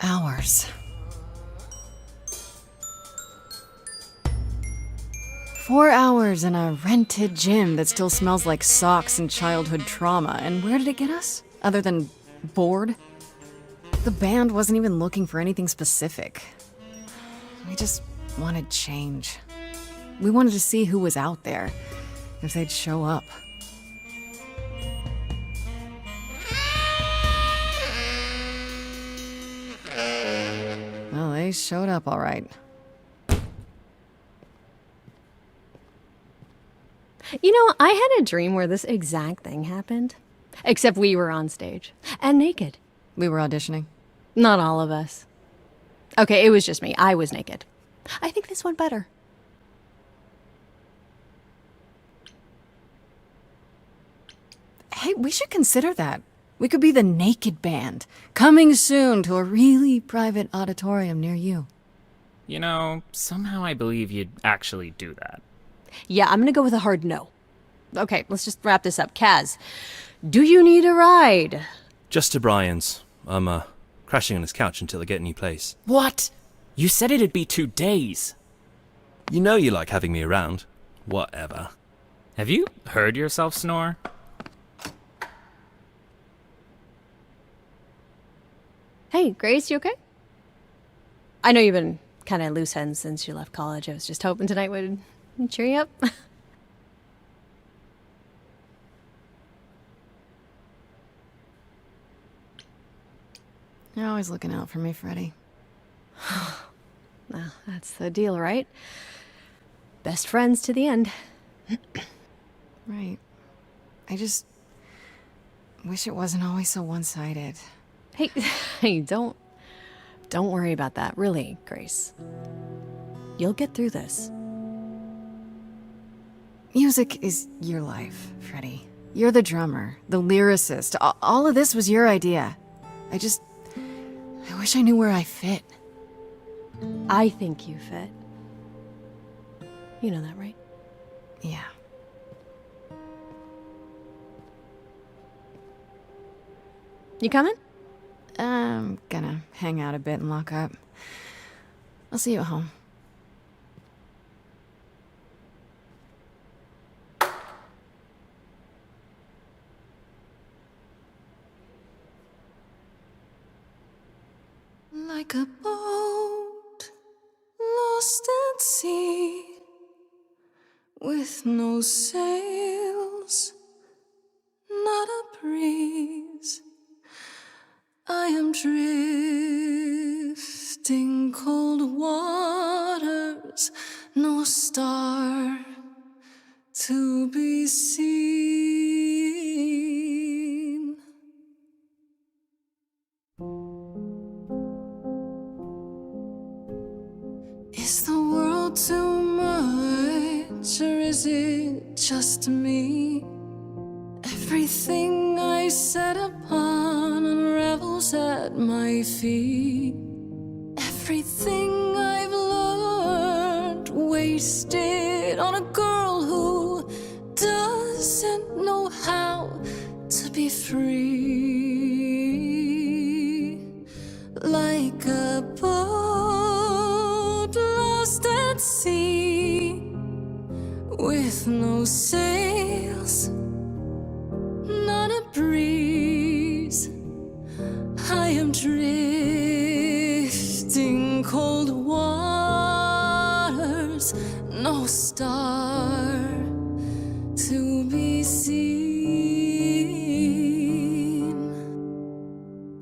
hours. 4 hours in a rented gym that still smells like socks and childhood trauma. And where did it get us? Other than bored? The band wasn't even looking for anything specific. We just wanted change. We wanted to see who was out there, if they'd show up. Well, they showed up all right. You know, I had a dream where this exact thing happened. Except we were on stage. And naked. We were auditioning. Not all of us. Okay, it was just me. I was naked. I think this went better. Hey, we should consider that. We could be the Naked Band, coming soon to a really private auditorium near you. You know, somehow I believe you'd actually do that. Yeah, I'm gonna go with a hard no. Okay, let's just wrap this up. Kaz, do you need a ride? Just to Brian's. I'm, crashing on his couch until I get a new place. What? You said it'd be 2 days. You know you like having me around. Whatever. Have you heard yourself snore? Hey, Grace, you okay? I know you've been kind of loose ends since you left college. I was just hoping tonight would cheer you up. You're always looking out for me, Freddie. Well, that's the deal, right? Best friends to the end. Right. I just wish it wasn't always so one-sided. Hey, don't worry about that. Really, Grace. You'll get through this. Music is your life, Freddie. You're the drummer, the lyricist. All of this was your idea. I wish I knew where I fit. I think you fit. You know that, right? Yeah. You coming? I'm gonna hang out a bit and lock up. I'll see you at home. Like a boat lost at sea, with no sails, not a breeze. I am drifting cold waters, no star to be seen. Is the world too much, or is it just me? Everything I set upon unravels at my feet. Everything I've learned wasted on a girl who doesn't know how to be free. Like a boat lost at sea, with no sails, not a breeze. I am drifting cold waters, no star to be seen.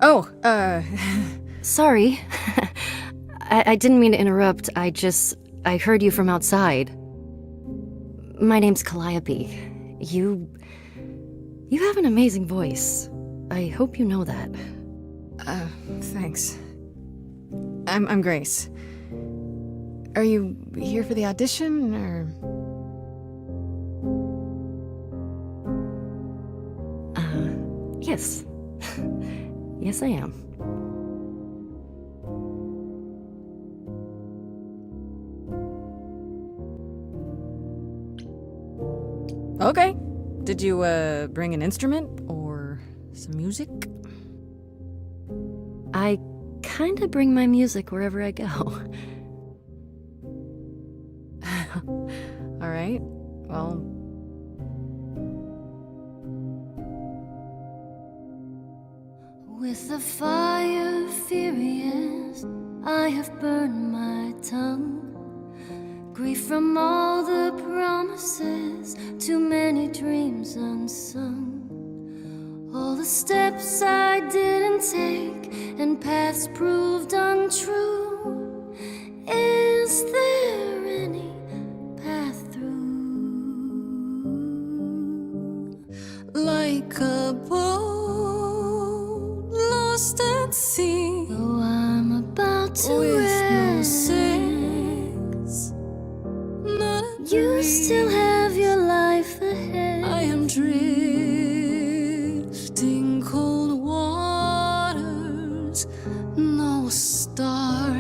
Oh, Sorry. I didn't mean to interrupt. I heard you from outside. My name's Calliope. You have an amazing voice. I hope you know that. Thanks. I'm Grace. Are you here for the audition, or? Yes. Yes, I am. Okay. Did you, bring an instrument or some music? I kinda bring my music wherever I go. All right. Well, With the fire furious, I have burned my tongue. Grief from all the promises, too many dreams unsung. All the steps I didn't take and paths proved untrue. Is there any path through? Like a boat lost at sea, though I'm about to with no sails, not a you breeze. Still have your life ahead. I am drifting cold waters, no star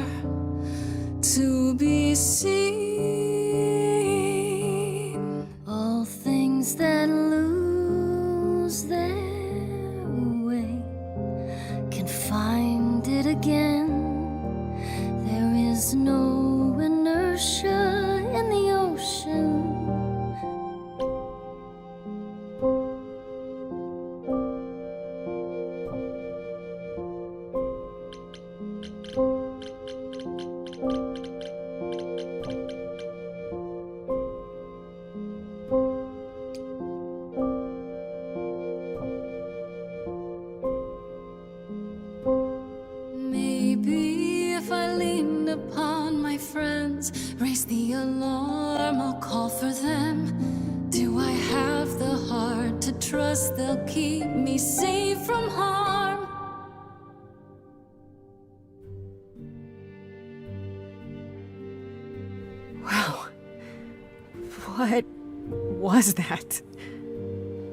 to be seen. All things that lose their way can find it again. There is no inertia in the ocean. Maybe if I leaned upon my friends, raise the alarm, I'll call for them. Do I have the heart to trust they'll keep me safe from harm? wow. What was that?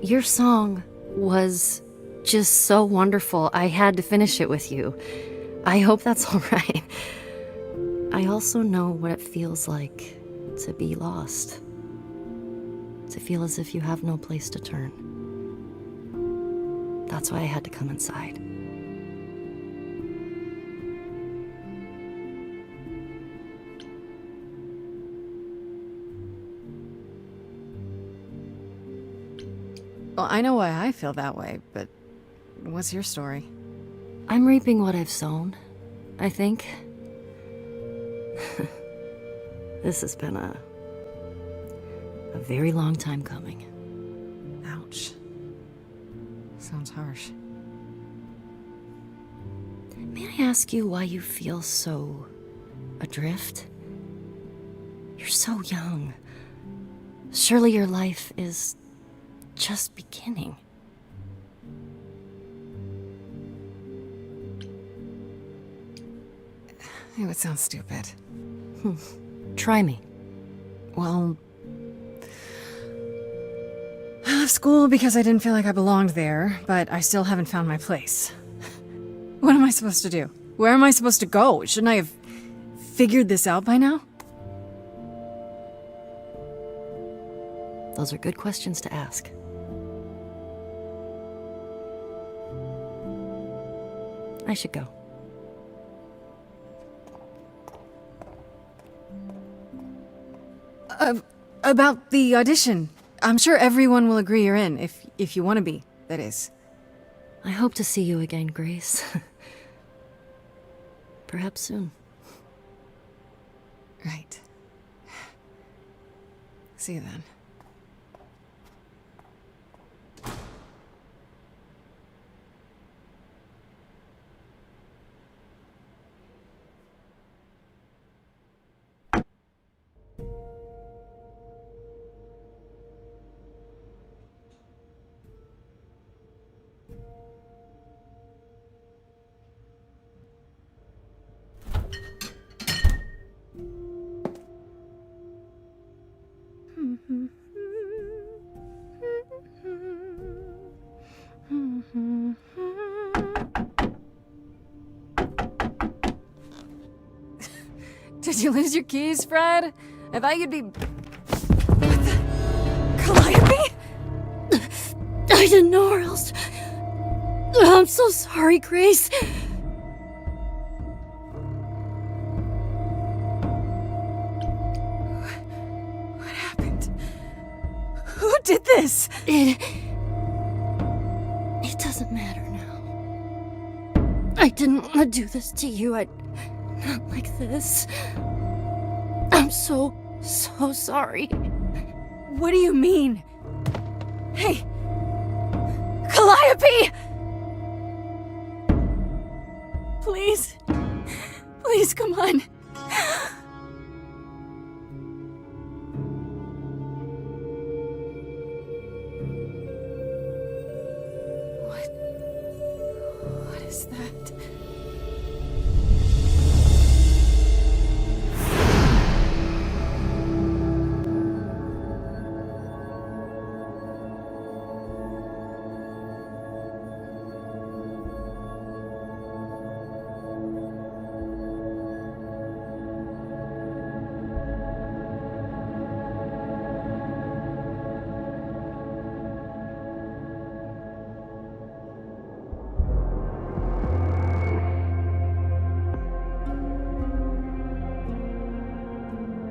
Your song was just so wonderful. I had to finish it with you. I hope that's all right. I also know what it feels like to be lost. To feel as if you have no place to turn. That's why I had to come inside. Well, I know why I feel that way, but what's your story? I'm reaping what I've sown, I think. This has been a very long time coming. Ouch. Sounds harsh. May I ask you why you feel so adrift? You're so young. Surely your life is just beginning. It would sound stupid. Try me. Well, I left school because I didn't feel like I belonged there, but I still haven't found my place. What am I supposed to do? Where am I supposed to go? Shouldn't I have figured this out by now? Those are good questions to ask. I should go. About the audition. I'm sure everyone will agree you're in, if you want to be, that is. I hope to see you again, Grace. Perhaps soon. Right. See you then. Did you lose your keys, Fred? I thought you'd be... What the... Calliope? I didn't know where else. I'm so sorry, Grace. did this? It doesn't matter now. I didn't want to do this to you. Not like this. I'm so sorry. What do you mean? Hey! Calliope! Please. Please, come on. What is that?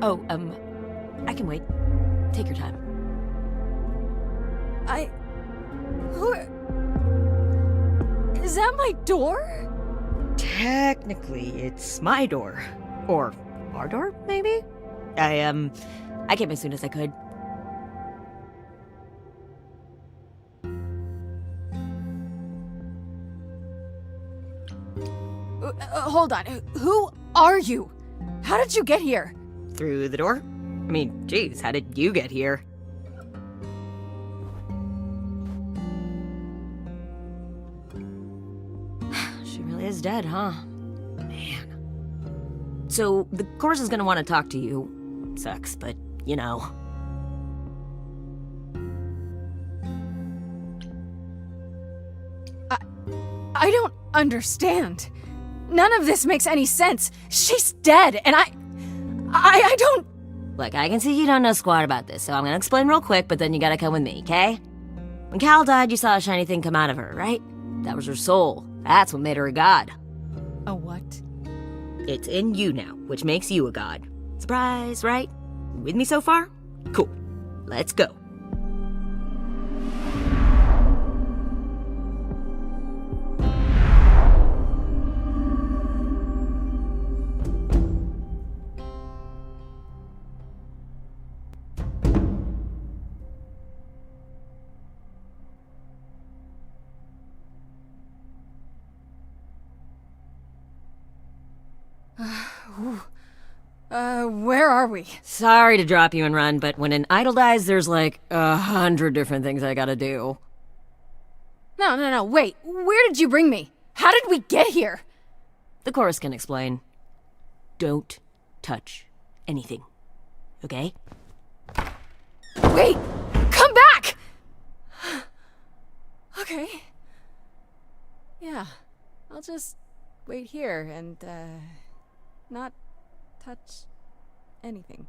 Oh, I can wait. Take your time. Is that my door? Technically, it's my door. Or our door, maybe? I came as soon as I could. Hold on. Who are you? How did you get here? Through the door? I mean, geez, how did you get here? She really is dead, huh? Man. So, the course is gonna want to talk to you. Sucks, but, you know. I don't understand. None of this makes any sense. She's dead, and I don't... Look, I can see you don't know squat about this, so I'm gonna explain real quick, but then you gotta come with me, okay? When Cal died, you saw a shiny thing come out of her, right? That was her soul. That's what made her a god. A what? It's in you now, which makes you a god. Surprise, right? With me so far? Cool. Let's go. Where are we? Sorry to drop you and run, but when an idol dies, there's like 100 different things I gotta do. No, wait. Where did you bring me? How did we get here? The chorus can explain. Don't touch anything. Okay? Wait! Come back! Okay. Yeah. I'll just wait here and, not touch anything.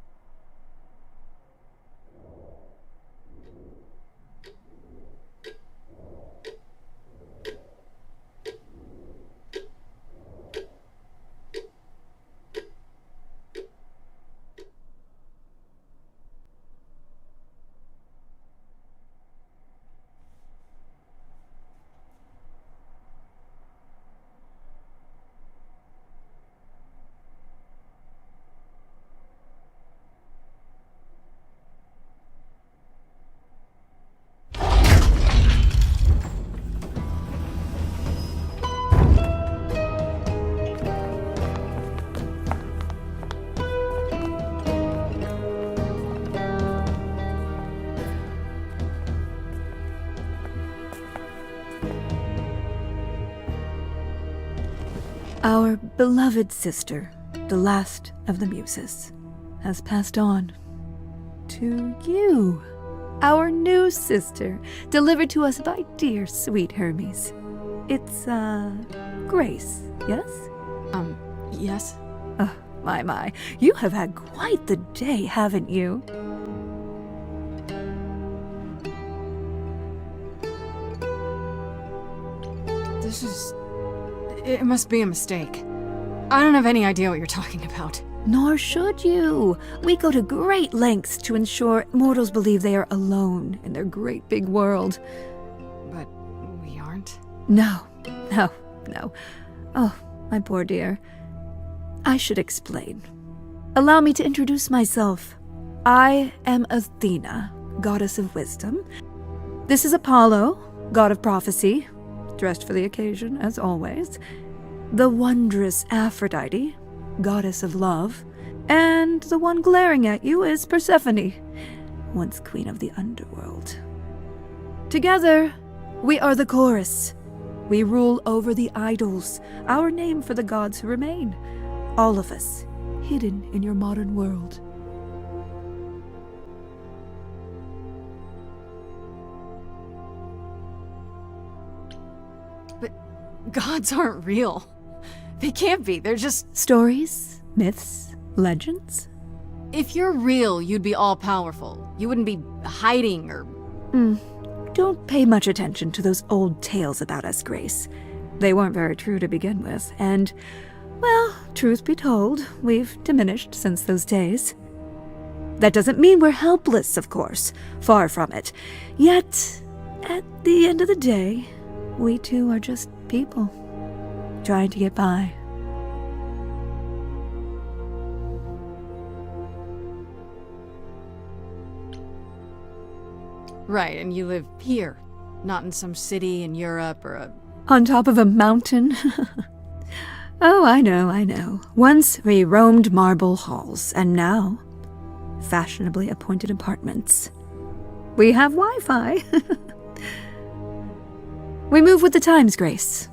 Our beloved sister, the last of the Muses, has passed on to you, our new sister, delivered to us by dear sweet Hermes. It's, Grace, yes? Yes? Oh, my. You have had quite the day, haven't you? It must be a mistake. I don't have any idea what you're talking about. Nor should you. We go to great lengths to ensure mortals believe they are alone in their great big world. But we aren't. No. Oh, my poor dear. I should explain. Allow me to introduce myself. I am Athena, goddess of wisdom. This is Apollo, god of prophecy, dressed for the occasion, as always. The wondrous Aphrodite, goddess of love. And the one glaring at you is Persephone, once queen of the underworld. Together, we are the chorus. We rule over the idols, our name for the gods who remain. All of us, hidden in your modern world. But gods aren't real. They can't be. They're just... Stories, myths, legends. If you're real, you'd be all-powerful. You wouldn't be hiding or... Don't pay much attention to those old tales about us, Grace. They weren't very true to begin with, and, well, truth be told, we've diminished since those days. That doesn't mean we're helpless, of course. Far from it. Yet, at the end of the day, we too are just people, trying to get by. Right, and you live here, not in some city in Europe or a... On top of a mountain? Oh, I know. Once we roamed marble halls, and now, fashionably appointed apartments. We have Wi-Fi. We move with the times, Grace.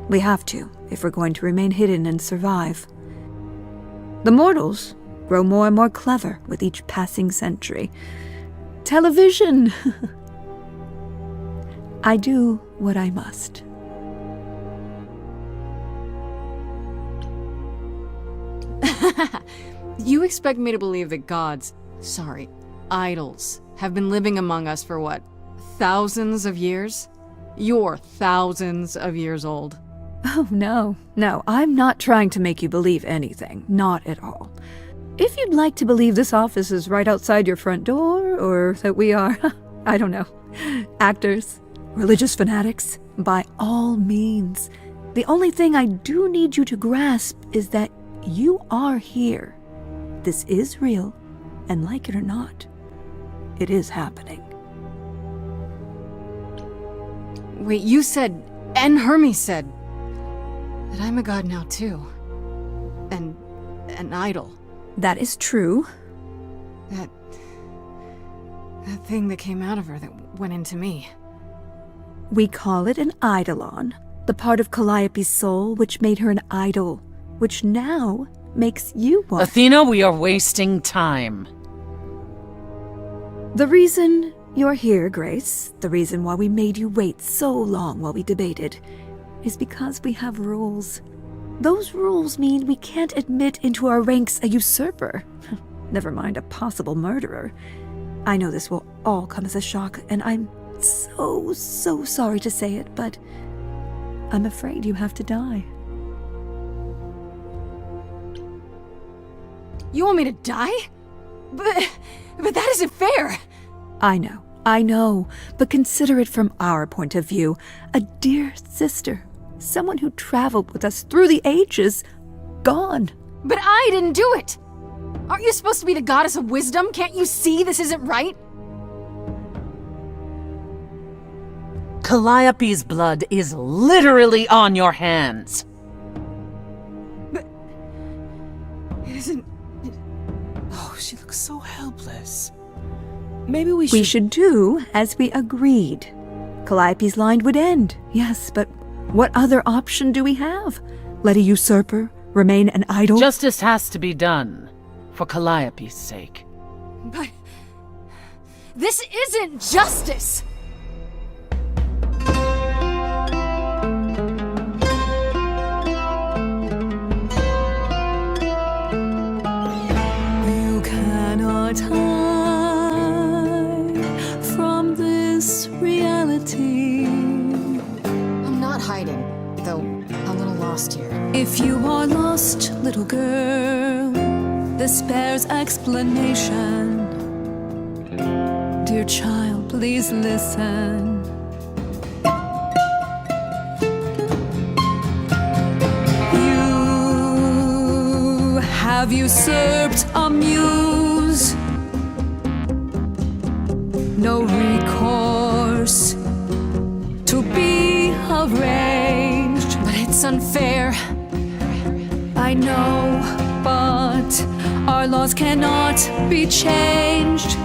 We have to, if we're going to remain hidden and survive. The mortals grow more and more clever with each passing century. Television! I do what I must. You expect me to believe that idols, have been living among us for what, thousands of years? You're thousands of years old. Oh, no, I'm not trying to make you believe anything. Not at all. If you'd like to believe this office is right outside your front door, or that we are, I don't know, actors, religious fanatics, by all means. The only thing I do need you to grasp is that you are here. This is real, and like it or not, it is happening. Wait, you said, and Hermes said, that I'm a god now too. And an idol. That is true. That thing that came out of her that went into me. We call it an eidolon, the part of Calliope's soul which made her an idol, which now makes you one. Athena, we are wasting time. The reason you're here, Grace, the reason why we made you wait so long while we debated, is because we have rules. Those rules mean we can't admit into our ranks a usurper, never mind a possible murderer. I know this will all come as a shock, and I'm so sorry to say it, but I'm afraid you have to die. You want me to die? But that isn't fair! I know, but consider it from our point of view. A dear sister, someone who traveled with us through the ages, gone. But I didn't do it! Aren't you supposed to be the goddess of wisdom? Can't you see this isn't right? Calliope's blood is literally on your hands. But it isn't... Oh, she looks so helpless. Maybe we should do as we agreed. Calliope's line would end, yes, but what other option do we have? Let a usurper remain an idol? Justice has to be done, for Calliope's sake. But this isn't justice! You cannot hide from this reality. I'm not hiding, though a little lost here. If you are lost, little girl, this bears explanation. Dear child, please listen. You have usurped a muse. No recourse to be arranged. But it's unfair, I know, but our laws cannot be changed.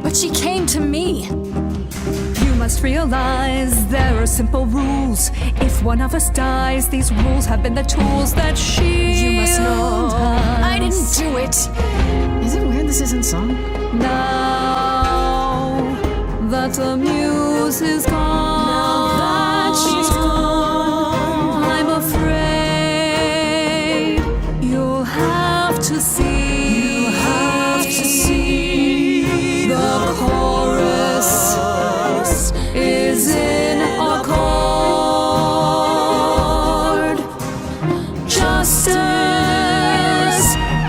But she came to me. You must realize there are simple rules. If one of us dies, these rules have been the tools that shield. You must know us. I didn't do it. Is it weird this isn't song? Now that the muse is gone, now that she's gone, I'm afraid you'll have to see. You'll have to see the chorus is in accord. Justice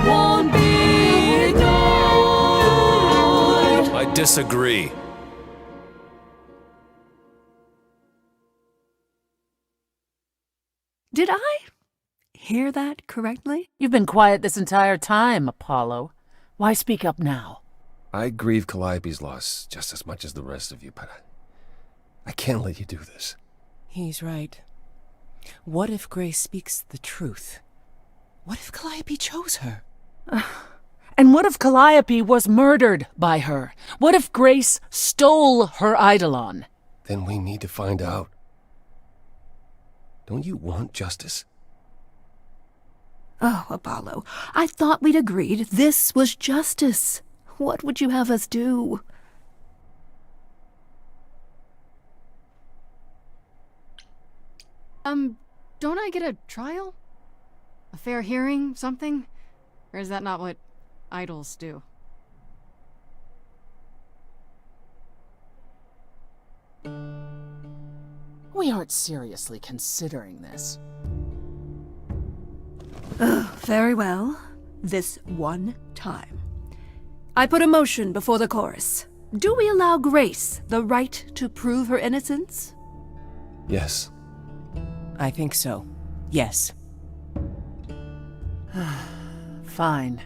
won't be ignored. I disagree. Did I hear that correctly? You've been quiet this entire time, Apollo. Why speak up now? I grieve Calliope's loss just as much as the rest of you, but I can't let you do this. He's right. What if Grace speaks the truth? What if Calliope chose her? And what if Calliope was murdered by her? What if Grace stole her eidolon? Then we need to find out. Don't you want justice? Oh, Apollo, I thought we'd agreed this was justice. What would you have us do? Don't I get a trial? A fair hearing, something? Or is that not what idols do? We aren't seriously considering this. Very well. This one time. I put a motion before the chorus. Do we allow Grace the right to prove her innocence? Yes. I think so. Yes. Fine.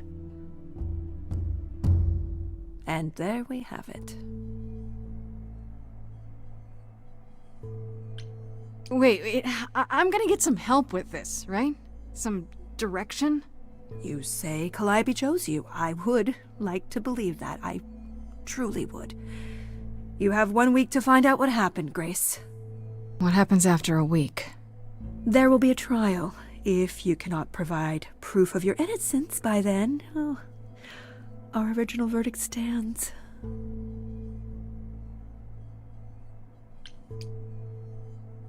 And there we have it. Wait, I'm gonna get some help with this, right? Some direction? You say Calliope chose you. I would like to believe that. I truly would. You have 1 week to find out what happened, Grace. What happens after a week? There will be a trial. If you cannot provide proof of your innocence by then, our original verdict stands.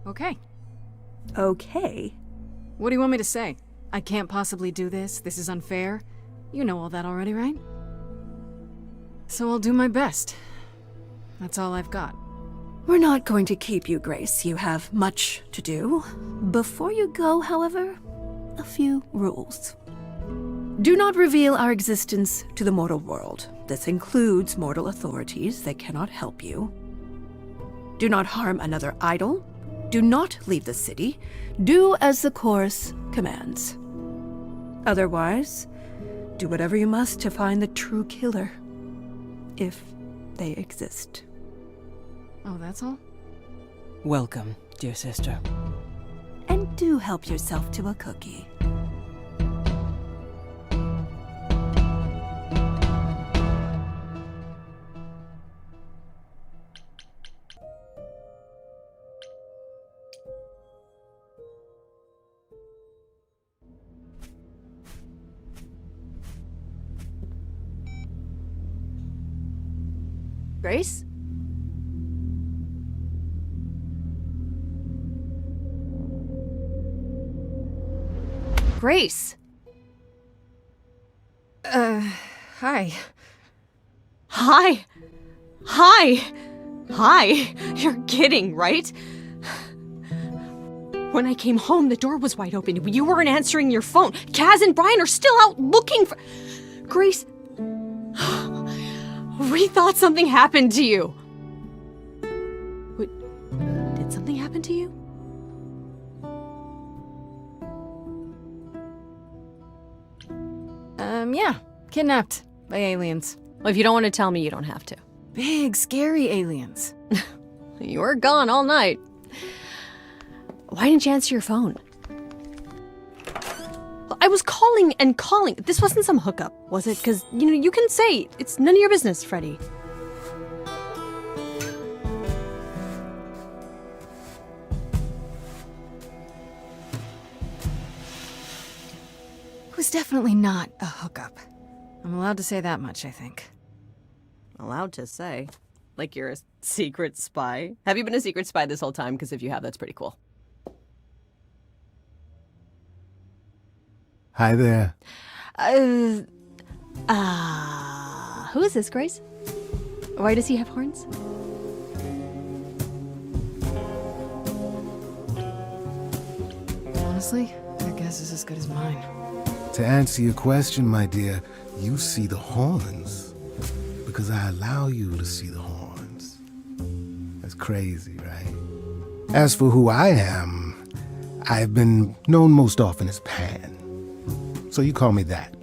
Okay. Okay. What do you want me to say? I can't possibly do this. This is unfair. You know all that already, right? So I'll do my best. That's all I've got. We're not going to keep you, Grace. You have much to do. Before you go, however, a few rules. Do not reveal our existence to the mortal world. This includes mortal authorities that cannot help you. Do not harm another idol. Do not leave the city. Do as the chorus commands. Otherwise, do whatever you must to find the true killer. If they exist. Oh, that's all? Welcome, dear sister. And do help yourself to a cookie. Grace? Grace! Hi. Hi! Hi! Hi! You're kidding, right? When I came home, the door was wide open. You weren't answering your phone. Kaz and Brian are still out looking for... Grace... We thought something happened to you. Wait, did something happen to you? Yeah. Kidnapped by aliens. Well, if you don't want to tell me, you don't have to. Big, scary aliens. You were gone all night. Why didn't you answer your phone? I was calling and calling. This wasn't some hookup, was it? Because, you can say it's none of your business, Freddie. It was definitely not a hookup. I'm allowed to say that much, I think. Allowed to say? Like you're a secret spy? Have you been a secret spy this whole time? Because if you have, that's pretty cool. Hi there. Who is this, Grace? Why does he have horns? Honestly, your guess is as good as mine. To answer your question, my dear, you see the horns because I allow you to see the horns. That's crazy, right? As for who I am, I've been known most often as Pan. So you call me that,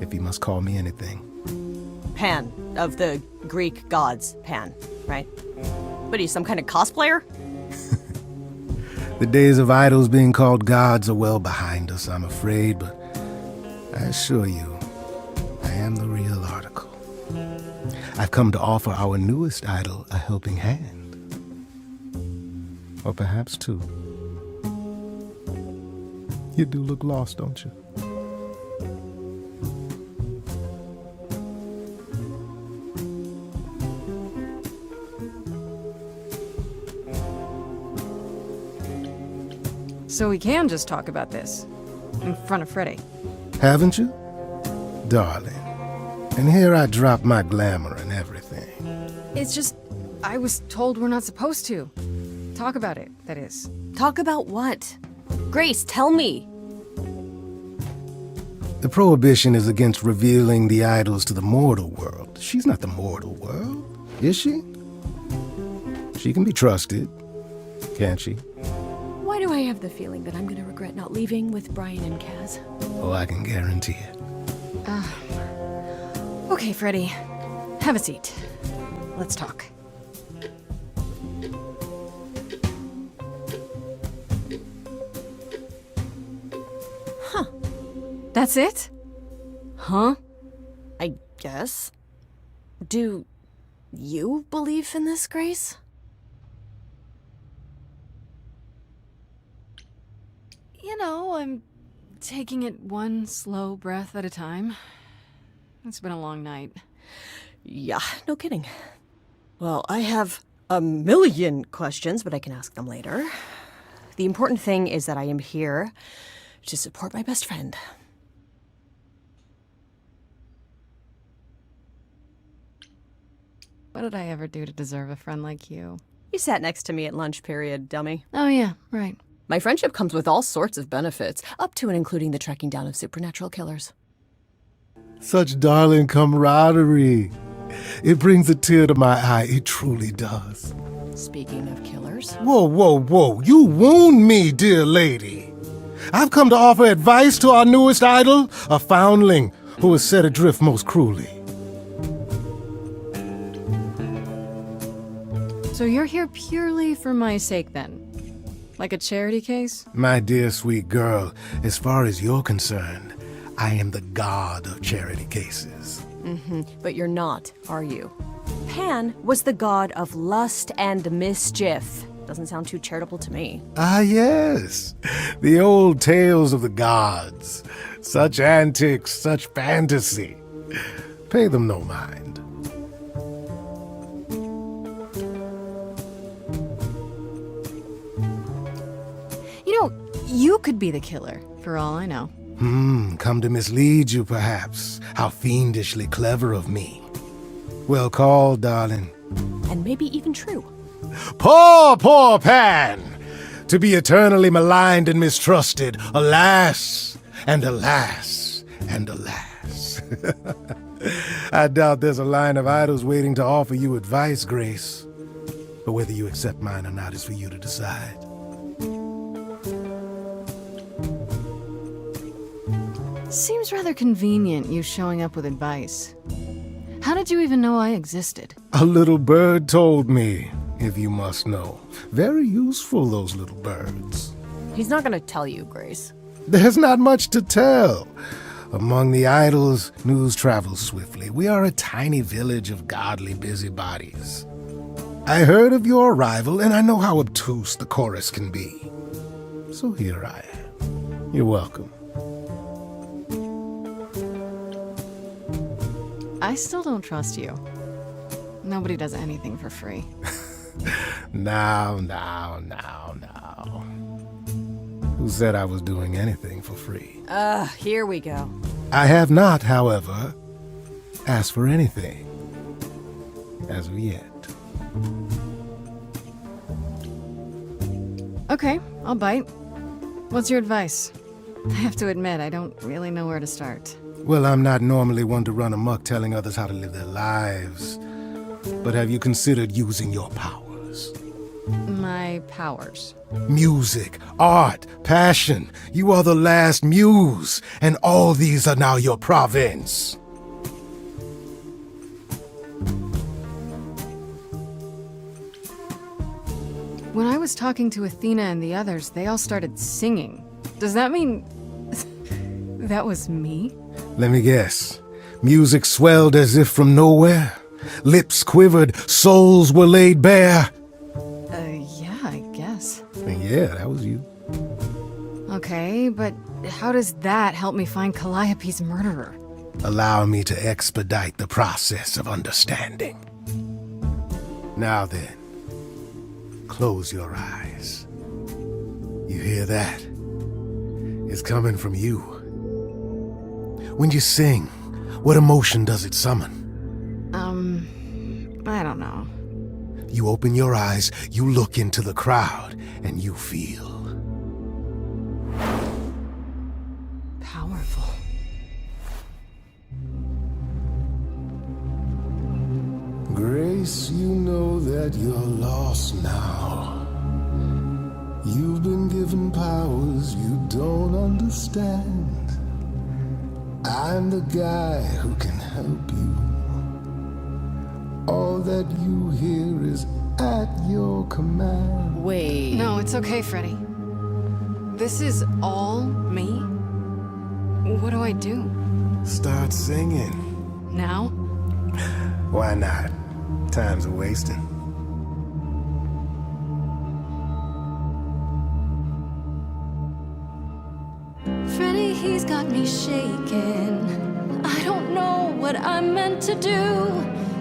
if you must call me anything. Pan, of the Greek gods, Pan, right? What are you, some kind of cosplayer? The days of idols being called gods are well behind us, I'm afraid, but I assure you, I am the real article. I've come to offer our newest idol a helping hand. Or perhaps two. You do look lost, don't you? So we can just talk about this. In front of Freddie. Haven't you? Darling. And here I drop my glamour and everything. It's just, I was told we're not supposed to. Talk about it, that is. Talk about what? Grace, tell me. The prohibition is against revealing the idols to the mortal world. She's not the mortal world, is she? She can be trusted, can't she? Why do I have the feeling that I'm gonna regret not leaving with Brian and Kaz? Oh, I can guarantee it. Okay, Freddie. Have a seat. Let's talk. Huh. That's it? Huh? I guess. Do you believe in this, Grace? You know, I'm taking it one slow breath at a time. It's been a long night. Yeah, no kidding. Well, I have a million questions, but I can ask them later. The important thing is that I am here to support my best friend. What did I ever do to deserve a friend like you? You sat next to me at lunch period, dummy. Oh yeah, right. My friendship comes with all sorts of benefits, up to and including the tracking down of supernatural killers. Such darling camaraderie. It brings a tear to my eye, it truly does. Speaking of killers... Whoa, whoa, whoa, you wound me, dear lady. I've come to offer advice to our newest idol, a foundling who was set adrift most cruelly. So you're here purely for my sake then? Like a charity case? My dear sweet girl, as far as you're concerned, I am the god of charity cases. But you're not, are you? Pan was the god of lust and mischief. Doesn't sound too charitable to me. Ah, yes. The old tales of the gods. Such antics, such fantasy. Pay them no mind. You know, you could be the killer, for all I know. Come to mislead you, perhaps. How fiendishly clever of me. Well called, darling. And maybe even true. Poor, poor Pan! To be eternally maligned and mistrusted, alas, and alas, and alas. I doubt there's a line of idols waiting to offer you advice, Grace. But whether you accept mine or not is for you to decide. Seems rather convenient, you showing up with advice. How did you even know I existed? A little bird told me, if you must know. Very useful, those little birds. He's not gonna tell you, Grace. There's not much to tell. Among the idols, news travels swiftly. We are a tiny village of godly busybodies. I heard of your arrival, and I know how obtuse the chorus can be. So here I am. You're welcome. I still don't trust you. Nobody does anything for free. Now. Who said I was doing anything for free? Here we go. I have not, however, asked for anything. As of yet. Okay, I'll bite. What's your advice? I have to admit, I don't really know where to start. Well, I'm not normally one to run amok telling others how to live their lives. But have you considered using your powers? My powers. Music, art, passion. You are the last muse, and all these are now your province. When I was talking to Athena and the others, they all started singing. Does that mean that was me? Let me guess. Music swelled as if from nowhere. Lips quivered, souls were laid bare. Yeah, I guess. And yeah, that was you. Okay, but how does that help me find Calliope's murderer? Allow me to expedite the process of understanding. Now then, close your eyes. You hear that? It's coming from you. When you sing, what emotion does it summon? I don't know. You open your eyes, you look into the crowd, and you feel powerful. Grace, you know that you're lost now. You've been given powers you don't understand. I'm the guy who can help you. All that you hear is at your command. Wait. No, it's okay, Freddy. This is all me? What do I do? Start singing. Now? Why not? Time's a wasting. Freddy, he's got me shaking. I don't know what I'm meant to do.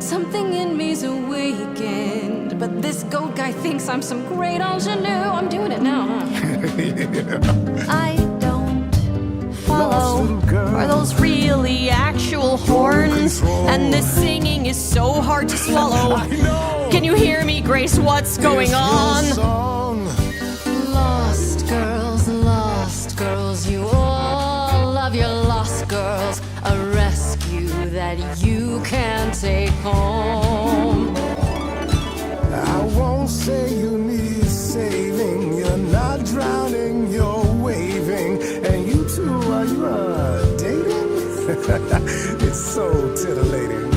Something in me's awakened. But this goat guy thinks I'm some great ingenue. I'm doing it now, huh? I don't follow. Are those really actual horns? And this singing is so hard to swallow. Can you hear me, Grace? What's going on? Lost girls, you all love your lost girls. A rescue that you can take home. I won't say you need saving. You're not drowning, you're waving. And you two, are you dating? It's so titillating.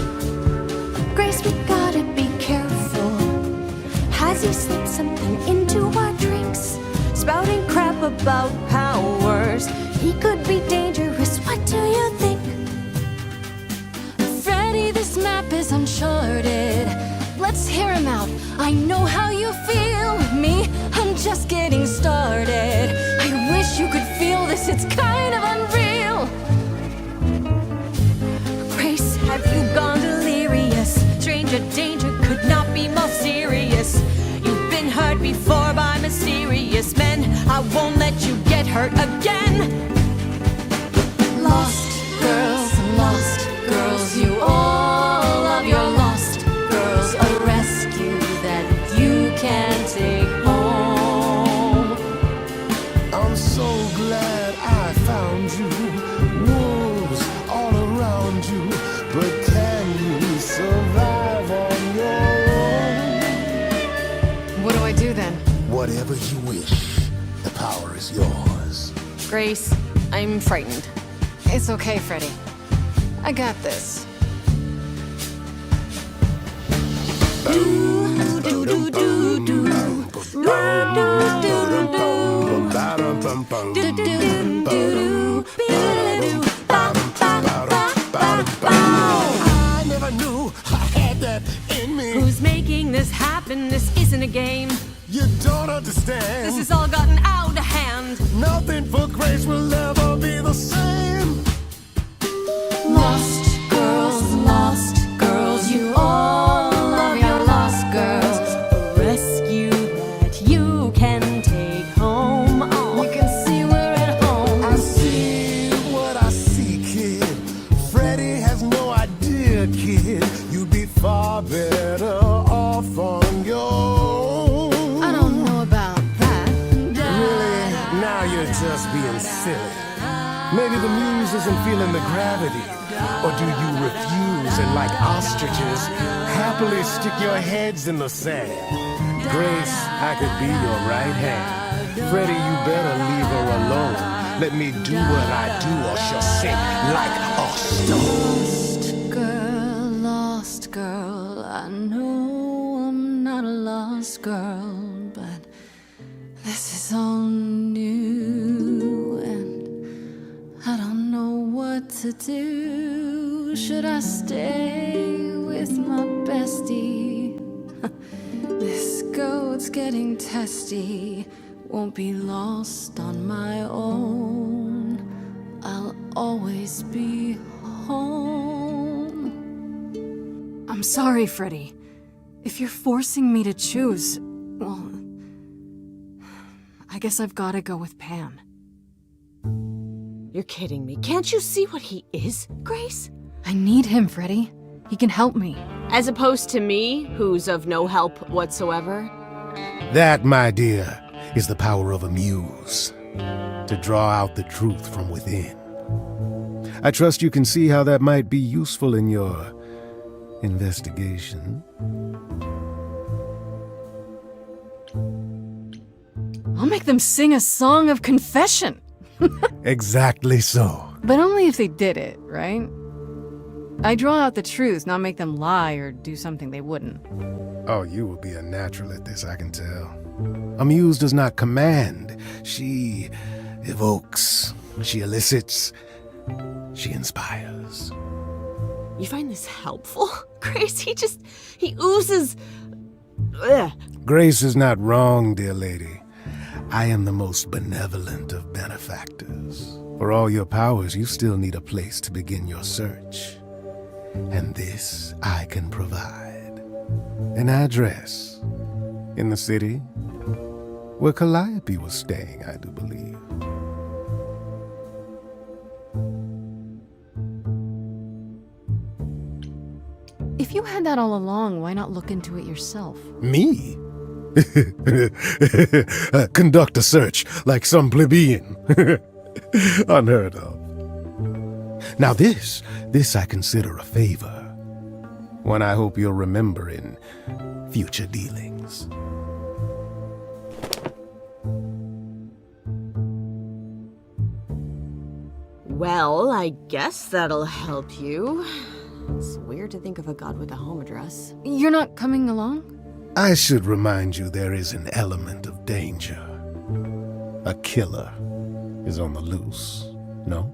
Grace, we gotta be careful. Has he slipped something into our drinks? Spouting crap about powers. He could be dangerous, what do you think? Freddy, this map is uncharted. Let's hear him out. I know how you feel. Me, I'm just getting started. I wish you could feel this, it's kind of unreal. Grace, have you gone delirious? Stranger danger could not be more serious. You've been hurt before by mysterious men. I won't let you get hurt again. Lost girls, you all love your lost girls. A rescue that you can take home. I'm so glad I found you. Wolves all around you. Whatever you wish, the power is yours. Grace, I'm frightened. It's okay, Freddy. I got this. I never knew I had that in me. Who's making this happen? This isn't a game. You don't understand. This has all gotten out of hand. Nothing for Grace will ever be the same. Lost girls, you all love your lost girls. A rescue that you can take home. Oh. You can see we're at home. I see what I see, kid. Freddy has no idea, kid. You'd be far better off on your own. I don't know about that. Really? Now you're just being silly. Maybe the Muse isn't feeling the gravity. Or do you refuse and, like ostriches, happily stick your heads in the sand? Grace, I could be your right hand. Freddy, you better leave her alone. Let me do what I do or she'll sink like a stone. Lost girl, I know I'm not a lost girl, but this is all new and I don't know what to do. Should I stay with my bestie? This goat's getting testy. Won't be lost on my own. I'll always be home. I'm sorry, Freddy. If you're forcing me to choose, well, I guess I've gotta go with Pan. You're kidding me. Can't you see what he is, Grace? I need him, Freddy. He can help me. As opposed to me, who's of no help whatsoever. That, my dear, is the power of a muse. To draw out the truth from within. I trust you can see how that might be useful in your investigation. I'll make them sing a song of confession. Exactly so. But only if they did it, right? I draw out the truth, not make them lie or do something they wouldn't. Oh, you will be a natural at this, I can tell. A muse does not command. She evokes. She elicits. She inspires. You find this helpful, Grace? He oozes. Ugh. Grace is not wrong, dear lady. I am the most benevolent of benefactors. For all your powers, you still need a place to begin your search. And this I can provide. An address in the city where Calliope was staying, I do believe. If you had that all along, why not look into it yourself? Me? Conduct a search like some plebeian. Unheard of. Now this I consider a favor. One I hope you'll remember in future dealings. Well, I guess that'll help you. It's weird to think of a god with a home address. You're not coming along? I should remind you there is an element of danger. A killer is on the loose, no?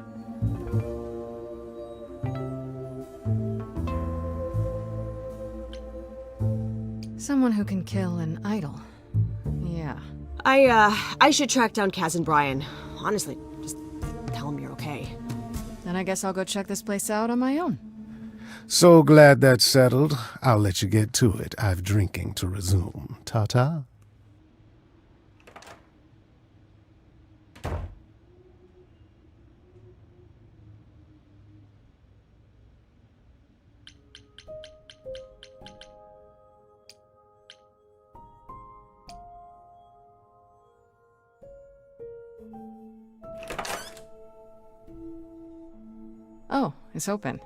Someone who can kill an idol. Yeah. I should track down Kaz and Brian. Honestly, just tell them you're okay. Then I guess I'll go check this place out on my own. So glad that's settled. I'll let you get to it. I've drinking to resume. Ta-ta. Oh, it's open.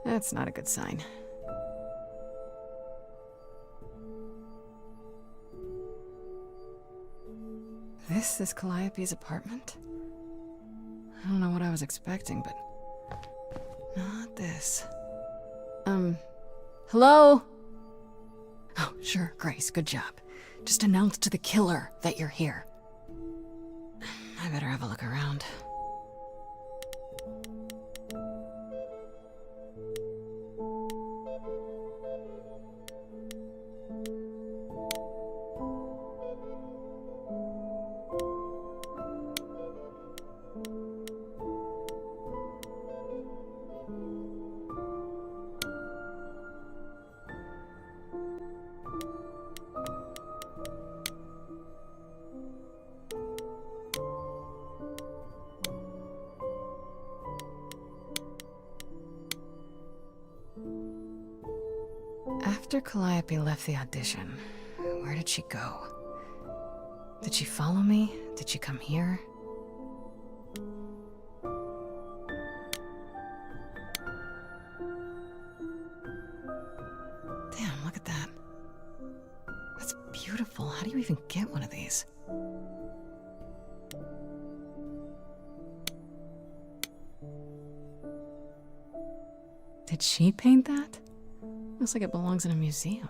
That's not a good sign. This is Calliope's apartment? I don't know what I was expecting, but not this. Hello? Oh, sure, Grace, good job. Just announce to the killer that you're here. I better have a look around. After Calliope left the audition, where did she go? Did she follow me? Did she come here? Damn, look at that. That's beautiful. How do you even get one of these? Did she paint that? Looks like it belongs in a museum.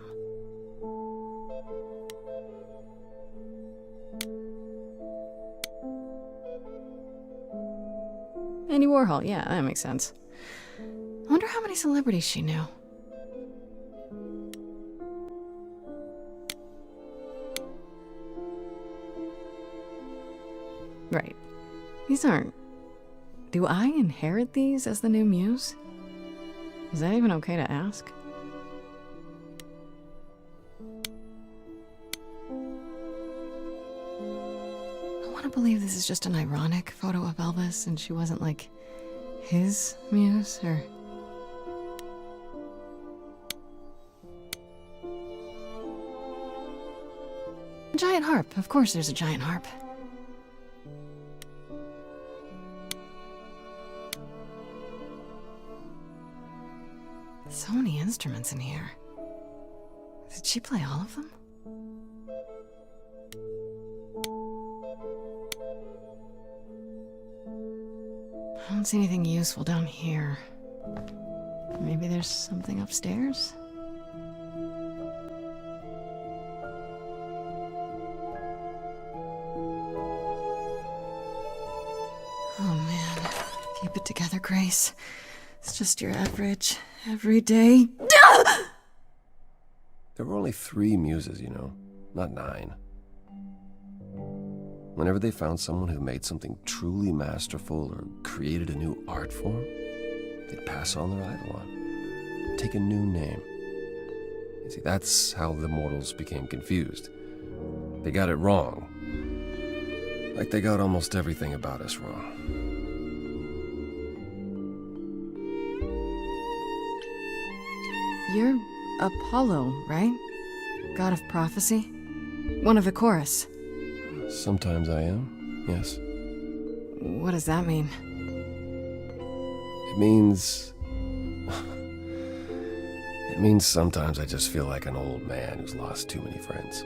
Andy Warhol, yeah, that makes sense. I wonder how many celebrities she knew. Right. These aren't... Do I inherit these as the new muse? Is that even okay to ask? I want to believe this is just an ironic photo of Elvis and she wasn't like his muse, or... A giant harp. Of course there's a giant harp. So many instruments in here. Did she play all of them? I don't see anything useful down here. Maybe there's something upstairs? Oh man, keep it together, Grace. It's just your average, everyday... There were only 3 muses, you know, not 9. Whenever they found someone who made something truly masterful or created a new art form, they'd pass on their idol on, take a new name. You see, that's how the mortals became confused. They got it wrong. Like they got almost everything about us wrong. You're Apollo, right? God of prophecy? One of the chorus. Sometimes I am, yes. What does that mean? It means... It means sometimes I just feel like an old man who's lost too many friends.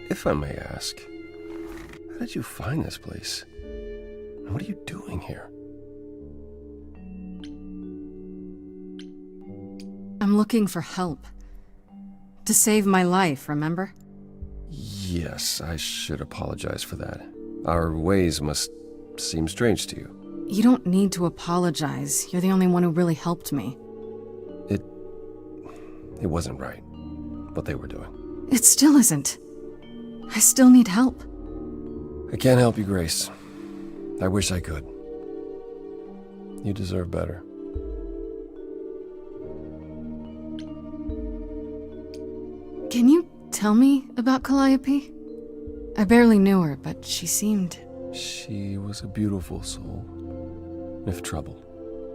If I may ask, how did you find this place? And what are you doing here? I'm looking for help. To save my life, remember? Yes, I should apologize for that. Our ways must seem strange to you. You don't need to apologize. You're the only one who really helped me. It wasn't right, what they were doing. It still isn't. I still need help. I can't help you, Grace. I wish I could. You deserve better. Can you tell me about Calliope? I barely knew her, but she seemed... She was a beautiful soul, if troubled.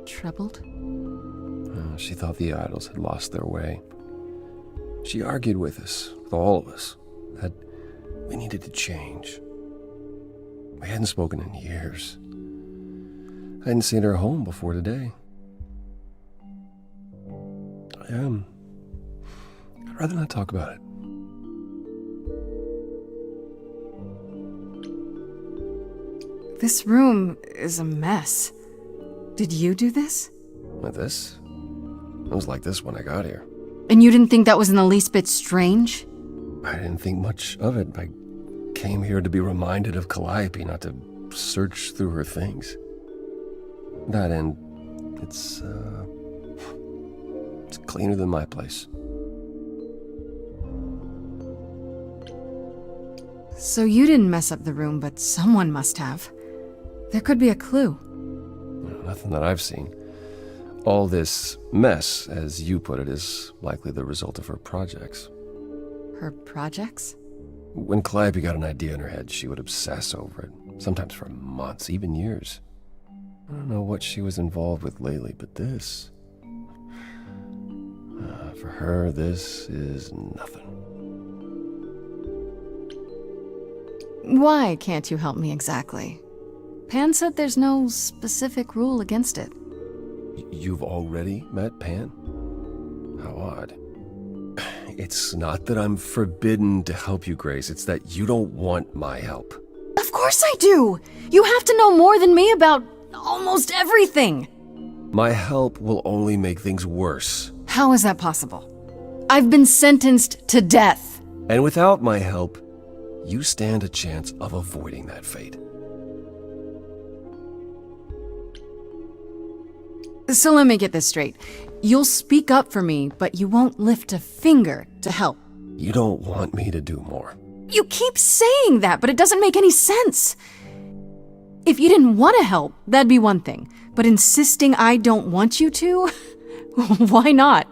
Troubled? She thought the idols had lost their way. She argued with us, with all of us, that we needed to change. We hadn't spoken in years. I hadn't seen her home before today. I'd rather not talk about it. This room is a mess. Did you do this? With this? It was like this when I got here. And you didn't think that was in the least bit strange? I didn't think much of it. I came here to be reminded of Calliope, not to search through her things. That end, it's cleaner than my place. So you didn't mess up the room, but someone must have. There could be a clue. Nothing that I've seen. All this mess, as you put it, is likely the result of her projects. Her projects? When Calliope got an idea in her head, she would obsess over it, sometimes for months, even years. I don't know what she was involved with lately, but this... for her, this is nothing. Why can't you help me exactly? Pan said there's no specific rule against it. You've already met Pan? How odd. It's not that I'm forbidden to help you, Grace. It's that you don't want my help. Of course I do! You have to know more than me about almost everything! My help will only make things worse. How is that possible? I've been sentenced to death. And without my help, you stand a chance of avoiding that fate. So let me get this straight. You'll speak up for me, but you won't lift a finger to help. You don't want me to do more. You keep saying that, but it doesn't make any sense. If you didn't want to help, that'd be one thing. But insisting I don't want you to? Why not?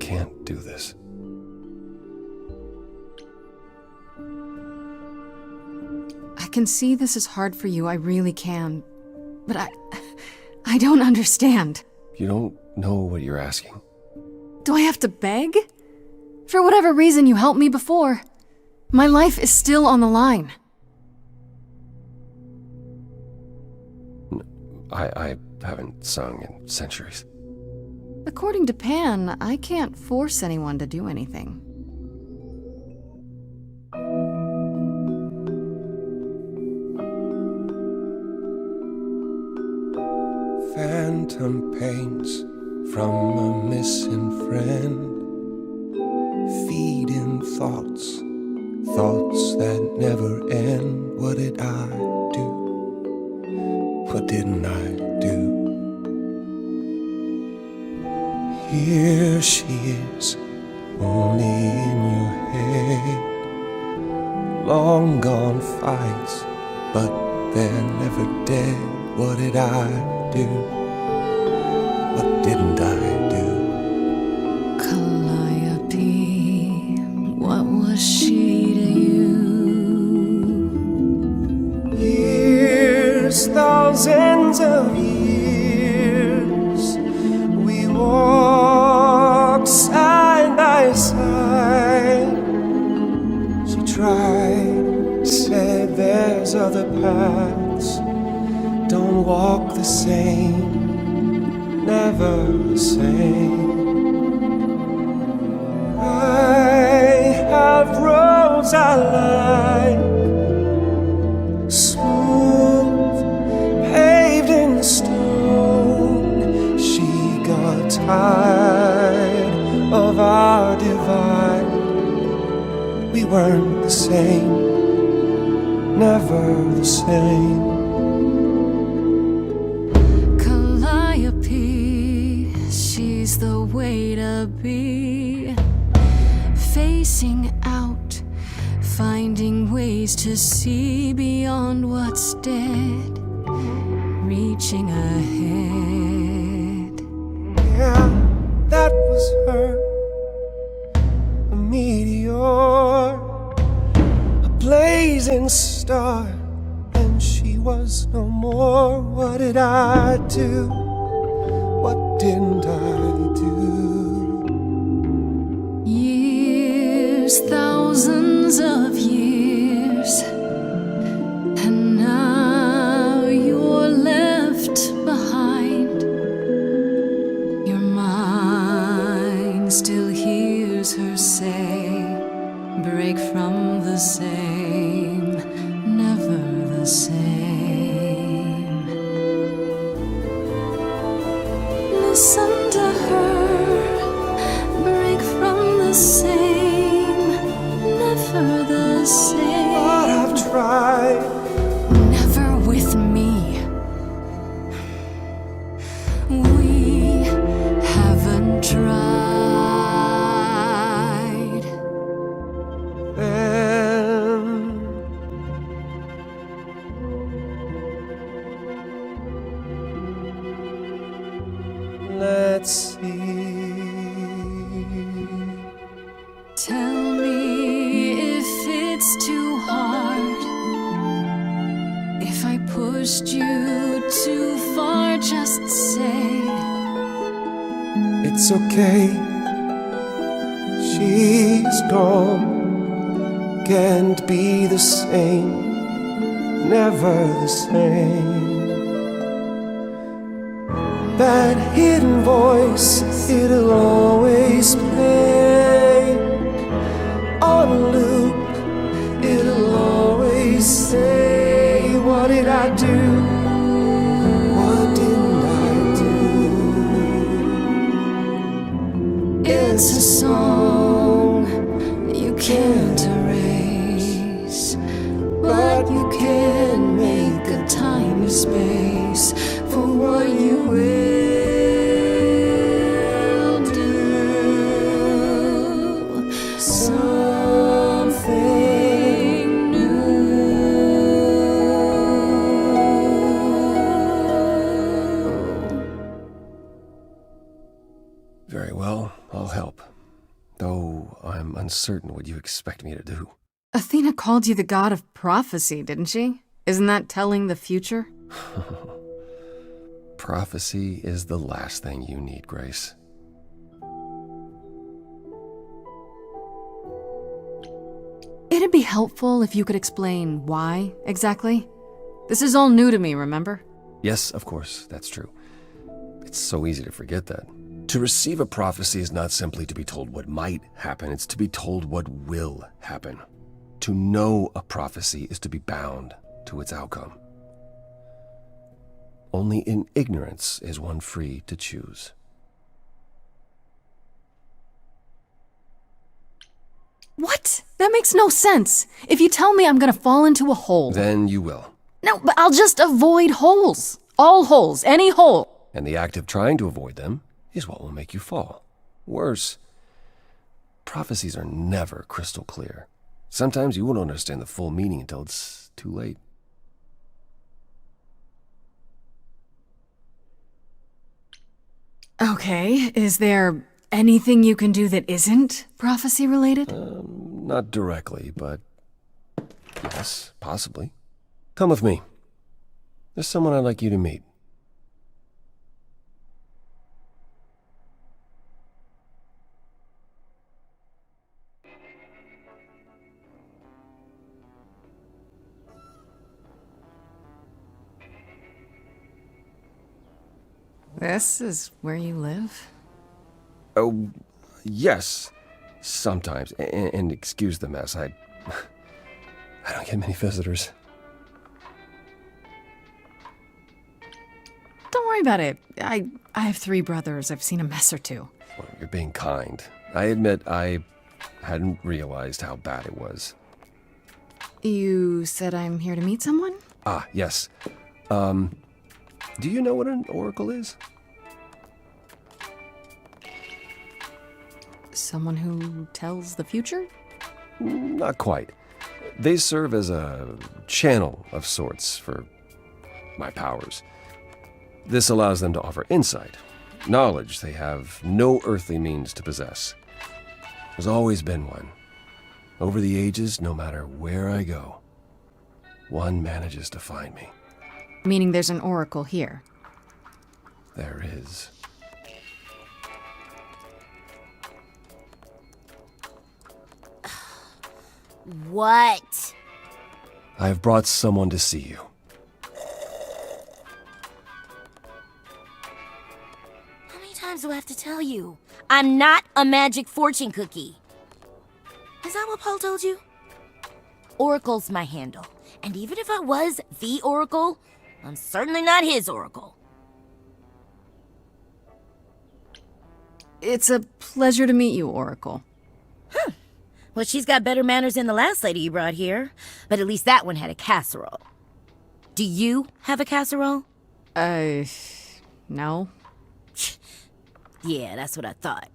Can't do this. I can see this is hard for you, I really can. But I don't understand. You don't know what you're asking. Do I have to beg? For whatever reason you helped me before. My life is still on the line. I haven't sung in centuries. According to Pan, I can't force anyone to do anything. Phantom pains from a missing friend, feeding thoughts, thoughts that never end. What did I do? What didn't I do? Here she is, only in your head. Long gone fights, but they're never dead. What did I do? What didn't I do? Calliope, what was she to you? Years, thousands of years, we walked side by side. She tried, said there's other paths. Don't walk the same, never the same. I have roads I like, smooth, paved in stone. She got tired of our divide. We weren't the same, never the same. She's the way to be, facing out, finding ways to see beyond what's dead, reaching ahead. Yeah, that was her, a meteor, a blazing star, and she was no more. What did I do? What didn't I do? Years, thousands of years, and now you're left behind. it's okay. She's gone, can't be the same, never the same. That hidden voice, it'll always play on a loop. It'll always say, what did I do? What didn't I do? It's a song you can't erase, but you can make a time and space for what you will do. Something new. Very well, I'll help. Though I'm uncertain what you expect me to do. Athena called you the god of prophecy, didn't she? Isn't that telling the future? Prophecy is the last thing you need, Grace. It'd be helpful if you could explain why, exactly. This is all new to me, remember? Yes, of course, that's true. It's so easy to forget that. To receive a prophecy is not simply to be told what might happen, it's to be told what will happen. To know a prophecy is to be bound to its outcome. Only in ignorance is one free to choose. What? That makes no sense. If you tell me I'm gonna fall into a hole... Then you will. No, but I'll just avoid holes. All holes, any hole. And the act of trying to avoid them is what will make you fall. Worse, prophecies are never crystal clear. Sometimes you won't understand the full meaning until it's too late. Okay, is there anything you can do that isn't prophecy-related? Not directly, but yes, possibly. Come with me. There's someone I'd like you to meet. This is where you live? Oh, yes, sometimes. And excuse the mess, I don't get many visitors. Don't worry about it. I have 3 brothers. I've seen a mess or two. Well, you're being kind. I admit I hadn't realized how bad it was. You said I'm here to meet someone? Ah, yes. Do you know what an oracle is? Someone who tells the future? Not quite. They serve as a channel of sorts for my powers. This allows them to offer insight, knowledge they have no earthly means to possess. There's always been one. Over the ages, no matter where I go, one manages to find me. Meaning there's an oracle here. There is. What? I've brought someone to see you. How many times do I have to tell you? I'm not a magic fortune cookie. Is that what Paul told you? Oracle's my handle. And even if I was the Oracle, I'm certainly not his Oracle. It's a pleasure to meet you, Oracle. Huh. Well, she's got better manners than the last lady you brought here. But at least that one had a casserole. Do you have a casserole? No. Yeah, that's what I thought.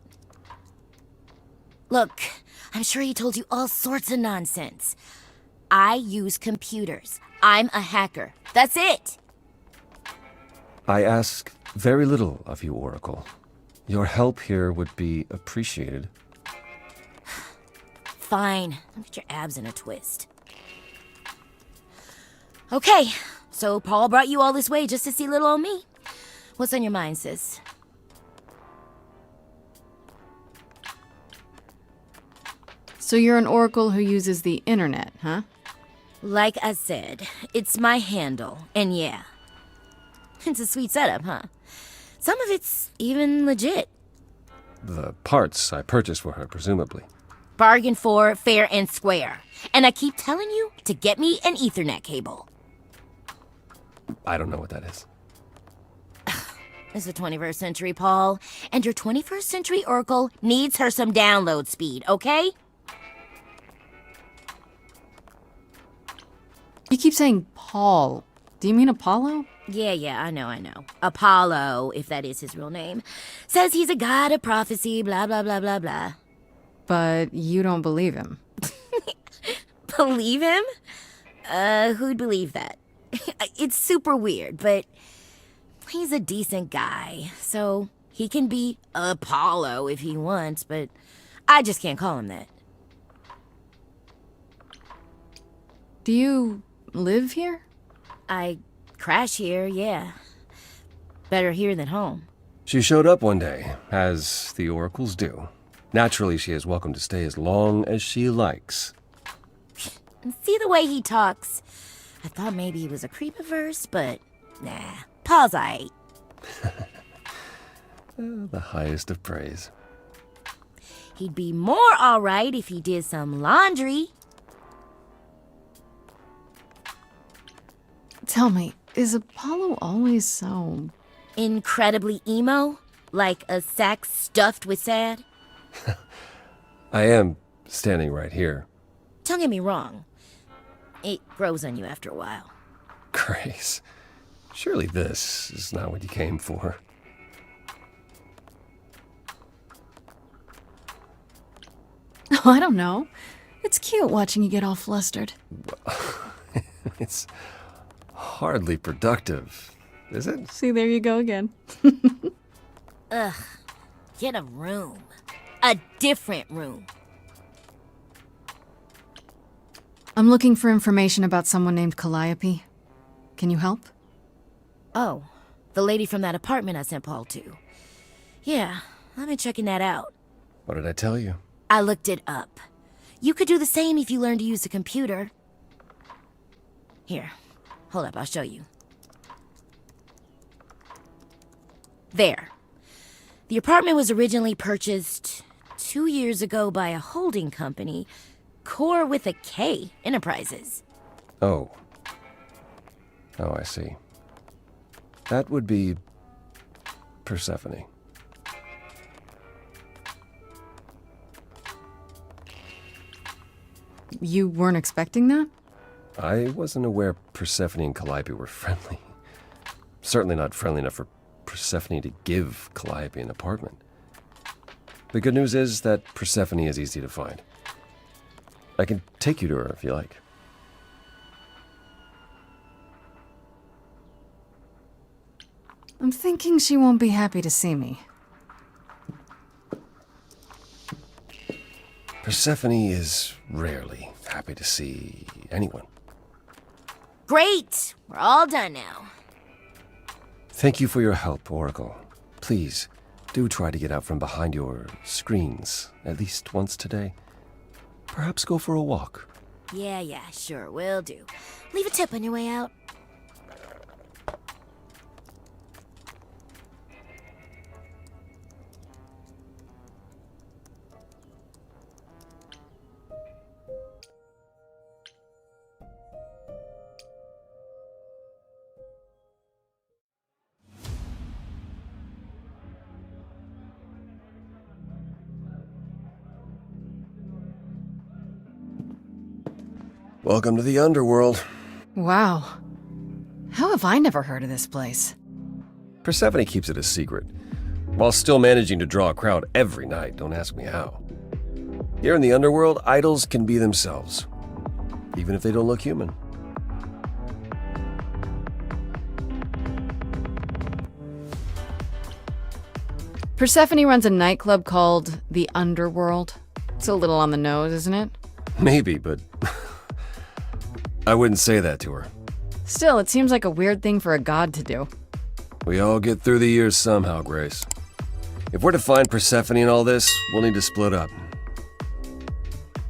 Look, I'm sure he told you all sorts of nonsense. I use computers. I'm a hacker. That's it. I ask very little of you, Oracle. Your help here would be appreciated. Fine. Don't get your abs in a twist. Okay, so Paul brought you all this way just to see little old me. What's on your mind, sis? So you're an oracle who uses the internet, huh? Like I said, it's my handle, and yeah. It's a sweet setup, huh? Some of it's even legit. The parts I purchased for her, presumably. Bargain for, fair and square. And I keep telling you to get me an Ethernet cable. I don't know what that is. It's the 21st century, Paul. And your 21st century oracle needs her some download speed, okay? You keep saying Paul. Do you mean Apollo? Yeah, I know. Apollo, if that is his real name, says he's a god of prophecy, blah, blah, blah, blah, blah. But you don't believe him. Believe him? Who'd believe that? It's super weird, but he's a decent guy, so he can be Apollo if he wants, but I just can't call him that. Do you live here? I crash here, yeah. Better here than home. She showed up one day, as the oracles do. Naturally, she is welcome to stay as long as she likes. See the way he talks? I thought maybe he was a creep at first, but nah. Paul's aight. The highest of praise. He'd be more alright if he did some laundry. Tell me, is Apollo always so... incredibly emo? Like a sack stuffed with sad? I am standing right here. Don't get me wrong. It grows on you after a while. Grace, surely this is not what you came for. Oh, I don't know. It's cute watching you get all flustered. It's hardly productive, is it? See, there you go again. Ugh. Get a room. A different room. I'm looking for information about someone named Calliope. Can you help? Oh, the lady from that apartment I sent Paul to. Yeah, I've been checking that out. What did I tell you? I looked it up. You could do the same if you learned to use a computer. Here, hold up, I'll show you. There. The apartment was originally purchased 2 years ago by a holding company, Core with a K Enterprises. Oh. Oh, I see. That would be Persephone. You weren't expecting that? I wasn't aware Persephone and Calliope were friendly. Certainly not friendly enough for Persephone to give Calliope an apartment. The good news is that Persephone is easy to find. I can take you to her if you like. I'm thinking she won't be happy to see me. Persephone is rarely happy to see anyone. Great! We're all done now. Thank you for your help, Oracle. Please, do try to get out from behind your screens at least once today. Perhaps go for a walk. Yeah, sure, will do. Leave a tip on your way out. Welcome to the underworld. Wow. How have I never heard of this place? Persephone keeps it a secret, while still managing to draw a crowd every night. Don't ask me how. Here in the underworld, idols can be themselves, even if they don't look human. Persephone runs a nightclub called the Underworld. It's a little on the nose, isn't it? Maybe, but I wouldn't say that to her. Still, it seems like a weird thing for a god to do. We all get through the years somehow, Grace. If we're to find Persephone in all this, we'll need to split up.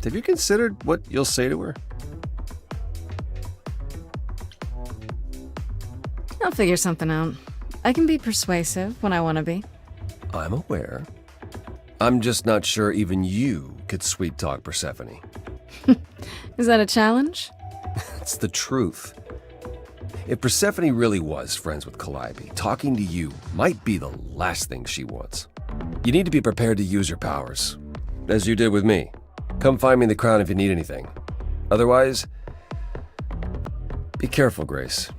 Have you considered what you'll say to her? I'll figure something out. I can be persuasive when I want to be. I'm aware. I'm just not sure even you could sweet-talk Persephone. Is that a challenge? It's the truth. If Persephone really was friends with Calliope, talking to you might be the last thing she wants. You need to be prepared to use your powers, as you did with me. Come find me in the crown if you need anything. Otherwise, be careful, Grace.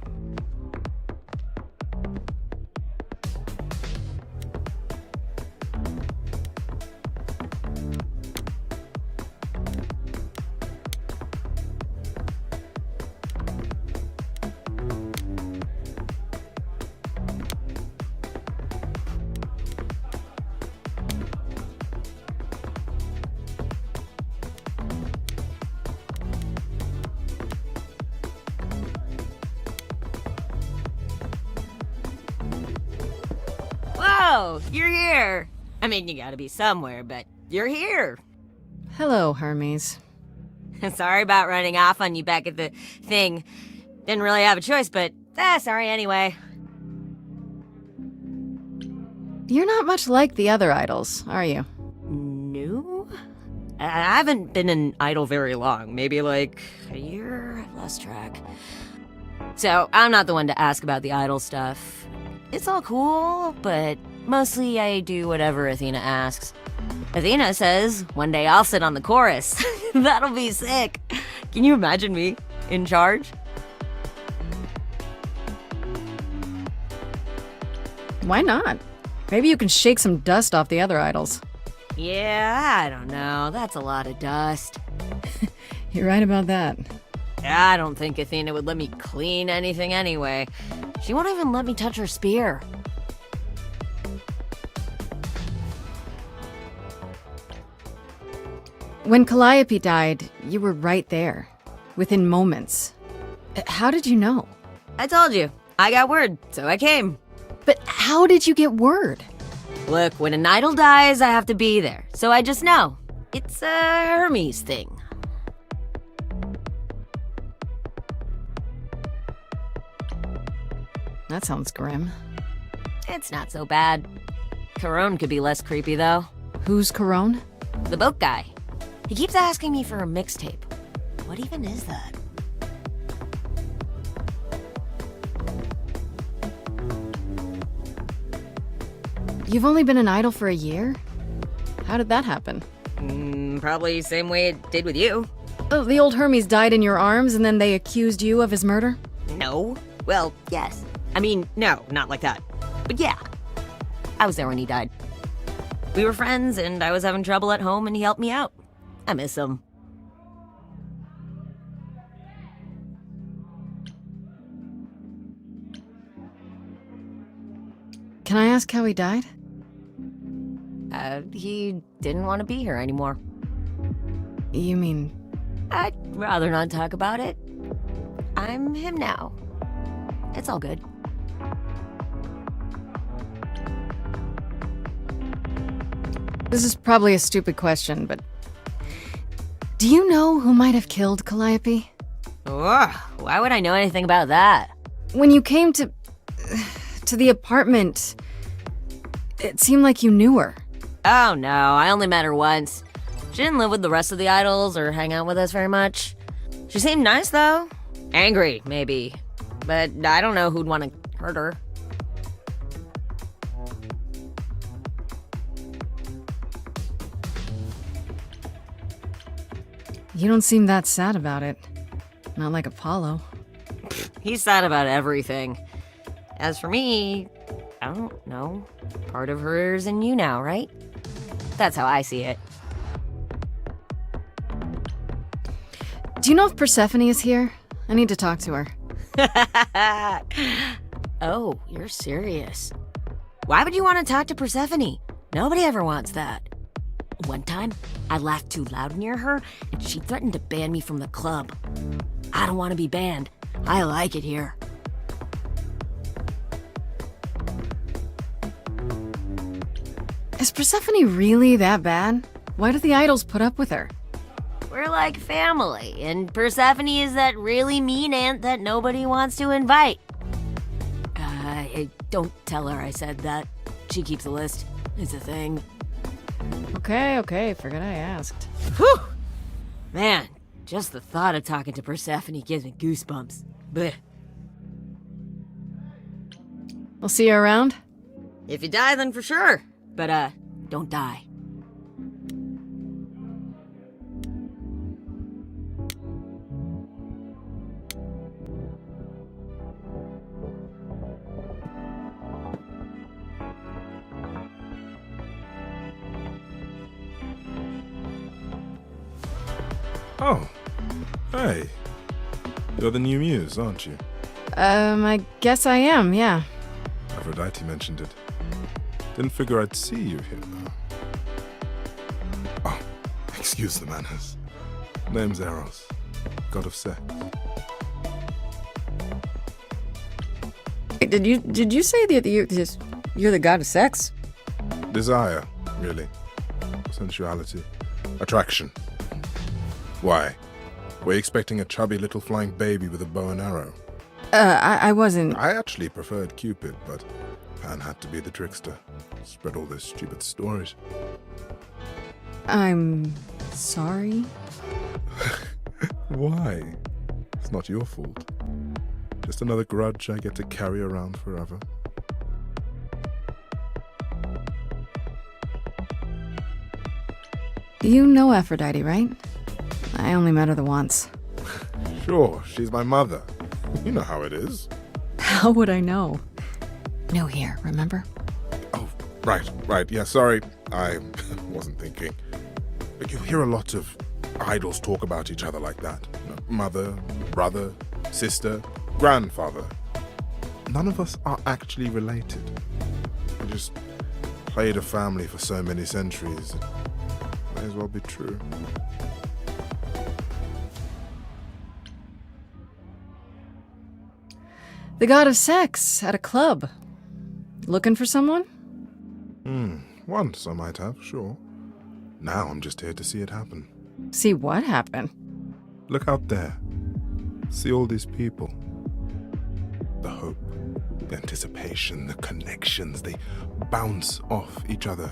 Whoa, you're here. I mean, you gotta be somewhere, but you're here. Hello, Hermes. Sorry about running off on you back at the thing. Didn't really have a choice, but sorry anyway. You're not much like the other idols, are you? No? I haven't been an idol very long. Maybe like a year? I've lost track. So, I'm not the one to ask about the idol stuff. It's all cool, but mostly I do whatever Athena asks. Athena says one day I'll sit on the chorus. That'll be sick. Can you imagine me in charge? Why not? Maybe you can shake some dust off the other idols. Yeah, I don't know. That's a lot of dust. You're right about that. I don't think Athena would let me clean anything anyway. She won't even let me touch her spear. When Calliope died, you were right there, within moments. How did you know? I told you. I got word, so I came. But how did you get word? Look, when an idol dies, I have to be there. So I just know. It's a Hermes thing. That sounds grim. It's not so bad. Corone could be less creepy, though. Who's Corone? The boat guy. He keeps asking me for a mixtape. What even is that? You've only been an idol for a year? How did that happen? Probably same way it did with you. Oh, the old Hermes died in your arms and then they accused you of his murder? No. Well, yes. I mean, no, not like that. But yeah. I was there when he died. We were friends and I was having trouble at home and he helped me out. I miss him. Can I ask how he died? He didn't want to be here anymore. You mean... I'd rather not talk about it. I'm him now. It's all good. This is probably a stupid question, but... Do you know who might have killed Calliope? Ugh, why would I know anything about that? When you came to the apartment, it seemed like you knew her. Oh no, I only met her once. She didn't live with the rest of the idols or hang out with us very much. She seemed nice though. Angry, maybe. But I don't know who'd want to hurt her. You don't seem that sad about it. Not like Apollo. He's sad about everything. As for me, I don't know. Part of her is in you now, right? That's how I see it. Do you know if Persephone is here? I need to talk to her. Oh, you're serious. Why would you want to talk to Persephone? Nobody ever wants that. One time, I laughed too loud near her, and she threatened to ban me from the club. I don't want to be banned. I like it here. Is Persephone really that bad? Why do the idols put up with her? We're like family, and Persephone is that really mean aunt that nobody wants to invite. Don't tell her I said that. She keeps a list. It's a thing. Okay, forget I asked. Whew! Man, just the thought of talking to Persephone gives me goosebumps. Blech. We'll see you around? If you die, then for sure. But, don't die. Oh, hey. You're the new Muse, aren't you? I guess I am, yeah. Aphrodite mentioned it. Didn't figure I'd see you here, though. Oh, excuse the manners. Name's Eros, god of sex. Did you say that you're the god of sex? Desire, really. Sensuality. Attraction. Why? Were you expecting a chubby little flying baby with a bow and arrow? I wasn't... I actually preferred Cupid, but Pan had to be the trickster. Spread all those stupid stories. I'm... sorry? Why? It's not your fault. Just another grudge I get to carry around forever. You know Aphrodite, right? I only met her the once. Sure, she's my mother. You know how it is. How would I know? New here, remember? Oh, right. Yeah, sorry. I wasn't thinking. But you hear a lot of idols talk about each other like that. You know, mother, brother, sister, grandfather. None of us are actually related. We just played a family for so many centuries. It may as well be true. The god of sex at a club. Looking for someone? Once I might have, sure. Now I'm just here to see it happen. See what happen? Look out there. See all these people. The hope, the anticipation, the connections, they bounce off each other.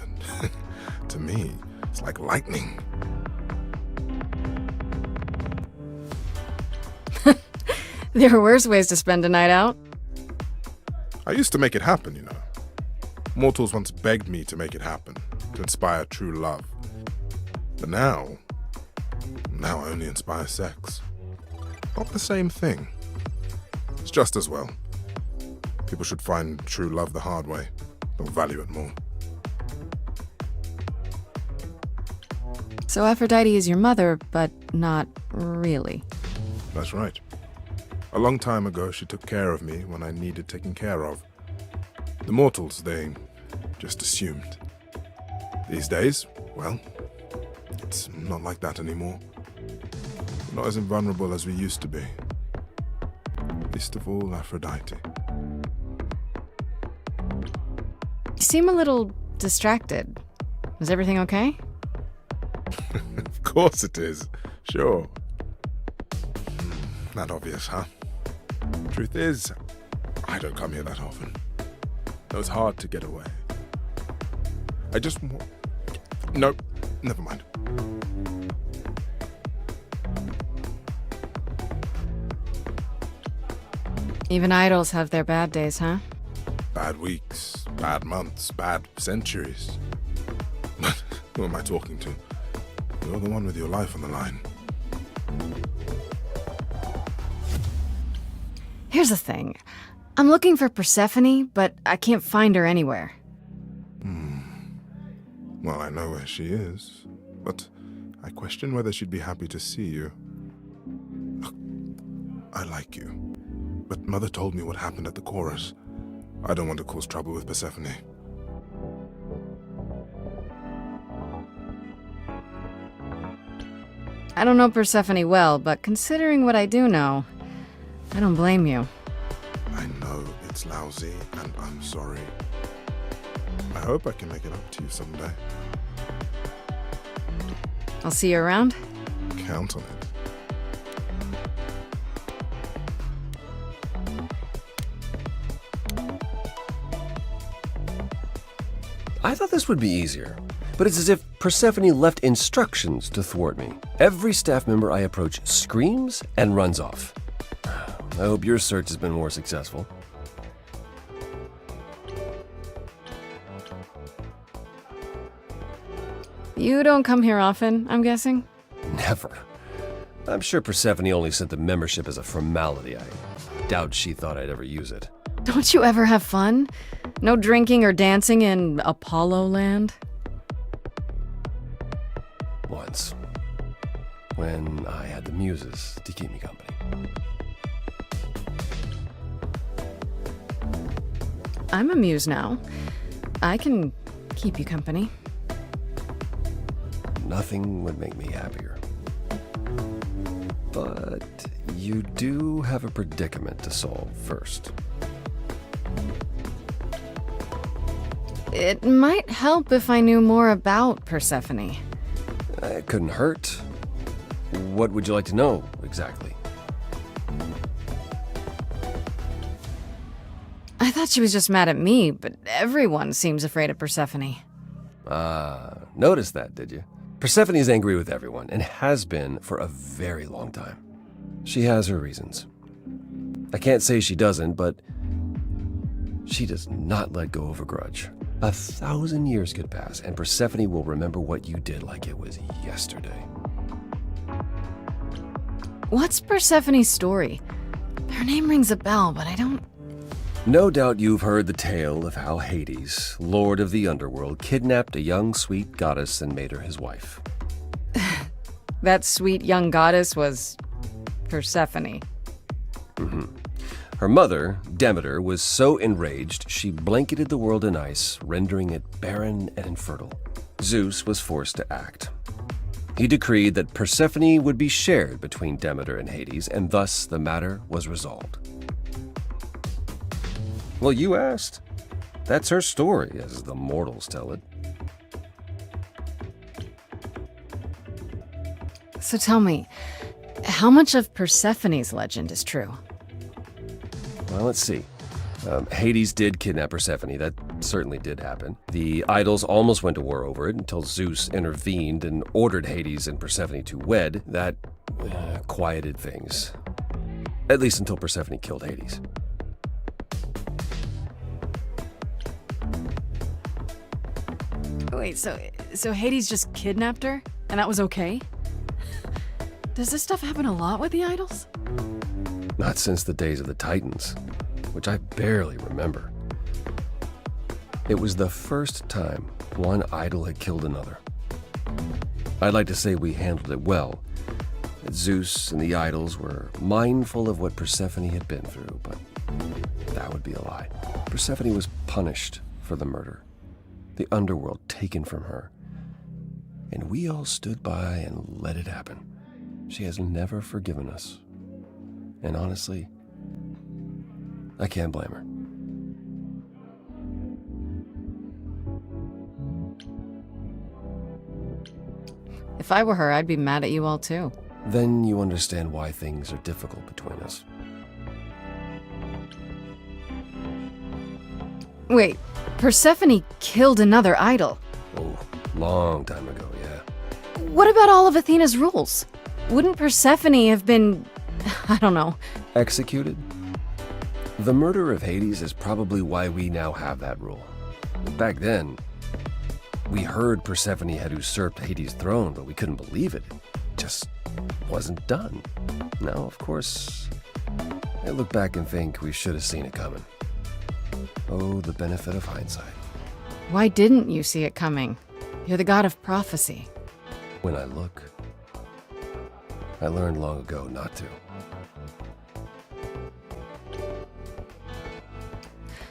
To me, it's like lightning. There are worse ways to spend a night out. I used to make it happen, you know. Mortals once begged me to make it happen, to inspire true love. But now I only inspire sex. Not the same thing. It's just as well. People should find true love the hard way. They'll value it more. So Aphrodite is your mother, but not really. That's right. A long time ago, she took care of me when I needed taking care of. The mortals, they just assumed. These days, well, it's not like that anymore. We're not as invulnerable as we used to be. Least of all, Aphrodite. You seem a little distracted. Is everything okay? Of course it is. Sure. Not obvious, huh? Truth is, I don't come here that often. It was hard to get away. I just want... No, never mind. Even idols have their bad days, huh? Bad weeks, bad months, bad centuries. But who am I talking to? You're the one with your life on the line. Here's the thing. I'm looking for Persephone, but I can't find her anywhere. Well, I know where she is, but I question whether she'd be happy to see you. Look, I like you, but Mother told me what happened at the chorus. I don't want to cause trouble with Persephone. I don't know Persephone well, but considering what I do know, I don't blame you. I know it's lousy, and I'm sorry. I hope I can make it up to you someday. I'll see you around. Okay. count on it. I thought this would be easier, but it's as if Persephone left instructions to thwart me. Every staff member I approach screams and runs off. I hope your search has been more successful. You don't come here often, I'm guessing? Never. I'm sure Persephone only sent the membership as a formality. I doubt she thought I'd ever use it. Don't you ever have fun? No drinking or dancing in Apollo land? Once. When I had the Muses to keep me company. I'm a Muse now. I can keep you company. Nothing would make me happier. But you do have a predicament to solve first. It might help if I knew more about Persephone. It couldn't hurt. What would you like to know, exactly? I thought she was just mad at me, but everyone seems afraid of Persephone. Noticed that, did you? Persephone is angry with everyone, and has been for a very long time. She has her reasons. I can't say she doesn't, but she does not let go of a grudge. 1,000 years could pass, and Persephone will remember what you did like it was yesterday. What's Persephone's story? Her name rings a bell, but I don't... No doubt you've heard the tale of how Hades, lord of the underworld, kidnapped a young sweet goddess and made her his wife. That sweet young goddess was Persephone. Mm-hmm. Her mother, Demeter, was so enraged she blanketed the world in ice, rendering it barren and infertile. Zeus was forced to act. He decreed that Persephone would be shared between Demeter and Hades, and thus the matter was resolved. Well, you asked. That's her story, as the mortals tell it. So tell me, how much of Persephone's legend is true? Well, let's see. Hades did kidnap Persephone. That certainly did happen. The idols almost went to war over it until Zeus intervened and ordered Hades and Persephone to wed. That quieted things. At least until Persephone killed Hades. Wait, so Hades just kidnapped her? And that was okay? Does this stuff happen a lot with the idols? Not since the days of the Titans, which I barely remember. It was the first time one idol had killed another. I'd like to say we handled it well, that Zeus and the idols were mindful of what Persephone had been through, but that would be a lie. Persephone was punished for the murder, the underworld taken from her, and we all stood by and let it happen. She has never forgiven us. And honestly, I can't blame her. If I were her, I'd be mad at you all too. Then you understand why things are difficult between us. Wait, Persephone killed another idol? Oh, long time ago, yeah. What about all of Athena's rules? Wouldn't Persephone have been... I don't know. Executed? The murder of Hades is probably why we now have that rule. Back then, we heard Persephone had usurped Hades' throne, but we couldn't believe it. It just wasn't done. Now, of course, I look back and think we should have seen it coming. Oh, the benefit of hindsight. Why didn't you see it coming? You're the god of prophecy. When I look, I learned long ago not to.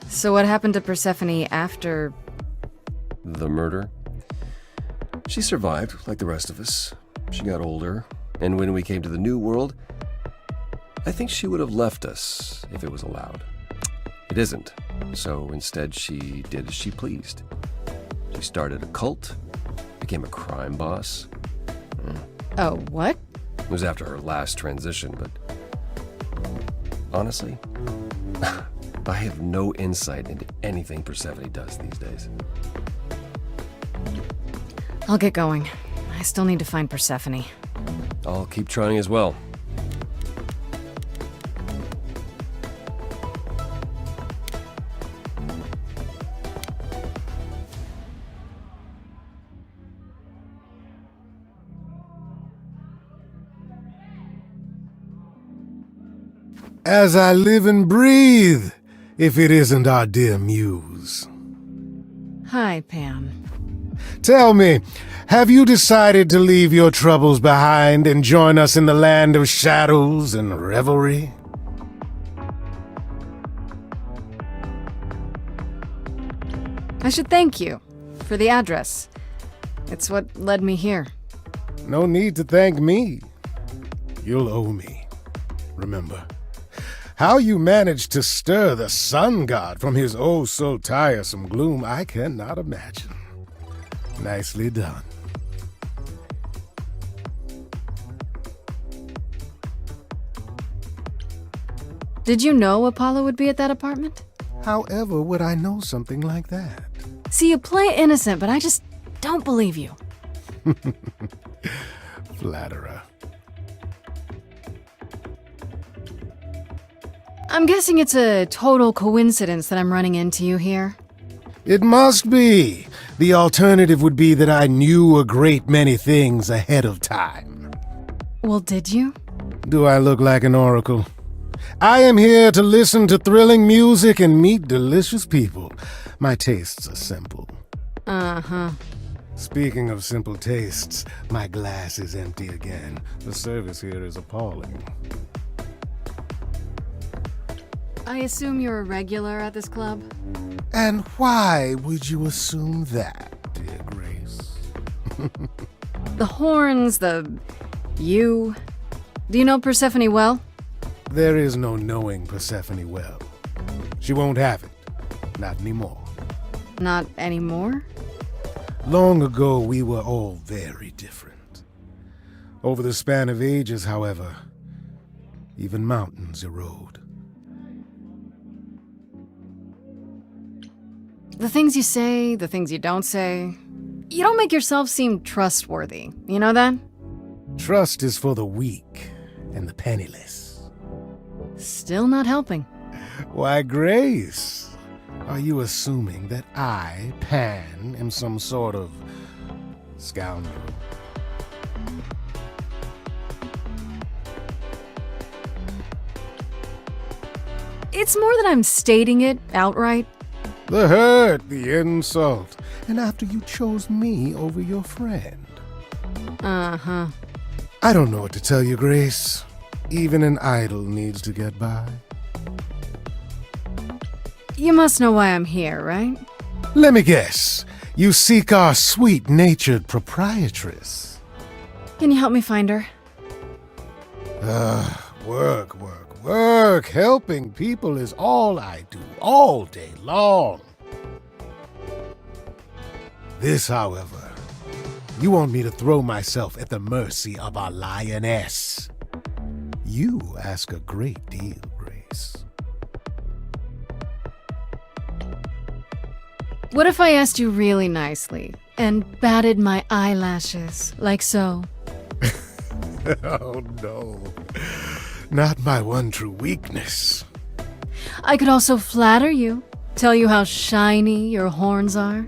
So what happened to Persephone after... The murder? She survived, like the rest of us. She got older, and when we came to the New World, I think she would have left us if it was allowed. It isn't, so instead she did as she pleased. She started a cult, became a crime boss. Oh, what? It was after her last transition, but honestly, I have no insight into anything Persephone does these days. I'll get going. I still need to find Persephone. I'll keep trying as well. As I live and breathe, if it isn't our dear Muse. Hi, Pan. Tell me, have you decided to leave your troubles behind and join us in the land of shadows and revelry? I should thank you for the address. It's what led me here. No need to thank me. You'll owe me. Remember, how you managed to stir the sun god from his oh-so-tiresome gloom, I cannot imagine. Nicely done. Did you know Apollo would be at that apartment? However would I know something like that? See, you play innocent, but I just don't believe you. Flatterer. I'm guessing it's a total coincidence that I'm running into you here. It must be. The alternative would be that I knew a great many things ahead of time. Well, did you? Do I look like an oracle? I am here to listen to thrilling music and meet delicious people. My tastes are simple. Uh-huh. Speaking of simple tastes, my glass is empty again. The service here is appalling. I assume you're a regular at this club? And why would you assume that, dear Grace? The horns, you. Do you know Persephone well? There is no knowing Persephone well. She won't have it. Not anymore. Not anymore? Long ago, we were all very different. Over the span of ages, however, even mountains erode. The things you say, the things you don't say. You don't make yourself seem trustworthy. You know that? Trust is for the weak and the penniless. Still not helping. Why, Grace, are you assuming that I, Pan, am some sort of scoundrel? It's more that I'm stating it outright. The hurt, the insult, and after you chose me over your friend. Uh-huh. I don't know what to tell you, Grace. Even an idol needs to get by. You must know why I'm here, right? Let me guess. You seek our sweet-natured proprietress. Can you help me find her? Work. Helping people is all I do, all day long. This, however, you want me to throw myself at the mercy of our lioness. You ask a great deal, Grace. What if I asked you really nicely and batted my eyelashes, like so? Oh, no. Not my one true weakness. I could also flatter you, tell you how shiny your horns are.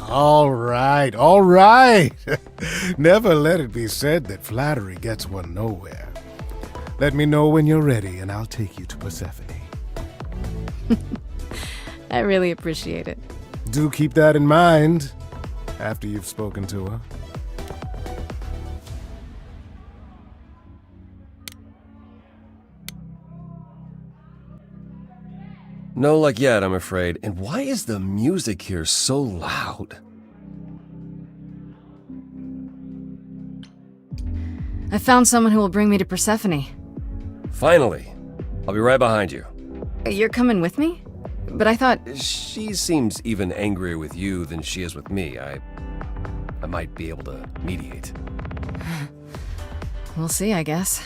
All right. Never let it be said that flattery gets one nowhere. Let me know when you're ready, and I'll take you to Persephone. I really appreciate it. Do keep that in mind after you've spoken to her. No luck yet, I'm afraid. And why is the music here so loud? I found someone who will bring me to Persephone. Finally. I'll be right behind you. You're coming with me? But I thought... She seems even angrier with you than she is with me. I might be able to mediate. we'll see, I guess.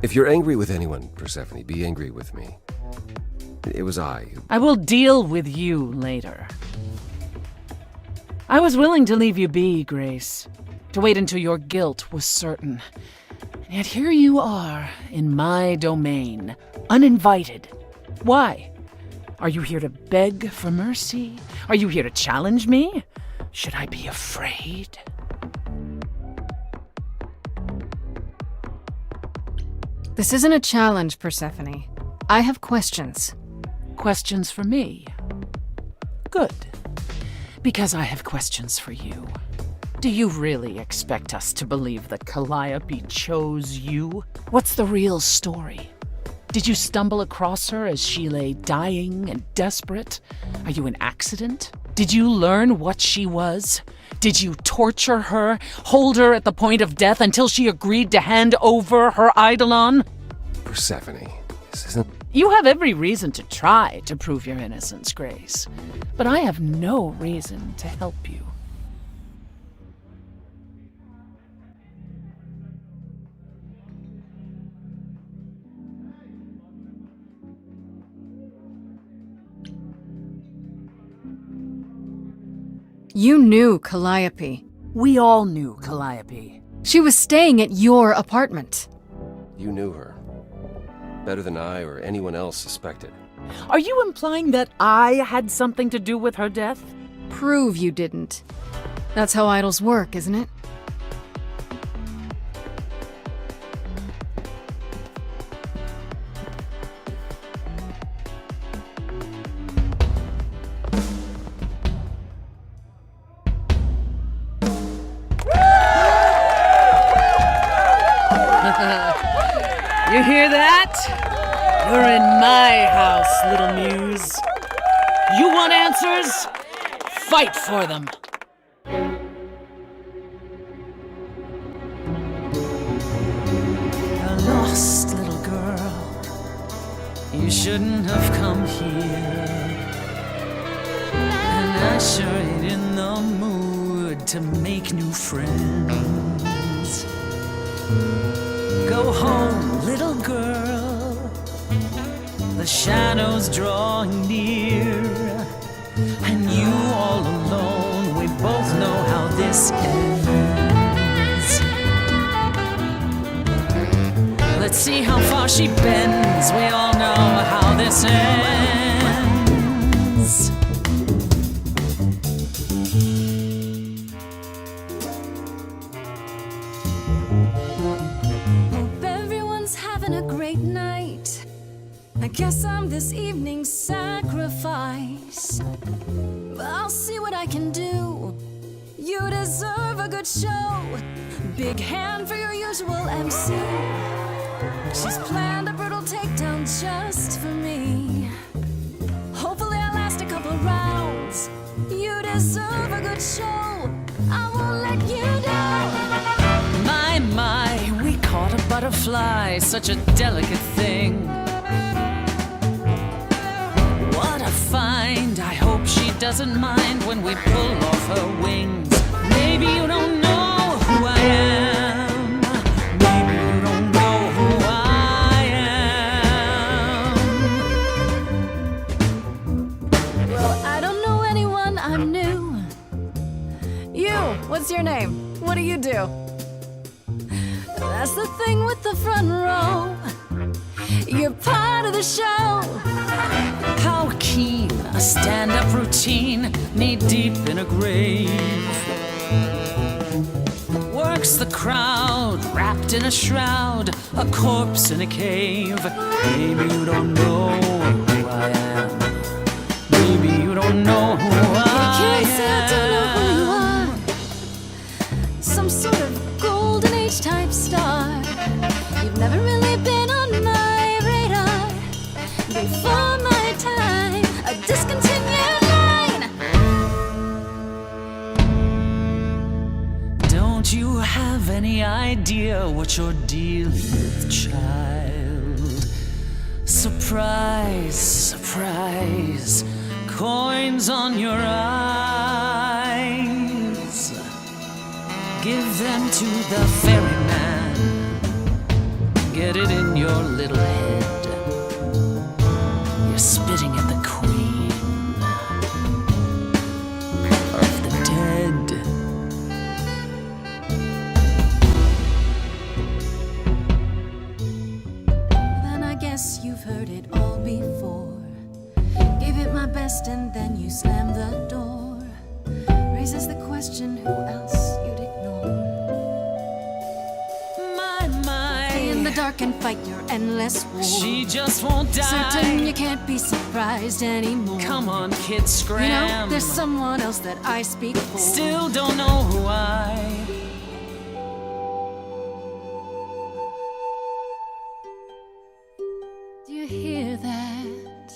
If you're angry with anyone, Persephone, be angry with me. It was I who... I will deal with you later. I was willing to leave you be, Grace, to wait until your guilt was certain. And yet here you are, in my domain, uninvited. Why? Are you here to beg for mercy? Are you here to challenge me? Should I be afraid? This isn't a challenge, Persephone. I have questions. Questions for me? Good. Because I have questions for you. Do you really expect us to believe that Calliope chose you? What's the real story? Did you stumble across her as she lay dying and desperate? Are you an accident? Did you learn what she was? Did you torture her, hold her at the point of death until she agreed to hand over her eidolon? Persephone, this isn't... You have every reason to try to prove your innocence, Grace. But I have no reason to help you. You knew Calliope. We all knew Calliope. She was staying at your apartment. You knew her. Better than I or anyone else suspected. Are you implying that I had something to do with her death? Prove you didn't. That's how idols work, isn't it? You hear that? You're in my house, little Muse. You want answers? Fight for them. A lost little girl. You shouldn't have come here. And I sure ain't in the mood to make new friends. Go home, little girl. The shadows drawing near, and you all alone. We both know how this ends. Let's see how far she bends. We all know how this ends. I guess I'm this evening's sacrifice. But I'll see what I can do. You deserve a good show. Big hand for your usual MC. She's planned a brutal takedown just for me. Hopefully I'll last a couple rounds. You deserve a good show. I won't let you down. My, we caught a butterfly, such a delicate thing. What a find. I hope she doesn't mind when we pull off her wings. Maybe you don't know who I am. Maybe you don't know who I am. Well, I don't know anyone, I'm new. You, what's your name? What do you do? That's the thing with the front row. You're part of the show. How keen a stand-up routine, knee-deep in a grave. Works the crowd, wrapped in a shroud, a corpse in a cave. Maybe you don't know who I am. Maybe you don't know who I Can't say I don't know who you are. Some sort of golden age type star. You've never really been on my radar. Before my time, a discontinued line. idea what you're dealing with, child. Surprise, surprise, coins on your eyes. Give them to the ferryman. Get it in your little head. You're spitting at the queen of the dead. Then I guess you've heard it all before. Gave it my best and then you slammed the door. Raises the question, who else you'd ignore? My. Stay in the dark and fight your endless war. She just won't die. Certain you can't be surprised anymore. Come on, kid, scram. You know, there's someone else that I speak for. Still don't know who I. Do you hear that?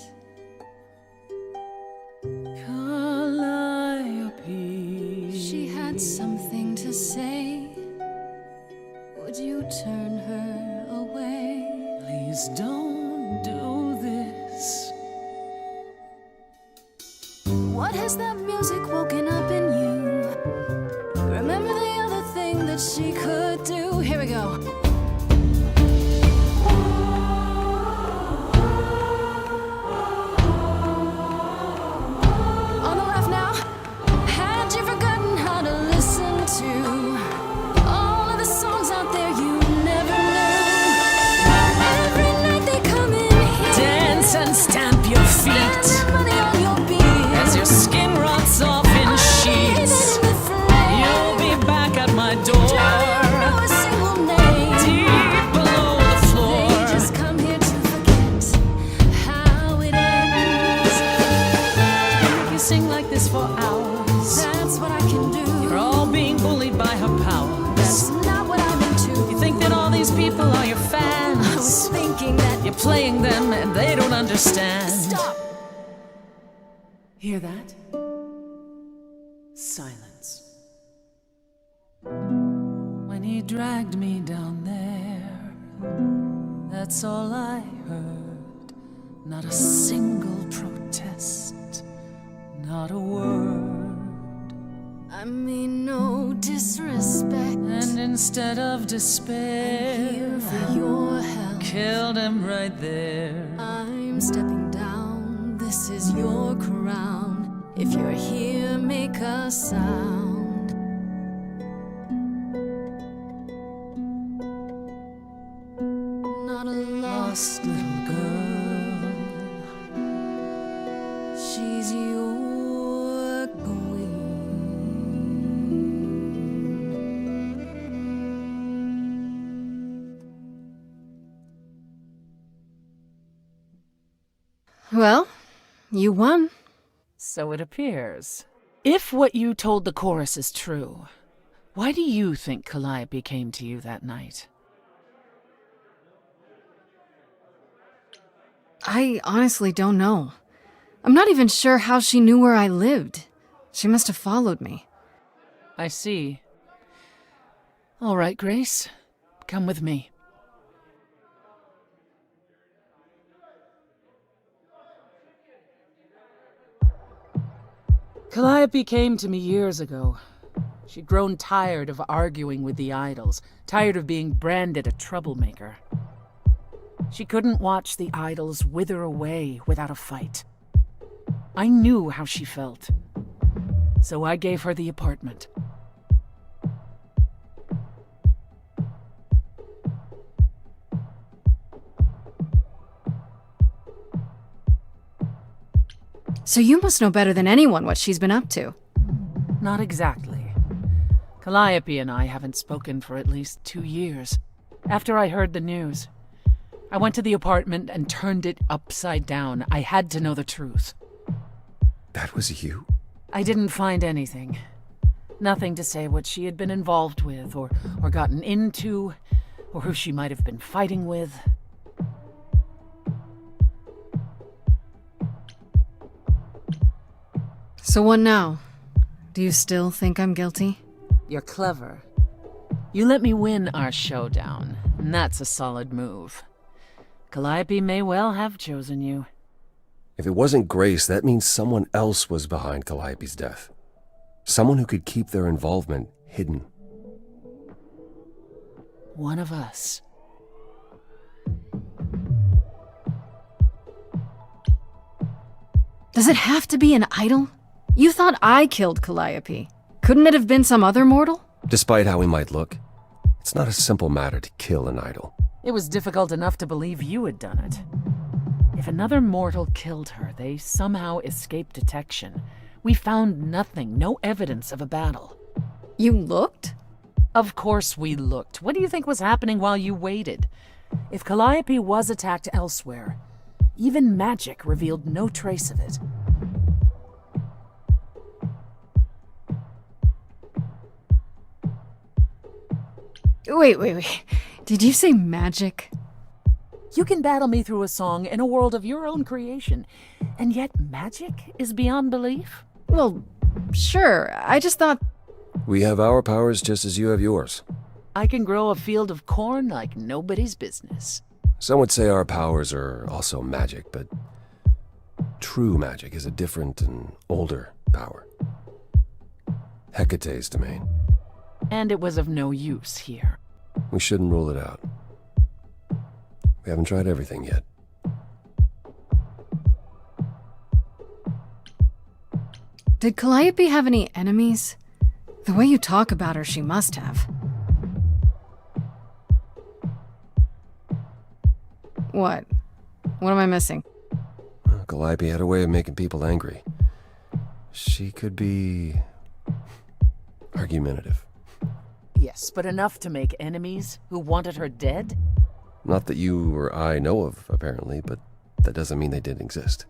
Calliope. She had something to say. Would you turn her away? Please don't do this. What has that music woken up in you? Remember the other thing that she could do? Here we go. On the left now. Had you forgotten how to listen to all of the songs out there you never knew? Every night they come in here. Dance and stamp your feet Spend their money on your beer. as your skin rots off in sheets. You'll be back at my door, deep below the floor. They just come here to forget how it ends. You sing like this for hours. That's what I can do. You're all being bullied by her powers. That's not what I'm into. You think that all these people are your I fans. was thinking that. You're playing them and they don't understand. Stop. Hear that? Silence. When he dragged me down there, that's all I heard. Not a single protest, not a word. I mean, no disrespect. And instead of despair, I'm here for your help. killed him right there. I'm stepping down. This is your crown. If you're here, make a sound. Not a lost little girl. She's your queen. Well, you won. So it appears. If what you told the chorus is true, why do you think Calliope came to you that night? I honestly don't know. I'm not even sure how she knew where I lived. She must have followed me. I see. All right, Grace. Come with me. Calliope came to me years ago. She'd grown tired of arguing with the idols, tired of being branded a troublemaker. She couldn't watch the idols wither away without a fight. I knew how she felt, so I gave her the apartment. So you must know better than anyone what she's been up to. Not exactly. Calliope and I haven't spoken for at least 2 years. After I heard the news, I went to the apartment and turned it upside down. I had to know the truth. That was you? I didn't find anything. Nothing to say what she had been involved with, or gotten into, or who she might have been fighting with. So what now? Do you still think I'm guilty? You're clever. You let me win our showdown, and that's a solid move. Calliope may well have chosen you. If it wasn't Grace, that means someone else was behind Calliope's death. Someone who could keep their involvement hidden. One of us. Does it have to be an idol? You thought I killed Calliope. Couldn't it have been some other mortal? Despite how he might look, it's not a simple matter to kill an idol. It was difficult enough to believe you had done it. If another mortal killed her, they somehow escaped detection. We found nothing, no evidence of a battle. You looked? Of course we looked. What do you think was happening while you waited? If Calliope was attacked elsewhere, even magic revealed no trace of it. Wait. Did you say magic? You can battle me through a song in a world of your own creation, and yet magic is beyond belief? Well, sure. I just thought... We have our powers just as you have yours. I can grow a field of corn like nobody's business. Some would say our powers are also magic, but true magic is a different and older power. Hecate's domain. And it was of no use here. We shouldn't rule it out. We haven't tried everything yet. Did Calliope have any enemies? The way you talk about her, she must have. What? What am I missing? Calliope had a way of making people angry. She could be argumentative. Yes, but enough to make enemies who wanted her dead? Not that you or I know of, apparently, but that doesn't mean they didn't exist.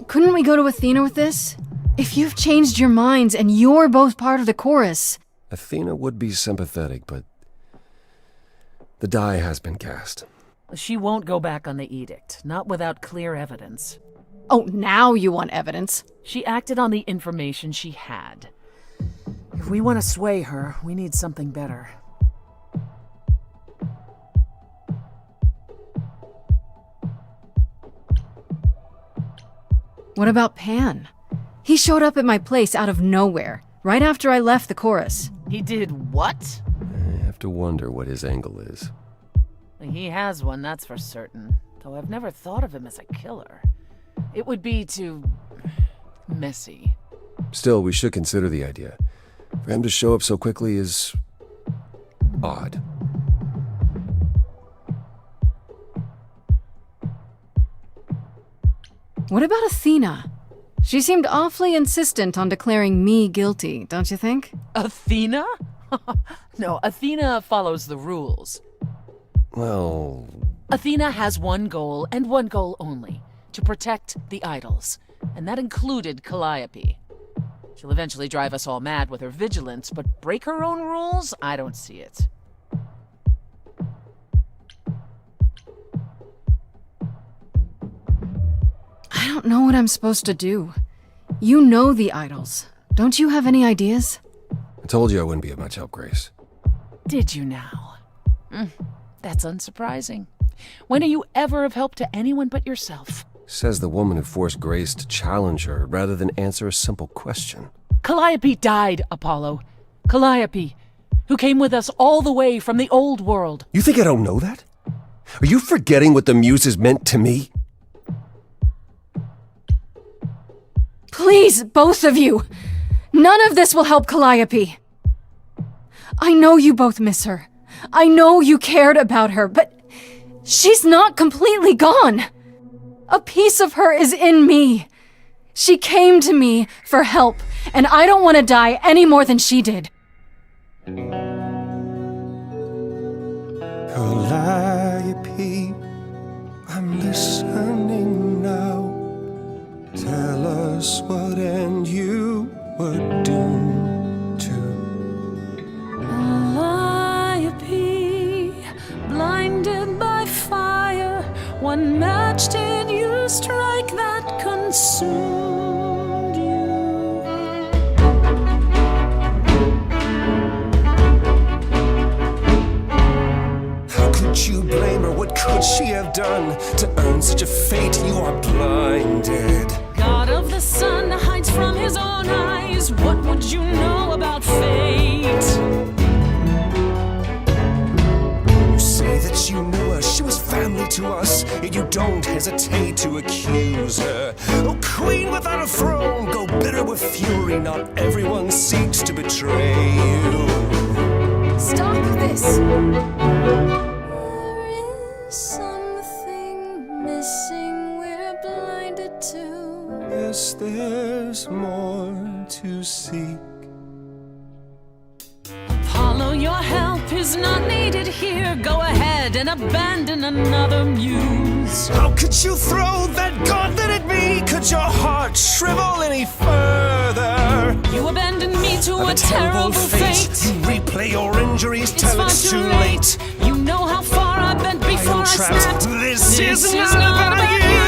Couldn't we go to Athena with this? If you've changed your minds and you're both part of the chorus... Athena would be sympathetic, but the die has been cast. She won't go back on the edict, not without clear evidence. Oh, now you want evidence? She acted on the information she had. If we want to sway her, we need something better. What about Pan? He showed up at my place out of nowhere, right after I left the chorus. He did what? I have to wonder what his angle is. He has one, that's for certain. Though I've never thought of him as a killer. It would be too... messy. Still, we should consider the idea. For him to show up so quickly is... odd. What about Athena? She seemed awfully insistent on declaring me guilty, don't you think? Athena? No, Athena follows the rules. Well... Athena has one goal, and one goal only. To protect the idols. And that included Calliope. She'll eventually drive us all mad with her vigilance, but break her own rules? I don't see it. I don't know what I'm supposed to do. You know the idols. Don't you have any ideas? I told you I wouldn't be of much help, Grace. Did you now? That's unsurprising. When are you ever of help to anyone but yourself? Says the woman who forced Grace to challenge her rather than answer a simple question. Calliope died, Apollo. Calliope, who came with us all the way from the old world. You think I don't know that? Are you forgetting what the Muses meant to me? Please, both of you! None of this will help Calliope. I know you both miss her. I know you cared about her, but she's not completely gone. A piece of her is in me. She came to me for help, and I don't want to die any more than she did. Calliope, I'm listening now. Tell us what end you were doomed to. Calliope, blinded by fire, one match did you strike that consumed you. How could you blame her? What could she have done to earn such a fate? You are blinded. God of the sun hides from his own eyes. What would you know about fate? You say that you knew her, she was family to us, yet you don't hesitate to accuse her. Oh, queen without a throne, go bitter with fury. Not everyone seeks to betray you. Stop this! There is something missing we're blinded to. Yes, there's more to seek. Apollo, your help is not needed here. Go ahead and abandon another muse. How could you throw that gauntlet at me? Could your heart shrivel any further? You abandoned me to a terrible fate. You replay your injuries till it's too late. You know how far I bent before I snapped. This is not about you.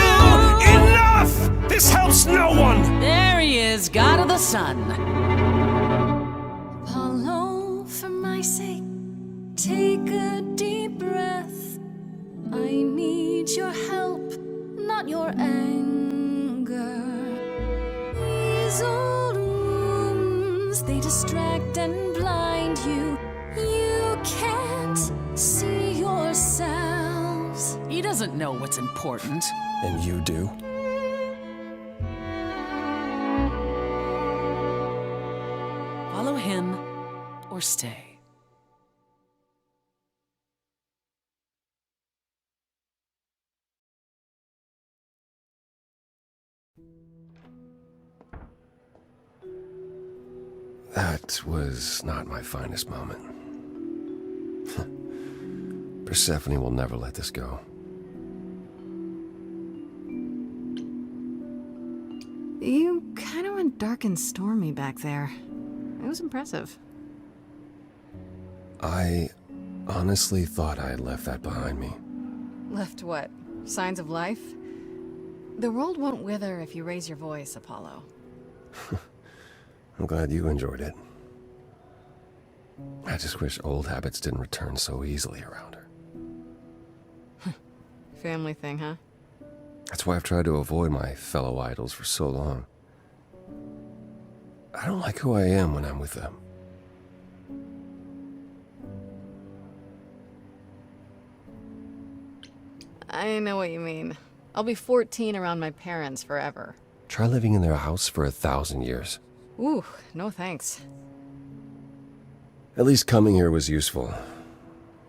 Enough! This helps no one. There he is, God of the sun. Apollo, for my sake, take a deep breath. I need your help, not your anger. These old wounds, they distract and blind you. You can't see yourselves. He doesn't know what's important. And you do? Follow him or stay. That was not my finest moment. Persephone will never let this go. You kind of went dark and stormy back there. It was impressive. I honestly thought I had left that behind me. Left what? Signs of life? The world won't wither if you raise your voice, Apollo. I'm glad you enjoyed it. I just wish old habits didn't return so easily around her. Family thing, huh? That's why I've tried to avoid my fellow idols for so long. I don't like who I am when I'm with them. I know what you mean. I'll be 14 around my parents forever. Try living in their house for 1,000 years. Ooh, no thanks. At least coming here was useful.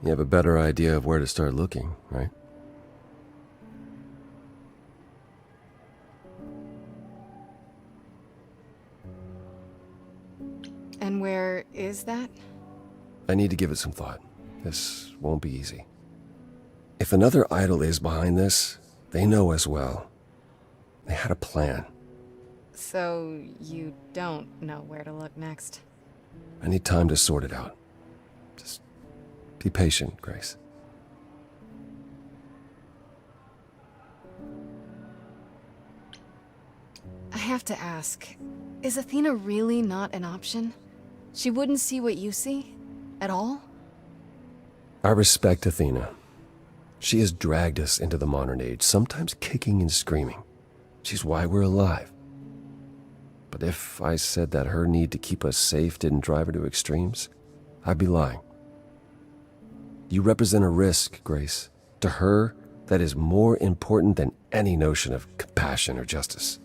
You have a better idea of where to start looking, right? And where is that? I need to give it some thought. This won't be easy. If another idol is behind this, they know as well. They had a plan. So you don't know where to look next? I need time to sort it out. Just be patient, Grace. I have to ask, is Athena really not an option? She wouldn't see what you see? At all? I respect Athena. She has dragged us into the modern age, sometimes kicking and screaming. She's why we're alive. But if I said that her need to keep us safe didn't drive her to extremes, I'd be lying. You represent a risk, Grace. To her, that is more important than any notion of compassion or justice.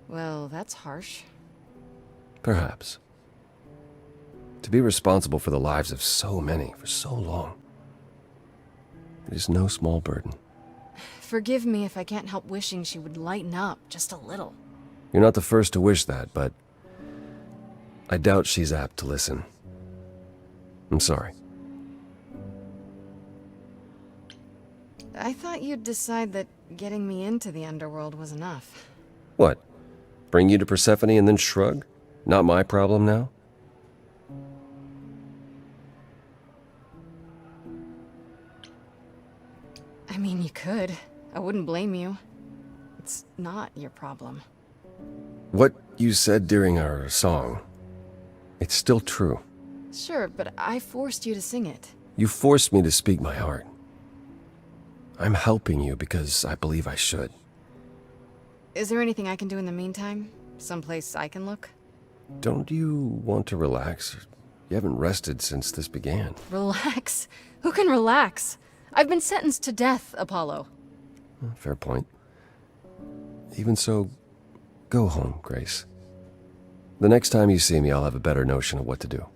Well, that's harsh. Perhaps. To be responsible for the lives of so many for so long, it is no small burden. Forgive me if I can't help wishing she would lighten up just a little. You're not the first to wish that, but I doubt she's apt to listen. I'm sorry. I thought you'd decide that getting me into the underworld was enough. What? Bring you to Persephone and then shrug? Not my problem now? wouldn't blame you. It's not your problem. What you said during our song, it's still true. Sure, but I forced you to sing it. You forced me to speak my heart. I'm helping you because I believe I should. Is there anything I can do in the meantime? Someplace I can look? Don't you want to relax? You haven't rested since this began. Relax? Who can relax? I've been sentenced to death, Apollo. Fair point. Even so, go home, Grace. The next time you see me, I'll have a better notion of what to do.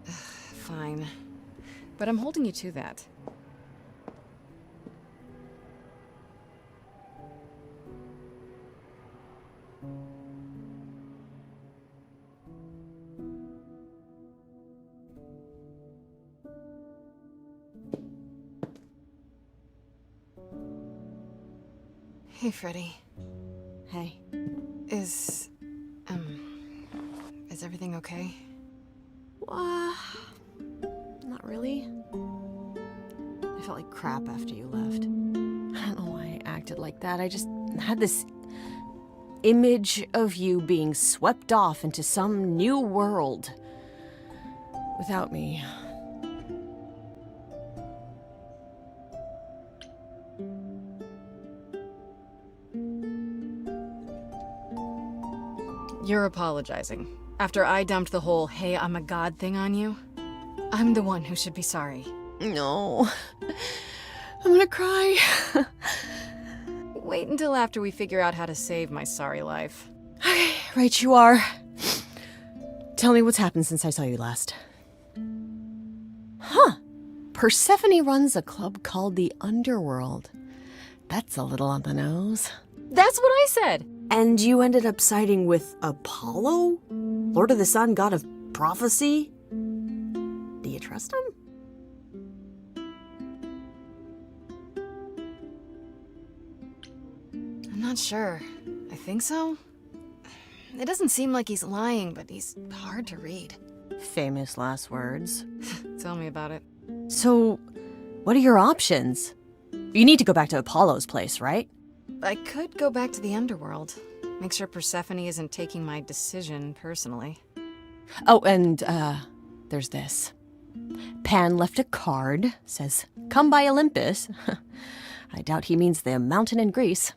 Fine. But I'm holding you to that. Hey, Freddie. Hey. Is everything okay? Not really. I felt like crap after you left. I don't know why I acted like that. I just had this image of you being swept off into some new world without me. You're apologizing. After I dumped the whole, hey, I'm a god thing on you, I'm the one who should be sorry. No. I'm gonna cry. Wait until after we figure out how to save my sorry life. Okay, right you are. Tell me what's happened since I saw you last. Huh. Persephone runs a club called the Underworld. That's a little on the nose. That's what I said! And you ended up siding with Apollo? Lord of the Sun, god of prophecy? Do you trust him? I'm not sure. I think so. It doesn't seem like he's lying, but he's hard to read. Famous last words. Tell me about it. So, what are your options? You need to go back to Apollo's place, right? I could go back to the underworld. Make sure Persephone isn't taking my decision personally. Oh, and, there's this. Pan left a card, says, "Come by Olympus." I doubt he means the mountain in Greece.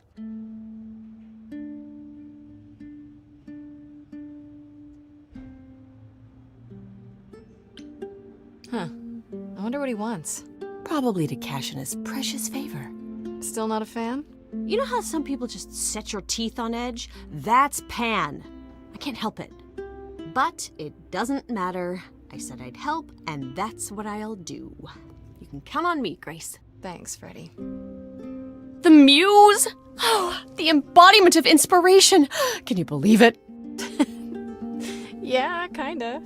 Huh. I wonder what he wants. Probably to cash in his precious favor. Still not a fan? You know how some people just set your teeth on edge? That's Pan. I can't help it. But it doesn't matter. I said I'd help, and that's what I'll do. You can count on me, Grace. Thanks, Freddie. The Muse! Oh, the embodiment of inspiration! Can you believe it? Yeah, kinda.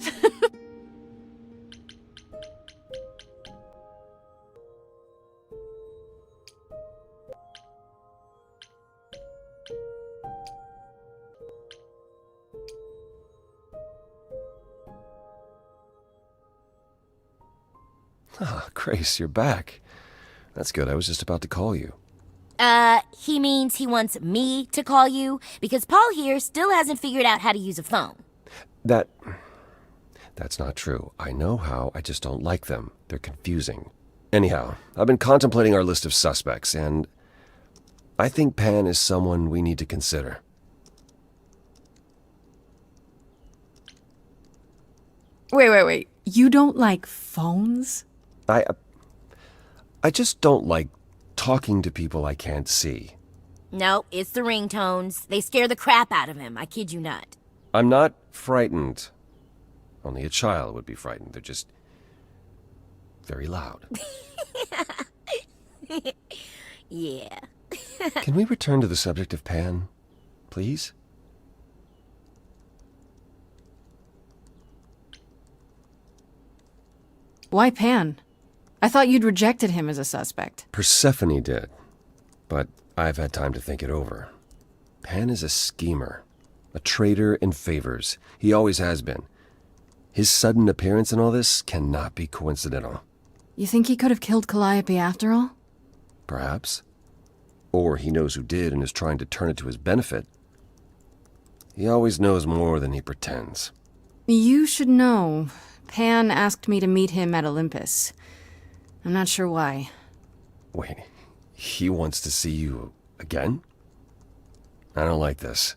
Ah, Grace, you're back. That's good. I was just about to call you. He means he wants me to call you because Paul here still hasn't figured out how to use a phone. That's not true. I know how, I just don't like them. They're confusing. Anyhow, I've been contemplating our list of suspects, and I think Pan is someone we need to consider. Wait. You don't like phones? I just don't like talking to people I can't see. No, it's the ringtones. They scare the crap out of him. I kid you not. I'm not frightened. Only a child would be frightened. They're just very loud. Yeah. Can we return to the subject of Pan, please? Why Pan? I thought you'd rejected him as a suspect. Persephone did, but I've had time to think it over. Pan is a schemer, a traitor in favors. He always has been. His sudden appearance in all this cannot be coincidental. You think he could have killed Calliope after all? Perhaps. or he knows who did and is trying to turn it to his benefit. He always knows more than he pretends. You should know. Pan asked me to meet him at Olympus. I'm not sure why. Wait, he wants to see you again? I don't like this.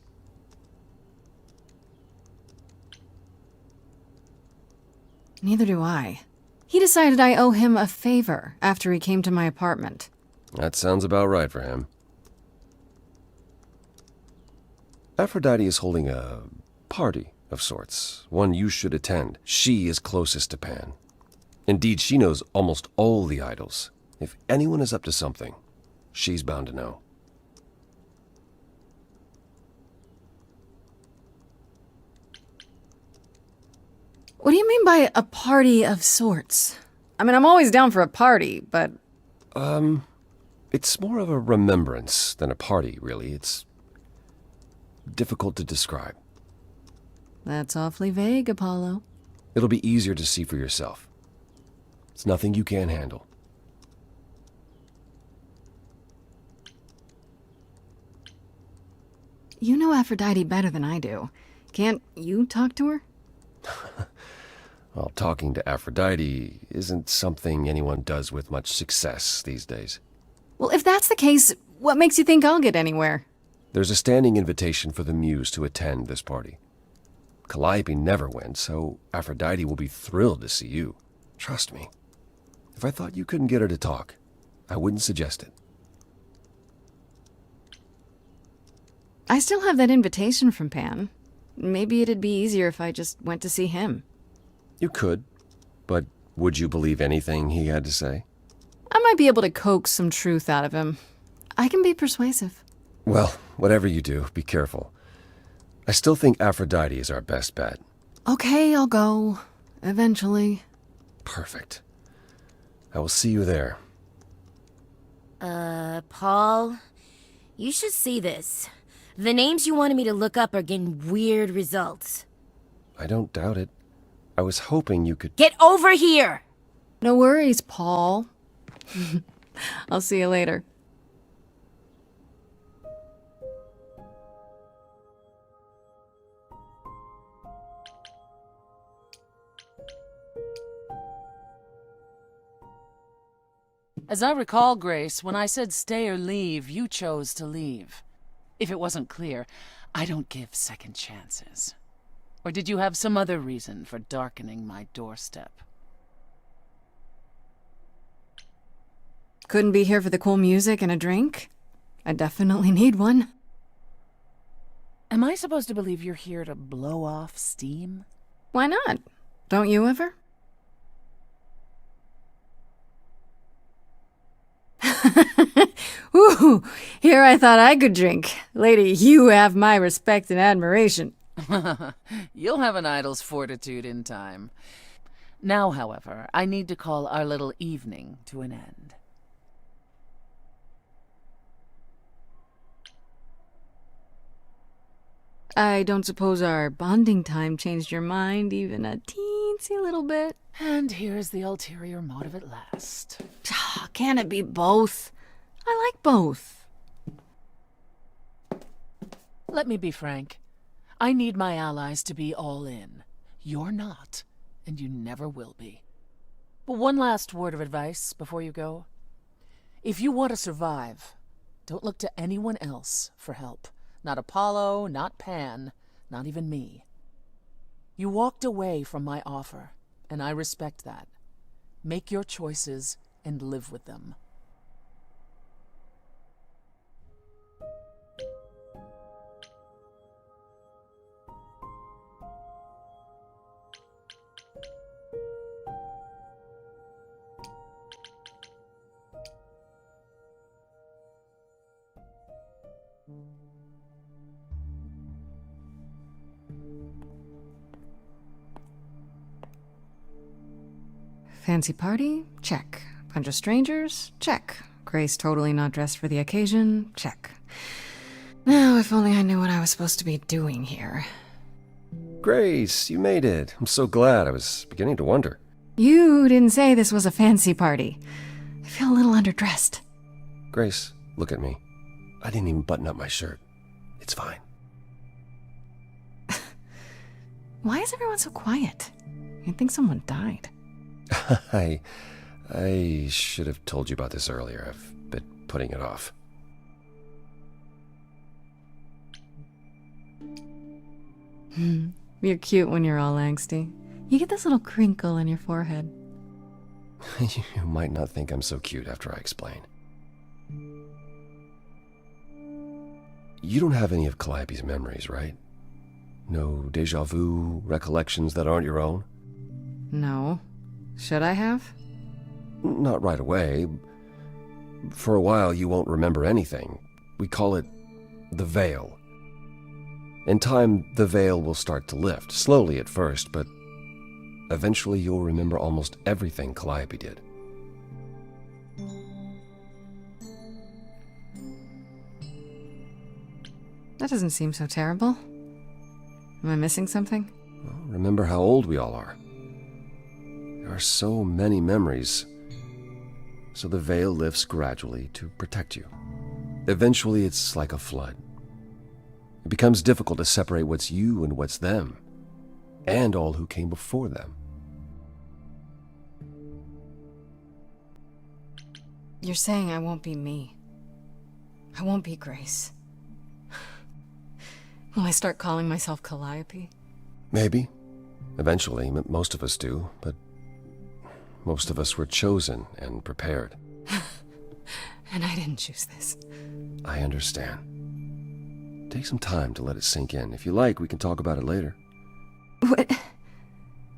Neither do I. He decided I owe him a favor after he came to my apartment. That sounds about right for him. Aphrodite is holding a party of sorts, one you should attend. She is closest to Pan. Indeed, she knows almost all the idols. If anyone is up to something, she's bound to know. What do you mean by a party of sorts? I mean, I'm always down for a party, but... It's more of a remembrance than a party, really. It's difficult to describe. That's awfully vague, Apollo. It'll be easier to see for yourself. It's nothing you can't handle. You know Aphrodite better than I do. Can't you talk to her? Well, talking to Aphrodite isn't something anyone does with much success these days. Well, if that's the case, what makes you think I'll get anywhere? There's a standing invitation for the Muse to attend this party. Calliope never went, so Aphrodite will be thrilled to see you. Trust me. If I thought you couldn't get her to talk, I wouldn't suggest it. I still have that invitation from Pan. Maybe it'd be easier if I just went to see him. You could, but would you believe anything he had to say? I might be able to coax some truth out of him. I can be persuasive. Well, whatever you do, be careful. I still think Aphrodite is our best bet. Okay, I'll go. Eventually. Perfect. I will see you there. Paul, you should see this. The names you wanted me to look up are getting weird results. I don't doubt it. I was hoping you could... Get over here! No worries, Paul. I'll see you later. As I recall, Grace, when I said stay or leave, you chose to leave. If it wasn't clear, I don't give second chances. Or did you have some other reason for darkening my doorstep? Couldn't be here for the cool music and a drink? I definitely need one. Am I supposed to believe you're here to blow off steam? Why not? Don't you ever? Ooh, here I thought I could drink. Lady, you have my respect and admiration. You'll have an idol's fortitude in time. Now, however, I need to call our little evening to an end. I don't suppose our bonding time changed your mind even a teensy little bit? And here's the ulterior motive at last. Can it be both? I like both. Let me be frank. I need my allies to be all in. You're not, and you never will be. But one last word of advice before you go. If you want to survive, don't look to anyone else for help. Not Apollo, not Pan, not even me. You walked away from my offer, and I respect that. Make your choices and live with them. Fancy party? Check. Bunch of strangers? Check. Grace totally not dressed for the occasion? Check. Now, if only I knew what I was supposed to be doing here. Grace, you made it. I'm so glad. I was beginning to wonder. You didn't say this was a fancy party. I feel a little underdressed. Grace, look at me. I didn't even button up my shirt. It's fine. Why is everyone so quiet? You'd think someone died. I should have told you about this earlier. I've been putting it off. You're cute when you're all angsty. You get this little crinkle on your forehead. You might not think I'm so cute after I explain. You don't have any of Calliope's memories, right? No déjà vu recollections that aren't your own? No. Should I have? Not right away. For a while, you won't remember anything. We call it the veil. In time, the veil will start to lift, slowly at first, but eventually you'll remember almost everything Calliope did. That doesn't seem so terrible. Am I missing something? Well, remember how old we all are. There are so many memories, so the veil lifts gradually to protect you. Eventually, it's like a flood. It becomes difficult to separate what's you and what's them, and all who came before them. You're saying I won't be me. I won't be Grace. Will I start calling myself Calliope? Maybe. Eventually, most of us do, but most of us were chosen and prepared. And I didn't choose this. I understand. Take some time to let it sink in. If you like, we can talk about it later. What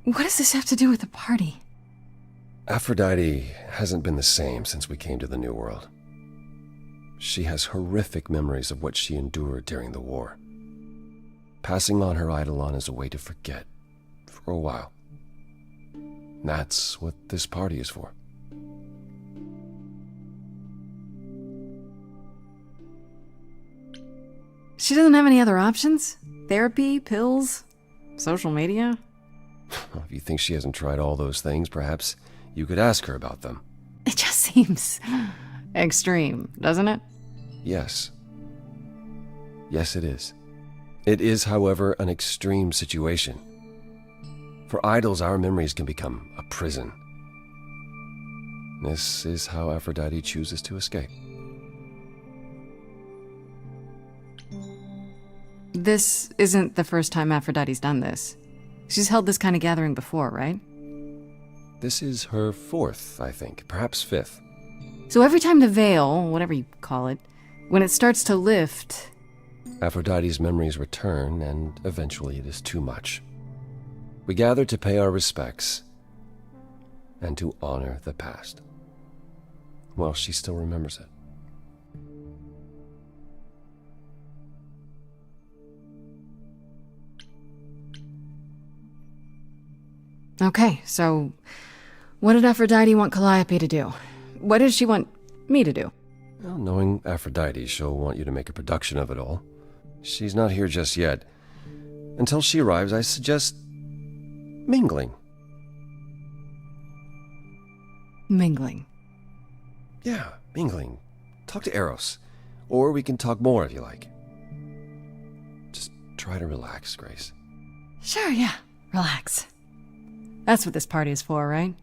does this have to do with the party? Aphrodite hasn't been the same since we came to the New World. She has horrific memories of what she endured during the war. Passing on her Eidolon is a way to forget, for a while. That's what this party is for. She doesn't have any other options? Therapy, pills, social media? If you think she hasn't tried all those things, perhaps you could ask her about them. It just seems extreme, doesn't it? Yes. Yes, it is. It is, however, an extreme situation. For idols, our memories can become a prison. This is how Aphrodite chooses to escape. This isn't the first time Aphrodite's done this. She's held this kind of gathering before, right? This is her fourth, I think, perhaps fifth. So every time the veil, whatever you call it, when it starts to lift... Aphrodite's memories return, and eventually it is too much. We gather to pay our respects and to honor the past. Well, she still remembers it. Okay, so what did Aphrodite want Calliope to do? What did she want me to do? Well, knowing Aphrodite, she'll want you to make a production of it all. She's not here just yet. Until she arrives, I suggest mingling. Mingling? Yeah, mingling. Talk to Eros. Or we can talk more if you like. Just try to relax, Grace. Sure, yeah. Relax. That's what this party is for, right?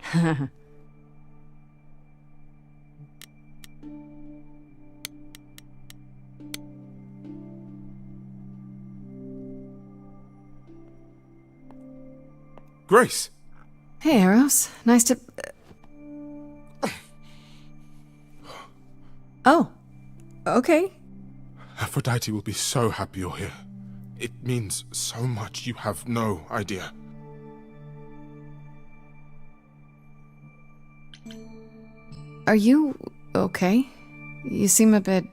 Grace! Hey, Eros. Nice to... Oh. Okay. Aphrodite will be so happy you're here. It means so much, you have no idea. Are you okay? You seem a bit...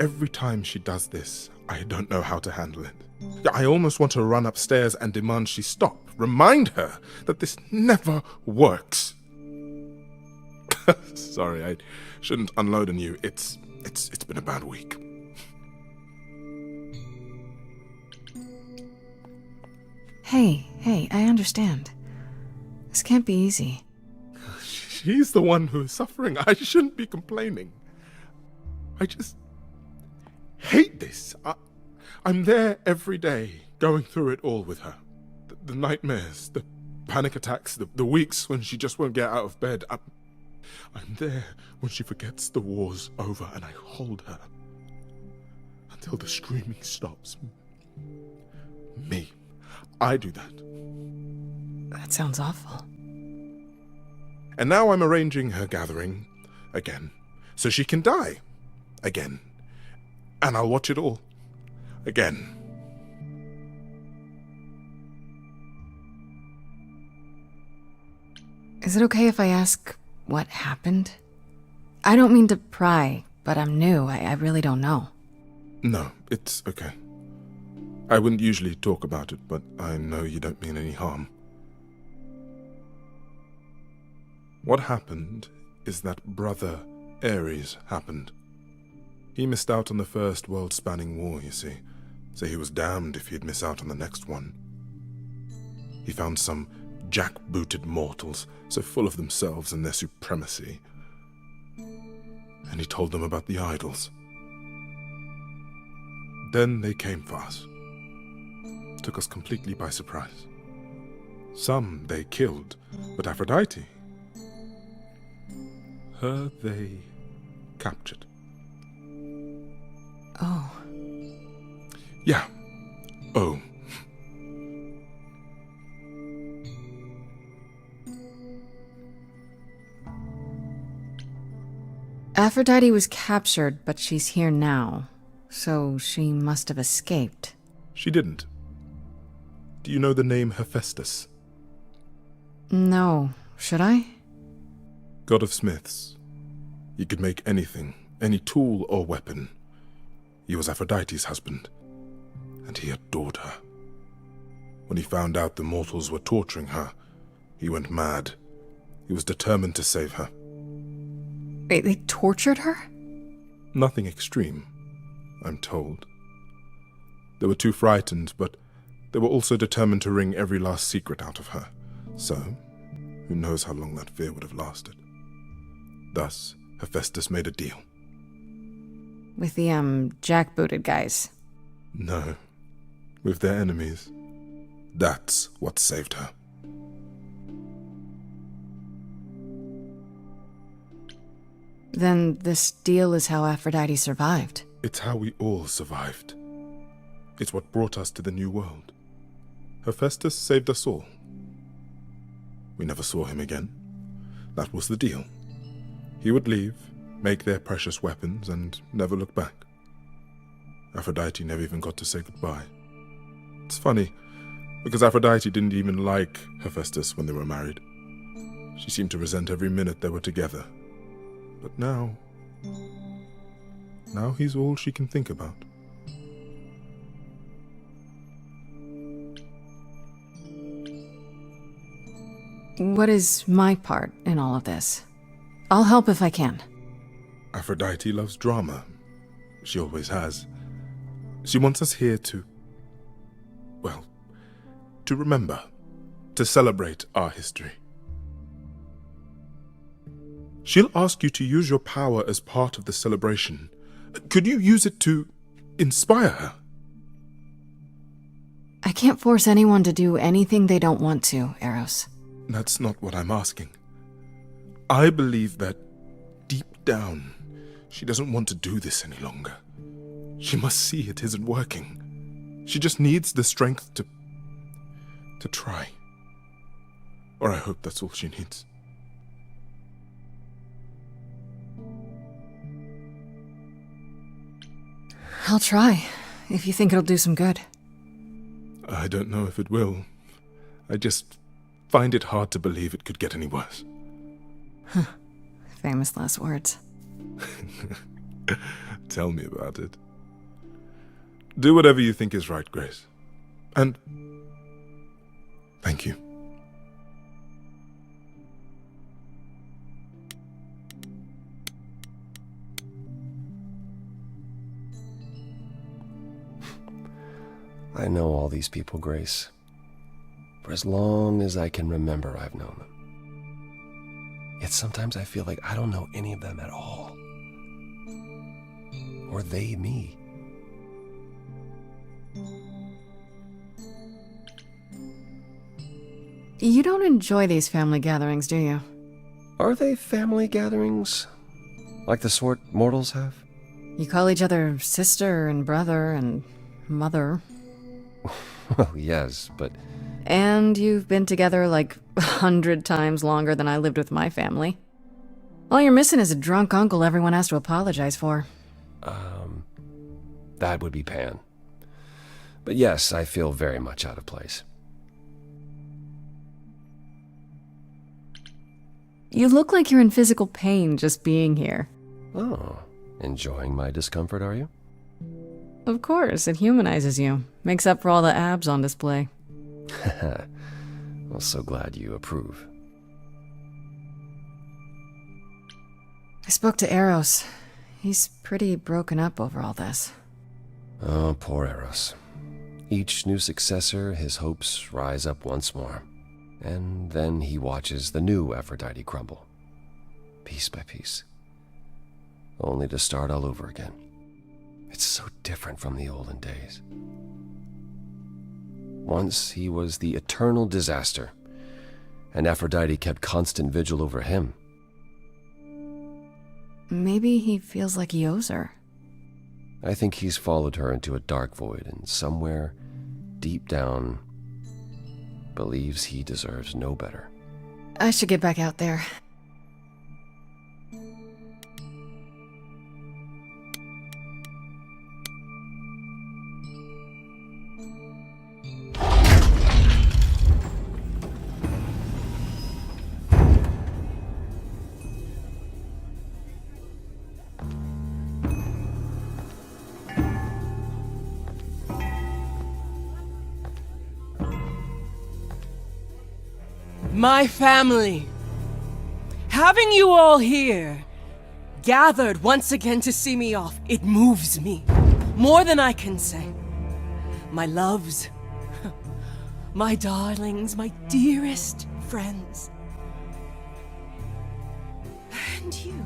Every time she does this, I don't know how to handle it. I almost want to run upstairs and demand she stop. Remind her that this never works. Sorry, I shouldn't unload on you. It's been a bad week. Hey, I understand. This can't be easy. She's the one who is suffering. I shouldn't be complaining. I just hate this. I'm there every day, going through it all with her. The nightmares, the panic attacks, the weeks when she just won't get out of bed. I'm there when she forgets the war's over, and I hold her until the screaming stops. Me. I do that. That sounds awful. And now I'm arranging her gathering again, so she can die again. And I'll watch it all again. Is it okay if I ask what happened? I don't mean to pry, but I'm new. I really don't know. No, it's okay. I wouldn't usually talk about it, but I know you don't mean any harm. What happened is that Brother Ares happened. He missed out on the first world-spanning war, you see, so he was damned if he'd miss out on the next one. He found some jack-booted mortals, so full of themselves and their supremacy, and he told them about the idols. Then they came for us. Took us completely by surprise. Some they killed, but Aphrodite, her they captured. Oh. Yeah. Oh. Aphrodite was captured, but she's here now. So she must have escaped. She didn't. Do you know the name Hephaestus? No. Should I? God of smiths. He could make anything, any tool or weapon. He was Aphrodite's husband, and he adored her. When he found out the mortals were torturing her, he went mad. He was determined to save her. Wait, they tortured her? Nothing extreme, I'm told. They were too frightened, but they were also determined to wring every last secret out of her. So, who knows how long that fear would have lasted. Thus, Hephaestus made a deal. With the, jackbooted guys. No, with their enemies. That's what saved her. Then this deal is how Aphrodite survived. It's how we all survived. It's what brought us to the new world. Hephaestus saved us all. We never saw him again. That was the deal. He would leave, make their precious weapons, and never look back. Aphrodite never even got to say goodbye. It's funny, because Aphrodite didn't even like Hephaestus when they were married. She seemed to resent every minute they were together. But now he's all she can think about. What is my part in all of this? I'll help if I can. Aphrodite loves drama. She always has. She wants us here to remember, to celebrate our history. She'll ask you to use your power as part of the celebration. Could you use it to inspire her? I can't force anyone to do anything they don't want to, Eros. That's not what I'm asking. I believe that, deep down, she doesn't want to do this any longer. She must see it isn't working. She just needs the strength to try. Or I hope that's all she needs. I'll try, if you think it'll do some good. I don't know if it will. I just find it hard to believe it could get any worse. Famous last words. Tell me about it. Do whatever you think is right, Grace. And thank you. I know all these people, Grace. For as long as I can remember, I've known them. Yet sometimes I feel like I don't know any of them at all. Or they me. You don't enjoy these family gatherings, do you? Are they family gatherings? Like the sort mortals have? You call each other sister and brother and mother. Well, yes, but... And you've been together like 100 times longer than I lived with my family. All you're missing is a drunk uncle everyone has to apologize for. That would be Pan. But yes, I feel very much out of place. You look like you're in physical pain just being here. Oh, enjoying my discomfort, are you? Of course, it humanizes you. Makes up for all the abs on display. Well, so glad you approve. I spoke to Eros. He's pretty broken up over all this. Oh, poor Eros. Each new successor, his hopes rise up once more. And then he watches the new Aphrodite crumble, piece by piece, only to start all over again. It's so different from the olden days. Once he was the eternal disaster, and Aphrodite kept constant vigil over him. Maybe he feels like he owes her. I think he's followed her into a dark void, and somewhere, deep down, believes he deserves no better. I should get back out there. My family. Having you all here, gathered once again to see me off, it moves me. More than I can say. My loves, my darlings, my dearest friends. And you.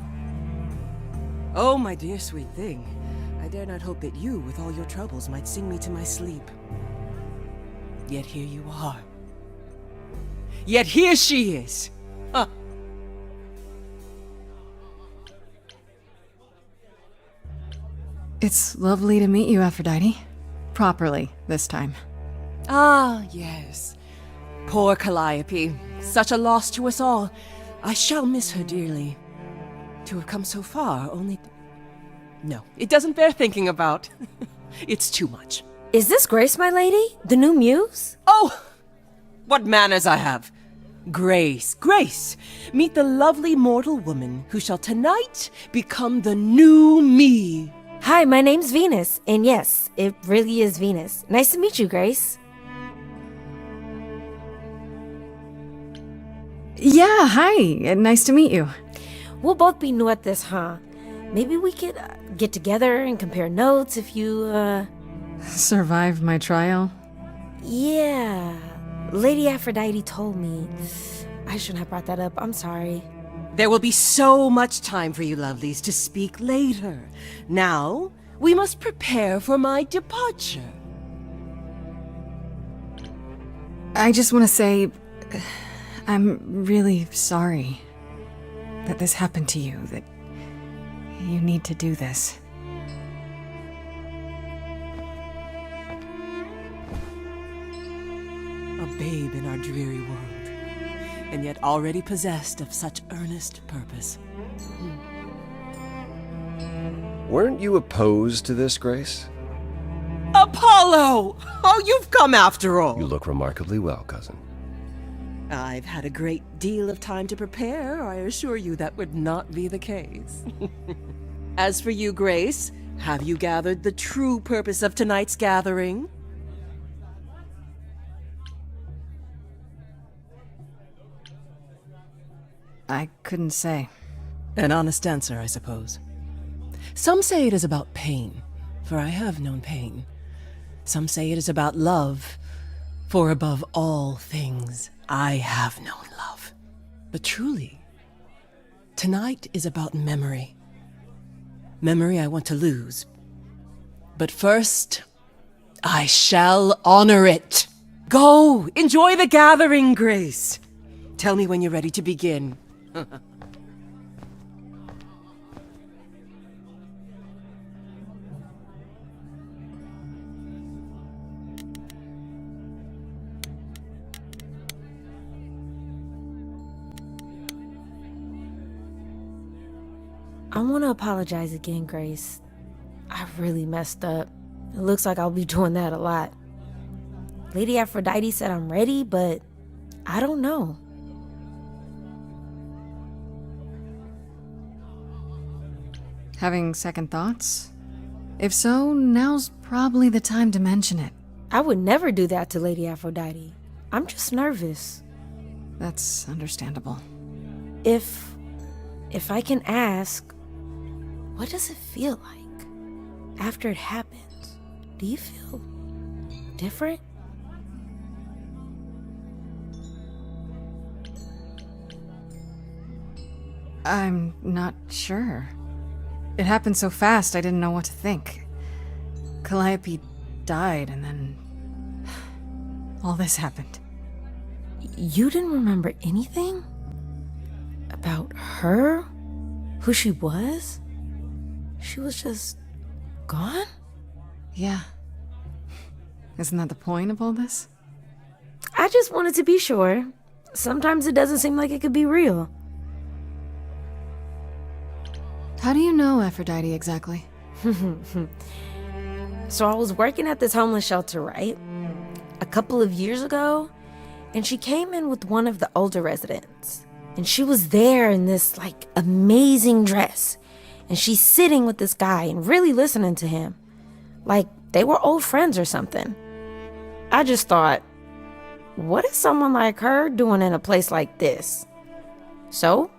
Oh, my dear sweet thing. I dare not hope that you, with all your troubles, might sing me to my sleep. Yet here you are. Yet here she is. Huh. It's lovely to meet you, Aphrodite. Properly, this time. Ah, yes. Poor Calliope. Such a loss to us all. I shall miss her dearly. To have come so far, only... No, it doesn't bear thinking about. It's too much. Is this Grace, my lady? The new Muse? Oh! What manners I have! Grace, Grace! Meet the lovely mortal woman who shall tonight become the new me. Hi, my name's Venus, and yes, it really is Venus. Nice to meet you, Grace. Yeah, hi. Nice to meet you. We'll both be new at this, huh? Maybe we could get together and compare notes if you, Survived my trial? Yeah. Lady Aphrodite told me. I shouldn't have brought that up. I'm sorry. There will be so much time for you lovelies to speak later. Now, we must prepare for my departure. I just want to say, I'm really sorry that this happened to you, that you need to do this. A babe in our dreary world, and yet already possessed of such earnest purpose. Weren't you opposed to this, Grace? Apollo! Oh, you've come after all! You look remarkably well, cousin. I've had a great deal of time to prepare. I assure you that would not be the case. As for you, Grace, have you gathered the true purpose of tonight's gathering? I couldn't say. An honest answer, I suppose. Some say it is about pain, for I have known pain. Some say it is about love, for above all things, I have known love. But truly, Tonight is about memory. Memory I want to lose. But first, I shall honor it. Go, enjoy the gathering, Grace. Tell me when you're ready to begin. I want to apologize again, Grace. I really messed up. It looks like I'll be doing that a lot. Lady Aphrodite said I'm ready, but I don't know. Having second thoughts? If so, now's probably the time to mention it. I would never do that to Lady Aphrodite. I'm just nervous. That's understandable. If I can ask, what does it feel like after it happens? Do you feel different? I'm not sure. It happened so fast I didn't know what to think. Calliope died and then all this happened. You didn't remember anything? About her? Who she was? She was just gone? Yeah. Isn't that the point of all this? I just wanted to be sure. Sometimes it doesn't seem like it could be real. How do you know Aphrodite exactly? So I was working at this homeless shelter, right? A couple of years ago, and she came in with one of the older residents. And she was there in this, amazing dress. And she's sitting with this guy and really listening to him. Like they were old friends or something. I just thought, what is someone like her doing in a place like this? So,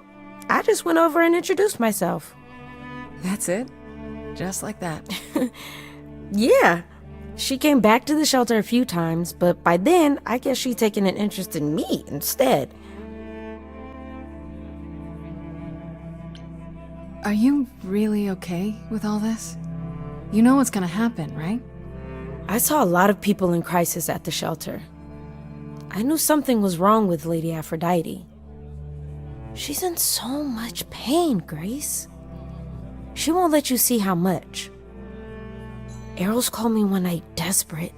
I just went over and introduced myself. That's it? Just like that? Yeah. She came back to the shelter a few times, but by then, I guess she'd taken an interest in me instead. Are you really okay with all this? You know what's gonna happen, right? I saw a lot of people in crisis at the shelter. I knew something was wrong with Lady Aphrodite. She's in so much pain, Grace. She won't let you see how much. Eros called me one night desperate.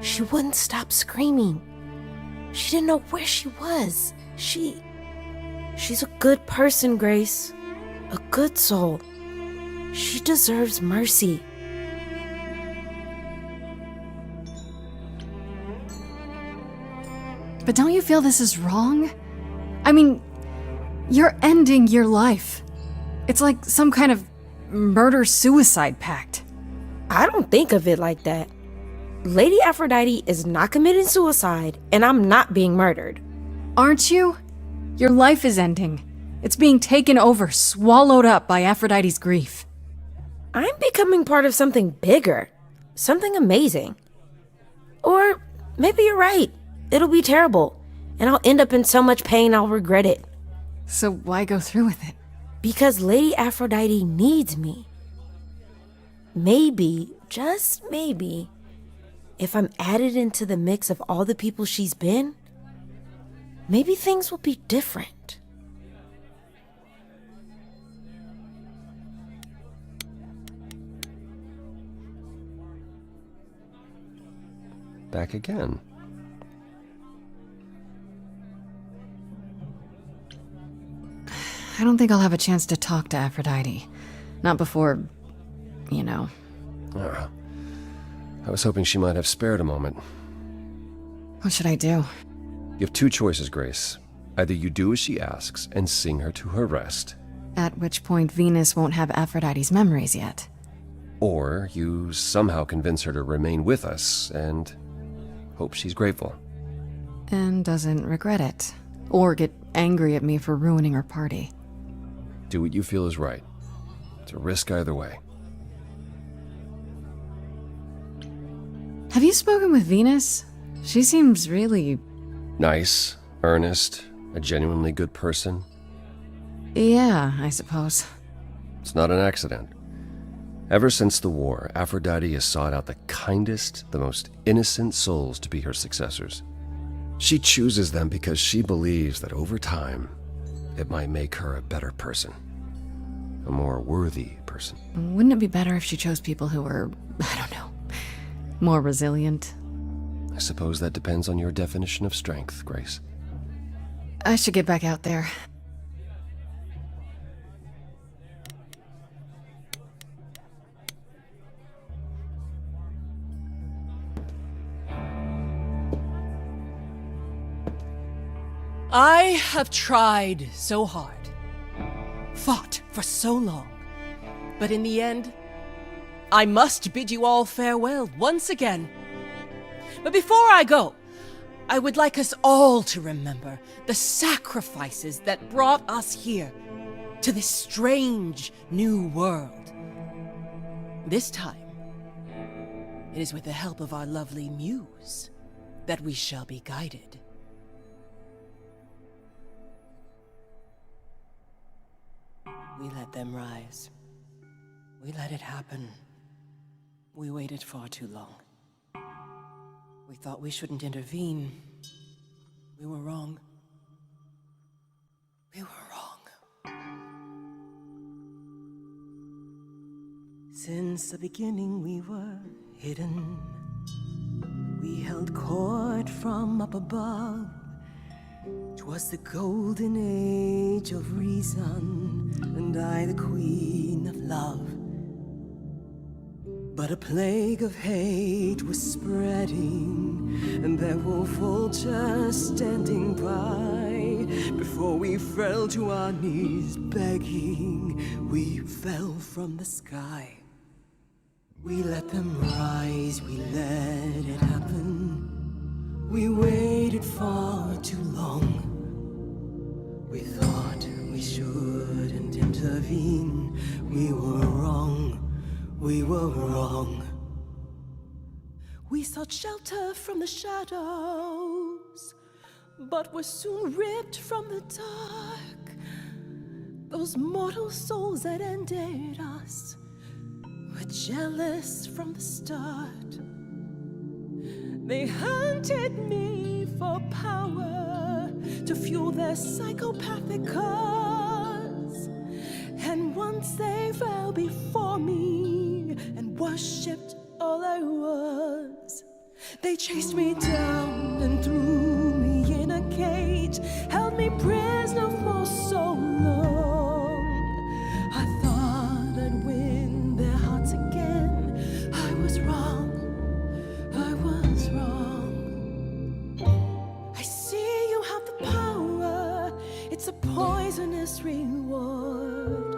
She wouldn't stop screaming. She didn't know where she was. She's a good person, Grace. A good soul. She deserves mercy. But don't you feel this is wrong? I mean, you're ending your life. It's like some kind of murder-suicide pact. I don't think of it like that. Lady Aphrodite is not committing suicide, and I'm not being murdered. Aren't you? Your life is ending. It's being taken over, swallowed up by Aphrodite's grief. I'm becoming part of something bigger. Something amazing. Or maybe you're right. It'll be terrible, and I'll end up in so much pain I'll regret it. So why go through with it? Because Lady Aphrodite needs me. Maybe, just maybe, if I'm added into the mix of all the people she's been, maybe things will be different. Back again. I don't think I'll have a chance to talk to Aphrodite. Not before, you know. I was hoping she might have spared a moment. What should I do? You have two choices, Grace. Either you do as she asks and sing her to her rest, At which point Venus won't have Aphrodite's memories yet. or you somehow convince her to remain with us and hope she's grateful. And doesn't regret it. Or get angry at me for ruining her party. Do what you feel is right. It's a risk either way. Have you spoken with Venus? She seems really... Nice, earnest, a genuinely good person. Yeah, I suppose. It's not an accident. Ever since the war, Aphrodite has sought out the kindest, the most innocent souls to be her successors. She chooses them because she believes that over time, it might make her a better person. A more worthy person. Wouldn't it be better if she chose people who were, I don't know, more resilient? I suppose that depends on your definition of strength, Grace. I should get back out there. I have tried so hard, fought for so long, but in the end, I must bid you all farewell once again. But before I go, I would like us all to remember the sacrifices that brought us here, to this strange new world. This time, it is with the help of our lovely Muse that we shall be guided. We let them rise. We let it happen. We waited far too long. We thought we shouldn't intervene. We were wrong. We were wrong. Since the beginning we were hidden. We held court from up above. 'Twas the golden age of reason, and I the queen of love. But a plague of hate was spreading, and there were vultures standing by. Before we fell to our knees begging, we fell from the sky. We let them rise, we let it happen. We waited far too long. We thought we shouldn't intervene. We were wrong. We were wrong. We sought shelter from the shadows, but were soon ripped from the dark. Those mortal souls that ended us were jealous from the start. They hunted me for power to fuel their psychopathic cause. And once they fell before me and worshipped all I was, they chased me down and threw me in a cage, held me prisoner for so long. I thought I'd win their hearts again. I was wrong. I was wrong. I see you have the power. It's a poisonous reward.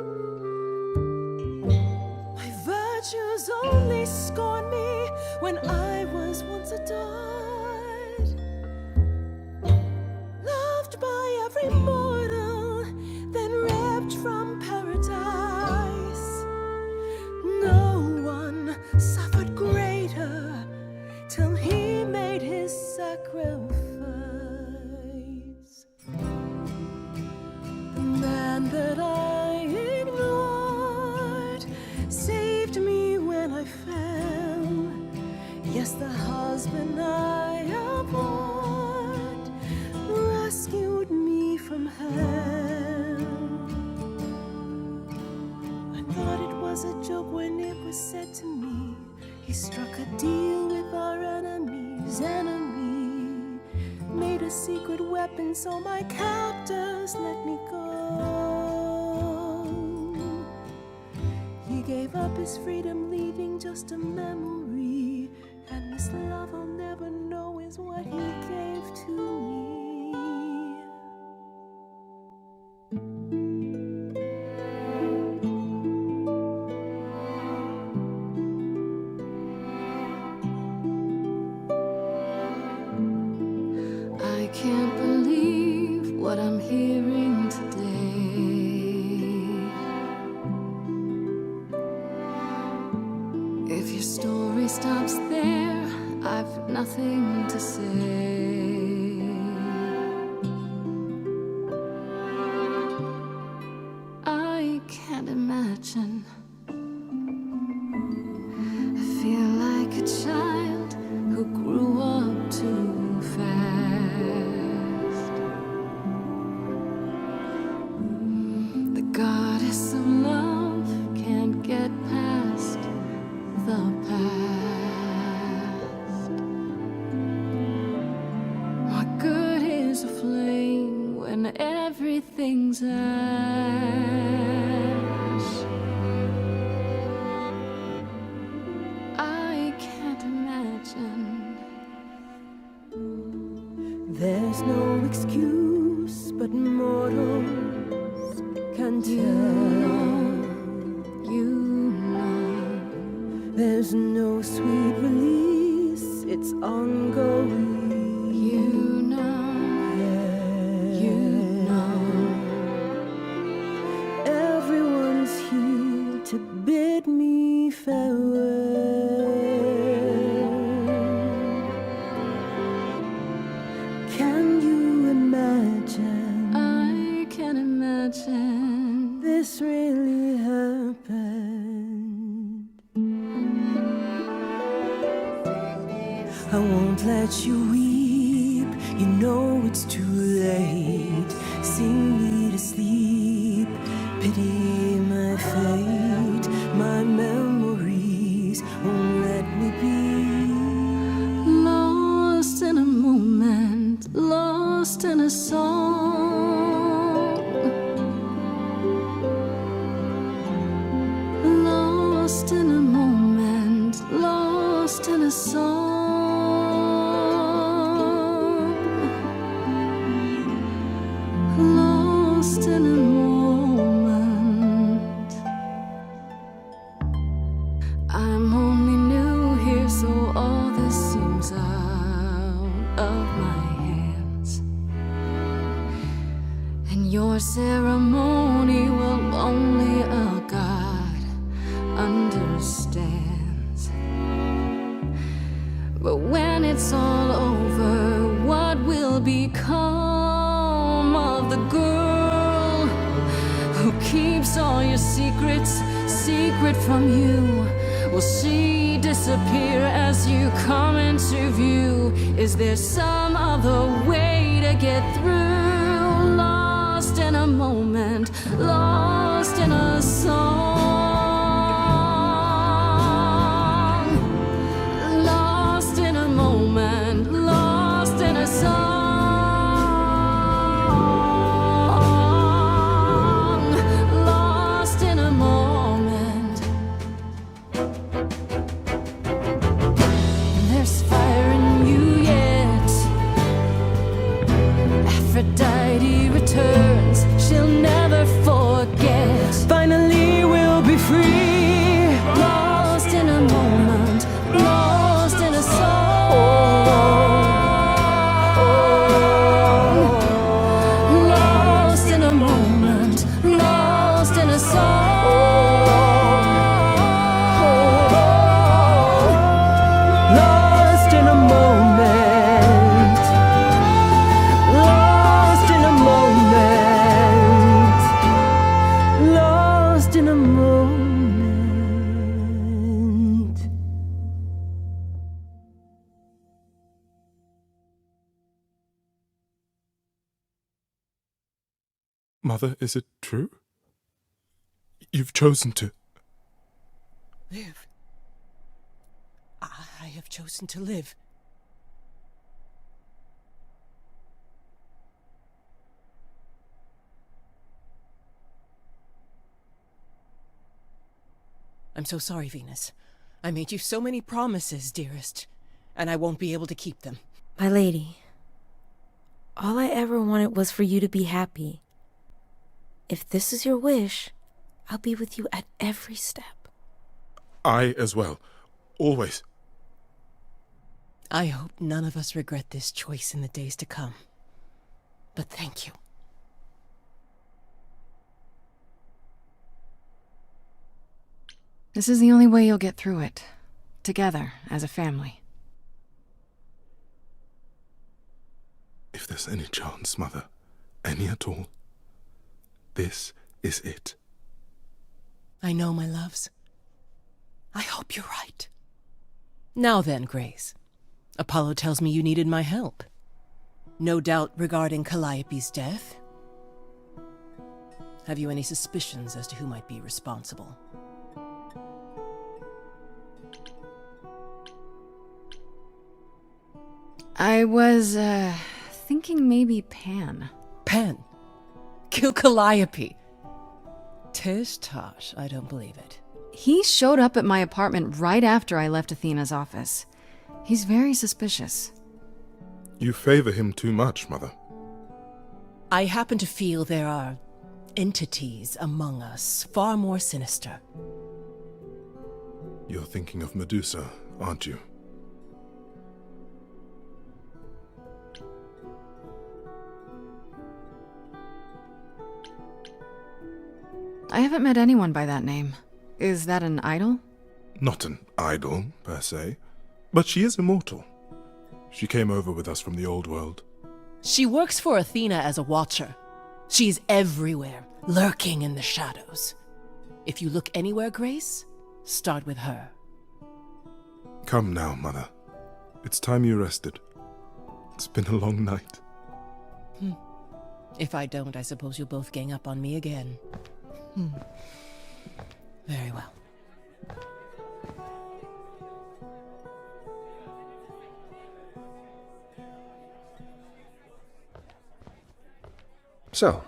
Virtues only scorn me when I was once adored, loved by every mortal, then ripped from paradise. No one suffered greater till he made his sacrifice. The man that I ignored saved me when I fell. Yes, the husband I abhorred rescued me from hell. I thought it was a joke when it was said to me, he struck a deal with our enemy's enemy, made a secret weapon so my captors let me go. He gave up his freedom, leaving just a memory. And this love I'll never know is what he gave to me. I can't believe what I'm hearing today. If your story stops there, I've nothing to say. who grew up too fast. The goddess of love can't get past the past. What good is a flame when everything's ash? I can't imagine. There's no excuse but mortals can tell. You know. There's no sweet release, it's ongoing. You know. You know. Everyone's here to bid me farewell. Can you imagine? I can imagine. This really happened. I won't let you weep. You know it's too late. Sing me to sleep. Pity my fate. My memories won't let me be. Lost in a moment, lost in a song. Lost in a moment, lost in a song. Lost in a moment. I'm only new here, so all this seems out of my hands. And your ceremony, well, only a God understands. But when it's all over, what will become of the girl who keeps all your secrets secret from you? Will she disappear as you come into view? Is there some other way to get through? Lost in a moment, lost in a song. Lost in a moment, lost in a song. Lost in a moment. There's fire in you yet. Aphrodite returns, she'll never forget. Finally we'll be free. Lost in a moment, lost in a song. Lost in a moment, lost in a song. Lost in a moment. Lost in a moment. Lost in a moment. Mother, is it true? You've chosen to. Live. I have chosen to live. I'm so sorry, Venus. I made you so many promises, dearest, and I won't be able to keep them. My lady, all I ever wanted was for you to be happy. If this is your wish, I'll be with you at every step. I as well. Always. I hope none of us regret this choice in the days to come. But thank you. This is the only way you'll get through it. Together, as a family. If there's any chance, Mother, any at all, this is it. I know, my loves. I hope you're right. Now then, Grace. Apollo tells me you needed my help. No doubt regarding Calliope's death. Have you any suspicions as to who might be responsible? I was, thinking maybe Pan. Pan? Kill Calliope? Tish tosh, I don't believe it. He showed up at my apartment right after I left Athena's office. He's very suspicious. You favor him too much, Mother. I happen to feel there are entities among us far more sinister. You're thinking of Medusa, aren't you? I haven't met anyone by that name. Is that an idol? Not an idol, per se, but she is immortal. She came over with us from the old world. She works for Athena as a watcher. She's everywhere, lurking in the shadows. If you look anywhere, Grace, start with her. Come now, Mother. It's time you rested. It's been a long night. If I don't, I suppose you'll both gang up on me again. Very well. So,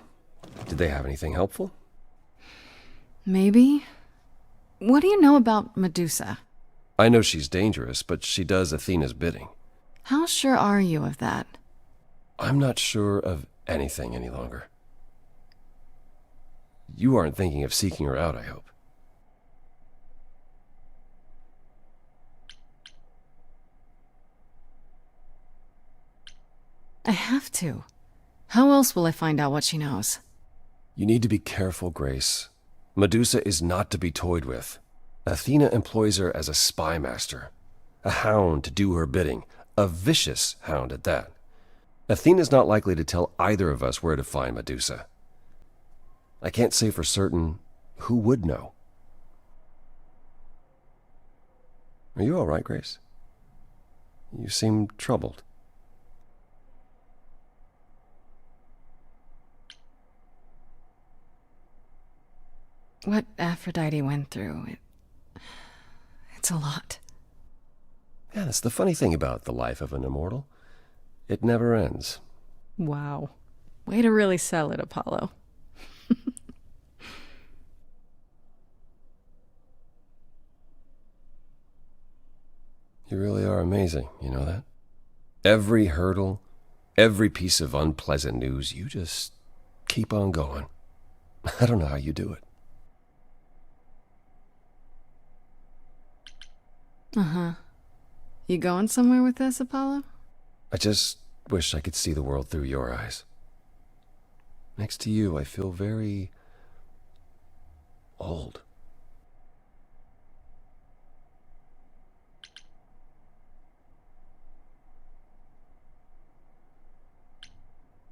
did they have anything helpful? Maybe. What do you know about Medusa? I know she's dangerous, but she does Athena's bidding. How sure are you of that? I'm not sure of anything any longer. You aren't thinking of seeking her out, I hope. I have to. How else will I find out what she knows? You need to be careful, Grace. Medusa is not to be toyed with. Athena employs her as a spy master, a hound to do her bidding, a vicious hound at that. Athena's not likely to tell either of us where to find Medusa. I can't say for certain who would know. Are you all right, Grace? You seem troubled. What Aphrodite went through, it's a lot. Yeah, that's the funny thing about the life of an immortal. It never ends. Wow. Way to really sell it, Apollo. You really are amazing, you know that? Every hurdle, every piece of unpleasant news, you just keep on going. I don't know how you do it. Uh-huh. You going somewhere with this, Apollo? I just wish I could see the world through your eyes. Next to you, I feel very old.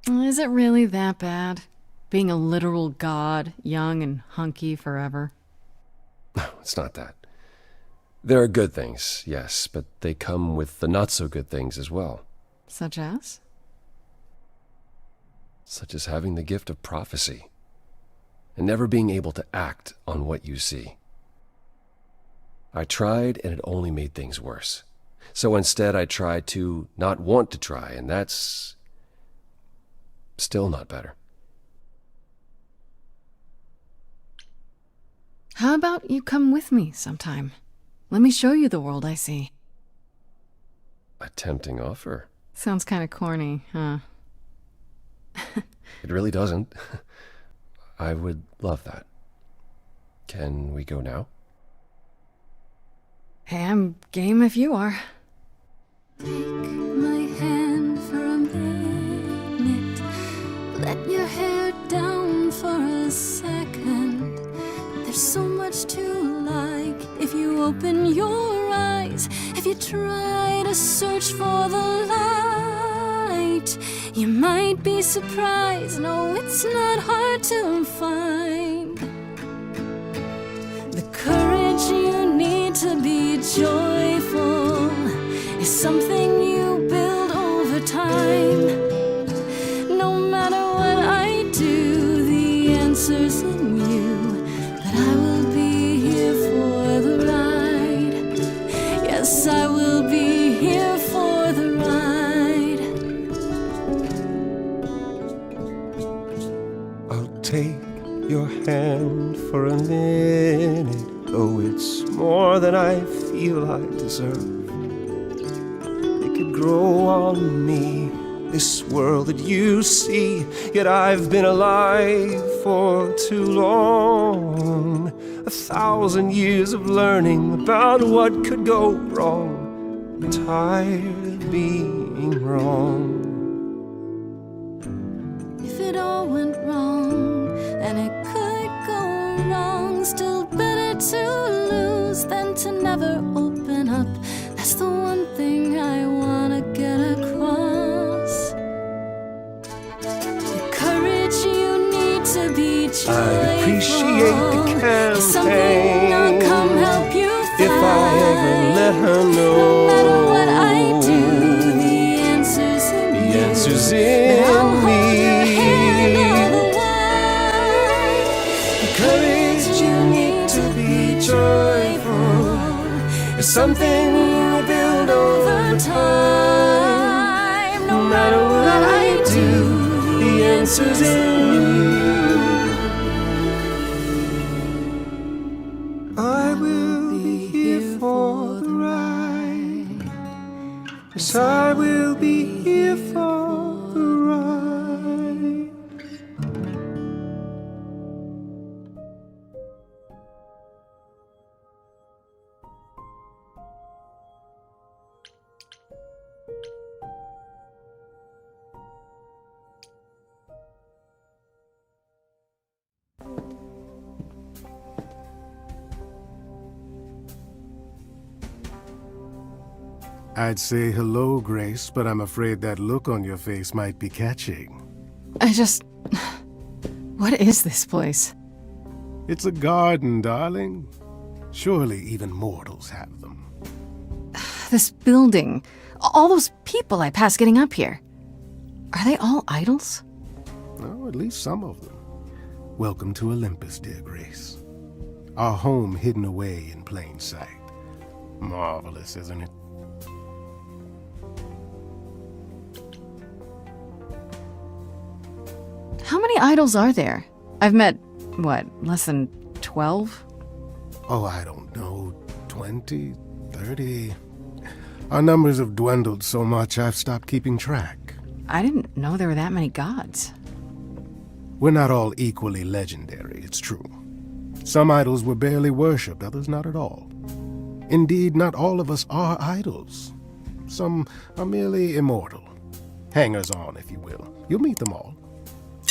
Is it really that bad? Being a literal god, young and hunky forever? No, it's not that. There are good things, yes, but they come with the not-so-good things as well. Such as? Such as having the gift of prophecy, and never being able to act on what you see. I tried, and it only made things worse. So instead, I tried to not want to try, and that's still not better. How about you come with me sometime? Let me show you the world I see. A tempting offer. Sounds kind of corny, huh? It really doesn't. I would love that. Can we go now? Hey, I'm game if you are. Take my hand for a minute. Let your hair down for a second. There's so much to like if you open your eyes. If you try to search for the light, you might be surprised. No, it's not hard to find. The courage you need to be joyful is something you hand for a minute. Oh, it's more than I feel I deserve. It could grow on me, this world that you see, yet I've been alive for too long. 1,000 years of learning about what could go wrong. I'm tired of being wrong. If it all went wrong, and it could go wrong, still better to lose than to never open up. That's the one thing I wanna get across. The courage you need to be joyful. I appreciate the campaign. Something I'll come help you find. If I ever let her know. No matter what I do, the answer's in The you. answer's But in I'll me. hold your hand all the while. The courage you need to be joyful is something we build over time. No matter what I do, the answer's in you. I will be here for the ride. Yes, I will be here for the ride. I'd say hello, Grace, but I'm afraid that look on your face might be catching. What is this place? It's a garden, darling. Surely even mortals have them. This building. All those people I pass getting up here. Are they all idols? Oh, at least some of them. Welcome to Olympus, dear Grace. Our home hidden away in plain sight. Marvelous, isn't it? How many idols are there? I've met, less than 12? Oh, I don't know, 20, 30. Our numbers have dwindled so much I've stopped keeping track. I didn't know there were that many gods. We're not all equally legendary, it's true. Some idols were barely worshipped, others not at all. Indeed, not all of us are idols. Some are merely immortal. Hangers-on, if you will. You'll meet them all,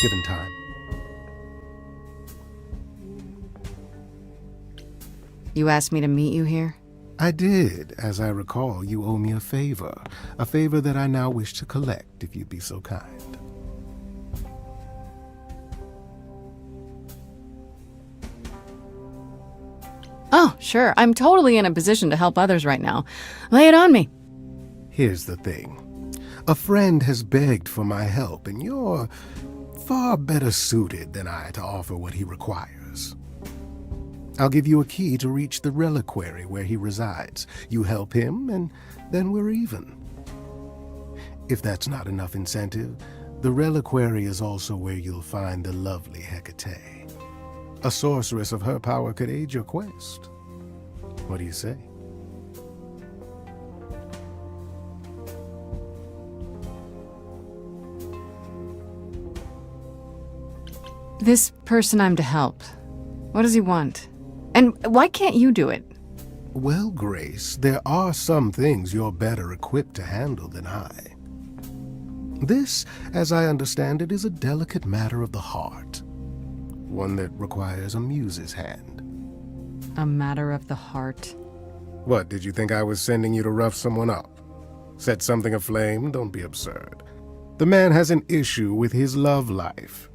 given time. You asked me to meet you here? I did. As I recall, you owe me a favor that I now wish to collect, if you'd be so kind. Oh, sure. I'm totally in a position to help others right now. Lay it on me. Here's the thing. A friend has begged for my help, and you're far better suited than I to offer what he requires. I'll give you a key to reach the reliquary where he resides. You help him, and then we're even. If that's not enough incentive, the reliquary is also where you'll find the lovely Hecate. A sorceress of her power could aid your quest. What do you say? This person I'm to help. What does he want? And why can't you do it? Well, Grace, there are some things you're better equipped to handle than I. This, as I understand it, is a delicate matter of the heart. One that requires a Muse's hand. A matter of the heart. What, did you think I was sending you to rough someone up? Set something aflame? Don't be absurd. The man has an issue with his love life.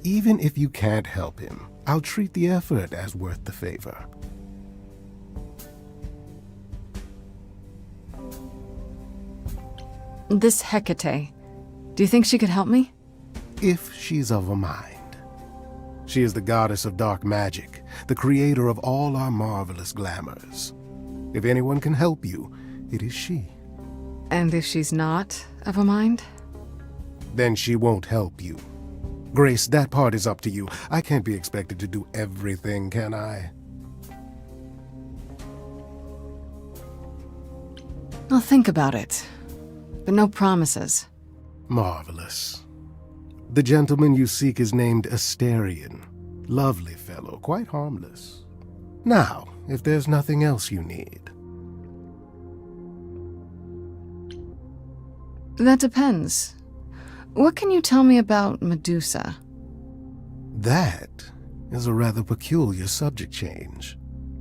Even if you can't help him, I'll treat the effort as worth the favor. This Hecate, do you think she could help me? If she's of a mind. She is the goddess of dark magic, the creator of all our marvelous glamours. If anyone can help you, it is she. And if she's not of a mind? Then she won't help you. Grace, that part is up to you. I can't be expected to do everything, can I? I'll think about it. But no promises. Marvelous. The gentleman you seek is named Asterion. Lovely fellow, quite harmless. Now, if there's nothing else you need. That depends. What can you tell me about Medusa? That is a rather peculiar subject change.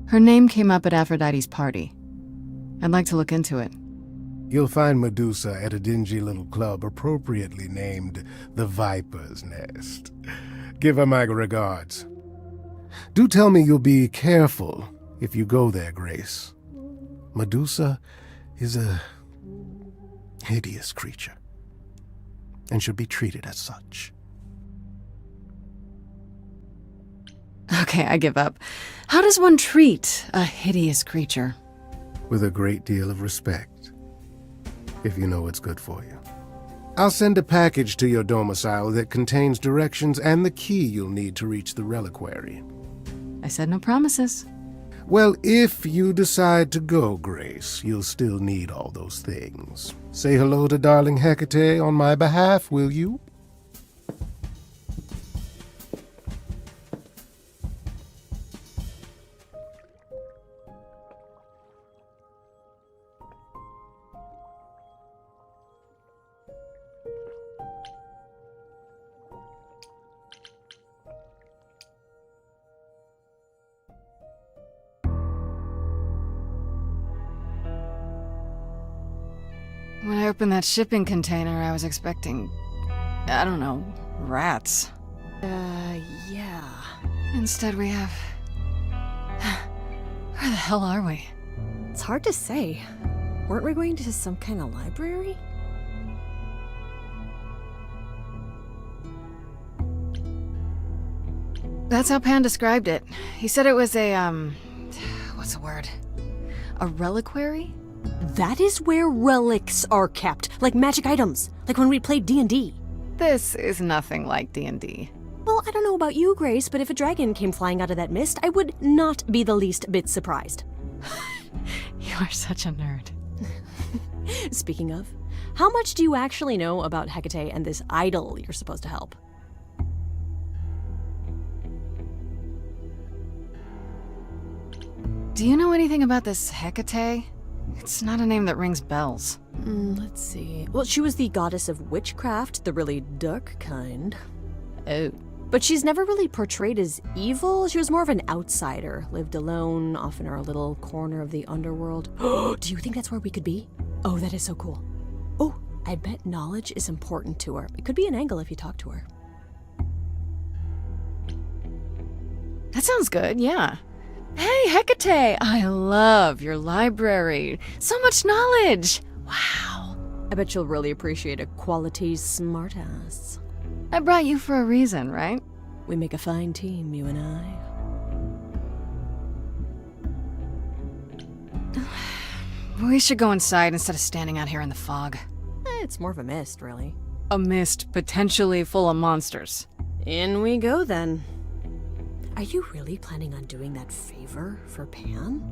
Her name came up at Aphrodite's party. I'd like to look into it. You'll find Medusa at a dingy little club appropriately named the Viper's Nest. Give her my regards. Do tell me you'll be careful if you go there, Grace. Medusa is a hideous creature and should be treated as such. Okay, I give up. How does one treat a hideous creature? With a great deal of respect, if you know what's good for you. I'll send a package to your domicile that contains directions and the key you'll need to reach the reliquary. I said no promises. Well, if you decide to go, Grace, you'll still need all those things. Say hello to darling Hecate on my behalf, will you? When I opened that shipping container, I was expecting, I don't know, rats. Yeah. Instead we have... Where the hell are we? It's hard to say. Weren't we going to some kind of library? That's how Pan described it. He said it was a, what's the word? A reliquary? That is where relics are kept, like magic items, like when we played D&D. This is nothing like D&D. Well, I don't know about you, Grace, but if a dragon came flying out of that mist, I would not be the least bit surprised. You are such a nerd. Speaking of, how much do you actually know about Hecate and this idol you're supposed to help? Do you know anything about this Hecate? It's not a name that rings bells. Let's see. Well, she was the goddess of witchcraft, the really dark kind. Oh. But she's never really portrayed as evil. She was more of an outsider, lived alone, off in her little corner of the underworld. Do you think that's where we could be? Oh, that is so cool. Oh, I bet knowledge is important to her. It could be an angle if you talk to her. That sounds good, yeah. Hey, Hecate! I love your library. So much knowledge! Wow. I bet you'll really appreciate a quality smartass. I brought you for a reason, right? We make a fine team, you and I. We should go inside instead of standing out here in the fog. It's more of a mist, really. A mist potentially full of monsters. In we go, then. Are you really planning on doing that favor for Pan?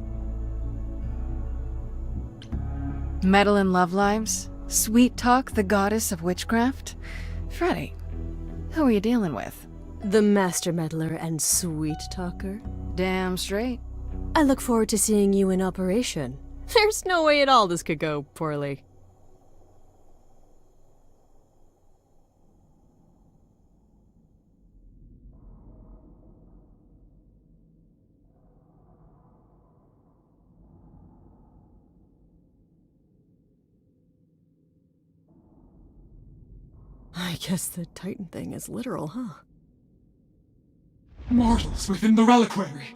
Meddle in love lives? Sweet Talk, the goddess of witchcraft? Freddy, who are you dealing with? The master meddler and sweet talker. Damn straight. I look forward to seeing you in operation. There's no way at all this could go poorly. I guess the Titan thing is literal, huh? Mortals within the reliquary.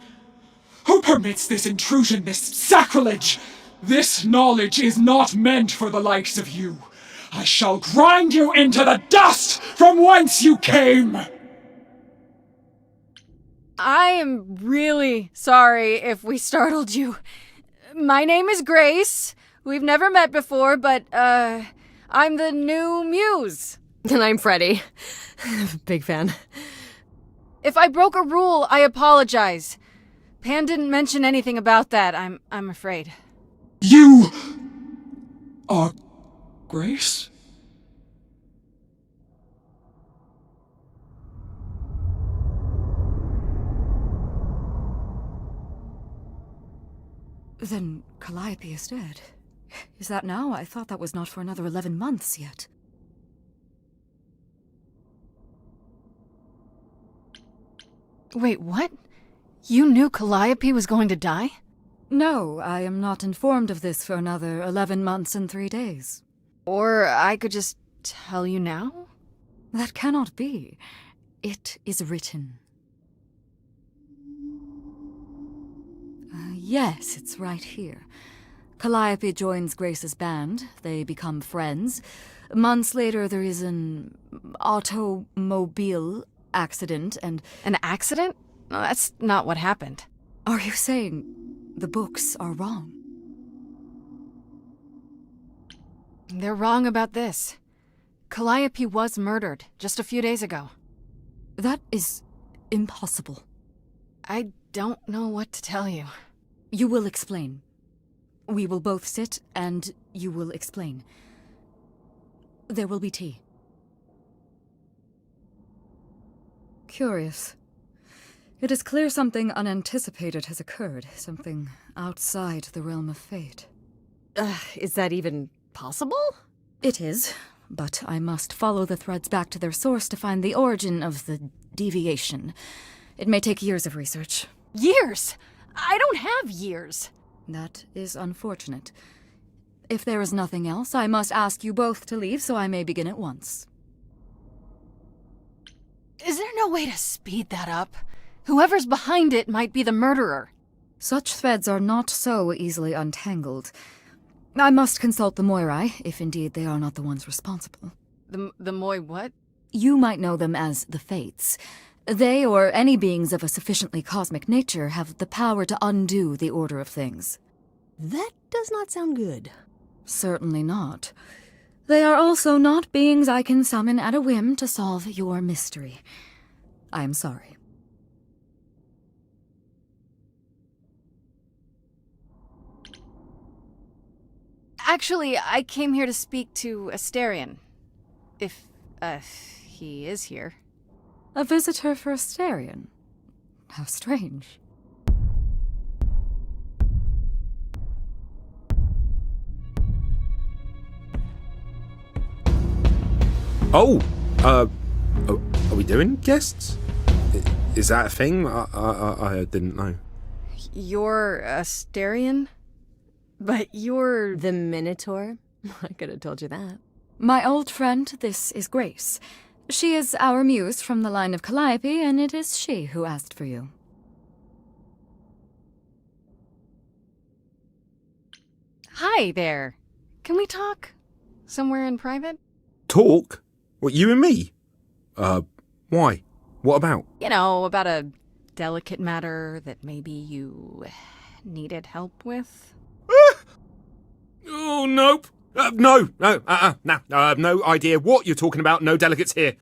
Who permits this intrusion, this sacrilege? This knowledge is not meant for the likes of you. I shall grind you into the dust from whence you came! I am really sorry if we startled you. My name is Grace. We've never met before, but, I'm the new Muse. And I'm Freddie. Big fan. If I broke a rule, I apologize. Pan didn't mention anything about that, I'm afraid. You are Grace? Then Calliope is dead. Is that now? I thought that was not for another 11 months yet. Wait, what? You knew Calliope was going to die? No, I am not informed of this for another 11 months and 3 days. Or I could just tell you now? That cannot be. It is written. Yes, it's right here. Calliope joins Grace's band. They become friends. Months later, there is an automobile accident and... An accident? No, that's not what happened. Are you saying the books are wrong? They're wrong about this. Calliope was murdered just a few days ago. That is impossible. I don't know what to tell you. You will explain. We will both sit, and you will explain. There will be tea. Curious. It is clear something unanticipated has occurred, something outside the realm of fate. Is that even possible? It is, but I must follow the threads back to their source to find the origin of the deviation. It may take years of research. Years? I don't have years. That is unfortunate. If there is nothing else, I must ask you both to leave so I may begin at once. Is there no way to speed that up? Whoever's behind it might be the murderer. Such threads are not so easily untangled. I must consult the Moirai, if indeed they are not the ones responsible. The Moi what? You might know them as the Fates. They, or any beings of a sufficiently cosmic nature, have the power to undo the order of things. That does not sound good. Certainly not. They are also not beings I can summon at a whim to solve your mystery. I am sorry. Actually, I came here to speak to Asterion. If, he is here. A visitor for Asterion? How strange. Oh! Are we doing guests? Is that a thing? I didn't know. You're Asterion? But you're... The Minotaur? I could have told you that. My old friend, this is Grace. She is our muse from the line of Calliope, and it is she who asked for you. Hi there. Can we talk? Somewhere in private? Talk? What, you and me? Why? What about? You know, about a delicate matter that maybe you needed help with? Oh, nope. No, no idea what you're talking about. No delegates here.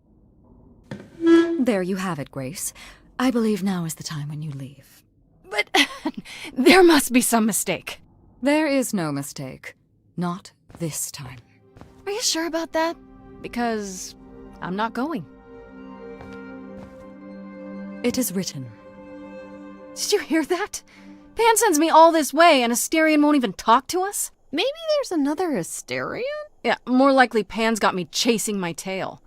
There you have it, Grace. I believe now is the time when you leave. But there must be some mistake. There is no mistake. Not this time. Are you sure about that? Because I'm not going. It is written. Did you hear that? Pan sends me all this way and Asterion won't even talk to us? Maybe there's another Asterion? Yeah, more likely Pan's got me chasing my tail.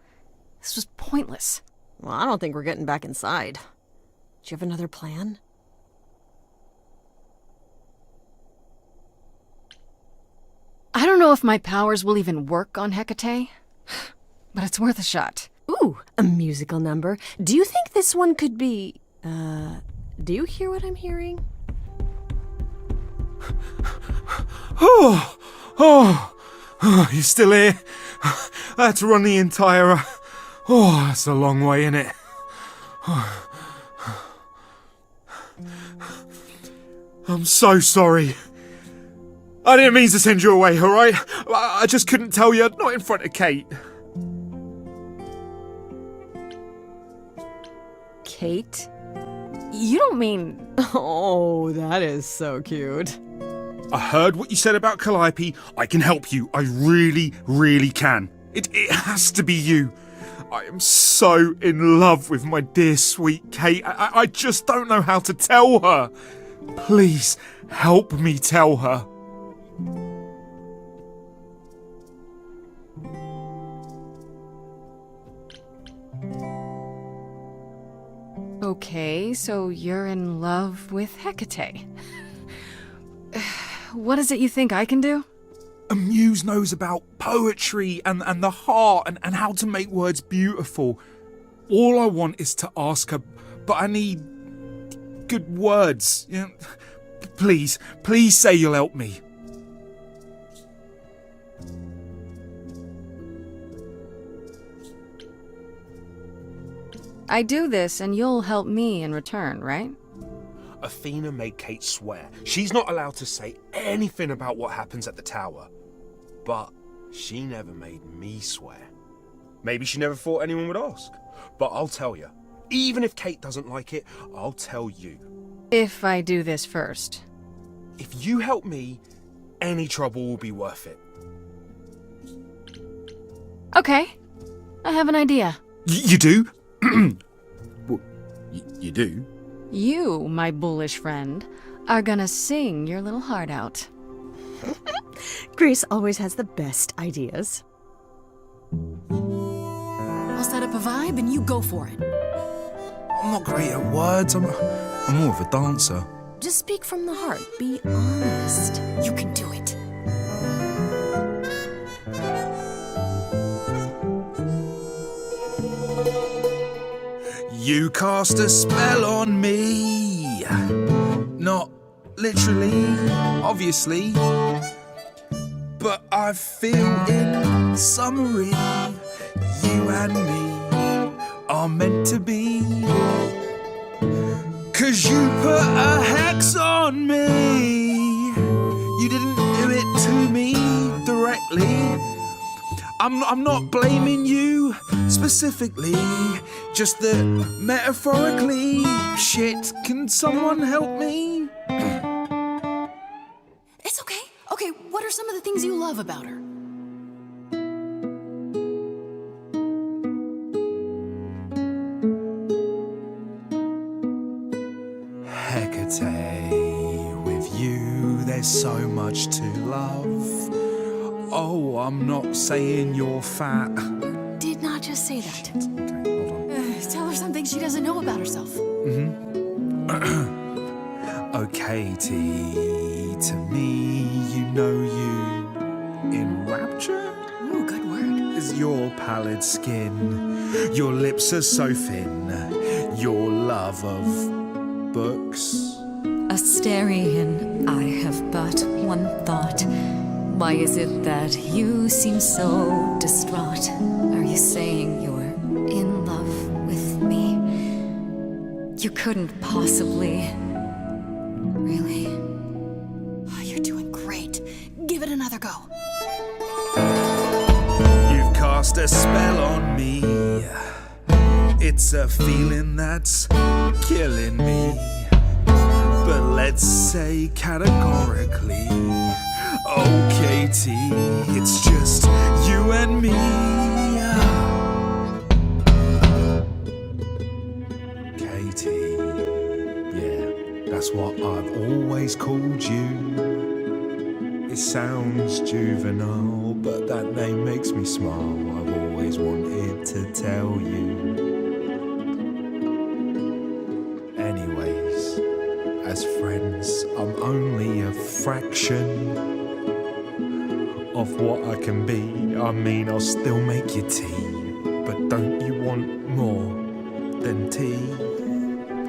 This was pointless. Well, I don't think we're getting back inside. Do you have another plan? I don't know if my powers will even work on Hecate, but it's worth a shot. Ooh, a musical number. Do you think this one could be... do you hear what I'm hearing? Oh, you still here? I had to run the entire... that's a long way, innit? I'm so sorry. I didn't mean to send you away, alright? I just couldn't tell you, not in front of Kate. Kate? You don't mean... Oh, that is so cute. I heard what you said about Calliope. I can help you. I really, really can. It has to be you. I am so in love with my dear sweet Kate. I just don't know how to tell her. Please help me tell her. Okay, so you're in love with Hecate. What is it you think I can do? A Muse knows about poetry and the heart and how to make words beautiful. All I want is to ask her, but I need good words. You know, please say you'll help me. I do this and you'll help me in return, right? Athena made Kate swear she's not allowed to say anything about what happens at the tower. But she never made me swear. Maybe she never thought anyone would ask. But I'll tell you, even if Kate doesn't like it, I'll tell you. If I do this first. If you help me, any trouble will be worth it. Okay, I have an idea. You do? Well, you do? You, my bullish friend, are gonna sing your little heart out. Grace always has the best ideas. I'll set up a vibe and you go for it. I'm not great at words. I'm more of a dancer. Just speak from the heart. Be honest. You can do it. You cast a spell on me. Not literally, obviously. But I feel in summary, you and me are meant to be. 'Cause you put a hex on me. You didn't do it to me directly. I'm not blaming you specifically, just that metaphorically. Shit, can someone help me? It's okay. Okay, what are some of the things you love about her? Hecate, with you there's so much to love. Oh, I'm not saying you're fat. Did not just say that. Okay, hold on. Tell her something she doesn't know about herself. Oh, Katie, to me, you know you enrapture? Ooh, good word. Is your pallid skin, your lips are so thin, your love of books. Asterian, I have but one thought. Why is it that you seem so distraught? Are you saying you're in love with me? You couldn't possibly. Really? Oh, you're doing great. Give it another go. You've cast a spell on me. It's a feeling that's killing me. But let's say categorically, oh, Katie, it's just you and me. Katie, yeah, that's what I've always called you. It sounds juvenile, but that name makes me smile. I've always wanted to tell you. Anyways, as friends, I'm only a fraction of what I can be. I mean, I'll still make you tea, but don't you want more than tea?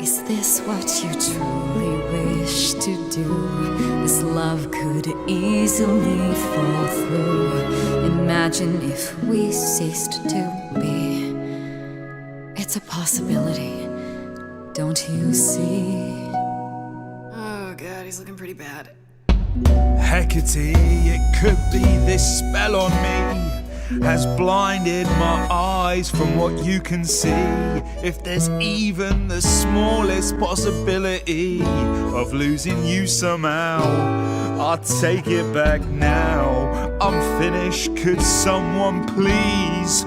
Is this what you truly wish to do? This love could easily fall through. Imagine if we ceased to be. It's a possibility, don't you see? Oh god, he's looking pretty bad. Hecate, it could be this spell on me. has blinded my eyes from what you can see. If there's even the smallest possibility of losing you somehow, I'll take it back now. I'm finished, could someone please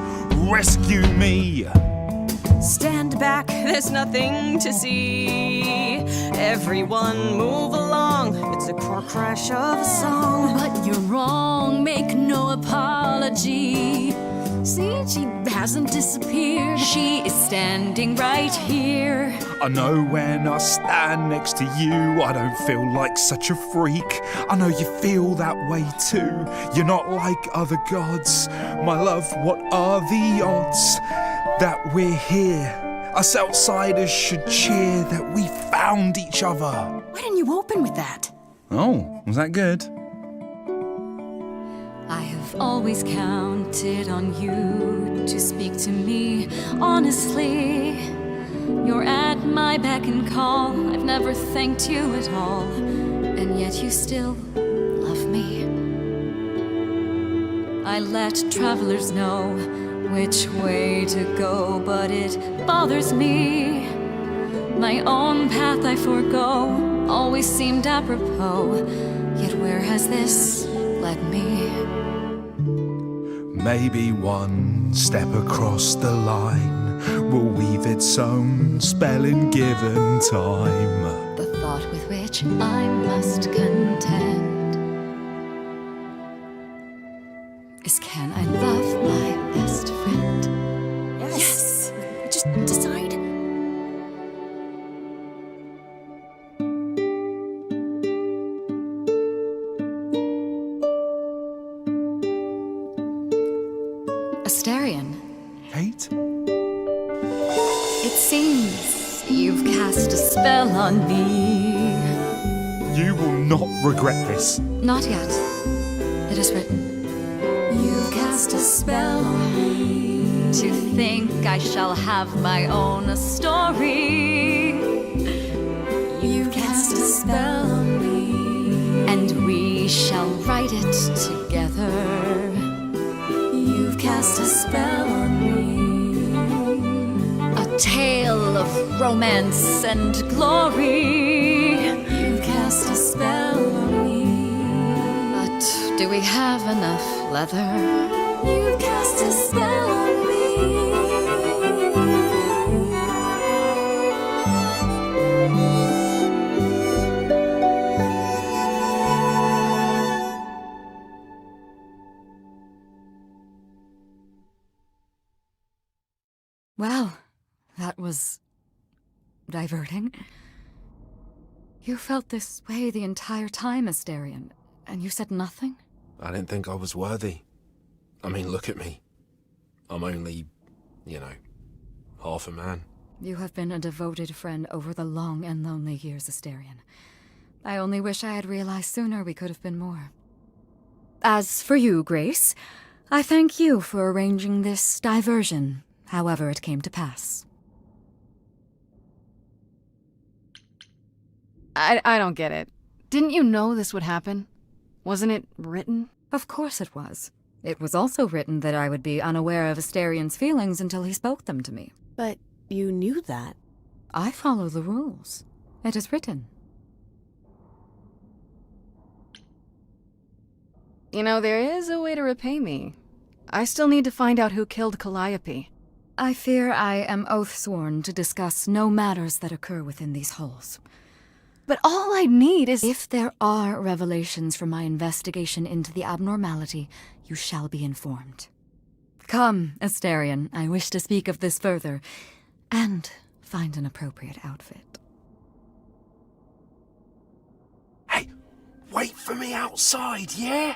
rescue me? Stand back, there's nothing to see. Everyone move along, it's a car crash of a song. But you're wrong, make no apology. See, she hasn't disappeared. She is standing right here. I know when I stand next to you, I don't feel like such a freak. I know you feel that way too. You're not like other gods. My love, what are the odds that we're here? Us outsiders should cheer that we found each other. Why didn't you open with that? Oh, was that good? I have always counted on you to speak to me honestly. You're at my beck and call. I've never thanked you at all, and yet you still love me. I let travelers know which way to go, but it bothers me. My own path I forego always seemed apropos, yet where has this led me? Maybe one step across the line will weave its own spelling given time. The thought with which I must contend is, can I love my best friend? Yes. Just decide. Astarion, Kate? it seems you've cast a spell on me. You will not regret this. Not yet. It is written. You've cast a spell on me. To think I shall have my own story. You've cast a spell on me. And we shall write it together. You've cast a spell on me. A tale of romance and glory. You've cast a spell on me. But do we have enough leather? You've cast a spell on me. Well, that was diverting. You felt this way the entire time, Astarion, and you said nothing? I didn't think I was worthy. I mean, look at me. I'm only, half a man. You have been a devoted friend over the long and lonely years, Astarion. I only wish I had realized sooner we could have been more. As for you, Grace, I thank you for arranging this diversion, however it came to pass. I don't get it. Didn't you know this would happen? Wasn't it written? Of course it was. It was also written that I would be unaware of Astarion's feelings until he spoke them to me. But you knew that. I follow the rules. It is written. There is a way to repay me. I still need to find out who killed Calliope. I fear I am oath-sworn to discuss no matters that occur within these halls. But all I need is— If there are revelations from my investigation into the abnormality, you shall be informed. Come, Astarion, I wish to speak of this further, and find an appropriate outfit. Hey, wait for me outside, yeah?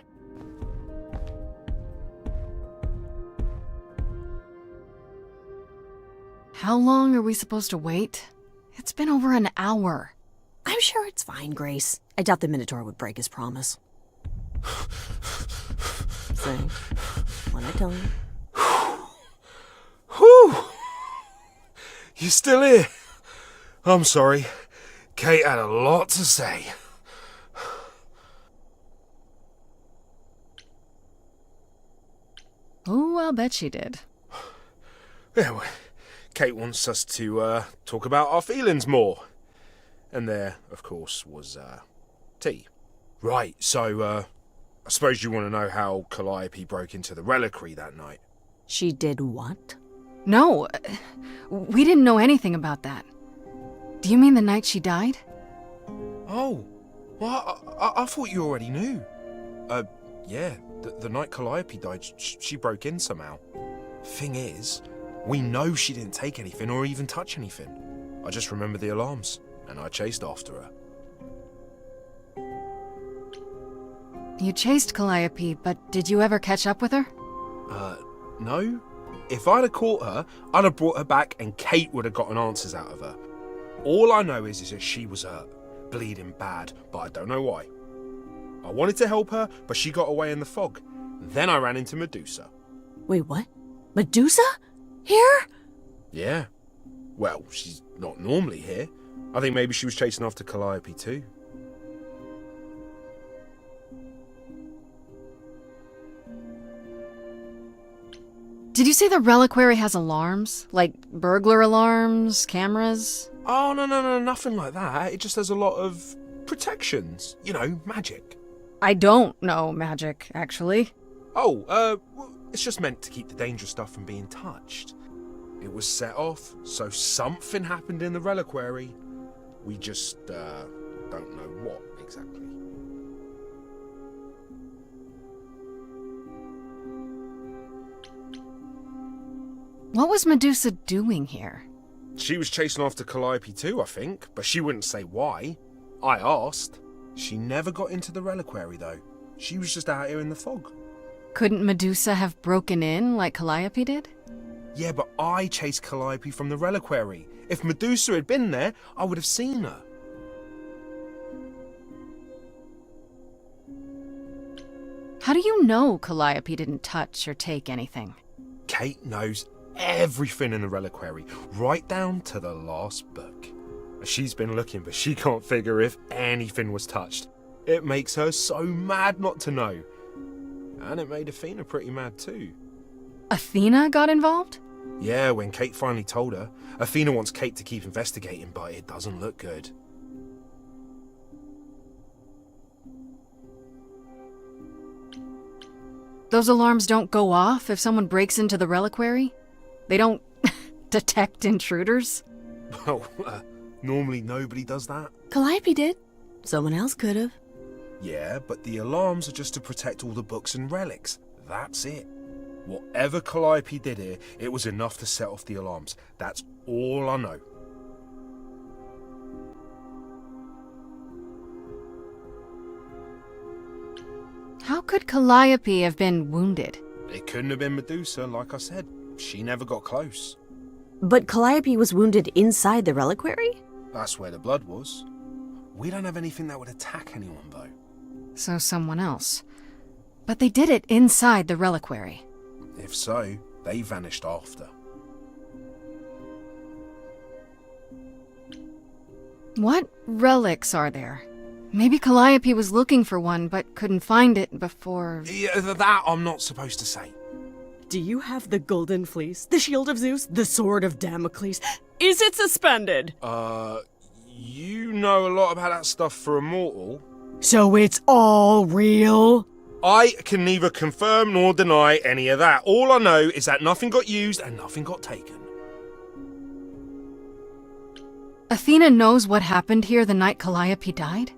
How long are we supposed to wait? It's been over an hour. I'm sure it's fine, Grace. I doubt the Minotaur would break his promise. So, what I tell you? Whew! You still here? I'm sorry. Kate had a lot to say. Ooh. I'll bet she did. Yeah, well, Kate wants us to talk about our feelings more. And there, of course, was tea. Right, so I suppose you want to know how Calliope broke into the reliquary that night. She did what? No, we didn't know anything about that. Do you mean the night she died? Oh, well, I thought you already knew. Yeah, the night Calliope died, she broke in somehow. Thing is, we know she didn't take anything or even touch anything. I just remember the alarms, and I chased after her. You chased Calliope, but did you ever catch up with her? No. If I'd have caught her, I'd have brought her back and Kate would have gotten answers out of her. All I know is that she was hurt, bleeding bad, but I don't know why. I wanted to help her, but she got away in the fog. Then I ran into Medusa. Wait, what? Medusa? Here? Yeah. Well, she's not normally here. I think maybe she was chasing after Calliope too. Did you say the reliquary has alarms? Like burglar alarms, cameras? Oh, no, nothing like that. It just has a lot of protections. You know, magic. I don't know magic, actually. Oh, it's just meant to keep the dangerous stuff from being touched. It was set off, so something happened in the reliquary. We just, don't know what exactly. What was Medusa doing here? She was chasing after Calliope too, I think, but she wouldn't say why. I asked. She never got into the reliquary, though. She was just out here in the fog. Couldn't Medusa have broken in like Calliope did? Yeah, but I chased Calliope from the reliquary. If Medusa had been there, I would have seen her. How do you know Calliope didn't touch or take anything? Kate knows everything in the reliquary, right down to the last book. She's been looking, but she can't figure if anything was touched. It makes her so mad not to know. And it made Athena pretty mad too. Athena got involved? Yeah, when Kate finally told her. Athena wants Kate to keep investigating, but it doesn't look good. Those alarms don't go off if someone breaks into the reliquary? They don't detect intruders? Well, normally nobody does that. Calliope did. Someone else could have. Yeah, but the alarms are just to protect all the books and relics. That's it. Whatever Calliope did here, it was enough to set off the alarms. That's all I know. How could Calliope have been wounded? It couldn't have been Medusa, like I said. She never got close. But Calliope was wounded inside the reliquary? That's where the blood was. We don't have anything that would attack anyone, though. So someone else. But they did it inside the reliquary. If so, they vanished after. What relics are there? Maybe Calliope was looking for one, but couldn't find it before... Yeah, that I'm not supposed to say. Do you have the golden fleece, the shield of Zeus, the sword of Damocles? Is it suspended? You know a lot about that stuff for a mortal. So it's all real? I can neither confirm nor deny any of that. All I know is that nothing got used and nothing got taken. Athena knows what happened here the night Calliope died?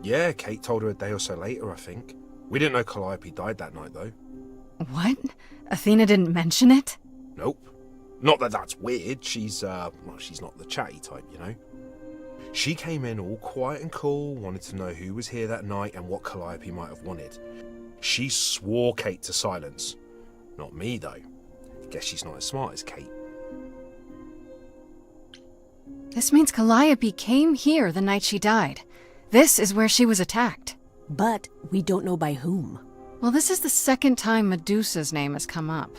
Yeah, Kate told her a day or so later, I think. We didn't know Calliope died that night, though. What? Athena didn't mention it? Nope. Not that that's weird. She's not the chatty type, you know. She came in all quiet and cool, wanted to know who was here that night and what Calliope might have wanted. She swore Kate to silence. Not me, though. Guess she's not as smart as Kate. This means Calliope came here the night she died. This is where she was attacked. But we don't know by whom. Well, this is the second time Medusa's name has come up.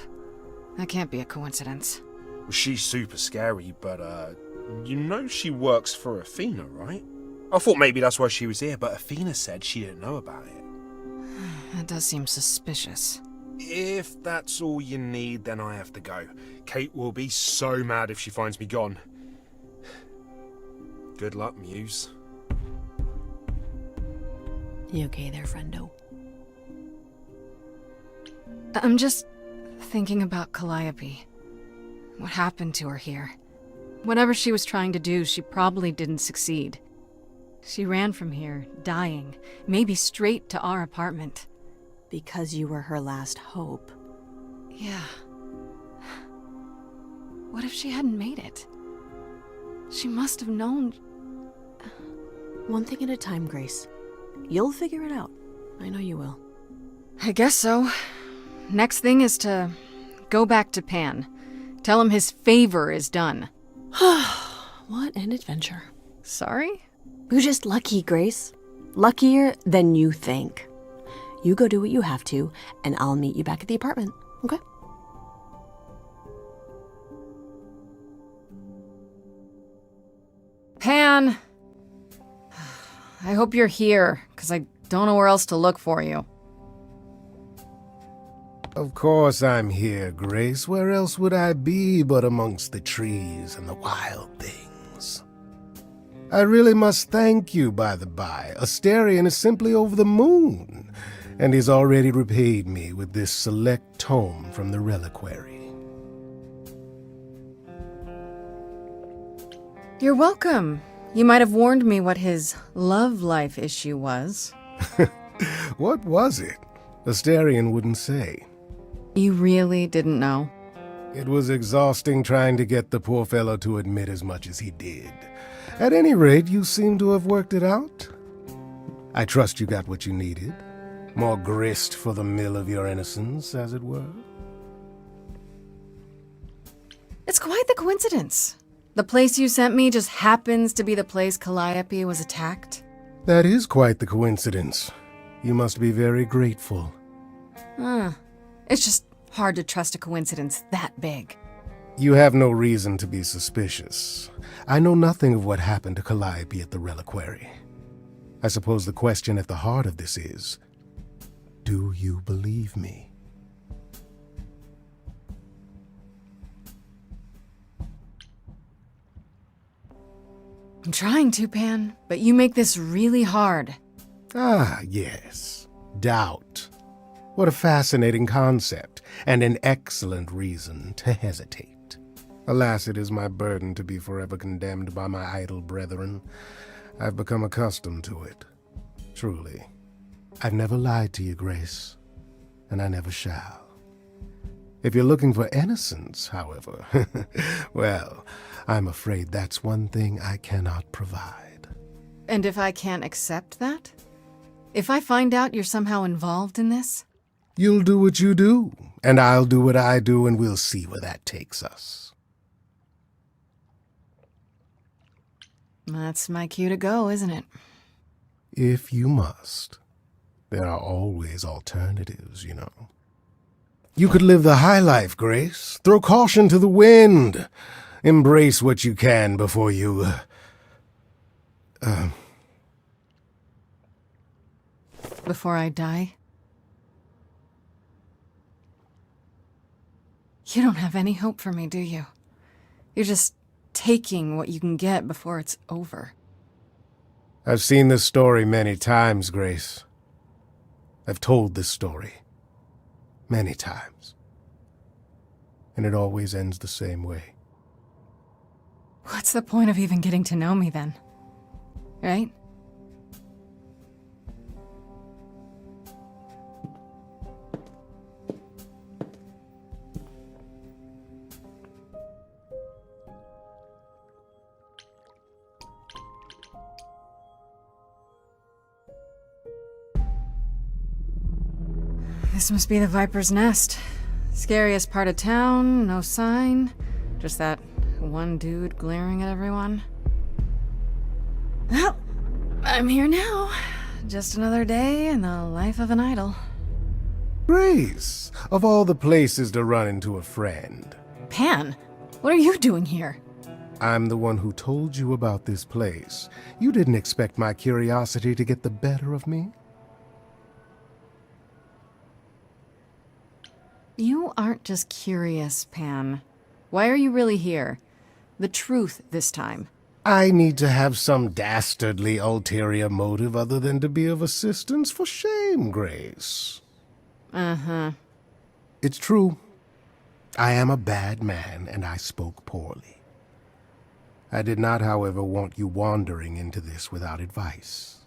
That can't be a coincidence. Well, she's super scary, but, you know she works for Athena, right? I thought maybe that's why she was here, but Athena said she didn't know about it. That does seem suspicious. If that's all you need, then I have to go. Kate will be so mad if she finds me gone. Good luck, Muse. You okay there, friendo? I'm just thinking about Calliope. What happened to her here? Whatever she was trying to do, she probably didn't succeed. She ran from here, dying, maybe straight to our apartment. Because you were her last hope. Yeah. What if she hadn't made it? She must have known. One thing at a time, Grace. You'll figure it out. I know you will. I guess so. Next thing is to go back to Pan. Tell him his favor is done. What an adventure. Sorry? You're just lucky, Grace. Luckier than you think. You go do what you have to, and I'll meet you back at the apartment, okay? Pan! I hope you're here, because I don't know where else to look for you. Of course I'm here, Grace. Where else would I be but amongst the trees and the wild things? I really must thank you, by the by. Asterion is simply over the moon, and he's already repaid me with this select tome from the reliquary. You're welcome. You might have warned me what his love life issue was. What was it? Asterion wouldn't say. You really didn't know? It was exhausting trying to get the poor fellow to admit as much as he did. At any rate, you seem to have worked it out. I trust you got what you needed. More grist for the mill of your innocence, as it were. It's quite the coincidence. The place you sent me just happens to be the place Calliope was attacked. That is quite the coincidence. You must be very grateful. It's just hard to trust a coincidence that big. You have no reason to be suspicious. I know nothing of what happened to Calliope at the reliquary. I suppose the question at the heart of this is, do you believe me? I'm trying to, Pan, but you make this really hard. Ah, yes. Doubt. What a fascinating concept, and an excellent reason to hesitate. Alas, it is my burden to be forever condemned by my idle brethren. I've become accustomed to it. Truly. I've never lied to you, Grace, and I never shall. If you're looking for innocence, however, well, I'm afraid that's one thing I cannot provide. And if I can't accept that? If I find out you're somehow involved in this? You'll do what you do, and I'll do what I do, and we'll see where that takes us. That's my cue to go, isn't it? If you must. There are always alternatives, you know. You could live the high life, Grace. Throw caution to the wind. Embrace what you can before you... Before I die? You don't have any hope for me, do you? You're just taking what you can get before it's over. I've seen this story many times, Grace. I've told this story many times. And it always ends the same way. What's the point of even getting to know me then? Right? This must be the Viper's Nest. Scariest part of town, no sign. Just that one dude glaring at everyone. Well, I'm here now. Just another day in the life of an idol. Grace, of all the places to run into a friend. Pan, what are you doing here? I'm the one who told you about this place. You didn't expect my curiosity to get the better of me? You aren't just curious, Pan. Why are you really here? The truth this time. I need to have some dastardly ulterior motive other than to be of assistance. For shame, Grace. Uh-huh. It's true. I am a bad man, and I spoke poorly. I did not, however, want you wandering into this without advice.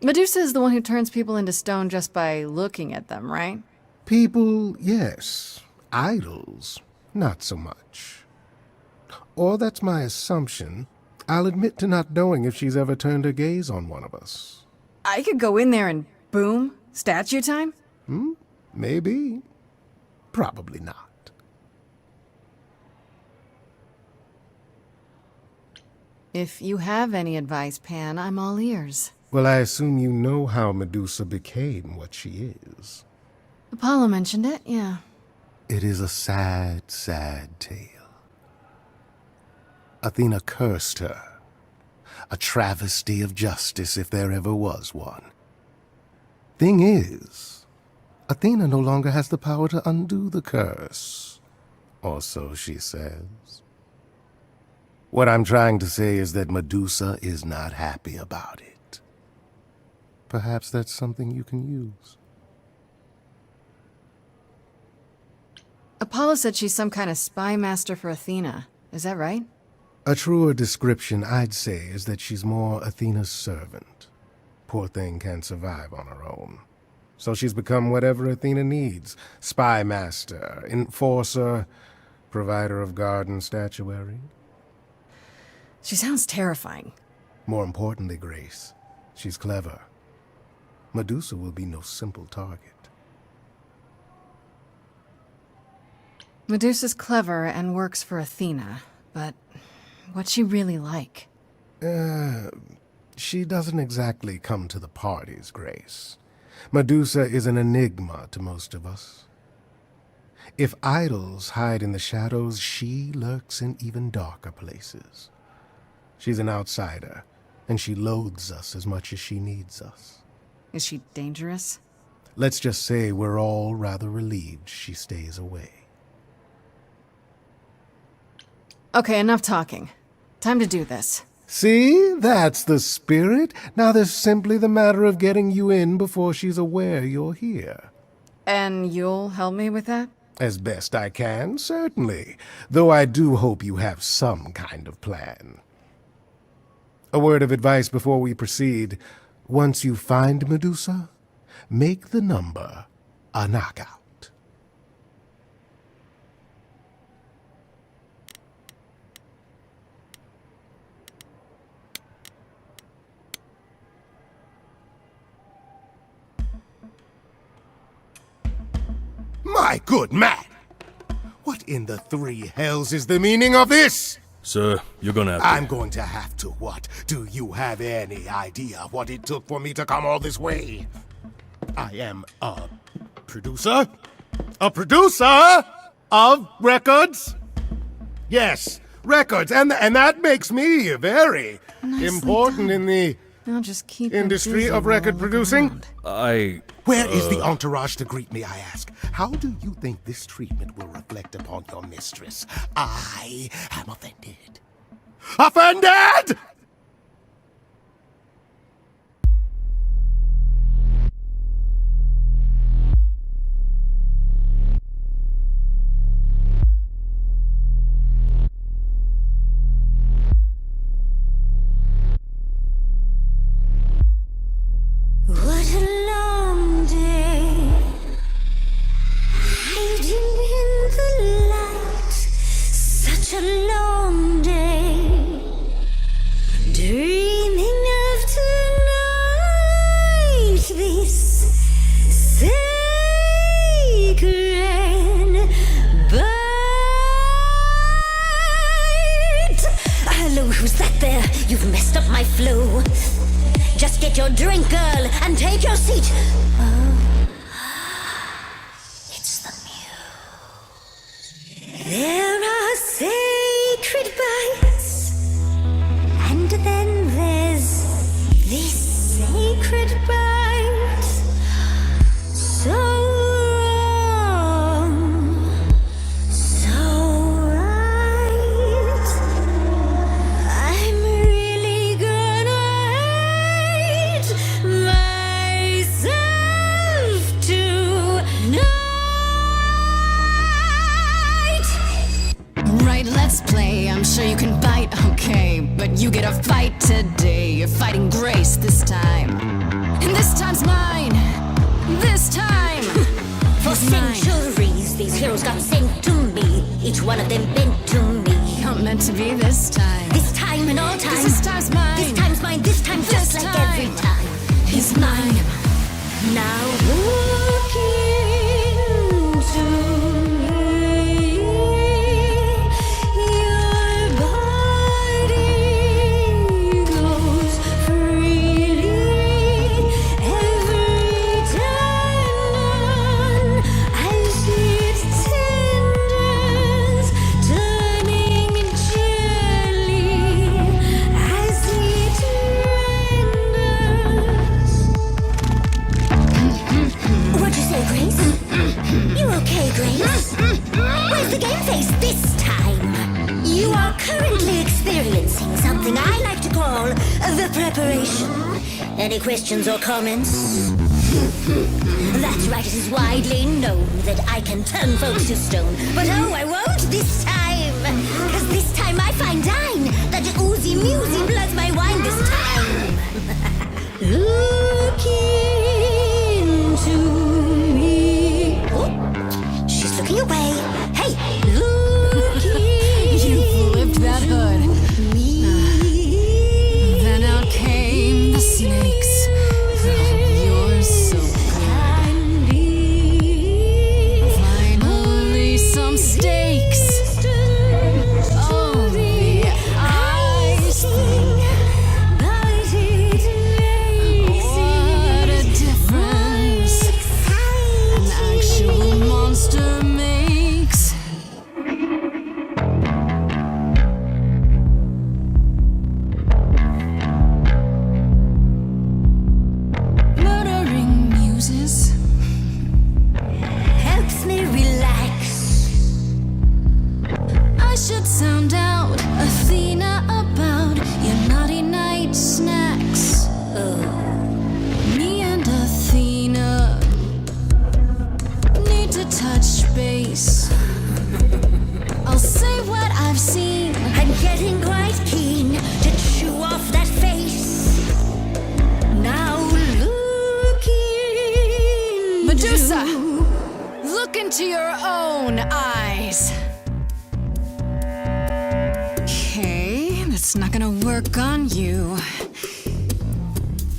Medusa is the one who turns people into stone just by looking at them, right? People, yes. Idols, not so much. Or that's my assumption. I'll admit to not knowing if she's ever turned her gaze on one of us. I could go in there and boom, statue time? Maybe. Probably not. If you have any advice, Pan, I'm all ears. Well, I assume you know how Medusa became what she is. Apollo mentioned it, yeah. It is a sad, sad tale. Athena cursed her. A travesty of justice if there ever was one. Thing is, Athena no longer has the power to undo the curse. Or so she says. What I'm trying to say is that Medusa is not happy about it. Perhaps that's something you can use. Apollo said she's some kind of spy master for Athena. Is that right? A truer description, I'd say, is that she's more Athena's servant. Poor thing can't survive on her own. So she's become whatever Athena needs. Spy master, enforcer, provider of garden statuary. She sounds terrifying. More importantly, Grace, she's clever. Medusa will be no simple target. Medusa's clever and works for Athena, but what's she really like? She doesn't exactly come to the parties, Grace. Medusa is an enigma to most of us. If idols hide in the shadows, she lurks in even darker places. She's an outsider, and she loathes us as much as she needs us. Is she dangerous? Let's just say we're all rather relieved she stays away. Okay, enough talking. Time to do this. See? That's the spirit. Now there's simply the matter of getting you in before she's aware you're here. And you'll help me with that? As best I can, certainly. Though I do hope you have some kind of plan. A word of advice before we proceed. Once you find Medusa, make the number a knockout. My good man! What in the three hells is the meaning of this? Sir, you're gonna have to... I'm going to have to what? Do you have any idea what it took for me to come all this way? I am a producer? A producer of records? Yes, records, and that makes me very important in the I'll just keep industry of record producing. Where is the Uh, entourage to greet me, I ask? How do you think this treatment will reflect upon your mistress? I am offended. Offended?! What a long day, hiding in the light. Such a long day, dreaming of tonight. This sacred bite. Hello, who's that there? You've messed up my flow. Just get your drink, girl, and take your seat. Oh, it's the Muse. There are sacred bites, and then there's this sacred bite. to fight today. You're fighting grace this time. And this time's mine. This time. For centuries, these heroes got sent to me. Each one of them bent to me. Not meant to be this time. This time and all time. This time's mine. This time's mine. This time just like every time. He's mine. Now look into me. Your body goes freely every time I see it tenders turning jelly as it renders. What'd you say, Grace? You okay, Grace? Where's the game face this time? You are currently experiencing something I like to call the preparation. Any questions or comments? That's right, it is widely known that I can turn folks to stone. But oh, I won't this time. Cause this time I find dine that oozy musey bloods my wine this time. Look into me. Oh, she's looking away. Hey, look You flipped that hood. Then out came the snakes. Oh, you're so good. Finally, some stakes. Oh, the ice thing. What a difference an actual monster makes. Murdering muses helps me relax. I should sound out Athena about your naughty night snacks. Me and Athena need to touch base. I'll say what I've seen. I'm getting quite keen to chew off that face. Now look in Medusa, look into your own eyes. Okay, that's not gonna work on you.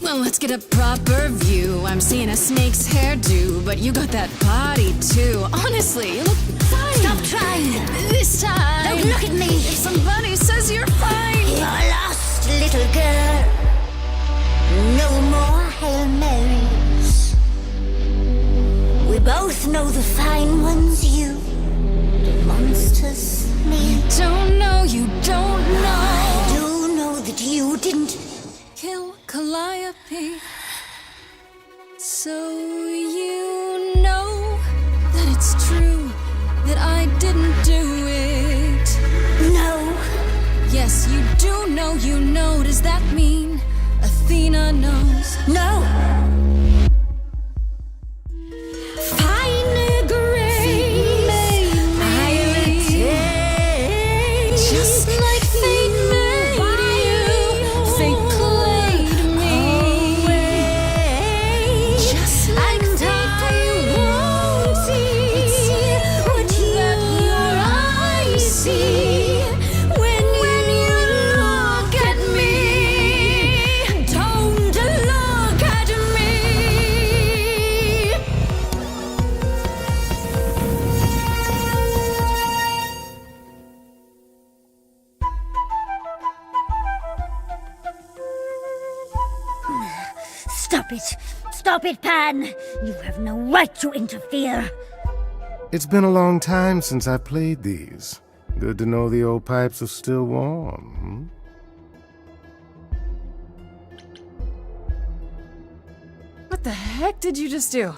Well, let's get a proper view. I'm seeing a snake's hairdo, but you got that body too. Honestly, you look fine. Stop trying. This time. Don't look at me. If somebody says you're fine. You're lost, little girl. No more Hail Marys. We both know the fine ones you, the monsters, me. You don't know, you don't know. I do know that you didn't Kill Calliope. So you know that it's true that I didn't do it. No. Yes, you do know, you know. Does that mean Athena knows? No. Fine grace, I'll take. Just like fate made you, fate played me. Just like I won't see what your eyes see when you look at me. Don't look at me. Stop it. Stop it, Pan. You have no right to interfere. It's been a long time since I played these. Good to know the old pipes are still warm. What the heck did you just do?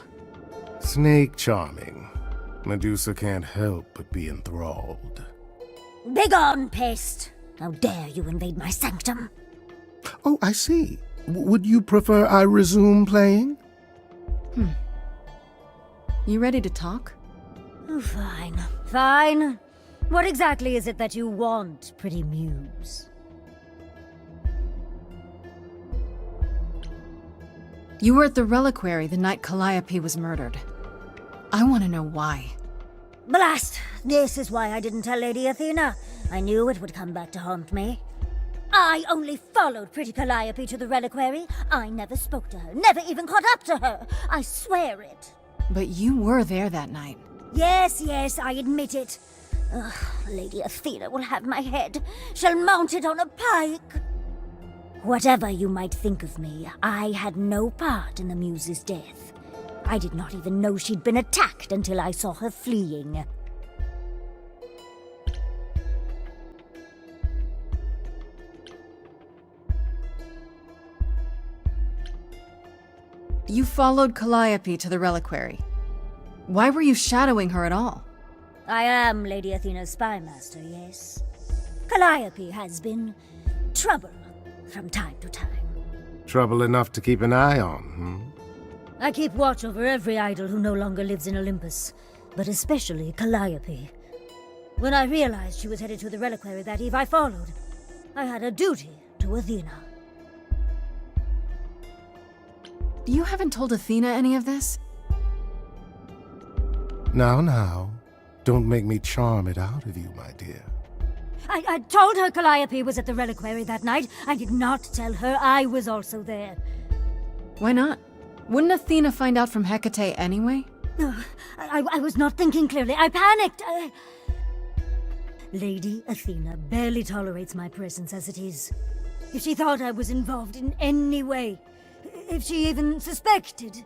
Snake charming. Medusa can't help but be enthralled. Begone, pest. How dare you invade my sanctum? Oh, I see. Would you prefer I resume playing? You ready to talk? Fine. Fine. What exactly is it that you want, pretty Muse? You were at the reliquary the night Calliope was murdered. I want to know why. Blast! This is why I didn't tell Lady Athena. I knew it would come back to haunt me. I only followed pretty Calliope to the reliquary. I never spoke to her, never even caught up to her. I swear it. But you were there that night. Yes, I admit it. Ugh, Lady Athena will have my head. She'll mount it on a pike. Whatever you might think of me, I had no part in the Muse's death. I did not even know she'd been attacked until I saw her fleeing. You followed Calliope to the reliquary. Why were you shadowing her at all? I am Lady Athena's spymaster, yes. Calliope has been trouble from time to time. Trouble enough to keep an eye on, I keep watch over every idol who no longer lives in Olympus, but especially Calliope. When I realized she was headed to the reliquary that eve, I followed. I had a duty to Athena. You haven't told Athena any of this? Now. Don't make me charm it out of you, my dear. I told her Calliope was at the reliquary that night. I did not tell her I was also there. Why not? Wouldn't Athena find out from Hecate anyway? I was not thinking clearly. I panicked. Lady Athena barely tolerates my presence as it is. If she thought I was involved in any way, if she even suspected...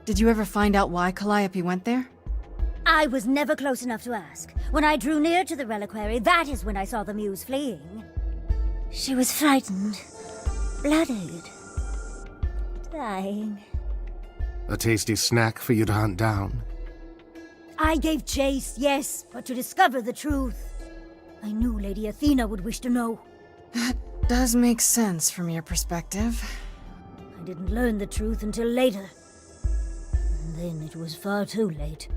Did you ever find out why Calliope went there? I was never close enough to ask. When I drew near to the reliquary, that is when I saw the Muse fleeing. She was frightened, blooded, dying. A tasty snack for you to hunt down. I gave chase, yes, but to discover the truth. I knew Lady Athena would wish to know. That does make sense from your perspective. I didn't learn the truth until later. And then it was far too late.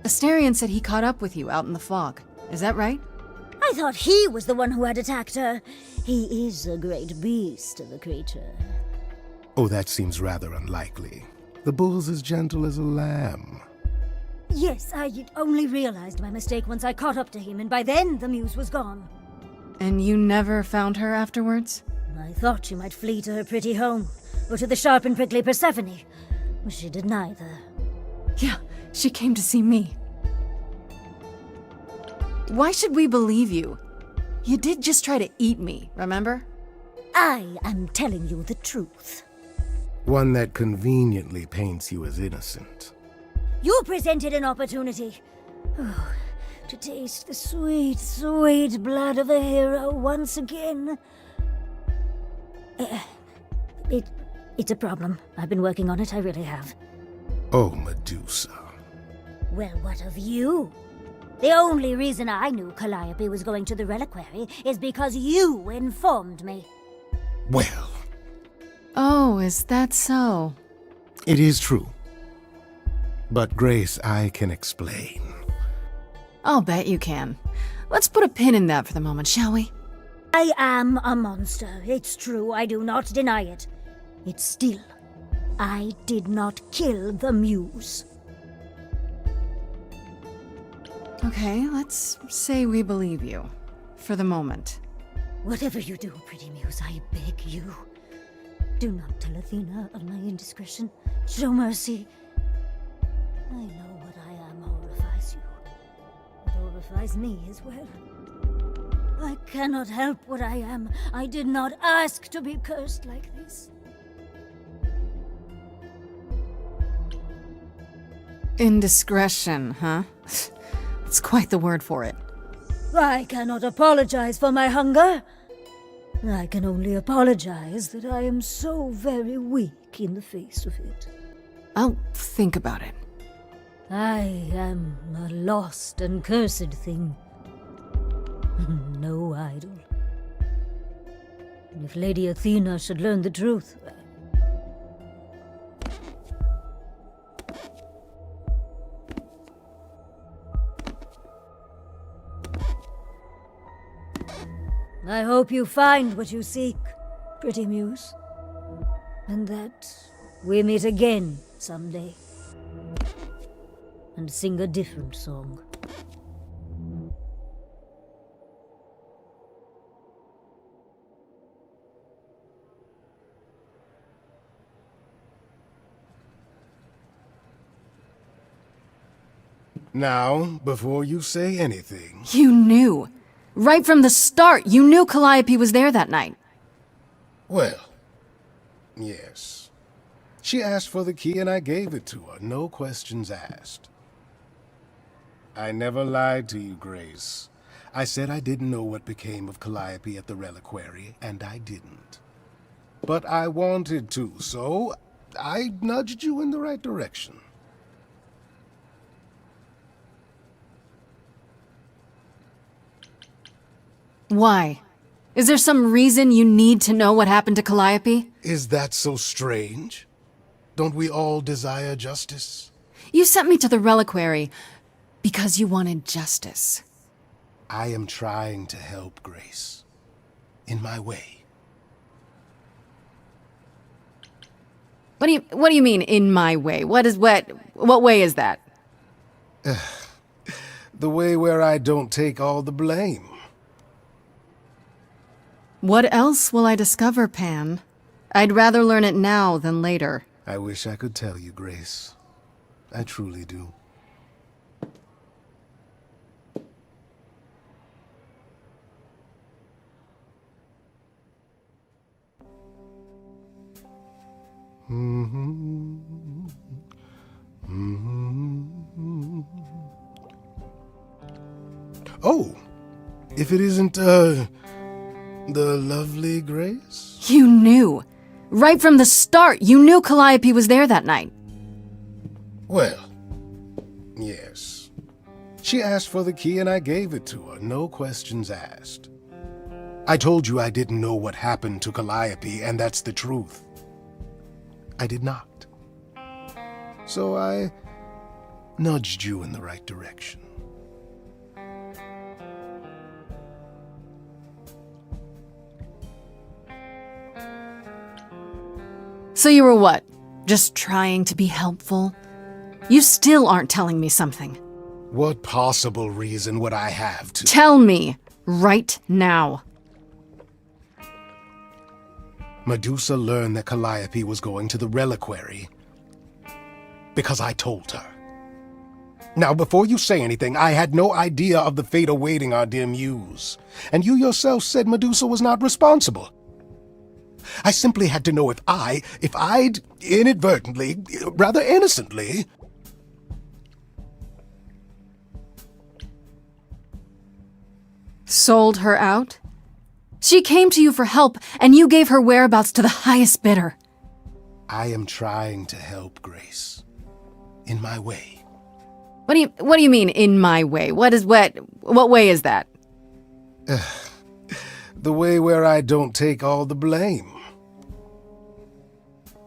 Asterion said he caught up with you out in the fog. Is that right? I thought he was the one who had attacked her. He is a great beast of a creature. Oh, that seems rather unlikely. The bull's as gentle as a lamb. Yes, I only realized my mistake once I caught up to him, and by then the Muse was gone. And you never found her afterwards? I thought she might flee to her pretty home, or to the sharp and prickly Persephone. But she did neither. Yeah, she came to see me. Why should we believe you? You did just try to eat me, remember? I am telling you the truth. One that conveniently paints you as innocent. You presented an opportunity. Oh, to taste the sweet, sweet blood of a hero once again. It's a problem. I've been working on it, I really have. Oh, Medusa. Well, what of you? The only reason I knew Calliope was going to the reliquary is because you informed me. Well. Oh, is that so? It is true. But Grace, I can explain. I'll bet you can. Let's put a pin in that for the moment, shall we? I am a monster. It's true, I do not deny it. It's still, I did not kill the Muse. Okay, let's say we believe you. For the moment. Whatever you do, pretty Muse, I beg you. Do not tell Athena of my indiscretion. Show mercy. I know what I am horrifies you. It horrifies me as well. I cannot help what I am. I did not ask to be cursed like this. Indiscretion, huh? It's quite the word for it. I cannot apologize for my hunger. I can only apologize that I am so very weak in the face of it. I'll think about it. I am a lost and cursed thing. No idol. And if Lady Athena should learn the truth... I hope you find what you seek, pretty Muse. And that we meet again someday. And sing a different song. Now, before you say anything... You knew. Right from the start, you knew Calliope was there that night. Well, yes. She asked for the key and I gave it to her, no questions asked. I never lied to you, Grace. I said I didn't know what became of Calliope at the reliquary, and I didn't. But I wanted to, so I nudged you in the right direction. Why? Is there some reason you need to know what happened to Calliope? Is that so strange? Don't we all desire justice? You sent me to the reliquary because you wanted justice. I am trying to help, Grace. In my way. What do you mean, in my way? What way is that? The way where I don't take all the blame. What else will I discover, Pan? I'd rather learn it now than later. I wish I could tell you, Grace. I truly do. Oh, if it isn't, the lovely Grace? You knew. Right from the start, you knew Calliope was there that night. Well, yes. She asked for the key and I gave it to her, no questions asked. I told you I didn't know what happened to Calliope, and that's the truth. I did not. So I nudged you in the right direction. So you were what? Just trying to be helpful? You still aren't telling me something. What possible reason would I have to— Tell me, right now. Medusa learned that Calliope was going to the reliquary because I told her. Now, before you say anything, I had no idea of the fate awaiting our dear Muse. And you yourself said Medusa was not responsible. I simply had to know if I'd inadvertently, rather innocently— Sold her out? She came to you for help, and you gave her whereabouts to the highest bidder. I am trying to help, Grace. In my way. What do you mean, in my way? What way is that? The way where I don't take all the blame.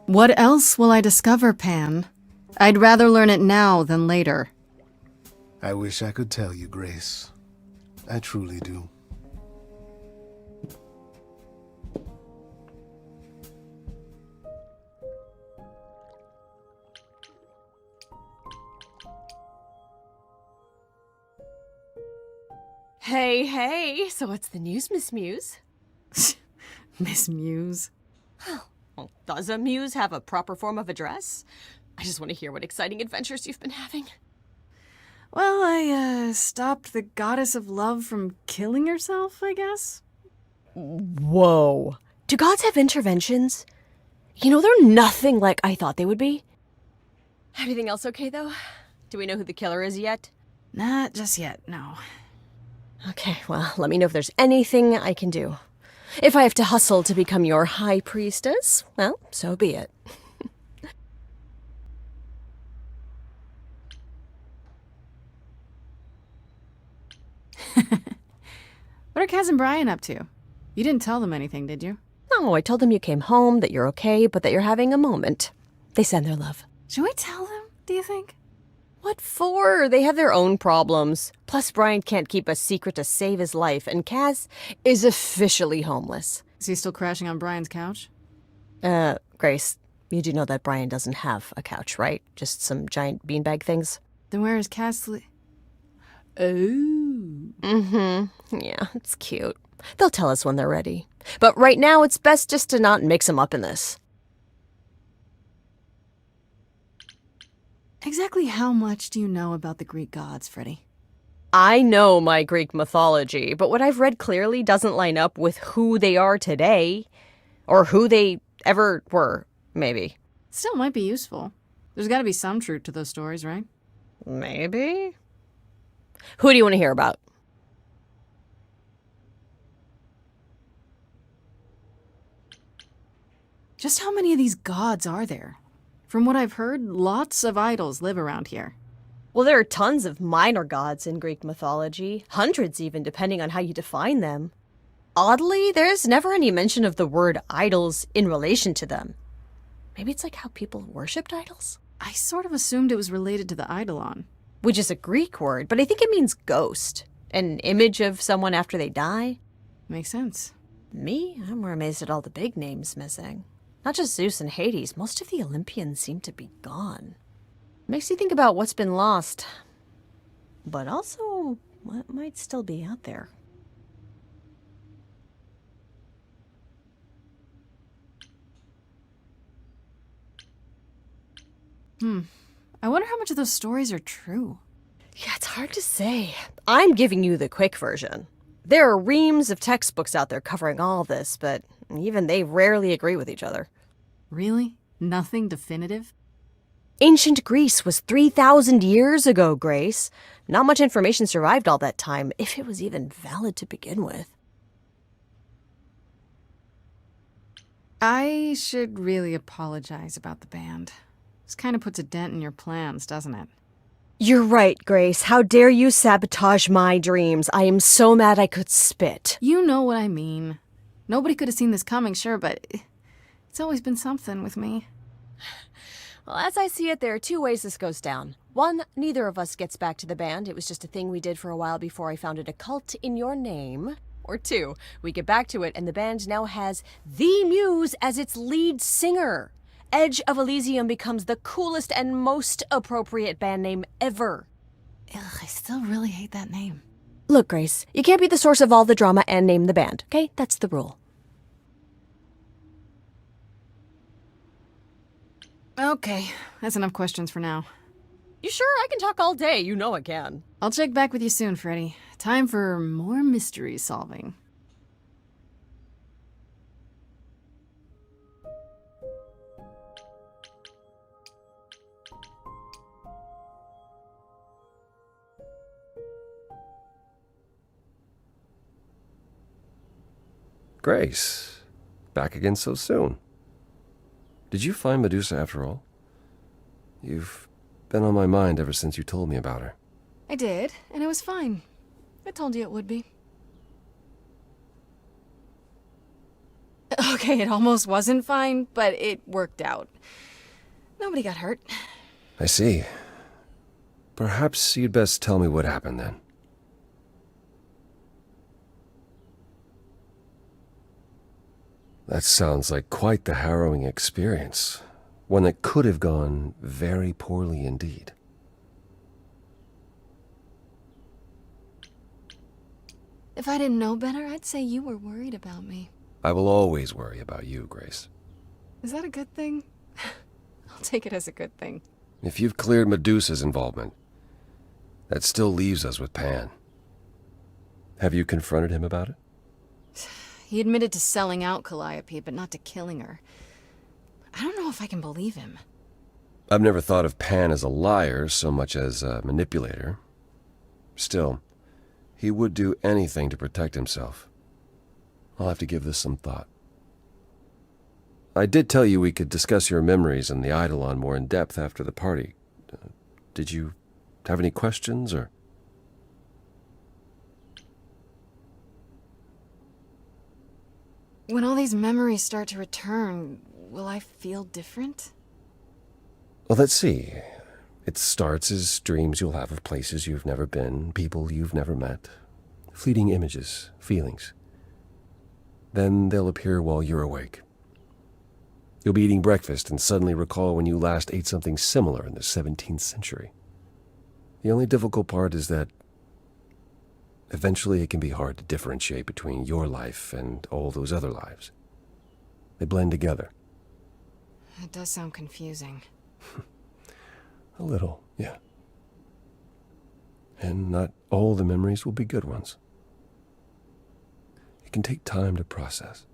What else will I discover, Pan? I'd rather learn it now than later. I wish I could tell you, Grace. I truly do. Hey, so what's the news, Miss Muse? Miss Muse? Well, does a muse have a proper form of address? I just want to hear what exciting adventures you've been having. Well, I stopped the goddess of love from killing herself, I guess? Whoa. Do gods have interventions? You know, they're nothing like I thought they would be. Everything else okay, though? Do we know who the killer is yet? Not just yet, no. Okay, well, let me know if there's anything I can do. If I have to hustle to become your high priestess, well, so be it. What are Kaz and Brian up to? You didn't tell them anything, did you? No, I told them you came home, that you're okay, but that you're having a moment. They send their love. Should we tell them, do you think? What for? They have their own problems. Plus, Brian can't keep a secret to save his life, and Kaz is officially homeless. Is he still crashing on Brian's couch? Grace, you do know that Brian doesn't have a couch, right? Just some giant beanbag things? Then where is Kaz Mm-hmm. Yeah, it's cute. They'll tell us when they're ready. But right now, it's best just to not mix him up in this. Exactly how much do you know about the Greek gods, Freddy? I know my Greek mythology, but what I've read clearly doesn't line up with who they are today. Or who they ever were, maybe. Still might be useful. There's gotta be some truth to those stories, right? Maybe. Who do you want to hear about? Just how many of these gods are there? From what I've heard, lots of idols live around here. Well, there are tons of minor gods in Greek mythology. Hundreds even, depending on how you define them. Oddly, there's never any mention of the word idols in relation to them. Maybe it's like how people worshipped idols? I sort of assumed it was related to the eidolon. Which is a Greek word, but I think it means ghost. An image of someone after they die. Makes sense. Me? I'm more amazed at all the big names missing. Not just Zeus and Hades, most of the Olympians seem to be gone. Makes you think about what's been lost. But also, what might still be out there. I wonder how much of those stories are true. Yeah, it's hard to say. I'm giving you the quick version. There are reams of textbooks out there covering all this, but even they rarely agree with each other. Really? Nothing definitive? Ancient Greece was 3,000 years ago, Grace. Not much information survived all that time, if it was even valid to begin with. I should really apologize about the band. This kind of puts a dent in your plans, doesn't it? You're right, Grace. How dare you sabotage my dreams? I am so mad I could spit. You know what I mean. Nobody could have seen this coming, sure, but it's always been something with me. Well, as I see it, there are two ways this goes down. One, neither of us gets back to the band. It was just a thing we did for a while before I founded a cult in your name. Or two, we get back to it and the band now has the Muse as its lead singer. Edge of Elysium becomes the coolest and most appropriate band name ever. Ugh, I still really hate that name. Look, Grace, you can't be the source of all the drama and name the band, okay? That's the rule. Okay, that's enough questions for now. You sure? I can talk all day. You know I can. I'll check back with you soon, Freddy. Time for more mystery solving. Grace, back again so soon. Did you find Medusa after all? You've been on my mind ever since you told me about her. I did, and it was fine. I told you it would be. Okay, it almost wasn't fine, but it worked out. Nobody got hurt. I see. Perhaps you'd best tell me what happened then. That sounds like quite the harrowing experience. One that could have gone very poorly indeed. If I didn't know better, I'd say you were worried about me. I will always worry about you, Grace. Is that a good thing? I'll take it as a good thing. If you've cleared Medusa's involvement, that still leaves us with Pan. Have you confronted him about it? He admitted to selling out Calliope, but not to killing her. I don't know if I can believe him. I've never thought of Pan as a liar so much as a manipulator. Still, he would do anything to protect himself. I'll have to give this some thought. I did tell you we could discuss your memories and the Eidolon more in depth after the party. Did you have any questions, or...? When all these memories start to return, will I feel different? Well, let's see. It starts as dreams you'll have of places you've never been, people you've never met, fleeting images, feelings. Then they'll appear while you're awake. You'll be eating breakfast and suddenly recall when you last ate something similar in the 17th century. The only difficult part is that eventually it can be hard to differentiate between your life and all those other lives. They blend together. It does sound confusing. A little, yeah. And not all the memories will be good ones. It can take time to process.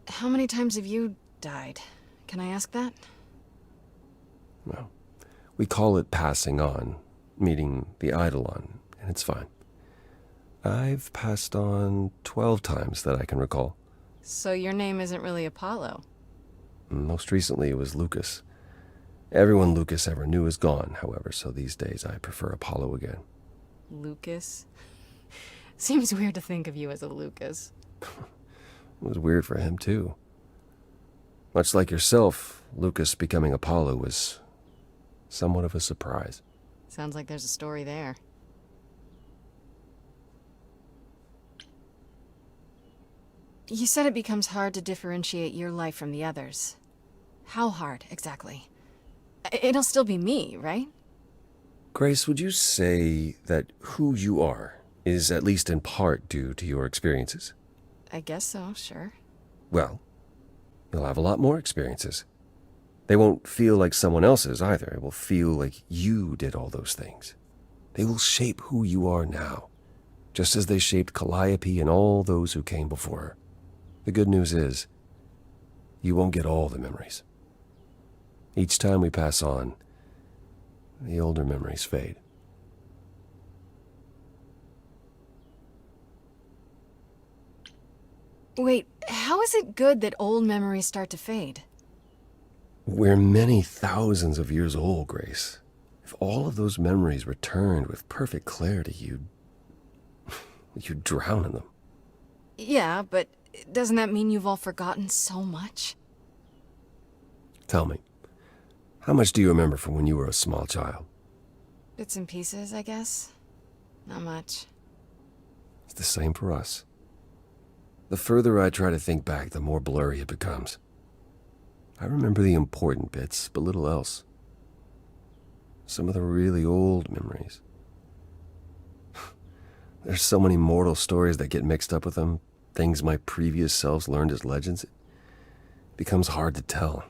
How many times have you died? Can I ask that? Well, we call it passing on, meeting the Eidolon, and it's fine. I've passed on 12 times that I can recall. So your name isn't really Apollo? Most recently it was Lucas. Everyone Lucas ever knew is gone, however, so these days I prefer Apollo again. Lucas? Seems weird to think of you as a Lucas. It was weird for him, too. Much like yourself, Lucas becoming Apollo was somewhat of a surprise. Sounds like there's a story there. You said it becomes hard to differentiate your life from the others. How hard, exactly? It'll still be me, right? Grace, would you say that who you are is at least in part due to your experiences? I guess so, sure. Well, you'll have a lot more experiences. They won't feel like someone else's either. It will feel like you did all those things. They will shape who you are now, just as they shaped Calliope and all those who came before her. The good news is, you won't get all the memories. Each time we pass on, the older memories fade. Wait, how is it good that old memories start to fade? We're many thousands of years old, Grace. If all of those memories returned with perfect clarity, you'd drown in them. Yeah, but doesn't that mean you've all forgotten so much? Tell me, how much do you remember from when you were a small child? Bits and pieces, I guess. Not much. It's the same for us. The further I try to think back, the more blurry it becomes. I remember the important bits, but little else. Some of the really old memories. There's so many mortal stories that get mixed up with them, things my previous selves learned as legends. It becomes hard to tell.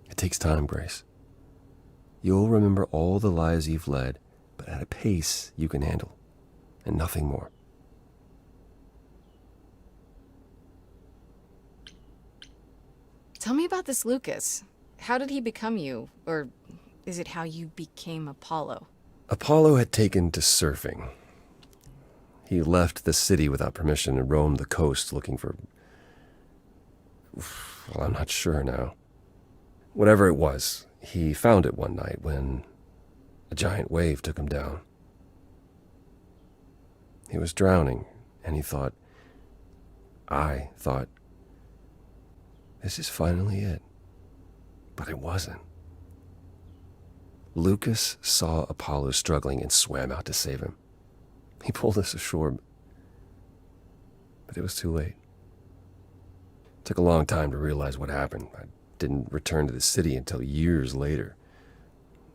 It takes time, Grace. You'll remember all the lives you've led, but at a pace you can handle, and nothing more. Tell me about this Lucas. How did he become you? Or is it how you became Apollo? Apollo had taken to surfing. He left the city without permission and roamed the coast looking for... Well, I'm not sure now. Whatever it was, he found it one night when a giant wave took him down. He was drowning, and I thought, this is finally it. But it wasn't. Lucas saw Apollo struggling and swam out to save him. He pulled us ashore, but it was too late. It took a long time to realize what happened. I didn't return to the city until years later.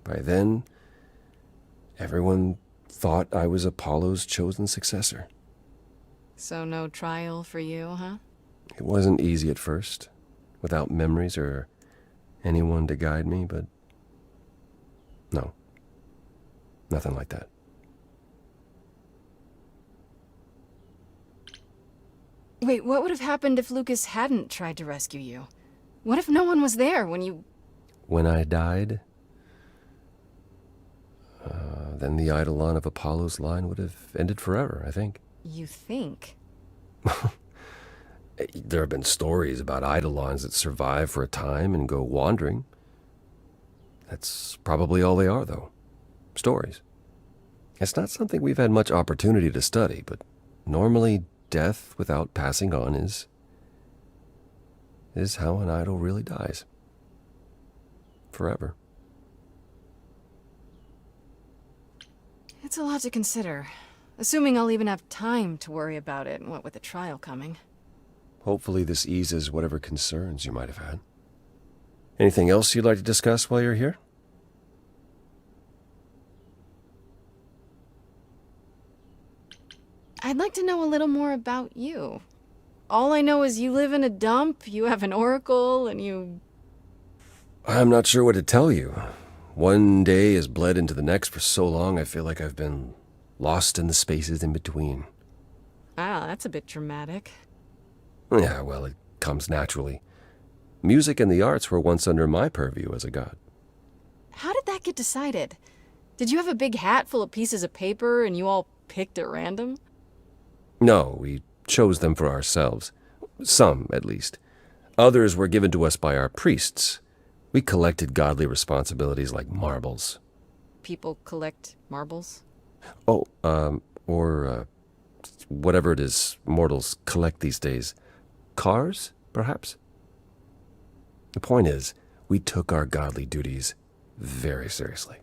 By then, everyone thought I was Apollo's chosen successor. So no trial for you, huh? It wasn't easy at first, without memories or anyone to guide me, but no, nothing like that. Wait, what would have happened if Lucas hadn't tried to rescue you? What if no one was there when you... When I died, then the Eidolon of Apollo's line would have ended forever, I think. You think? There have been stories about Eidolons that survive for a time and go wandering. That's probably all they are, though. Stories. It's not something we've had much opportunity to study, but normally death without passing on is is how an idol really dies. Forever. It's a lot to consider. Assuming I'll even have time to worry about it, what with the trial coming. Hopefully this eases whatever concerns you might have had. Anything else you'd like to discuss while you're here? I'd like to know a little more about you. All I know is you live in a dump, you have an oracle, and you... I'm not sure what to tell you. One day has bled into the next for so long I feel like I've been lost in the spaces in between. Wow, that's a bit dramatic. Yeah, well, it comes naturally. Music and the arts were once under my purview as a god. How did that get decided? Did you have a big hat full of pieces of paper and you all picked at random? No, we chose them for ourselves. Some, at least. Others were given to us by our priests. We collected godly responsibilities like marbles. People collect marbles? Oh, whatever it is mortals collect these days. Cars, perhaps? The point is, we took our godly duties very seriously.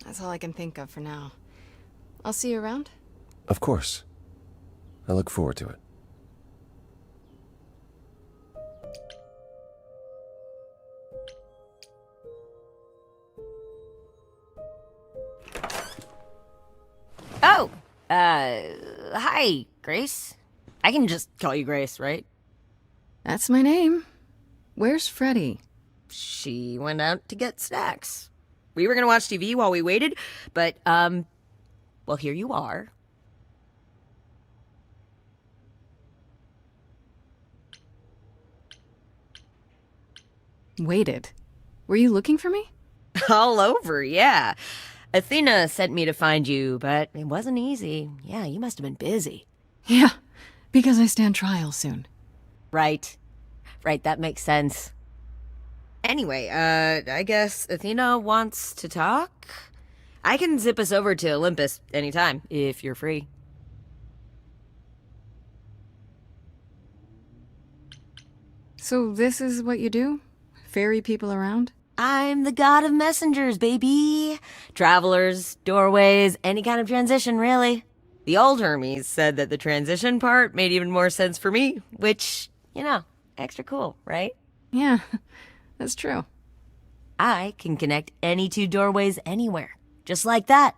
That's all I can think of for now. I'll see you around? Of course. I look forward to it. Oh, hi, Grace. I can just call you Grace, right? That's my name. Where's Freddie? She went out to get snacks. We were gonna watch TV while we waited, but, well, here you are. Waited? Were you looking for me? All over, yeah. Athena sent me to find you, but it wasn't easy. Yeah, you must have been busy. Yeah, because I stand trial soon. Right. Right, that makes sense. Anyway, I guess Athena wants to talk? I can zip us over to Olympus anytime, if you're free. So this is what you do? Ferry people around? I'm the god of messengers, baby. Travelers, doorways, any kind of transition, really. The old Hermes said that the transition part made even more sense for me, which, you know, extra cool, right? Yeah, that's true. I can connect any two doorways anywhere, just like that.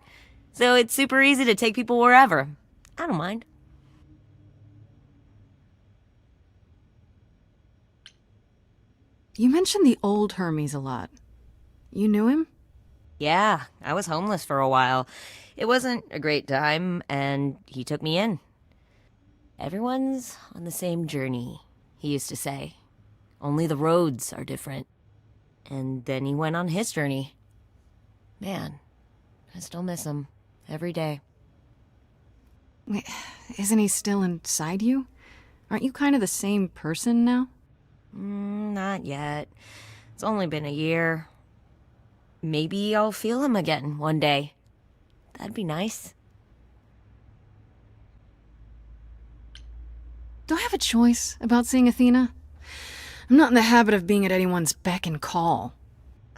So it's super easy to take people wherever. I don't mind. You mentioned the old Hermes a lot. You knew him? Yeah, I was homeless for a while. It wasn't a great time, and he took me in. Everyone's on the same journey, he used to say. Only the roads are different. And then he went on his journey. Man, I still miss him every day. Wait, isn't he still inside you? Aren't you kind of the same person now? Not yet. It's only been a year. Maybe I'll feel him again one day. That'd be nice. Do I have a choice about seeing Athena? I'm not in the habit of being at anyone's beck and call.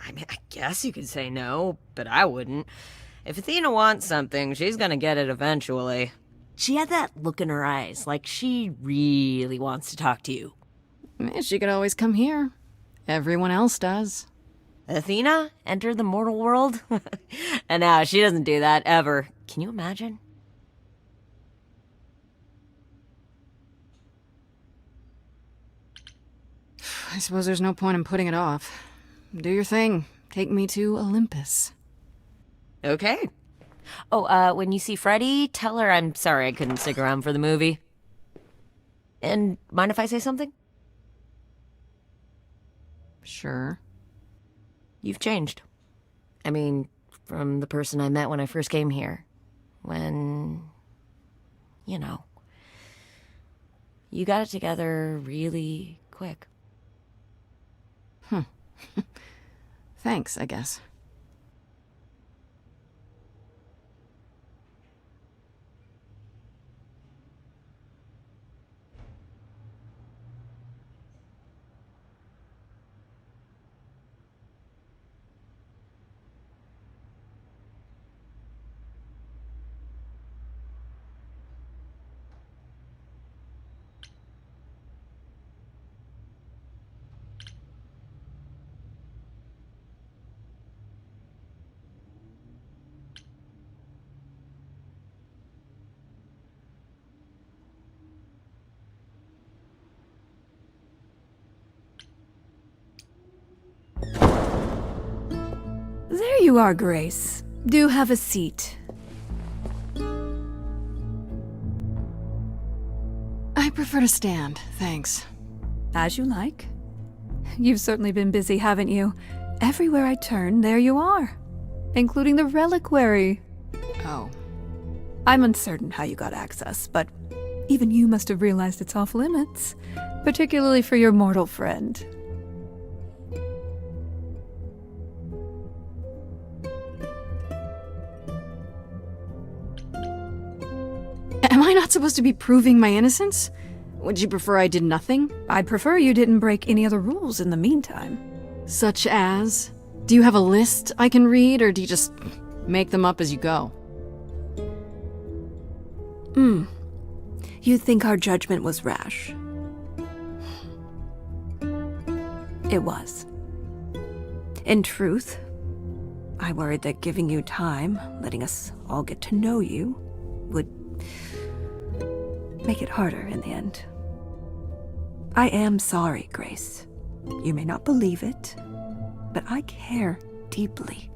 I mean, I guess you could say no, but I wouldn't. If Athena wants something, she's gonna get it eventually. She had that look in her eyes, like she really wants to talk to you. She could always come here. Everyone else does. Athena entered the mortal world? And now she doesn't do that ever. Can you imagine? I suppose there's no point in putting it off. Do your thing. Take me to Olympus. Okay. Oh, when you see Freddie, tell her I'm sorry I couldn't stick around for the movie. And mind if I say something? Sure. You've changed. I mean, from the person I met when I first came here. When, you know, you got it together really quick. Thanks, I guess. There you are, Grace. Do have a seat. I prefer to stand, thanks. As you like. You've certainly been busy, haven't you? Everywhere I turn, there you are. Including the reliquary. Oh. I'm uncertain how you got access, but even you must have realized it's off limits. Particularly for your mortal friend. Am I not supposed to be proving my innocence? Would you prefer I did nothing? I'd prefer you didn't break any other rules in the meantime. Such as? Do you have a list I can read, or do you just make them up as you go? You think our judgment was rash? It was. In truth, I worried that giving you time, letting us all get to know you, would make it harder in the end. I am sorry, Grace. You may not believe it, but I care deeply.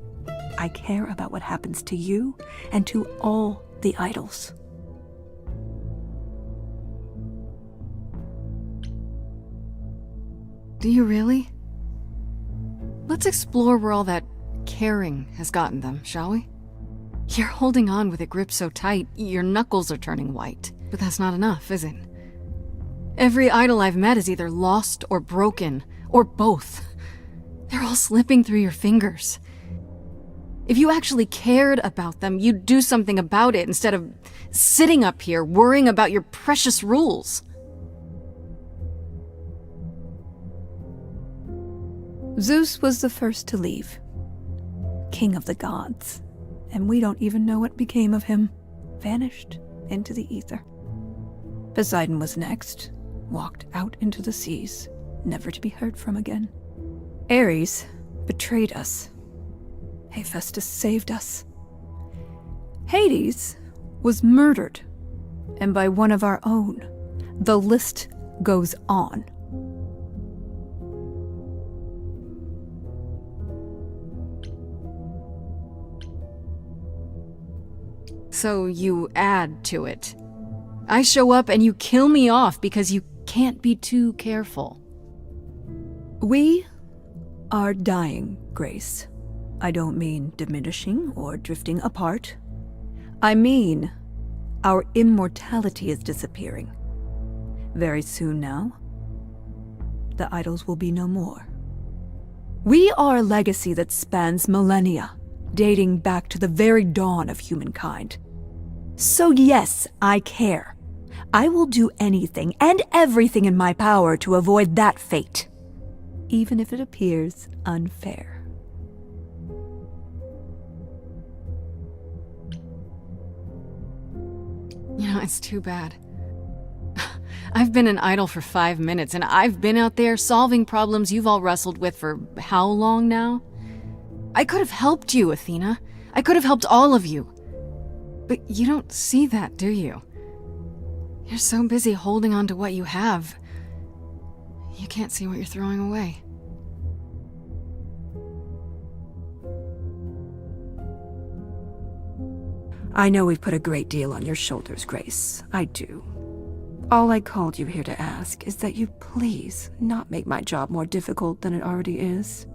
I care about what happens to you and to all the idols. Do you really? Let's explore where all that caring has gotten them, shall we? You're holding on with a grip so tight, your knuckles are turning white. But that's not enough, is it? Every idol I've met is either lost or broken, or both. They're all slipping through your fingers. If you actually cared about them, you'd do something about it instead of sitting up here worrying about your precious rules. Zeus was the first to leave. King of the gods. And we don't even know what became of him. Vanished into the ether. Poseidon was next. Walked out into the seas, never to be heard from again. Ares betrayed us. Hephaestus saved us. Hades was murdered. And by one of our own. The list goes on. So you add to it. I show up and you kill me off because you can't be too careful. We are dying, Grace. I don't mean diminishing or drifting apart. I mean our immortality is disappearing. Very soon now, the idols will be no more. We are a legacy that spans millennia, dating back to the very dawn of humankind. So yes, I care. I will do anything and everything in my power to avoid that fate, even if it appears unfair. You know, it's too bad. I've been an idol for 5 minutes, and I've been out there solving problems you've all wrestled with for how long now? I could have helped you, Athena. I could have helped all of you. But you don't see that, do you? You're so busy holding on to what you have. You can't see what you're throwing away. I know we've put a great deal on your shoulders, Grace. I do. All I called you here to ask is that you please not make my job more difficult than it already is.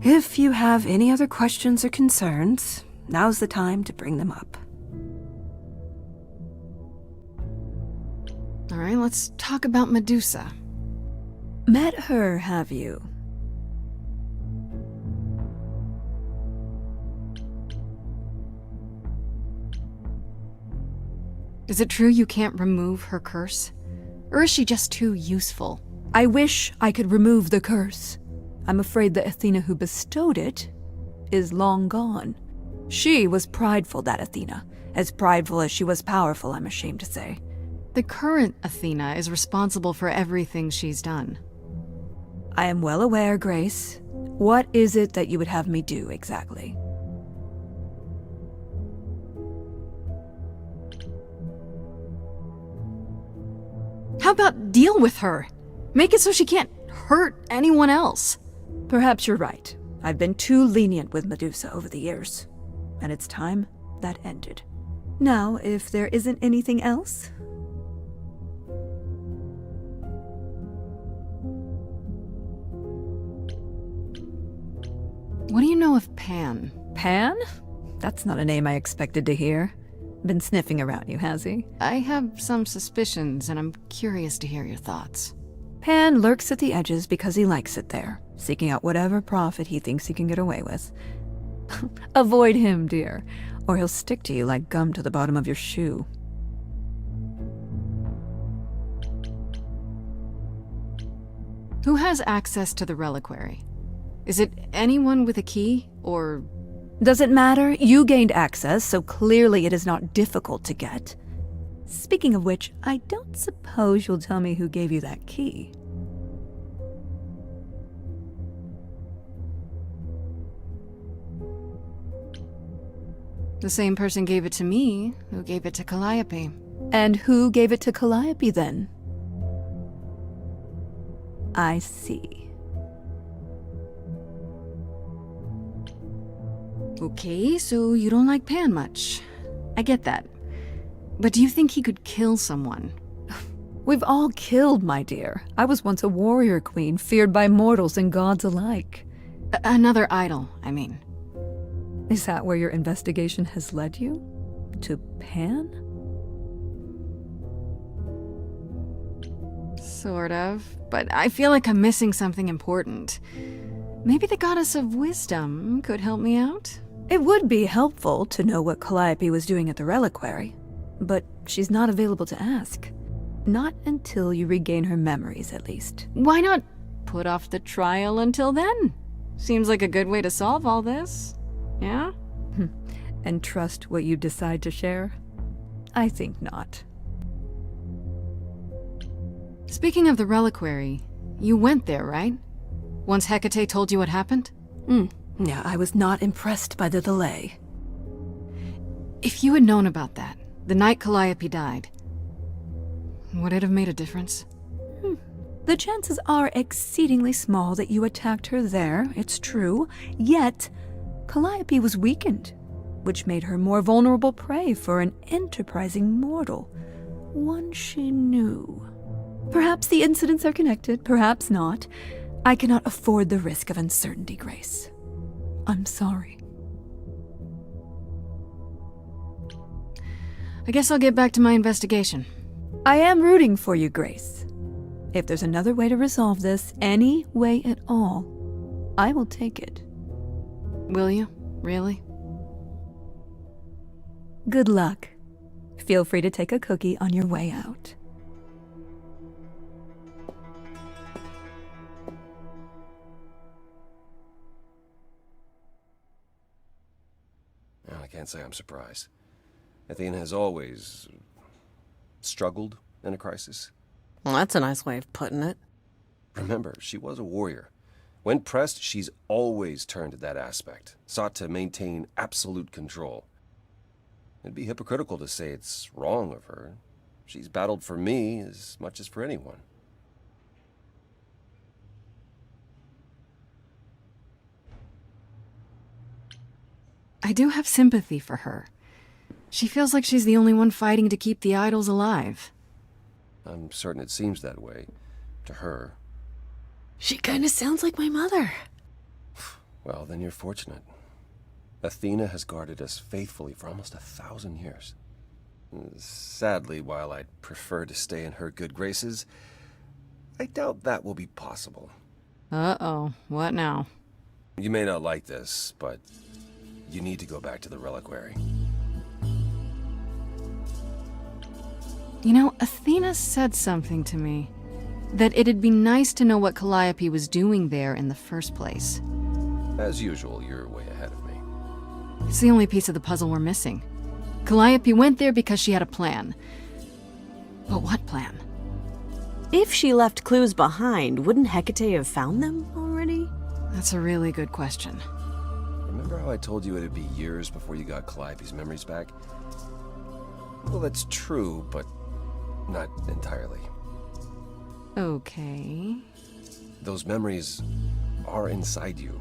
If you have any other questions or concerns, now's the time to bring them up. All right, let's talk about Medusa. Met her, have you? Is it true you can't remove her curse? Or is she just too useful? I wish I could remove the curse. I'm afraid the Athena who bestowed it is long gone. She was prideful, that Athena. As prideful as she was powerful, I'm ashamed to say. The current Athena is responsible for everything she's done. I am well aware, Grace. What is it that you would have me do, exactly? How about deal with her? Make it so she can't hurt anyone else. Perhaps you're right. I've been too lenient with Medusa over the years, and it's time that ended. Now, if there isn't anything else... What do you know of Pan? Pan? That's not a name I expected to hear. Been sniffing around you, has he? I have some suspicions, and I'm curious to hear your thoughts. Pan lurks at the edges because he likes it there, seeking out whatever profit he thinks he can get away with. Avoid him, dear, or he'll stick to you like gum to the bottom of your shoe. Who has access to the reliquary? Is it anyone with a key, or... Does it matter? You gained access, so clearly it is not difficult to get. Speaking of which, I don't suppose you'll tell me who gave you that key. The same person gave it to me, who gave it to Calliope. And who gave it to Calliope, then? I see. Okay, so you don't like Pan much. I get that. But do you think he could kill someone? We've all killed, my dear. I was once a warrior queen, feared by mortals and gods alike. Another idol, I mean. Is that where your investigation has led you? To Pan? Sort of. But I feel like I'm missing something important. Maybe the goddess of wisdom could help me out? It would be helpful to know what Calliope was doing at the reliquary, but she's not available to ask. Not until you regain her memories, at least. Why not put off the trial until then? Seems like a good way to solve all this. Yeah? And trust what you decide to share? I think not. Speaking of the reliquary, you went there, right? Once Hecate told you what happened? Yeah, I was not impressed by the delay. If you had known about that, the night Calliope died, would it have made a difference? The chances are exceedingly small that you attacked her there, it's true. Yet, Calliope was weakened, which made her more vulnerable prey for an enterprising mortal. One she knew. Perhaps the incidents are connected, perhaps not. I cannot afford the risk of uncertainty, Grace. I'm sorry. I guess I'll get back to my investigation. I am rooting for you, Grace. If there's another way to resolve this, any way at all, I will take it. Will you? Really? Good luck. Feel free to take a cookie on your way out. I can't say I'm surprised. Athena has always struggled in a crisis. Well, that's a nice way of putting it. Remember, she was a warrior. When pressed, she's always turned to that aspect, sought to maintain absolute control. It'd be hypocritical to say it's wrong of her. She's battled for me as much as for anyone. I do have sympathy for her. She feels like she's the only one fighting to keep the idols alive. I'm certain it seems that way to her. She kind of sounds like my mother. Well, then you're fortunate. Athena has guarded us faithfully for almost 1,000 years. Sadly, while I'd prefer to stay in her good graces, I doubt that will be possible. Uh-oh, what now? You may not like this, but you need to go back to the reliquary. You know, Athena said something to me. That it'd be nice to know what Calliope was doing there in the first place. As usual, you're way ahead of me. It's the only piece of the puzzle we're missing. Calliope went there because she had a plan. But what plan? If she left clues behind, wouldn't Hecate have found them already? That's a really good question. Remember how I told you it'd be years before you got Calliope's memories back? Well, that's true, but not entirely. Okay. Those memories are inside you.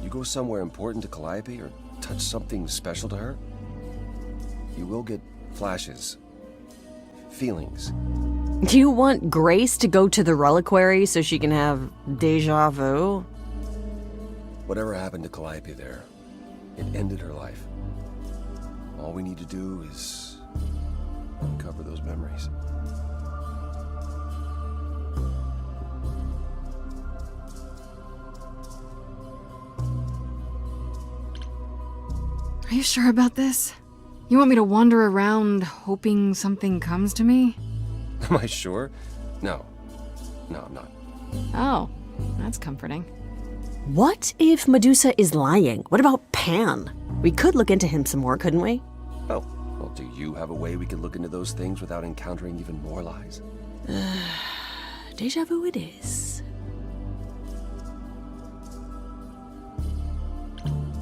you go somewhere important to Calliope or touch something special to her, you will get flashes, feelings. Do you want Grace to go to the reliquary so she can have deja vu? Whatever happened to Calliope there, it ended her life. All we need to do is uncover those memories. Are you sure about this? You want me to wander around hoping something comes to me? Am I sure? No. No, I'm not. Oh, that's comforting. What if Medusa is lying? What about Pan? We could look into him some more, couldn't we? Oh, well, do you have a way we can look into those things without encountering even more lies? Deja vu it is.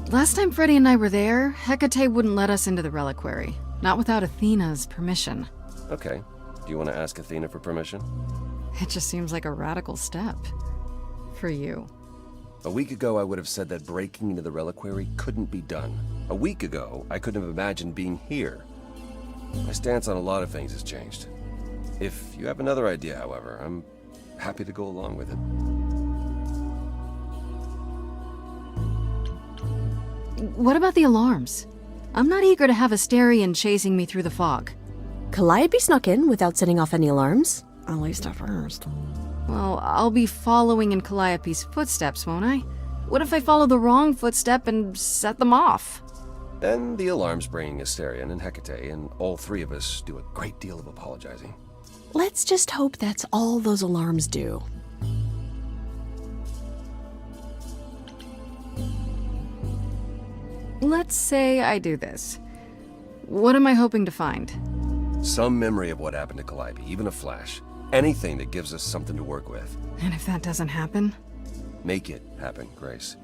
Last time Freddy and I were there, Hecate wouldn't let us into the reliquary. Not without Athena's permission. Okay. Do you want to ask Athena for permission? It just seems like a radical step. For you. A week ago, I would have said that breaking into the reliquary couldn't be done. A week ago, I couldn't have imagined being here. My stance on a lot of things has changed. If you have another idea, however, I'm happy to go along with it. What about the alarms? I'm not eager to have Asterion chasing me through the fog. Calliope snuck in without setting off any alarms. At least at first. Well, I'll be following in Calliope's footsteps, won't I? What if I follow the wrong footstep and set them off? Then the alarms bring Asterion and Hecate, and all three of us do a great deal of apologizing. Let's just hope that's all those alarms do. Let's say I do this. What am I hoping to find? Some memory of what happened to Calliope, even a flash. Anything that gives us something to work with. And if that doesn't happen? Make it happen, Grace.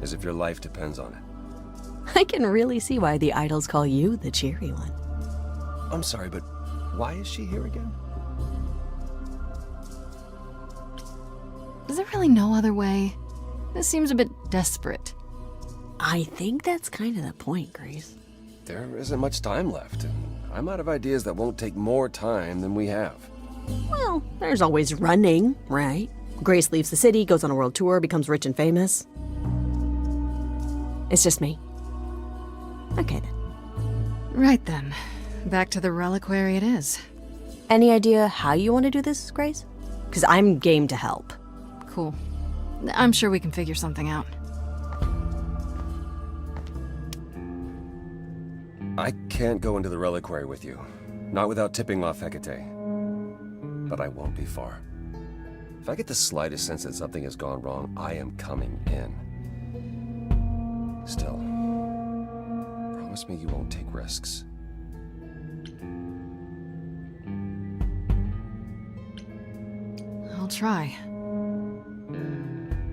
As if your life depends on it. I can really see why the idols call you the cheery one. I'm sorry, but why is she here again? Is there really no other way? This seems a bit desperate. I think that's kind of the point, Grace. There isn't much time left, and I'm out of ideas that won't take more time than we have. Well, there's always running, right? Grace leaves the city, goes on a world tour, becomes rich and famous. It's just me. Okay then. Right then. Back to the reliquary it is. Any idea how you want to do this, Grace? Because I'm game to help. Cool. I'm sure we can figure something out. I can't go into the reliquary with you. Not without tipping off Hecate. But I won't be far. If I get the slightest sense that something has gone wrong, I am coming in. Still, promise me you won't take risks. I'll try.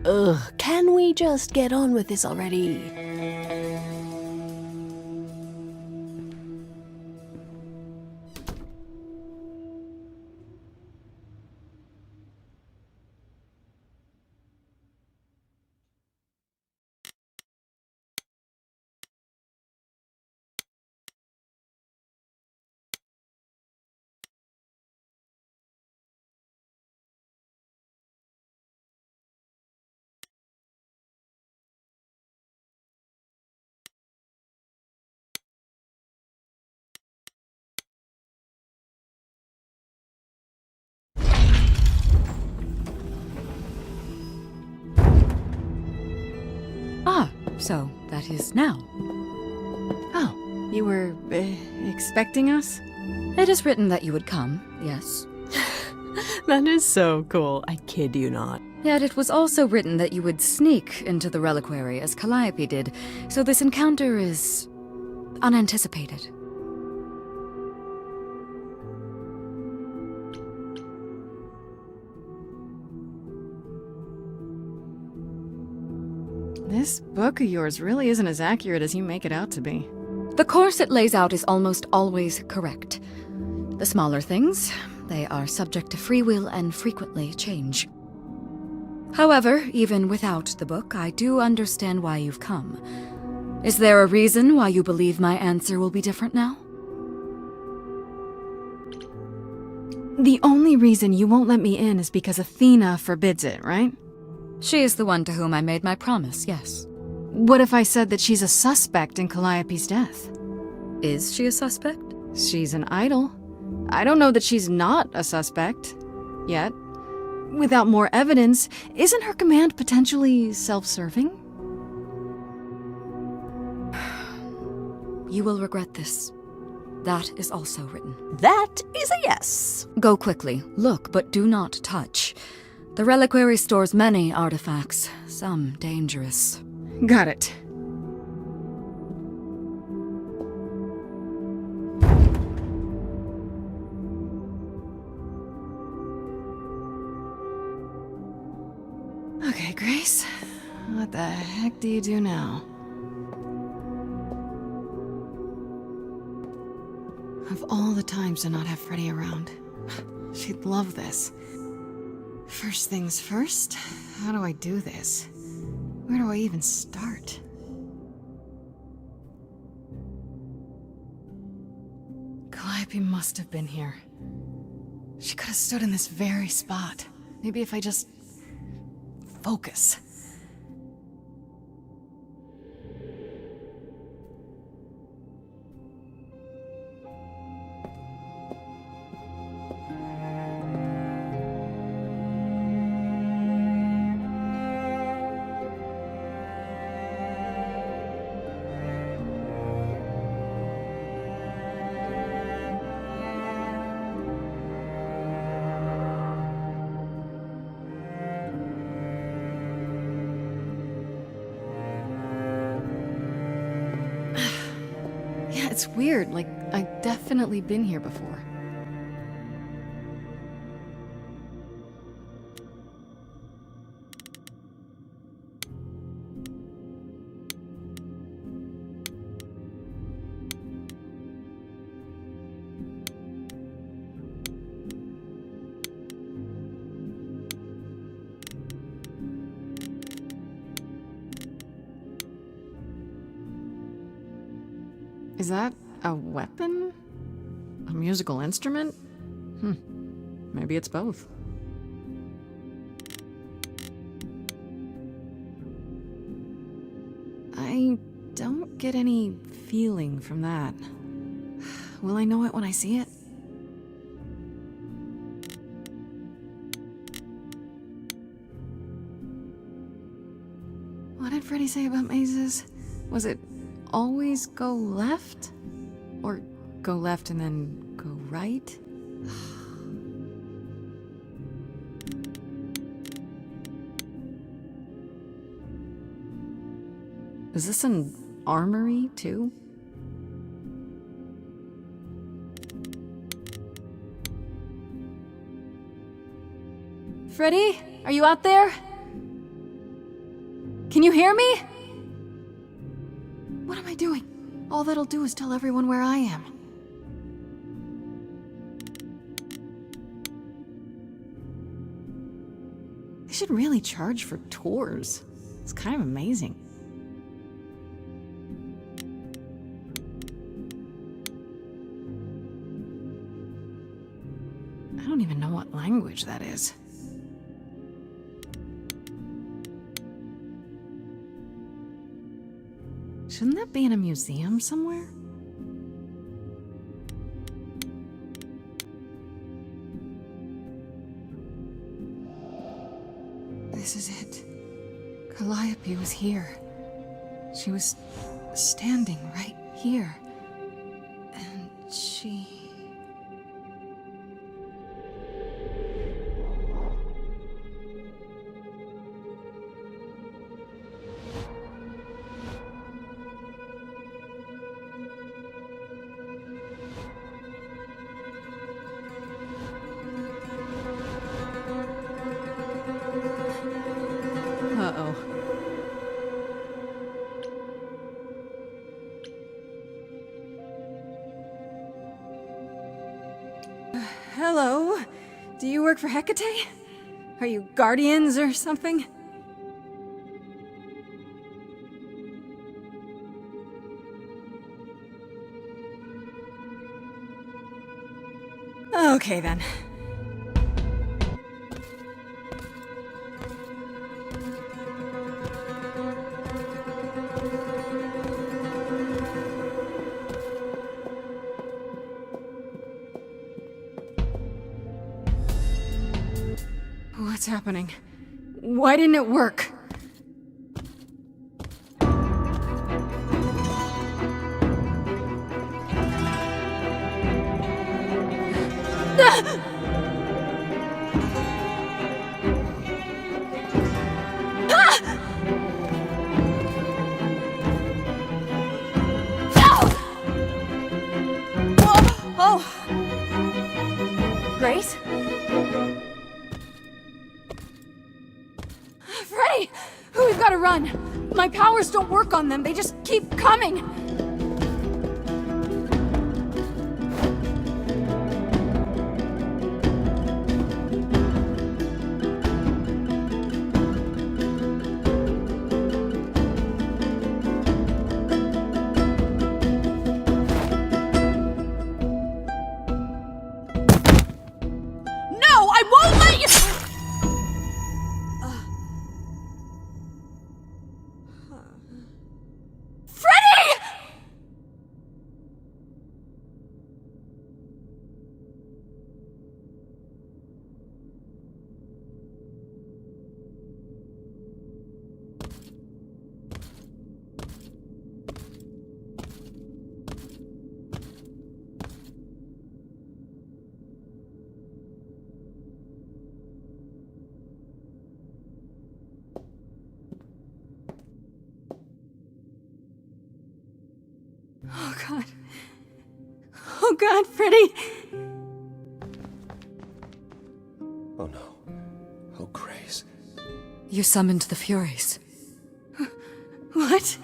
Ugh, can we just get on with this already? So, that is now. Oh, you were expecting us? It is written that you would come, yes. That is so cool. I kid you not. Yet it was also written that you would sneak into the reliquary as Calliope did, so this encounter is unanticipated. This book of yours really isn't as accurate as you make it out to be. The course it lays out is almost always correct. The smaller things, they are subject to free will and frequently change. However, even without the book, I do understand why you've come. Is there a reason why you believe my answer will be different now? The only reason you won't let me in is because Athena forbids it, right? She is the one to whom I made my promise, yes. What if I said that she's a suspect in Calliope's death? Is she a suspect? She's an idol. I don't know that she's not a suspect. Yet. Without more evidence, isn't her command potentially self-serving? You will regret this. That is also written. That is a yes. Go quickly. Look, but do not touch. The reliquary stores many artifacts, some dangerous. Got it. Okay, Grace. What the heck do you do now? Of all the times to not have Freddie around, she'd love this. First things first, how do I do this? Where do I even start? Calliope must have been here. She could have stood in this very spot. Maybe if I just focus. It's weird, like, I've definitely been here before. Is that a weapon? A musical instrument? Maybe it's both. I don't get any feeling from that. Will I know it when I see it? What did Freddie say about mazes? Was it always go left? Or go left and then go right? Is this an armory, too? Freddie, are you out there? Can you hear me? What am I doing? All that'll do is tell everyone where I am. They should really charge for tours. It's kind of amazing. I don't even know what language that is. Shouldn't that be in a museum somewhere? This is it. Calliope was here. She was standing right here. And she... Uh-oh. Hello? Do you work for Hecate? Are you guardians or something? Okay then. What's happening? Why didn't it work? Oh! Grace? Freddy! We've gotta run! My powers don't work on them, they just keep coming! No, I won't let you! Freddy! Oh god. Oh god, Freddy! Oh no. Oh, Grace. You summoned the Furies. What?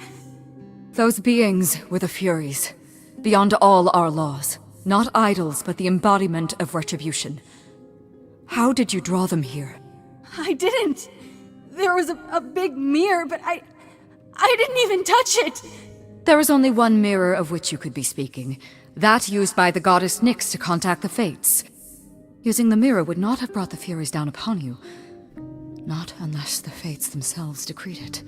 Those beings were the Furies, beyond all our laws. Not idols, but the embodiment of retribution. How did you draw them here? I didn't. There was a big mirror, but I didn't even touch it. There is only one mirror of which you could be speaking. That used by the goddess Nyx to contact the Fates. Using the mirror would not have brought the Furies down upon you. Not unless the Fates themselves decreed it.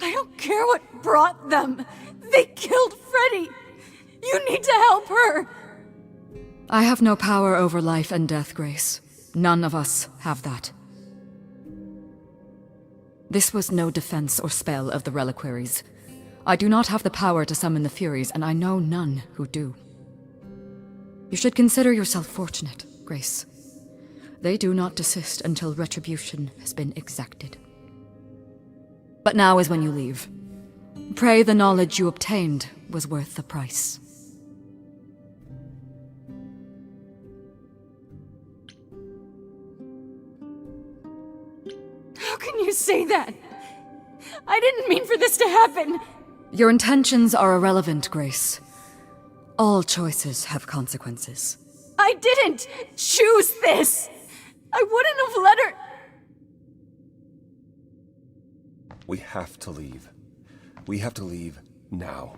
I don't care what brought them. They killed Freddy. You need to help her. I have no power over life and death, Grace. None of us have that. This was no defense or spell of the reliquaries. I do not have the power to summon the Furies, and I know none who do. You should consider yourself fortunate, Grace. They do not desist until retribution has been exacted. But now is when you leave. Pray the knowledge you obtained was worth the price. How can you say that? I didn't mean for this to happen. Your intentions are irrelevant, Grace. All choices have consequences. I didn't choose this. I wouldn't have let her. We have to leave. We have to leave now.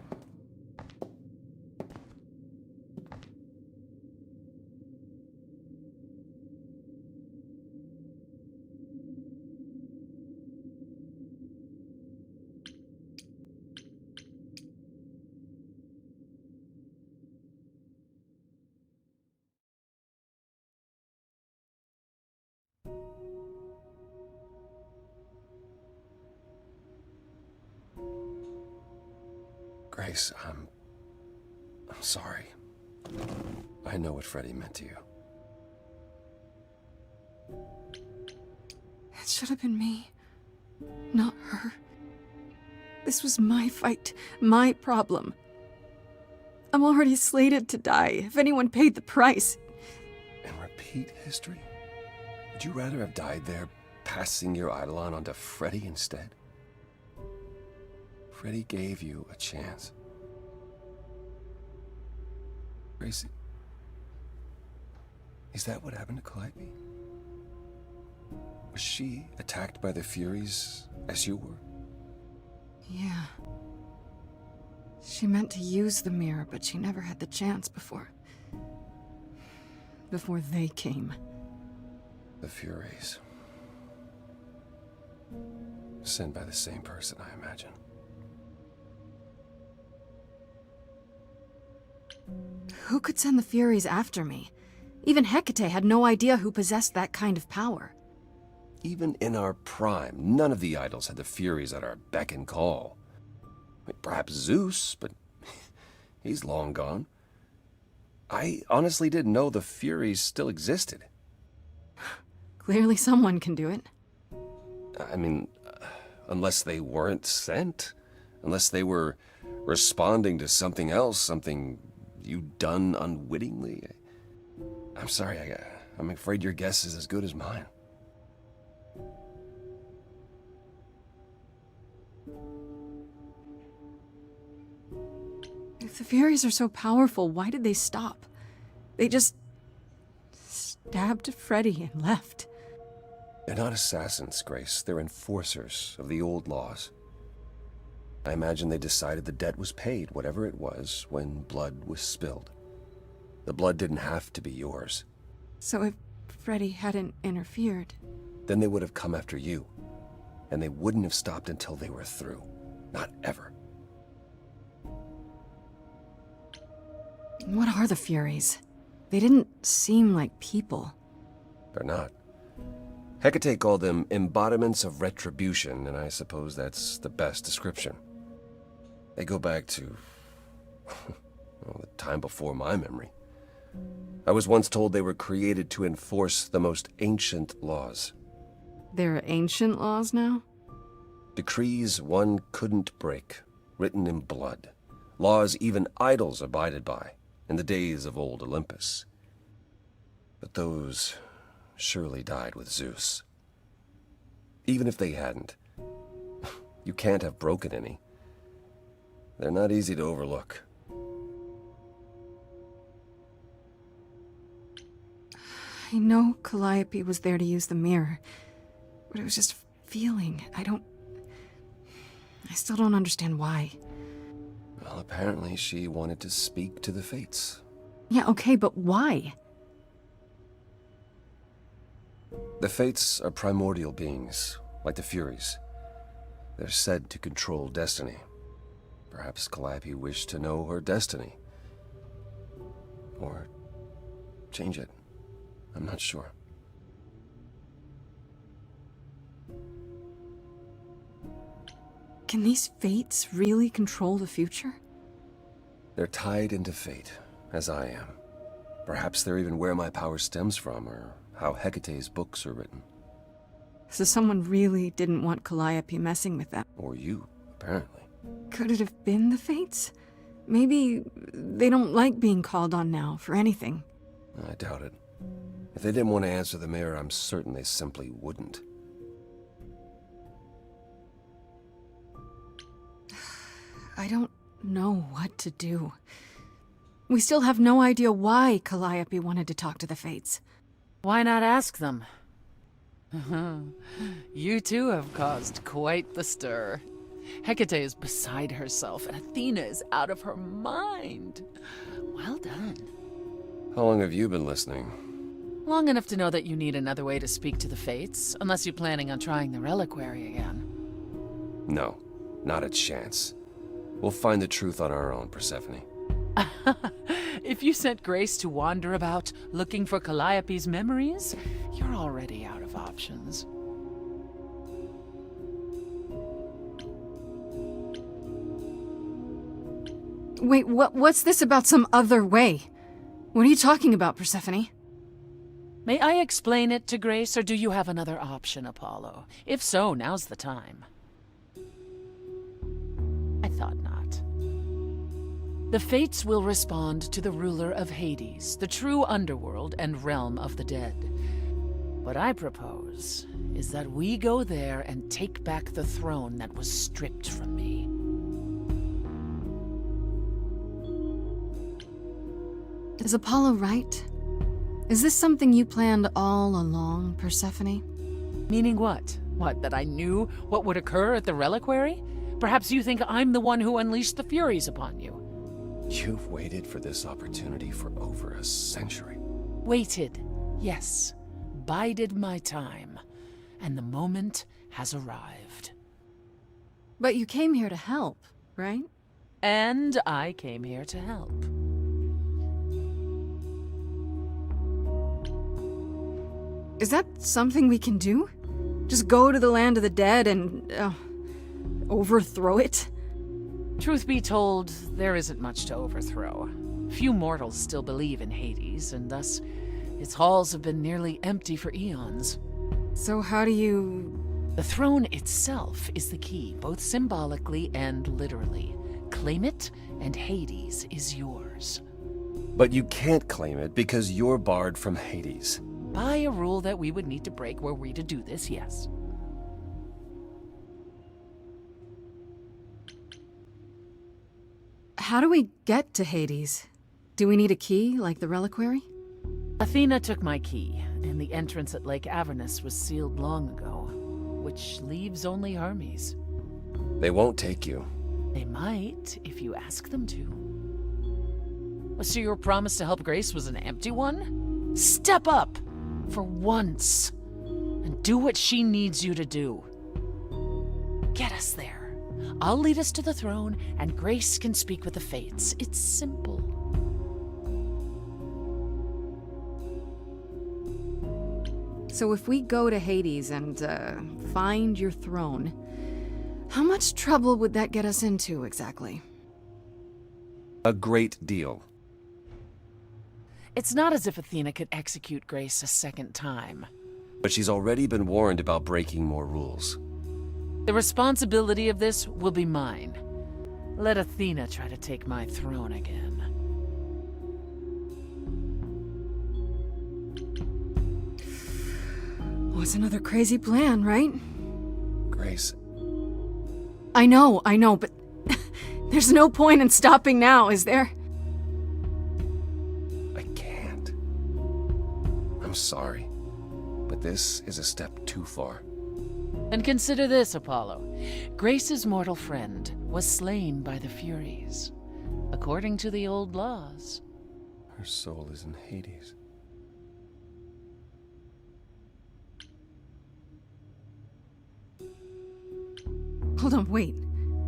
Grace, I'm sorry. I know what Freddy meant to you. It should have been me, not her. This was my fight, my problem. I'm already slated to die if anyone paid the price. And repeat history? Would you rather have died there, passing your eidolon onto Freddy instead? Freddy gave you a chance. Gracie, is that what happened to Calliope? Was she attacked by the Furies as you were? Yeah. She meant to use the mirror, but she never had the chance before they came. The Furies. Sent by the same person, I imagine. Who could send the Furies after me? Even Hecate had no idea who possessed that kind of power. Even in our prime, none of the idols had the Furies at our beck and call. Perhaps Zeus, but he's long gone. I honestly didn't know the Furies still existed. Clearly someone can do it. I mean, unless they weren't sent. Unless they were responding to something else, something you'd done unwittingly. I'm sorry, I'm afraid your guess is as good as mine. If the Furies are so powerful, why did they stop? They just stabbed Freddy and left. They're not assassins, Grace. They're enforcers of the old laws. I imagine they decided the debt was paid, whatever it was, when blood was spilled. The blood didn't have to be yours. So if Freddy hadn't interfered... Then they would have come after you. And they wouldn't have stopped until they were through. Not ever. What are the Furies? They didn't seem like people. They're not. Hecate called them embodiments of retribution, and I suppose that's the best description. They go back to... well, the time before my memory. I was once told they were created to enforce the most ancient laws. There are ancient laws now? Decrees one couldn't break, written in blood. Laws even idols abided by, in the days of old Olympus. But those surely died with Zeus. Even if they hadn't, you can't have broken any. They're not easy to overlook. I know Calliope was there to use the mirror, but it was just a feeling. I still don't understand why. Well, apparently she wanted to speak to the Fates. Yeah, okay, but why? The Fates are primordial beings, like the Furies. They're said to control destiny. Perhaps Calliope wished to know her destiny. Or change it. I'm not sure. Can these Fates really control the future? They're tied into fate, as I am. Perhaps they're even where my power stems from, or how Hecate's books are written. So someone really didn't want Calliope messing with them. Or you, apparently. Could it have been the Fates? Maybe they don't like being called on now for anything. I doubt it. If they didn't want to answer the mirror, I'm certain they simply wouldn't. I don't know what to do. We still have no idea why Calliope wanted to talk to the Fates. Why not ask them? You too have caused quite the stir. Hecate is beside herself, and Athena is out of her mind. Well done. How long have you been listening? Long enough to know that you need another way to speak to the Fates, unless you're planning on trying the reliquary again. No, not a chance. We'll find the truth on our own, Persephone. If you sent Grace to wander about looking for Calliope's memories, you're already out of options. Wait, what's this about some other way? What are you talking about, Persephone? May I explain it to Grace, or do you have another option, Apollo? If so, now's the time. I thought not. The Fates will respond to the ruler of Hades, the true underworld and realm of the dead. What I propose is that we go there and take back the throne that was stripped from me. Is Apollo right? Is this something you planned all along, Persephone? Meaning what? What, that I knew what would occur at the reliquary? Perhaps you think I'm the one who unleashed the Furies upon you. You've waited for this opportunity for over a century. Waited, yes. Bided my time. And the moment has arrived. But you came here to help, right? And I came here to help. Is that something we can do? Just go to the land of the dead and overthrow it? Truth be told, there isn't much to overthrow. Few mortals still believe in Hades, and thus its halls have been nearly empty for eons. So how do you... The throne itself is the key, both symbolically and literally. Claim it, and Hades is yours. But you can't claim it because you're barred from Hades. By a rule that we would need to break were we to do this, yes. How do we get to Hades? Do we need a key, like the reliquary? Athena took my key, and the entrance at Lake Avernus was sealed long ago, which leaves only Hermes. They won't take you. They might, if you ask them to. So your promise to help Grace was an empty one? Step up, for once, and do what she needs you to do. Get us there. I'll lead us to the throne, and Grace can speak with the Fates. It's simple. So if we go to Hades and, find your throne, how much trouble would that get us into, exactly? A great deal. It's not as if Athena could execute Grace a second time. But she's already been warned about breaking more rules. The responsibility of this will be mine. Let Athena try to take my throne again. Oh, it's another crazy plan, right? Grace. I know, but there's no point in stopping now, is there? I can't. I'm sorry, but this is a step too far. And consider this, Apollo. Grace's mortal friend was slain by the Furies, according to the old laws. Her soul is in Hades. Hold on, wait.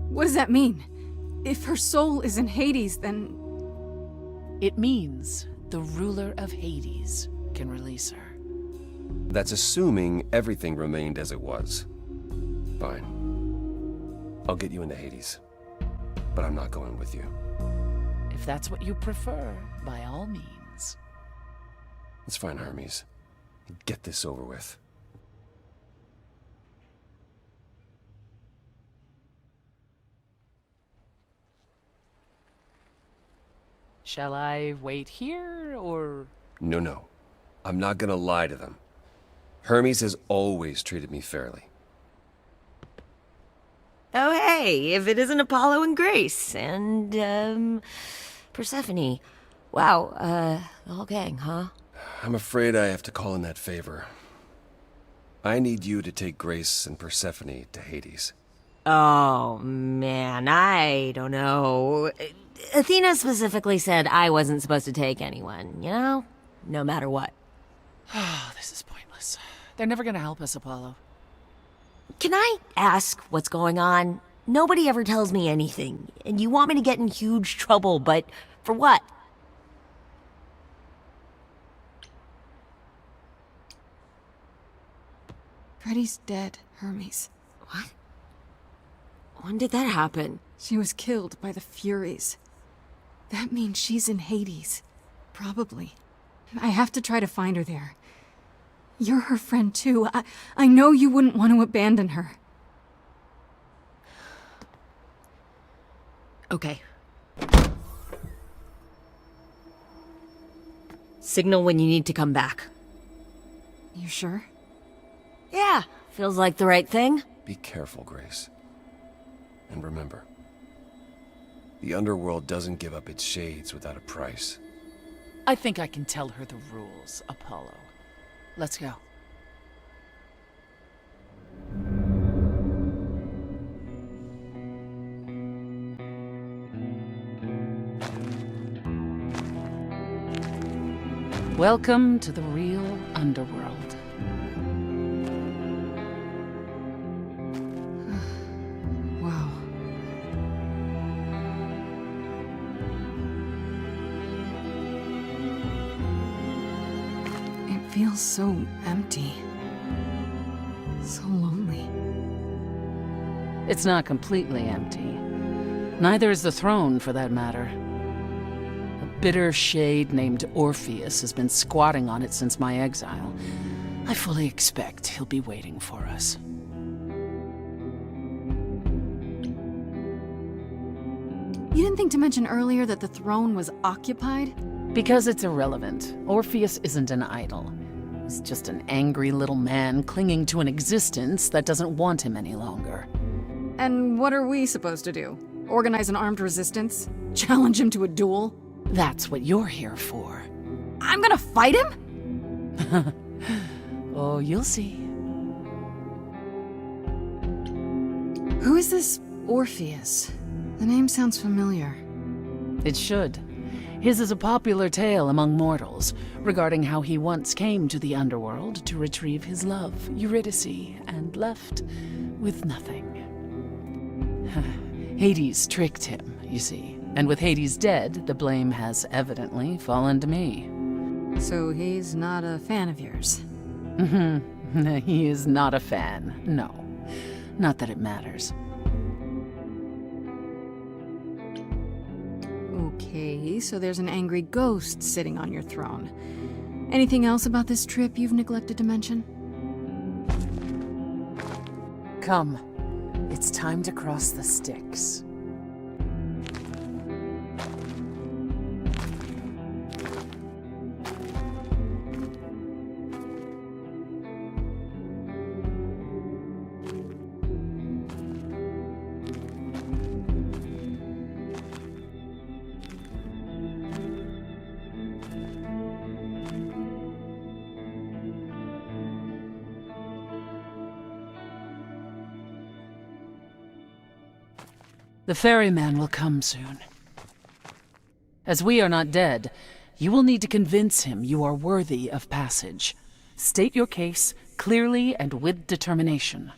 What does that mean? If her soul is in Hades, then... It means the ruler of Hades can release her. That's assuming everything remained as it was. Fine. I'll get you into Hades. But I'm not going with you. If that's what you prefer, by all means. It's fine, Hermes. Get this over with. Shall I wait here, or...? No. I'm not gonna lie to them. Hermes has always treated me fairly. Oh, hey, if it isn't Apollo and Grace, and, Persephone. Wow, the whole gang, huh? I'm afraid I have to call in that favor. I need you to take Grace and Persephone to Hades. Oh, man, I don't know. Athena specifically said I wasn't supposed to take anyone, you know? No matter what. Oh, this is pointless. They're never gonna help us, Apollo. Can I ask what's going on? Nobody ever tells me anything, and you want me to get in huge trouble, but for what? Freddie's dead, Hermes. What? When did that happen? She was killed by the Furies. That means she's in Hades. Probably. I have to try to find her there. You're her friend too. I know you wouldn't want to abandon her. Okay. Signal when you need to come back. You sure? Yeah, feels like the right thing. Be careful, Grace. And remember, the underworld doesn't give up its shades without a price. I think I can tell her the rules, Apollo. Let's go. Welcome to the real underworld. Wow. It feels so empty. So lonely. It's not completely empty. Neither is the throne, for that matter. A bitter shade named Orpheus has been squatting on it since my exile. I fully expect he'll be waiting for us. You didn't think to mention earlier that the throne was occupied? Because it's irrelevant. Orpheus isn't an idol. He's just an angry little man clinging to an existence that doesn't want him any longer. And what are we supposed to do? Organize an armed resistance? Challenge him to a duel? That's what you're here for. I'm gonna fight him? Oh, you'll see. Who is this Orpheus? The name sounds familiar. It should. His is a popular tale among mortals regarding how he once came to the underworld to retrieve his love, Eurydice, and left with nothing. Hades tricked him, you see. And with Hades dead, the blame has evidently fallen to me. So he's not a fan of yours? He is not a fan, no. Not that it matters. Okay, so there's an angry ghost sitting on your throne. Anything else about this trip you've neglected to mention? Come. It's time to cross the Styx. The ferryman will come soon. As we are not dead, you will need to convince him you are worthy of passage. State your case clearly and with determination.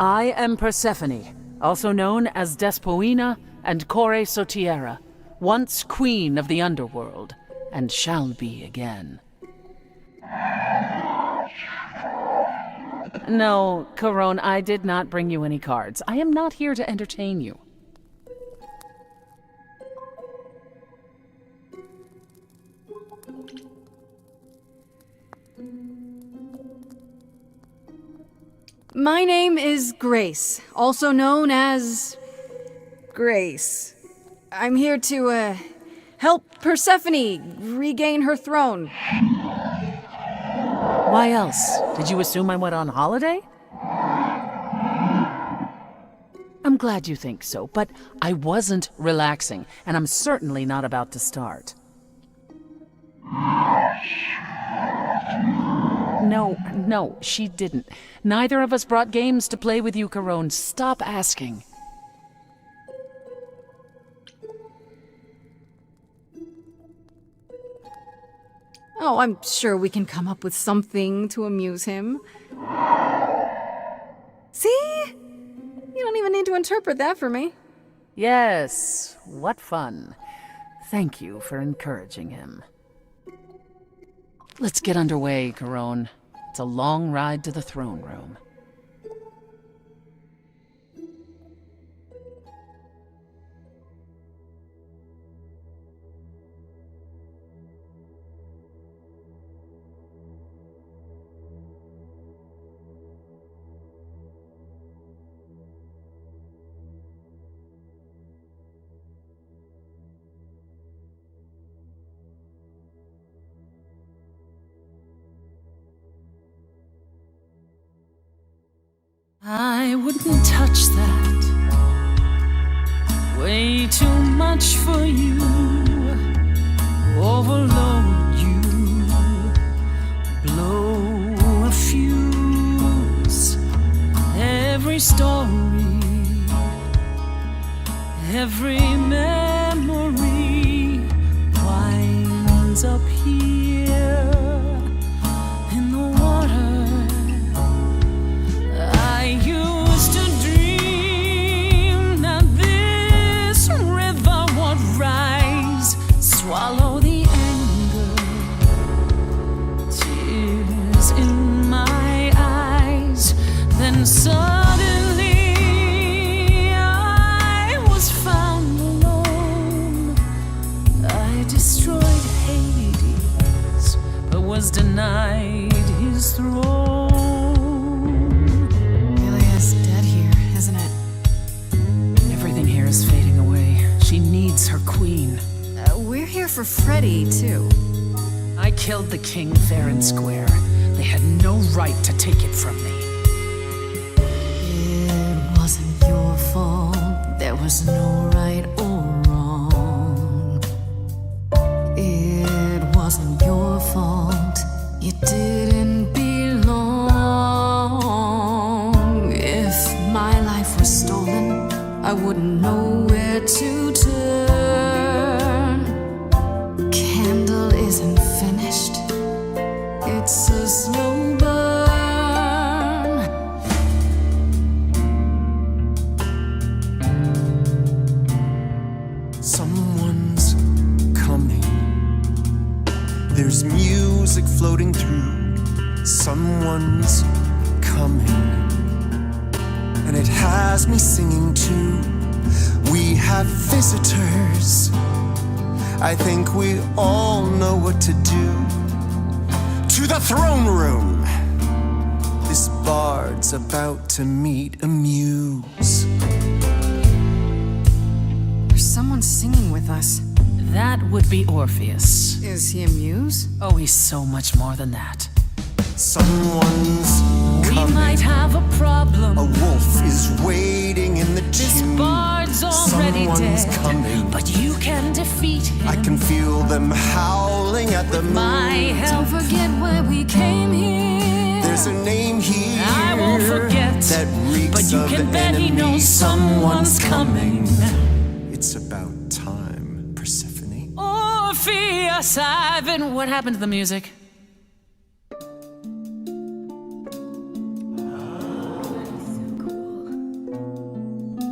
I am Persephone, also known as Despoina and Kore Sotiera, once queen of the underworld, and shall be again. No, Corone, I did not bring you any cards. I am not here to entertain you. My name is Grace, also known as Grace. I'm here to, help Persephone regain her throne. Why else? Did you assume I went on holiday? I'm glad you think so, but I wasn't relaxing, and I'm certainly not about to start. No, she didn't. Neither of us brought games to play with you, Corone. Stop asking. Oh, I'm sure we can come up with something to amuse him. See? You don't even need to interpret that for me. Yes, what fun. Thank you for encouraging him. Let's get underway, Corone. It's a long ride to the throne room. I wouldn't touch that. Way too much for you. Overload you. Blow a fuse. Every story, every memory winds up here in the water. I used to dream that this river would rise, swallow the anger, tears in my eyes. Then suddenly I was found alone. I destroyed Hades, but was denied his throne. Ilia's dead here, isn't it? Everything here is fading away. She needs her queen. We're here for Freddy, too. I killed the king fair and square. They had no right to take it from me. It wasn't your fault. There was no right or wrong. It wasn't your fault. You didn't belong. If my life was stolen, I wouldn't know where to turn. Candle isn't finished. It's a slow burn. Someone's coming. There's music floating through. Someone's coming. And it has me singing too. We have visitors. I think we all know what to do. To the throne room. This bard's about to meet a muse. There's someone singing with us. That would be Orpheus. Is he a muse? Oh, he's so much more than that. Someone's We coming. might have a problem. A wolf is waiting in the This tomb. bard's already Someone's dead, coming. but you can defeat him. I can feel them howling at the moon. My help. Don't forget why we came here. There's a name here I won't forget, that reeks but you of can bet he enemy. knows someone's coming. It's about time, Persephone. Orpheus, I've been. What happened to the music?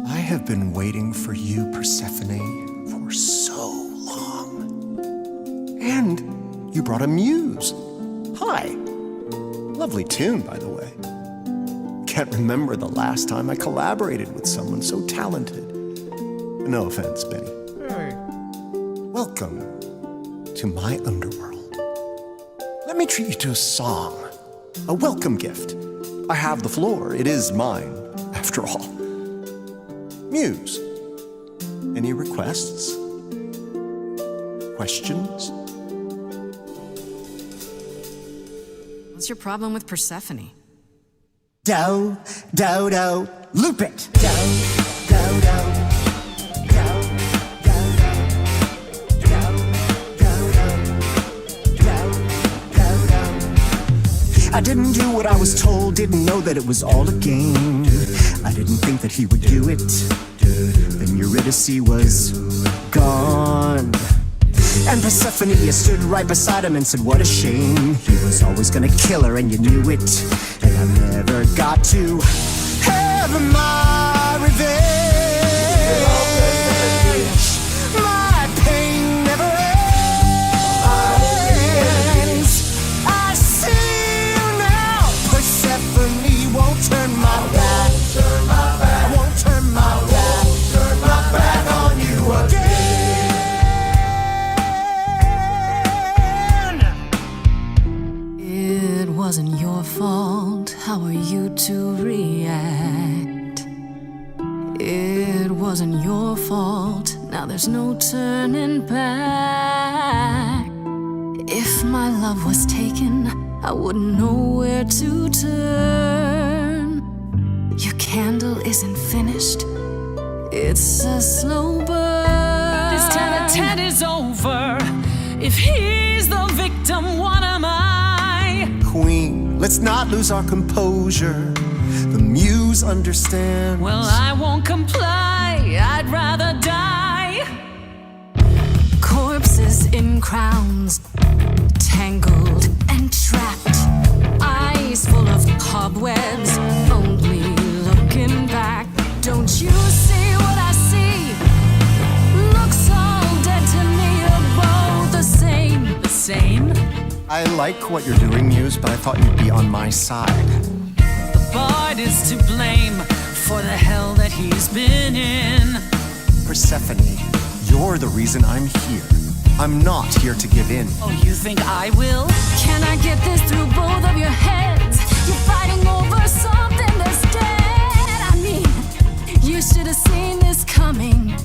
I have been waiting for you, Persephone, for so long. And you brought a muse. Hi. Lovely tune, by the way. Can't remember the last time I collaborated with someone so talented. No offense, Benny. Hey. Welcome to my underworld. Let me treat you to a song, a welcome gift. I have the floor. It is mine, after all. Muse, any requests? Questions? What's your problem with Persephone? Do, do, do, loop it. Do, do, do. I didn't do what I was told, didn't know that it was all a game. I didn't think that he would do it. Then Eurydice was gone. And Persephone, you stood right beside him and said, what a shame. He was always gonna kill her and you knew it. And I never got to have my revenge. My pain never ends. I see you now. Persephone won't turn my back. Won't turn my back. Turn my back on you again. It wasn't your fault. How are you to react? It wasn't your fault. Now there's no turning back. If my love was taken, I wouldn't know where to turn. Your candle isn't finished. It's a slow burn. This tete-a-tete is over. If he's the victim, what am I? Queen, let's not lose our composure. The Muse understands. Well, I won't comply. I'd rather die. Corpses in crowns, tangled and trapped. Eyes full of cobwebs, only looking back. Don't you see what I see? Looks all dead to me, you're both the same. The same? I like what you're doing, Muse, but I thought you'd be on my side. The bard is to blame for the hell that he's been in. Persephone, you're the reason I'm here. I'm not here to give in. Oh, you think I will? Can I get this through both of your heads? You're fighting over something that's dead. I mean, you should have seen this coming.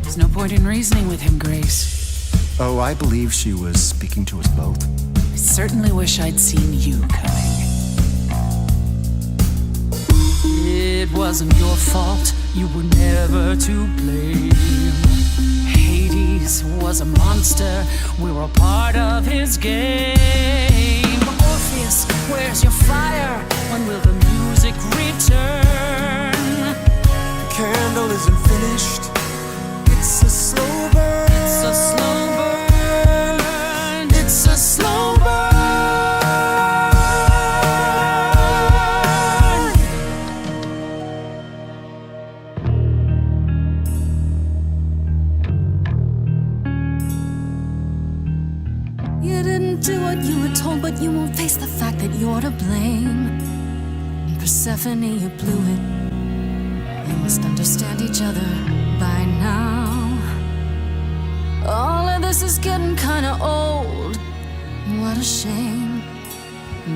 There's no point in reasoning with him, Grace. Oh, I believe she was speaking to us both. I certainly wish I'd seen you coming. It wasn't your fault. You were never to blame. Hades was a monster. We were a part of his game. Orpheus, where's your fire? When will the music return? The candle isn't finished. It's a slow burn. It's a slow burn. It's a slow burn. You didn't do what you were told, but you won't face the fact that you're to blame. And Persephone, you blew it. You must understand each other by now. All of this is getting kinda old. What a shame.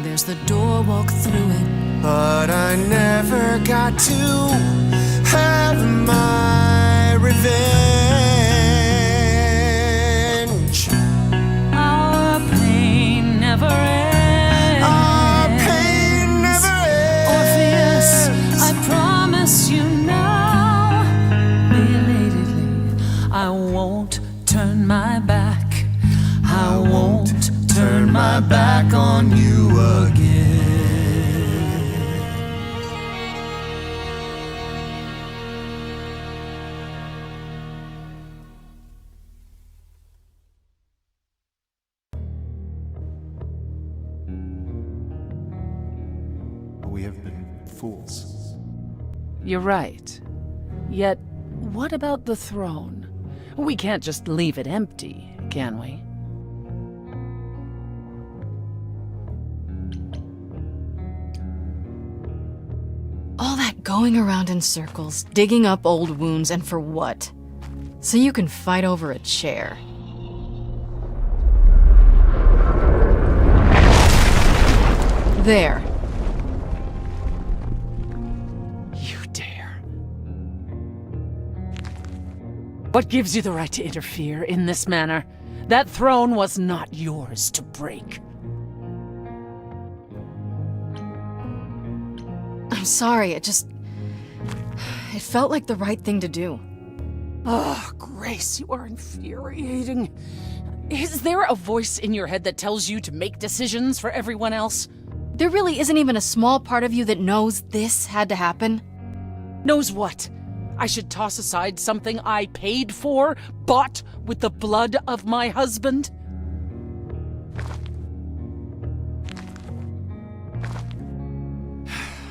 There's the door, walk through it. But I never got to have my revenge. Our pain never ends. Our pain never ends. Orpheus, I promise you now, belatedly, I won't turn my back. I won't turn my back on you again. We have been fools. You're right. Yet, what about the throne? We can't just leave it empty, can we? All that going around in circles, digging up old wounds, and for what? So you can fight over a chair. There. You dare. What gives you the right to interfere in this manner? That throne was not yours to break. I'm sorry, it felt like the right thing to do. Oh, Grace, you are infuriating. Is there a voice in your head that tells you to make decisions for everyone else? There really isn't even a small part of you that knows this had to happen. Knows what? I should toss aside something I paid for, bought with the blood of my husband?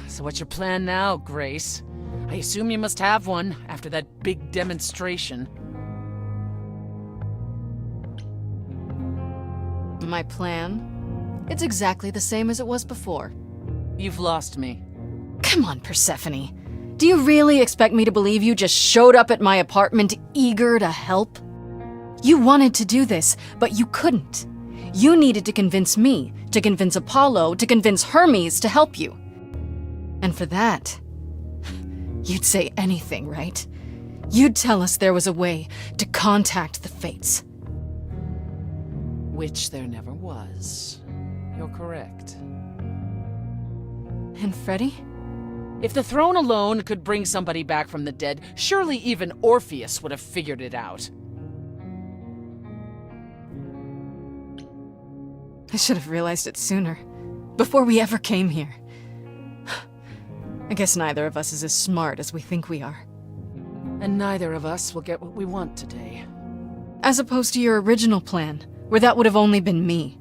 So what's your plan now, Grace? I assume you must have one after that big demonstration. My plan? It's exactly the same as it was before. You've lost me. Come on, Persephone. Do you really expect me to believe you just showed up at my apartment eager to help? You wanted to do this, but you couldn't. You needed to convince me, to convince Apollo, to convince Hermes to help you. And for that, you'd say anything, right? You'd tell us there was a way to contact the fates. Which there never was. You're correct. And Freddy? If the throne alone could bring somebody back from the dead, surely even Orpheus would have figured it out. I should have realized it sooner, before we ever came here. I guess neither of us is as smart as we think we are. And neither of us will get what we want today. As opposed to your original plan, where that would have only been me.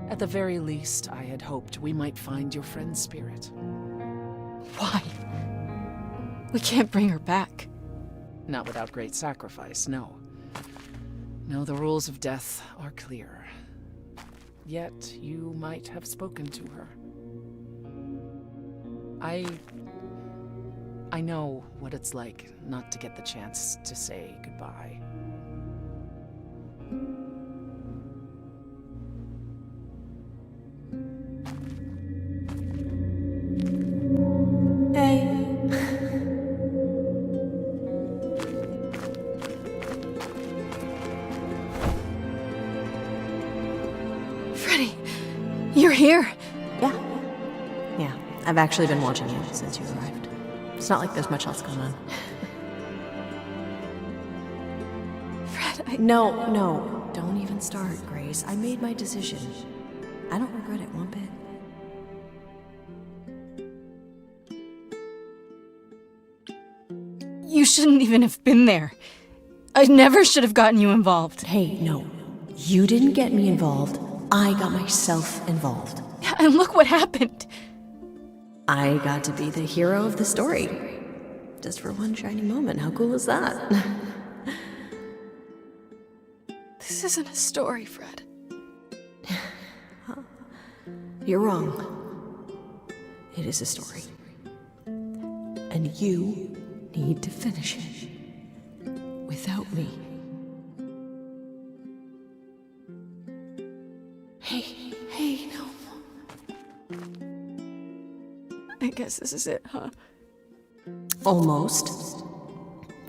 At the very least, I had hoped we might find your friend's spirit. Why? We can't bring her back. Not without great sacrifice, no. No, the rules of death are clear. Yet, you might have spoken to her. I know what it's like not to get the chance to say goodbye. Freddie, you're here. Yeah, I've actually been watching you since you arrived. It's not like there's much else going on. Fred, No, don't even start, Grace. I made my decision. I don't regret it one bit. You shouldn't even have been there. I never should have gotten you involved. Hey, no. You didn't get me involved. I got myself involved. And look what happened. I got to be the hero of the story. Just for one shiny moment. How cool is that? This isn't a story, Fred. You're wrong. It is a story. And you need to finish it. Without me. Hey, no. I guess this is it, huh? Almost.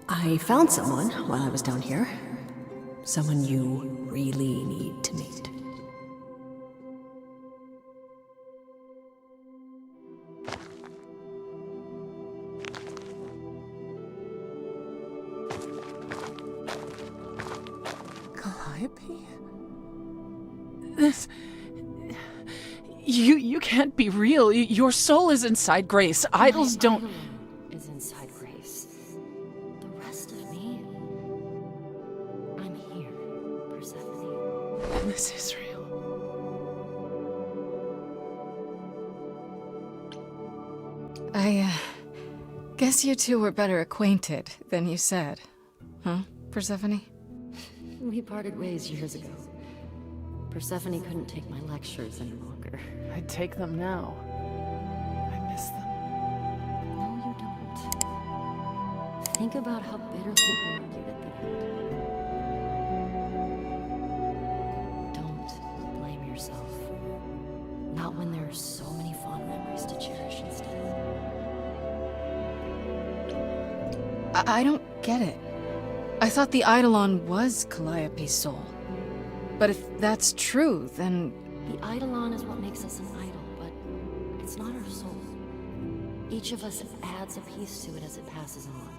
I found someone while I was down here. Someone you really need to meet. Calliope? This... You can't be real. Your soul is inside Grace. Idols don't... Is inside Grace. The rest of me... I'm here, Persephone. This is real. I guess you two were better acquainted than you said. Huh, Persephone? We parted ways years ago. Persephone couldn't take my lectures any longer. I'd take them now. I miss them. No, you don't. Think about how bitterly we argued at the end. Don't blame yourself. Not when there are so many fond memories to cherish instead. I don't get it. I thought the Eidolon was Calliope's soul. But if that's true, then... The Eidolon is what makes us an idol, but it's not our soul. Each of us adds a piece to it as it passes on.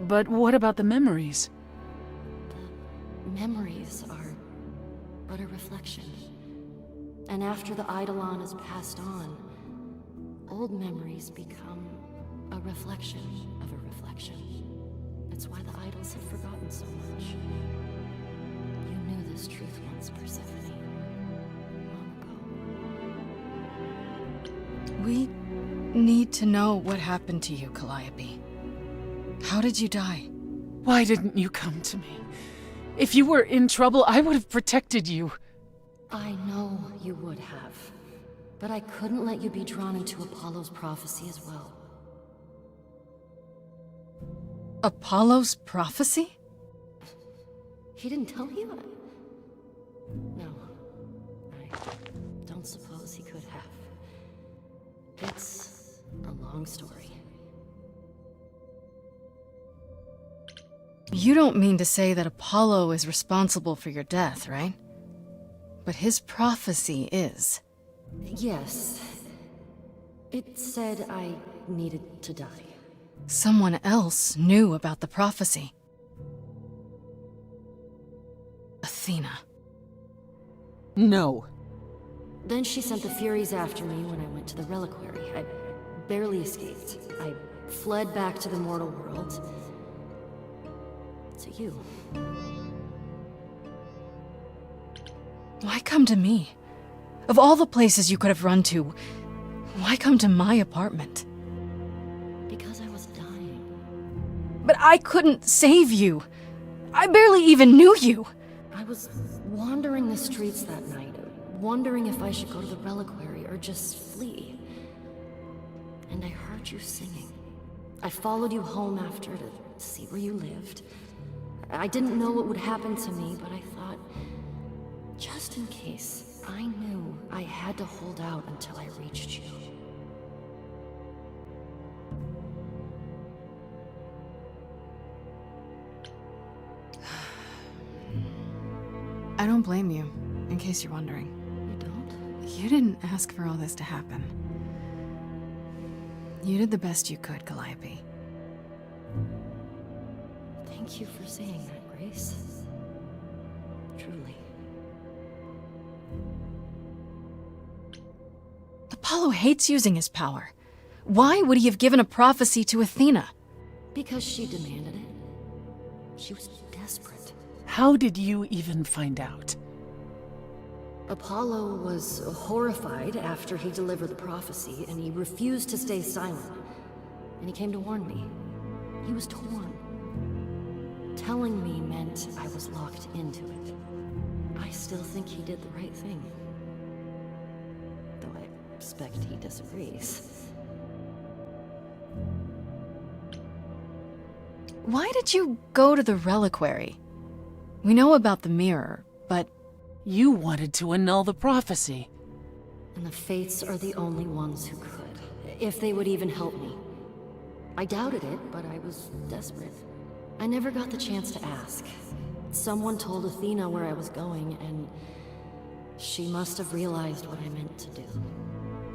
But what about the memories? The memories are but a reflection. And after the Eidolon is passed on, old memories become a reflection of a reflection. That's why the idols have forgotten so much. You knew this truth once, Persephone. We need to know what happened to you, Calliope. How did you die? Why didn't you come to me? If you were in trouble, I would have protected you. I know you would have. But I couldn't let you be drawn into Apollo's prophecy as well. Apollo's prophecy? He didn't tell you? No. I don't suppose he could have. It's a long story. You don't mean to say that Apollo is responsible for your death, right? But his prophecy is. Yes. It said I needed to die. Someone else knew about the prophecy. Athena. No. Then she sent the Furies after me when I went to the reliquary. I barely escaped. I fled back to the mortal world. To you. Why come to me? Of all the places you could have run to, why come to my apartment? Because I was dying. But I couldn't save you. I barely even knew you. I was wandering the streets that night, wondering if I should go to the reliquary or just flee. And I heard you singing. I followed you home after to see where you lived. I didn't know what would happen to me, but I thought, just in case, I knew I had to hold out until I reached you. I don't blame you, in case you're wondering. You don't? You didn't ask for all this to happen. You did the best you could, Calliope. Thank you for saying that, Grace. Truly. Apollo hates using his power. Why would he have given a prophecy to Athena? Because she demanded it. She was desperate. How did you even find out? Apollo was horrified after he delivered the prophecy, and he refused to stay silent. And he came to warn me. He was torn. Telling me meant I was locked into it. I still think he did the right thing. Though I expect he disagrees. Why did you go to the reliquary? We know about the mirror, but... You wanted to annul the prophecy. And the Fates are the only ones who could. If they would even help me. I doubted it, but I was desperate. I never got the chance to ask. Someone told Athena where I was going, and she must have realized what I meant to do.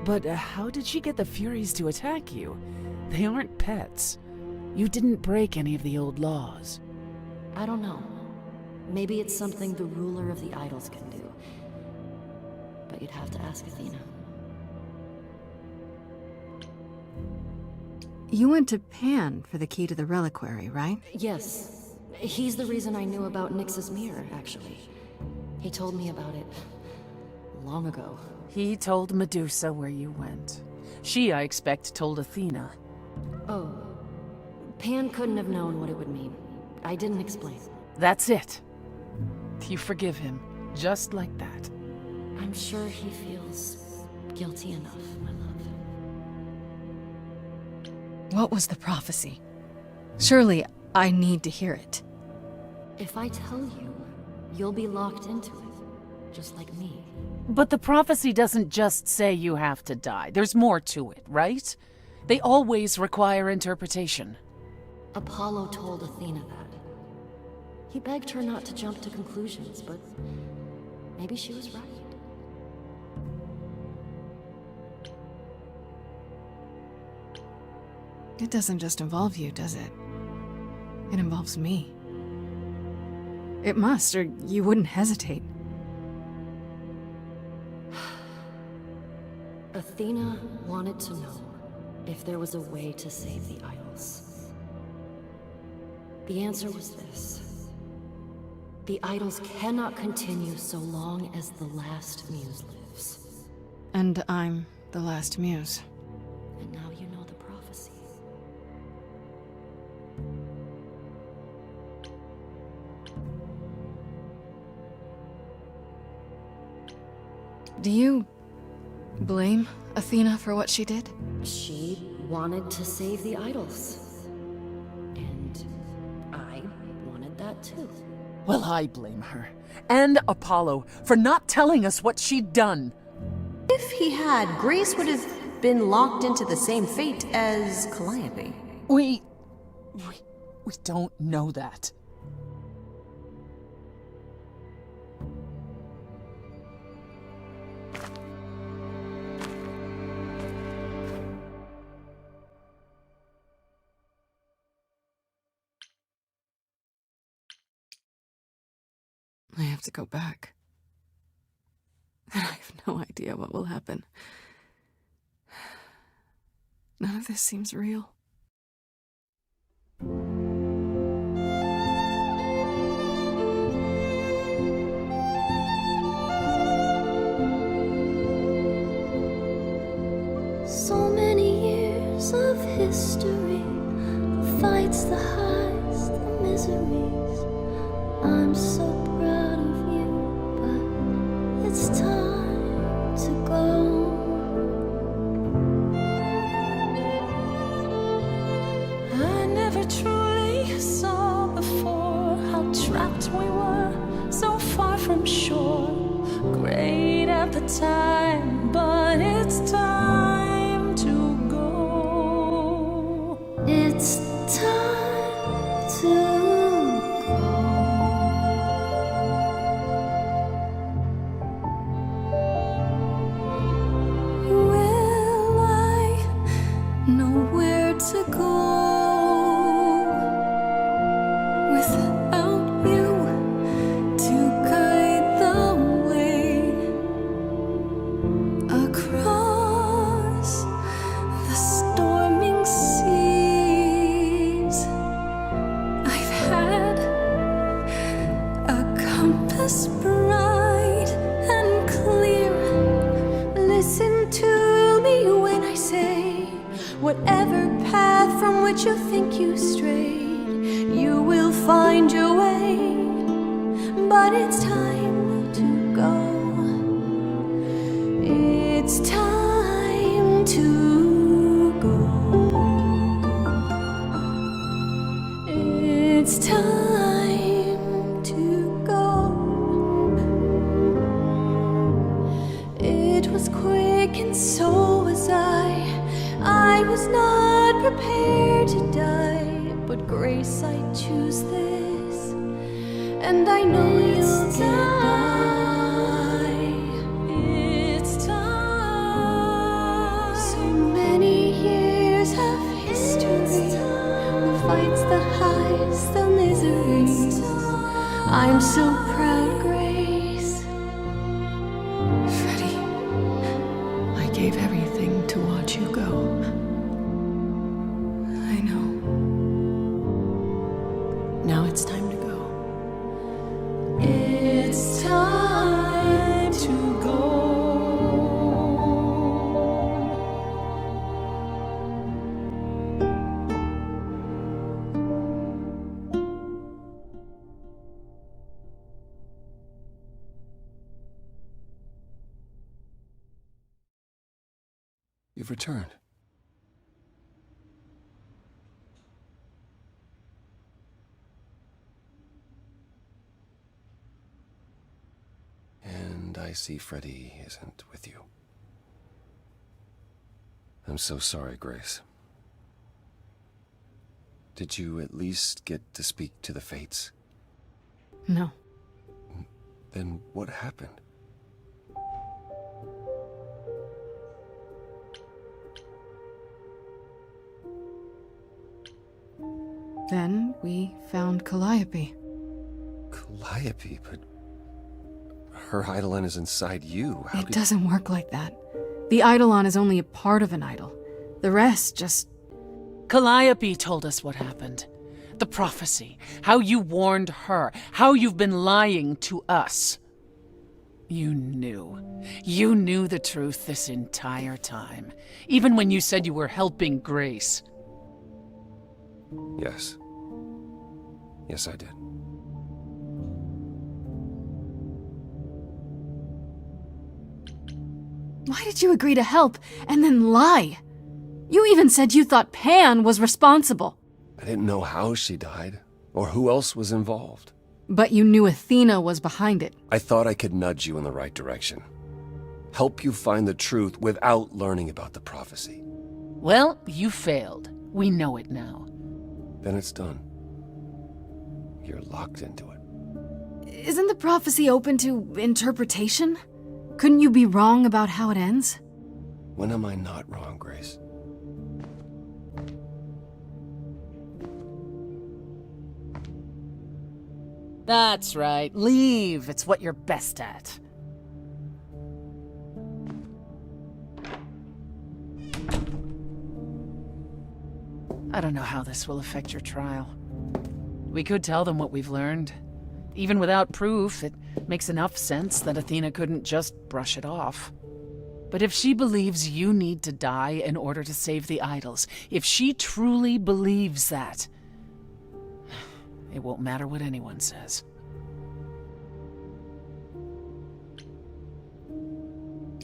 But how did she get the Furies to attack you? They aren't pets. You didn't break any of the old laws. I don't know. Maybe it's something the ruler of the idols can do. But you'd have to ask Athena. You went to Pan for the key to the reliquary, right? Yes. He's the reason I knew about Nyx's mirror, actually. He told me about it long ago. He told Medusa where you went. She, I expect, told Athena. Oh. Pan couldn't have known what it would mean. I didn't explain. That's it. You forgive him, just like that. I'm sure he feels guilty enough, my love. What was the prophecy? Surely I need to hear it. If I tell you, you'll be locked into it, just like me. But the prophecy doesn't just say you have to die. There's more to it, right? They always require interpretation. Apollo told Athena that. He begged her not to jump to conclusions, but maybe she was right. It doesn't just involve you, does it? It involves me. It must, or you wouldn't hesitate. Athena wanted to know if there was a way to save the idols. The answer was this. The idols cannot continue so long as the last Muse lives. And I'm the last Muse. And now you know the prophecy. Do you blame Athena for what she did? She wanted to save the idols. And I wanted that too. Well, I blame her. And Apollo for not telling us what she'd done. If he had, Grace would have been locked into the same fate as Calliope. We don't know that. I have to go back. And I have no idea what will happen. None of this seems real. So many years of history, the fights, the highs, the miseries. I'm so proud of you, but it's time to go. I never truly saw before how trapped we were, so far from shore. Great at the time, but it's time to go. It's time to go. Will I know where to go without you to guide the way across the storming seas? I've had a compass bright and clear. Listen to me when I say, whatever path from which you think you strayed, you will find your way. But it's time to go. It's time to go. It's time to go. It was quick and so was I was not prepared to die, but Grace, I choose this, and I know you'll get by. It's time. So many years of history, the fights, the highs, the miseries. I'm so proud, Grace. Freddie, I gave everything to watch you go. I know. Now it's time to go. It's time to go. You've returned. And I see Freddie isn't with you. I'm so sorry, Grace. Did you at least get to speak to the Fates? No. Then what happened? Then we found Calliope. Calliope, but her Eidolon is inside you. How It doesn't work like that. The Eidolon is only a part of an idol. The rest just... Calliope told us what happened. The prophecy. How you warned her. How you've been lying to us. You knew. You knew the truth this entire time. Even when you said you were helping Grace. Yes. Yes, I did. Why did you agree to help and then lie? You even said you thought Pan was responsible. I didn't know how she died, or who else was involved. But you knew Athena was behind it. I thought I could nudge you in the right direction. Help you find the truth without learning about the prophecy. Well, you failed. We know it now. Then it's done. You're locked into it. Isn't the prophecy open to interpretation? Couldn't you be wrong about how it ends? When am I not wrong, Grace? That's right. Leave. It's what you're best at. I don't know how this will affect your trial. We could tell them what we've learned. Even without proof, it makes enough sense that Athena couldn't just brush it off. But if she believes you need to die in order to save the idols, if she truly believes that, it won't matter what anyone says.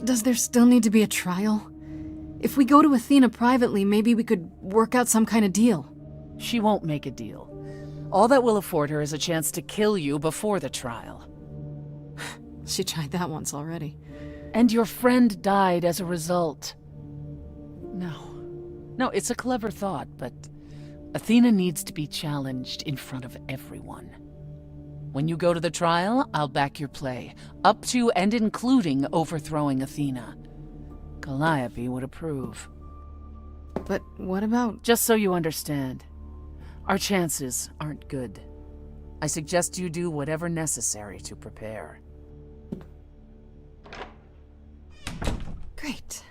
Does there still need to be a trial? If we go to Athena privately, maybe we could work out some kind of deal. She won't make a deal. All that will afford her is a chance to kill you before the trial. She tried that once already. And your friend died as a result. No, it's a clever thought, but Athena needs to be challenged in front of everyone. When you go to the trial, I'll back your play, up to and including overthrowing Athena. Calliope would approve. But what about... Just so you understand, our chances aren't good. I suggest you do whatever necessary to prepare. Great.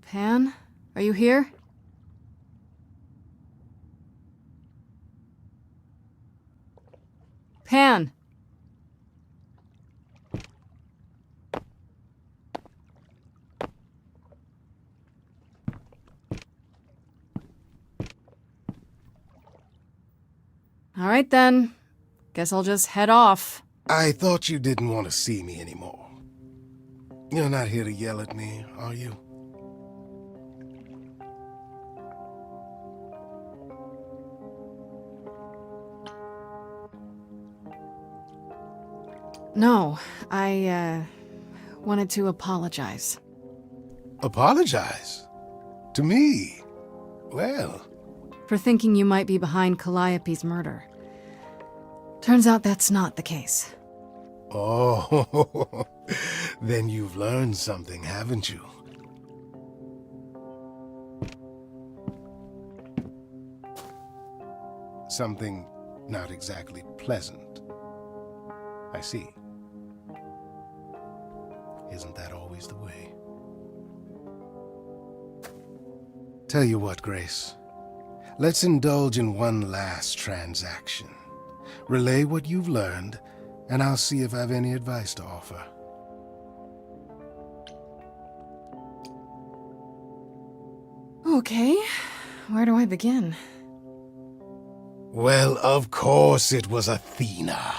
Pan? Are you here? Pan! All right then. Guess I'll just head off. I thought you didn't want to see me anymore. You're not here to yell at me, are you? No, I, wanted to apologize. Apologize? To me? Well... For thinking you might be behind Calliope's murder. Turns out that's not the case. Oh, then you've learned something, haven't you? Something not exactly pleasant. I see. Isn't that always the way? Tell you what, Grace. Let's indulge in one last transaction. Relay what you've learned, and I'll see if I have any advice to offer. Okay, where do I begin? Well, of course it was Athena.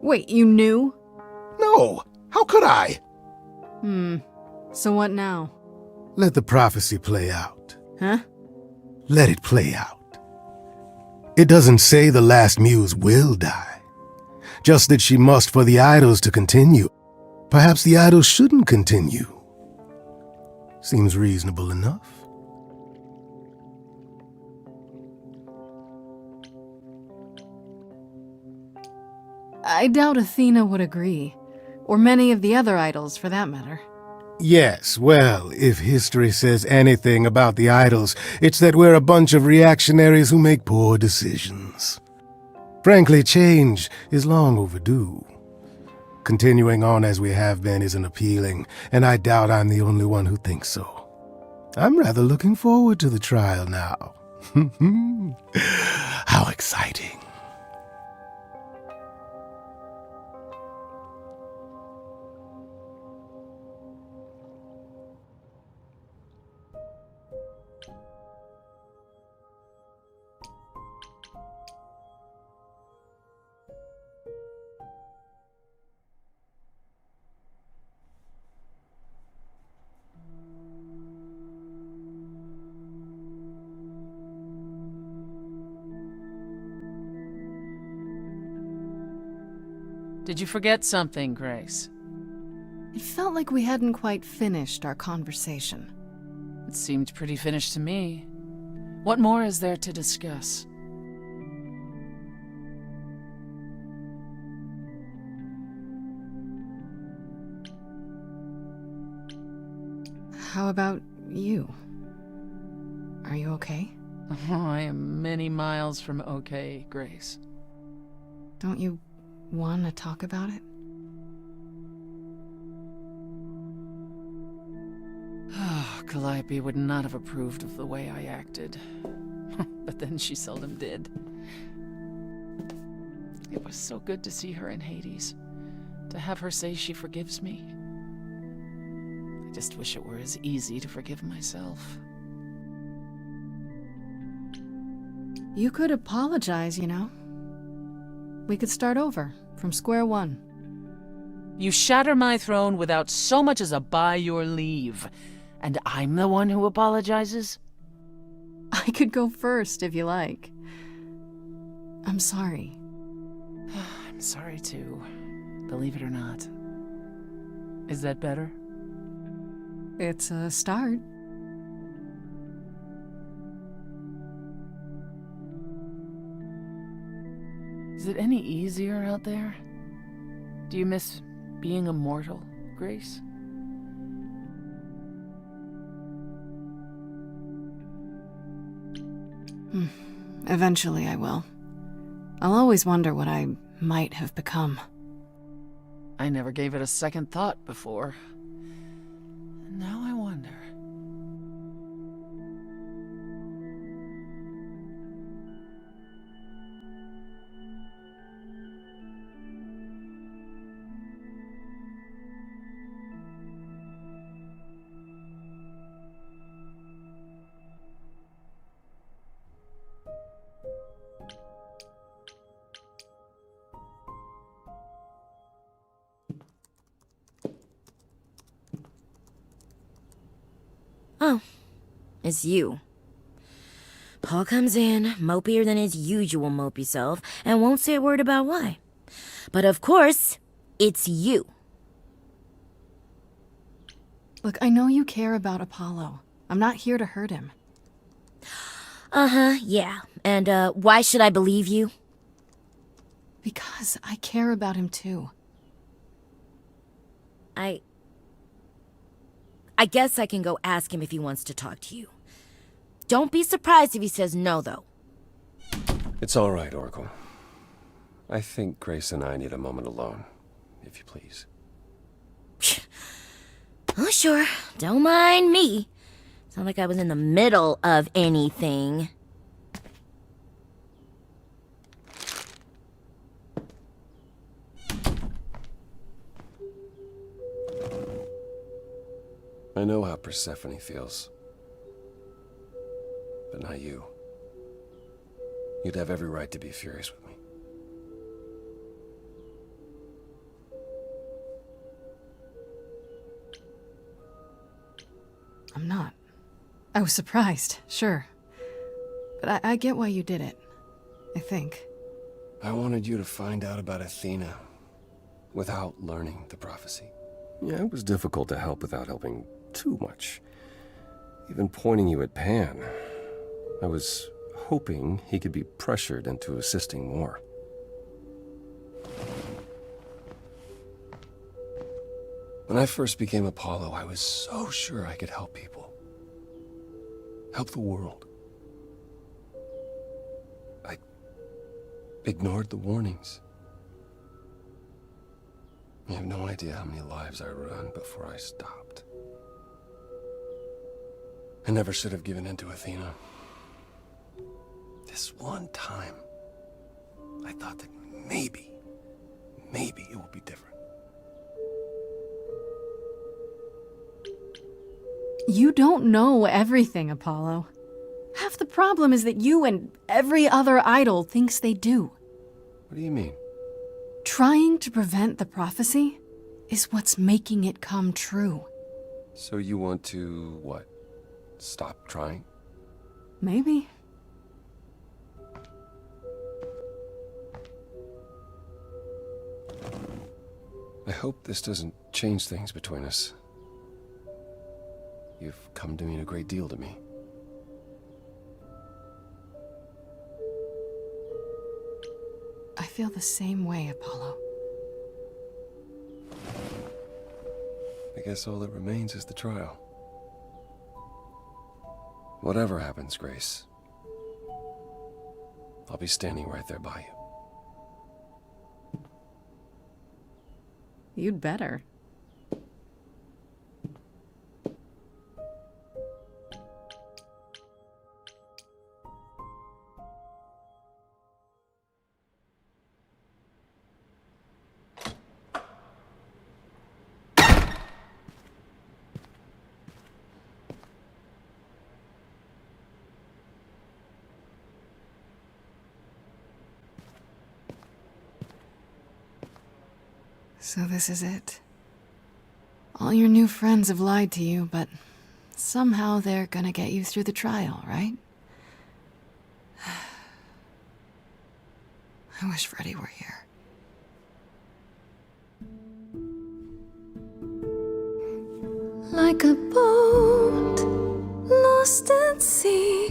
Wait, you knew? No, how could I? So what now? Let the prophecy play out. Huh? Let it play out. It doesn't say the last Muse will die. Just that she must for the idols to continue. Perhaps the idols shouldn't continue. Seems reasonable enough. I doubt Athena would agree. Or many of the other idols, for that matter. Yes, well, if history says anything about the idols, it's that we're a bunch of reactionaries who make poor decisions. Frankly, change is long overdue. Continuing on as we have been isn't appealing, and I doubt I'm the only one who thinks so. I'm rather looking forward to the trial now. How exciting. Did you forget something, Grace? It felt like we hadn't quite finished our conversation. It seemed pretty finished to me. What more is there to discuss? How about you? Are you okay? Oh, I am many miles from okay, Grace. Don't you want to talk about it? Calliope would not have approved of the way I acted. But then she seldom did. It was so good to see her in Hades. To have her say she forgives me. I just wish it were as easy to forgive myself. You could apologize, you know. We could start over, from square one. You shatter my throne without so much as a by your leave. And I'm the one who apologizes? I could go first, if you like. I'm sorry. I'm sorry too, believe it or not. Is that better? It's a start. Is it any easier out there? Do you miss being immortal, Grace? Eventually I will. I'll always wonder what I might have become. I never gave it a second thought before. And now I wonder. Oh, it's you. Paul comes in, mopier than his usual mopey self, and won't say a word about why. But of course, it's you. Look, I know you care about Apollo. I'm not here to hurt him. Uh-huh, yeah. And, why should I believe you? Because I care about him too. I guess I can go ask him if he wants to talk to you. Don't be surprised if he says no, though. It's all right, Oracle. I think Grace and I need a moment alone, if you please. Oh, sure. Don't mind me. It's not like I was in the middle of anything. I know how Persephone feels. But not you. You'd have every right to be furious with me. I'm not. I was surprised, sure. But I get why you did it. I think. I wanted you to find out about Athena without learning the prophecy. Yeah, it was difficult to help without helping too much. Even pointing you at Pan. I was hoping he could be pressured into assisting more. When I first became Apollo, I was so sure I could help people. Help the world. I ignored the warnings. You have no idea how many lives I ruined before I stopped. I never should have given in to Athena. This one time, I thought that maybe it would be different. You don't know everything, Apollo. Half the problem is that you and every other idol thinks they do. What do you mean? Trying to prevent the prophecy is what's making it come true. So you want to, what? Stop trying? Maybe. I hope this doesn't change things between us. You've come to mean a great deal to me. I feel the same way, Apollo. I guess all that remains is the trial. Whatever happens, Grace, I'll be standing right there by you. You'd better. So this is it. All your new friends have lied to you, but somehow they're gonna get you through the trial, right? I wish Freddy were here. Like a boat lost at sea,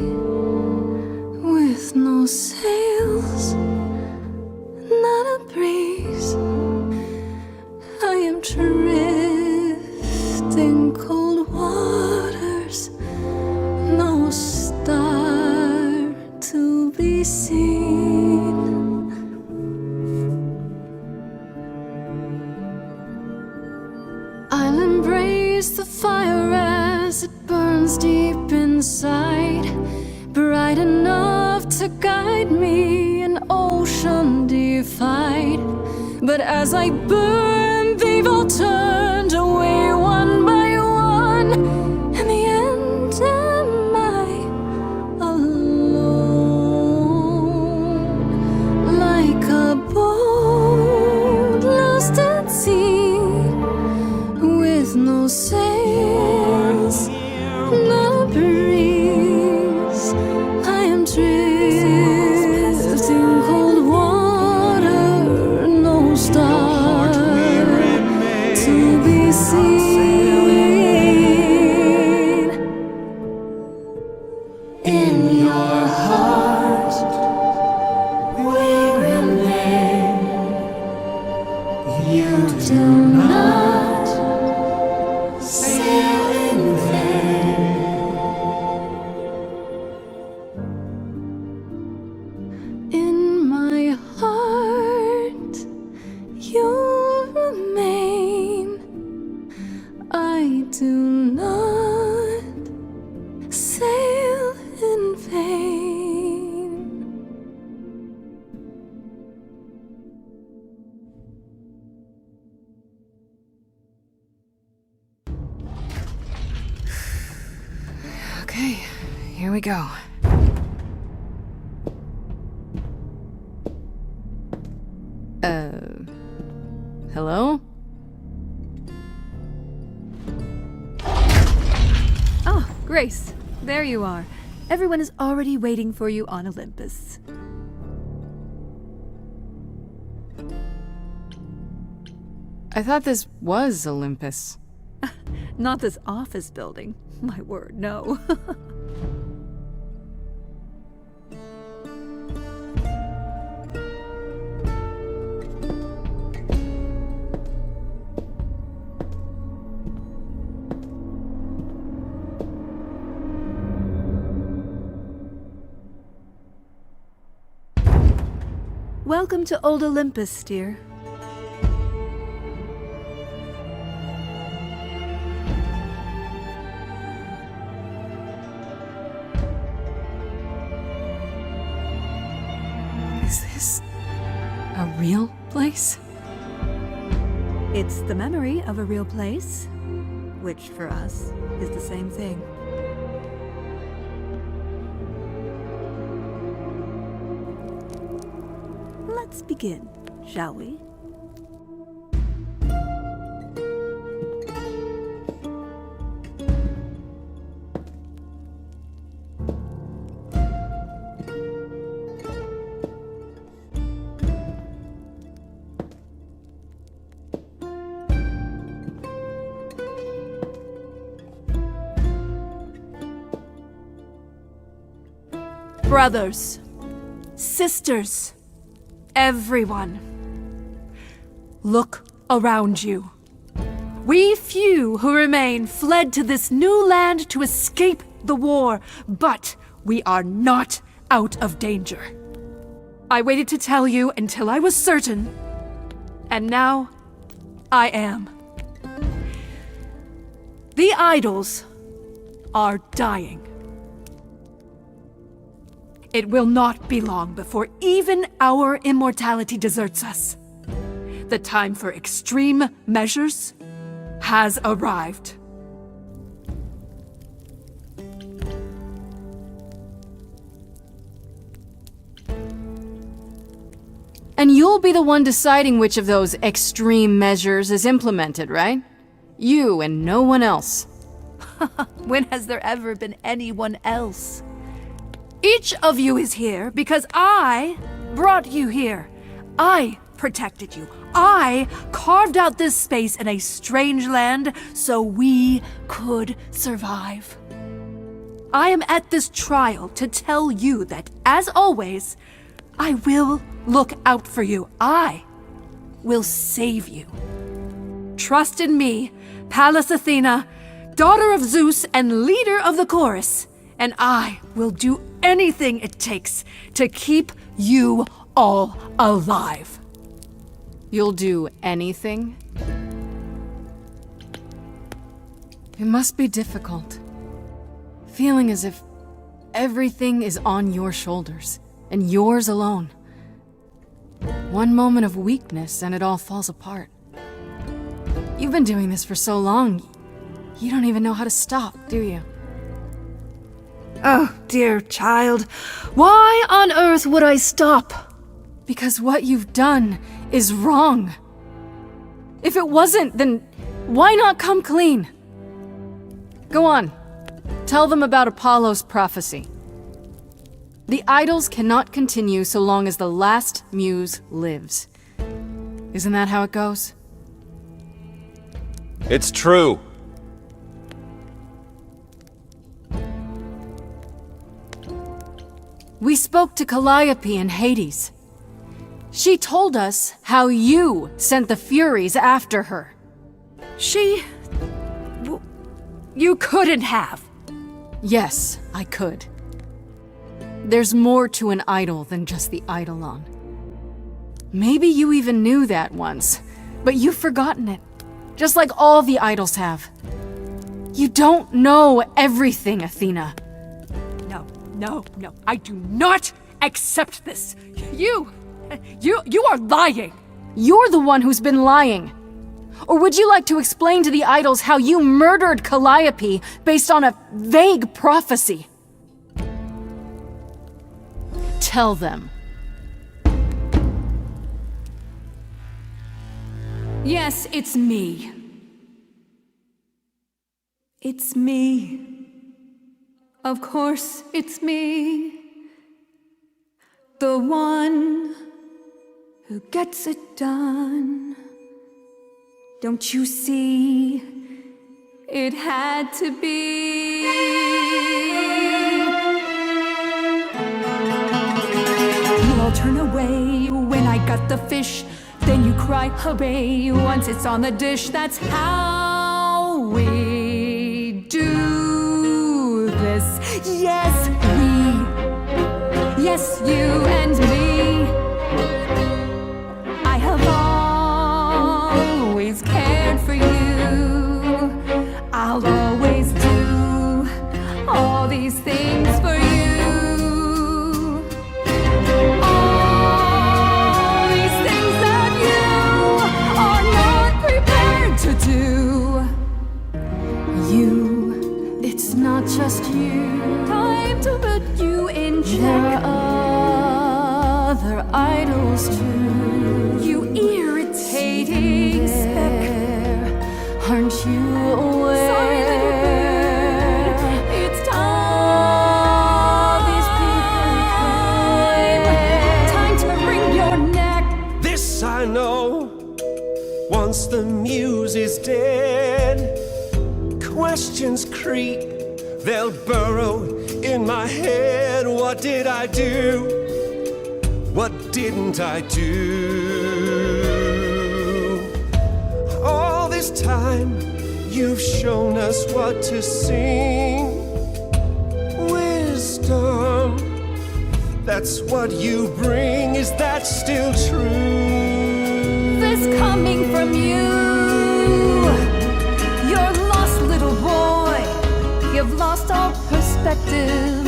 with no sails, not a breeze. I am drifting cold waters, no star to be seen. I'll embrace the fire as it burns deep inside, bright enough to guide me, an ocean defied. But as I burn, they've all turned away one by one. In the end, am I alone? Like a boat lost at sea, with no sails, not a breeze. I am drifting cold water, no star to be seen. In your heart we remain. You do not sail in vain. In my heart you remain. I do not sail in vain. Okay, here we go. Hello? Oh, Grace, there you are. Everyone is already waiting for you on Olympus. I thought this was Olympus. Not this office building. My word, no. Welcome to Old Olympus, dear. Is this a real place? It's the memory of a real place, which for us is the same thing. Let's begin, shall we? Brothers, sisters, everyone, look around you. We few who remain fled to this new land to escape the war, but we are not out of danger. I waited to tell you until I was certain, and now I am. The idols are dying. It will not be long before even our immortality deserts us. The time for extreme measures has arrived. And you'll be the one deciding which of those extreme measures is implemented, right? You and no one else. When has there ever been anyone else? Each of you is here because I brought you here. I protected you. I carved out this space in a strange land so we could survive. I am at this trial to tell you that, as always, I will look out for you. I will save you. Trust in me, Pallas Athena, daughter of Zeus and leader of the chorus, and I will do anything it takes to keep you all alive. You'll do anything? It must be difficult. Feeling as if everything is on your shoulders, and yours alone. One moment of weakness and it all falls apart. You've been doing this for so long, you don't even know how to stop, do you? Oh, dear child, why on earth would I stop? Because what you've done is wrong. If it wasn't, then why not come clean? Go on. Tell them about Apollo's prophecy. The idols cannot continue so long as the last Muse lives. Isn't that how it goes? It's true. We spoke to Calliope in Hades. She told us how you sent the Furies after her. You couldn't have. Yes, I could. There's more to an idol than just the eidolon. Maybe you even knew that once, but you've forgotten it, just like all the idols have. You don't know everything, Athena. No, I do not accept this. You are lying. You're the one who's been lying. Or would you like to explain to the idols how you murdered Calliope based on a vague prophecy? Tell them. Yes, it's me. It's me. Of course, it's me. The one who gets it done. Don't you see? It had to be. You all turn away when I got the fish. Then you cry, hooray, once it's on the dish. That's how we do this. Yes, we. Yes, you and me. I have always cared for you. I'll always do all these things for you. All these things that you are not prepared to do. You, it's not just you. Time to put you in check. There are other idols too. You irritating speck. Aren't you aware? Sorry, little bird. It's time. Time to wring your neck. This I know. Once the muse is dead, questions creep, They'll burrow in my head. What did I do? What didn't I do? All this time, you've shown us what to sing. Wisdom, that's what you bring. Is that still true? This coming from you. You're lost, little boy. You've lost all perspective.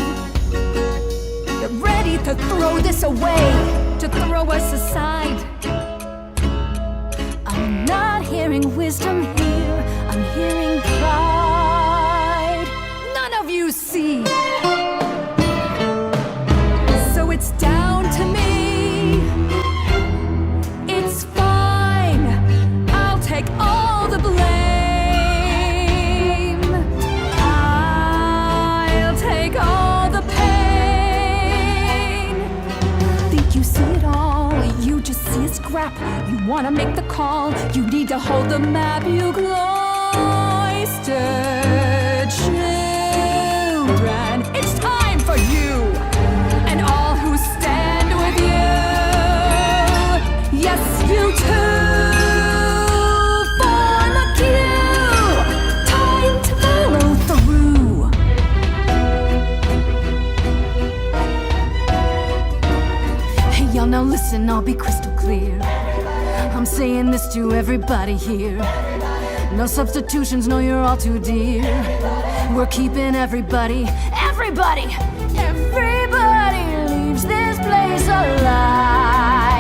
You're ready to throw this away, to throw us aside. I'm not hearing wisdom here, I'm hearing pride. None of you see. So it's down to me. It's fine, I'll take all the blame. I'll take all the pain. Think you see it all, you just see a scrap. You wanna make the call, you need to hold the map. You cloistered children. It's time for you and all who stand with you. Yes, you too. Form a queue. Time to follow through. Hey, y'all, now listen, I'll be crystal clear. I'm saying this to everybody here. No substitutions, no, you're all too dear. We're keeping everybody leaves this place alive.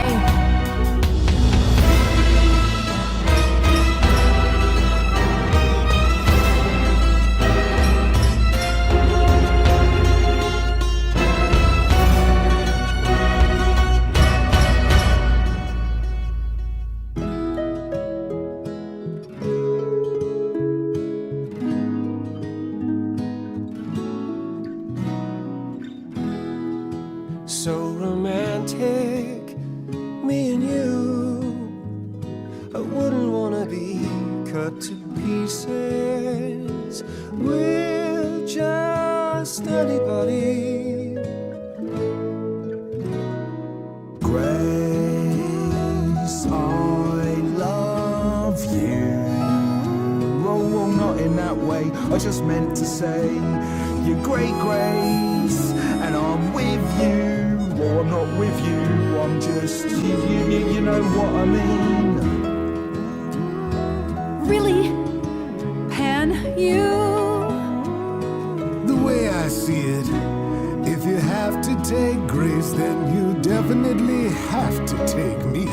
So romantic, me and you. I wouldn't wanna be cut to pieces. We're just anybody. Grace, I love you. Oh, not in that way. I just meant to say you're great, Grace, and I'm with you. Or I'm not with you. I'm just you know what I mean. Really? Pan, you? The way I see it, if you have to take Grace, then you definitely have to take me.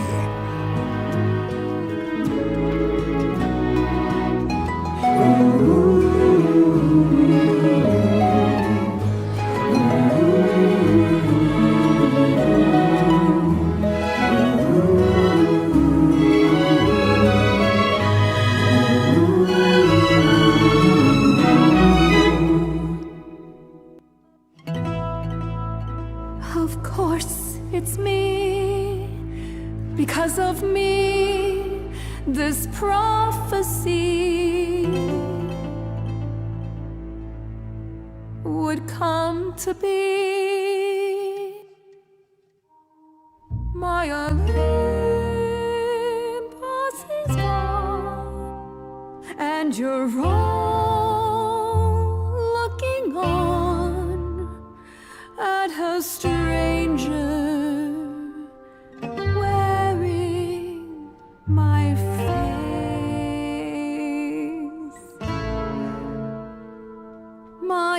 Of course, it's me. Because of me, this prophecy would come to be. My Olympus is gone, and you're all looking on at a stranger wearing my face. My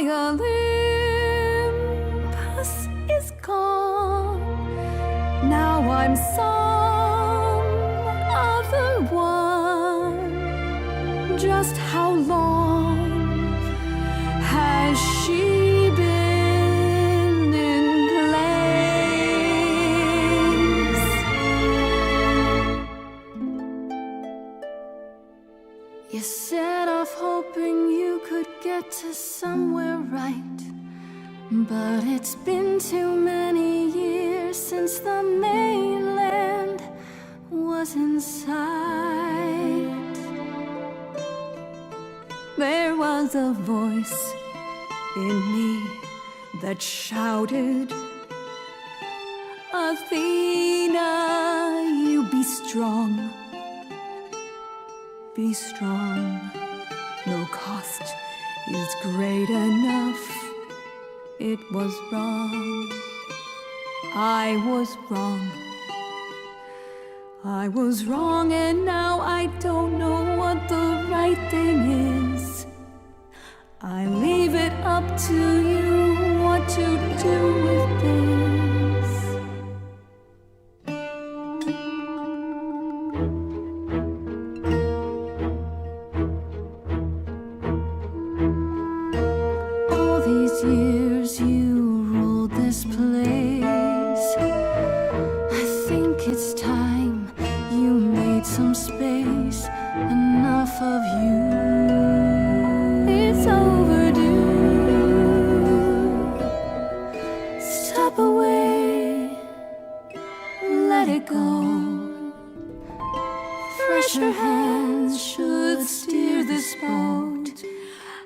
Olympus is gone. Now I'm some other one. Just how long has she been in place? You set off hoping you could get to somewhere right, but it's been too many years since the mainland was in sight. There was a voice in me that shouted, Athena, you be strong. Be strong. No cost is great enough. It was wrong. I was wrong. I was wrong, and now I don't know what the right thing is. I leave it up to you what to do with this. All these years you ruled this place. I think it's time you made some space. Enough of you. It's overdue. Step away. Let it go. Fresher hands should steer this boat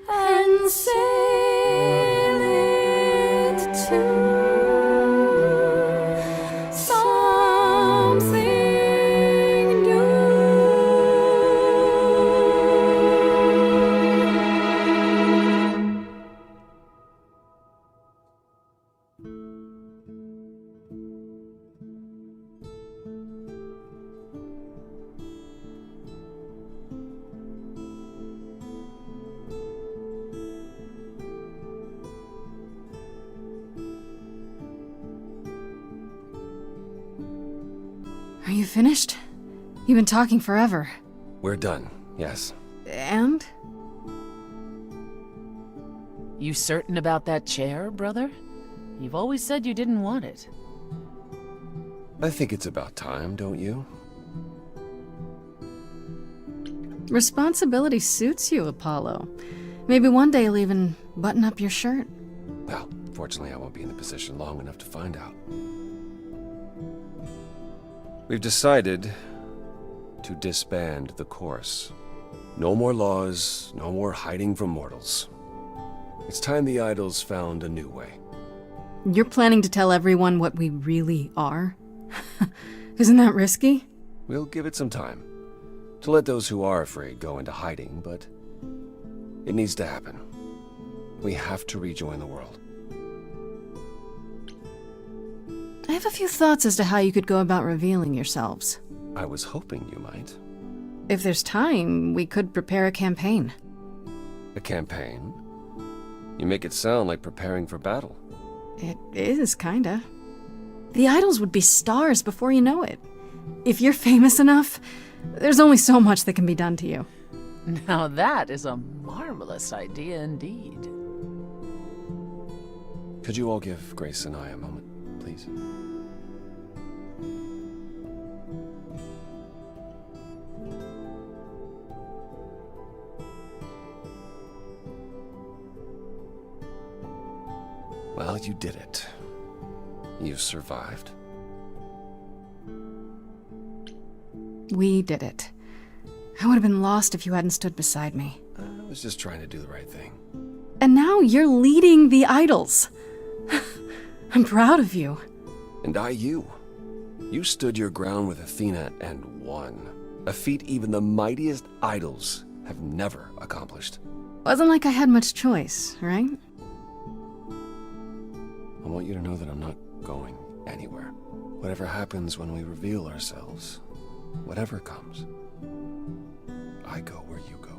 and sail it to something new. Are you finished? You've been talking forever. We're done, yes. And? You certain about that chair, brother? You've always said you didn't want it. I think it's about time, don't you? Responsibility suits you, Apollo. Maybe one day you'll even button up your shirt. Well, fortunately I won't be in the position long enough to find out. We've decided to disband the chorus. No more laws, no more hiding from mortals. It's time the idols found a new way. You're planning to tell everyone what we really are? Isn't that risky? We'll give it some time to let those who are afraid go into hiding, but it needs to happen. We have to rejoin the world. I have a few thoughts as to how you could go about revealing yourselves. I was hoping you might. If there's time, we could prepare a campaign. A campaign? You make it sound like preparing for battle. It is, kinda. The idols would be stars before you know it. If you're famous enough, there's only so much that can be done to you. Now that is a marvelous idea indeed. Could you all give Grace and I a moment, please? Well, you did it. You survived. We did it. I would have been lost if you hadn't stood beside me. I was just trying to do the right thing. And now you're leading the idols. I'm proud of you. And you. You stood your ground with Athena and won. A feat even the mightiest idols have never accomplished. Wasn't like I had much choice, right? I want you to know that I'm not going anywhere. Whatever happens when we reveal ourselves, whatever comes, I go where you go.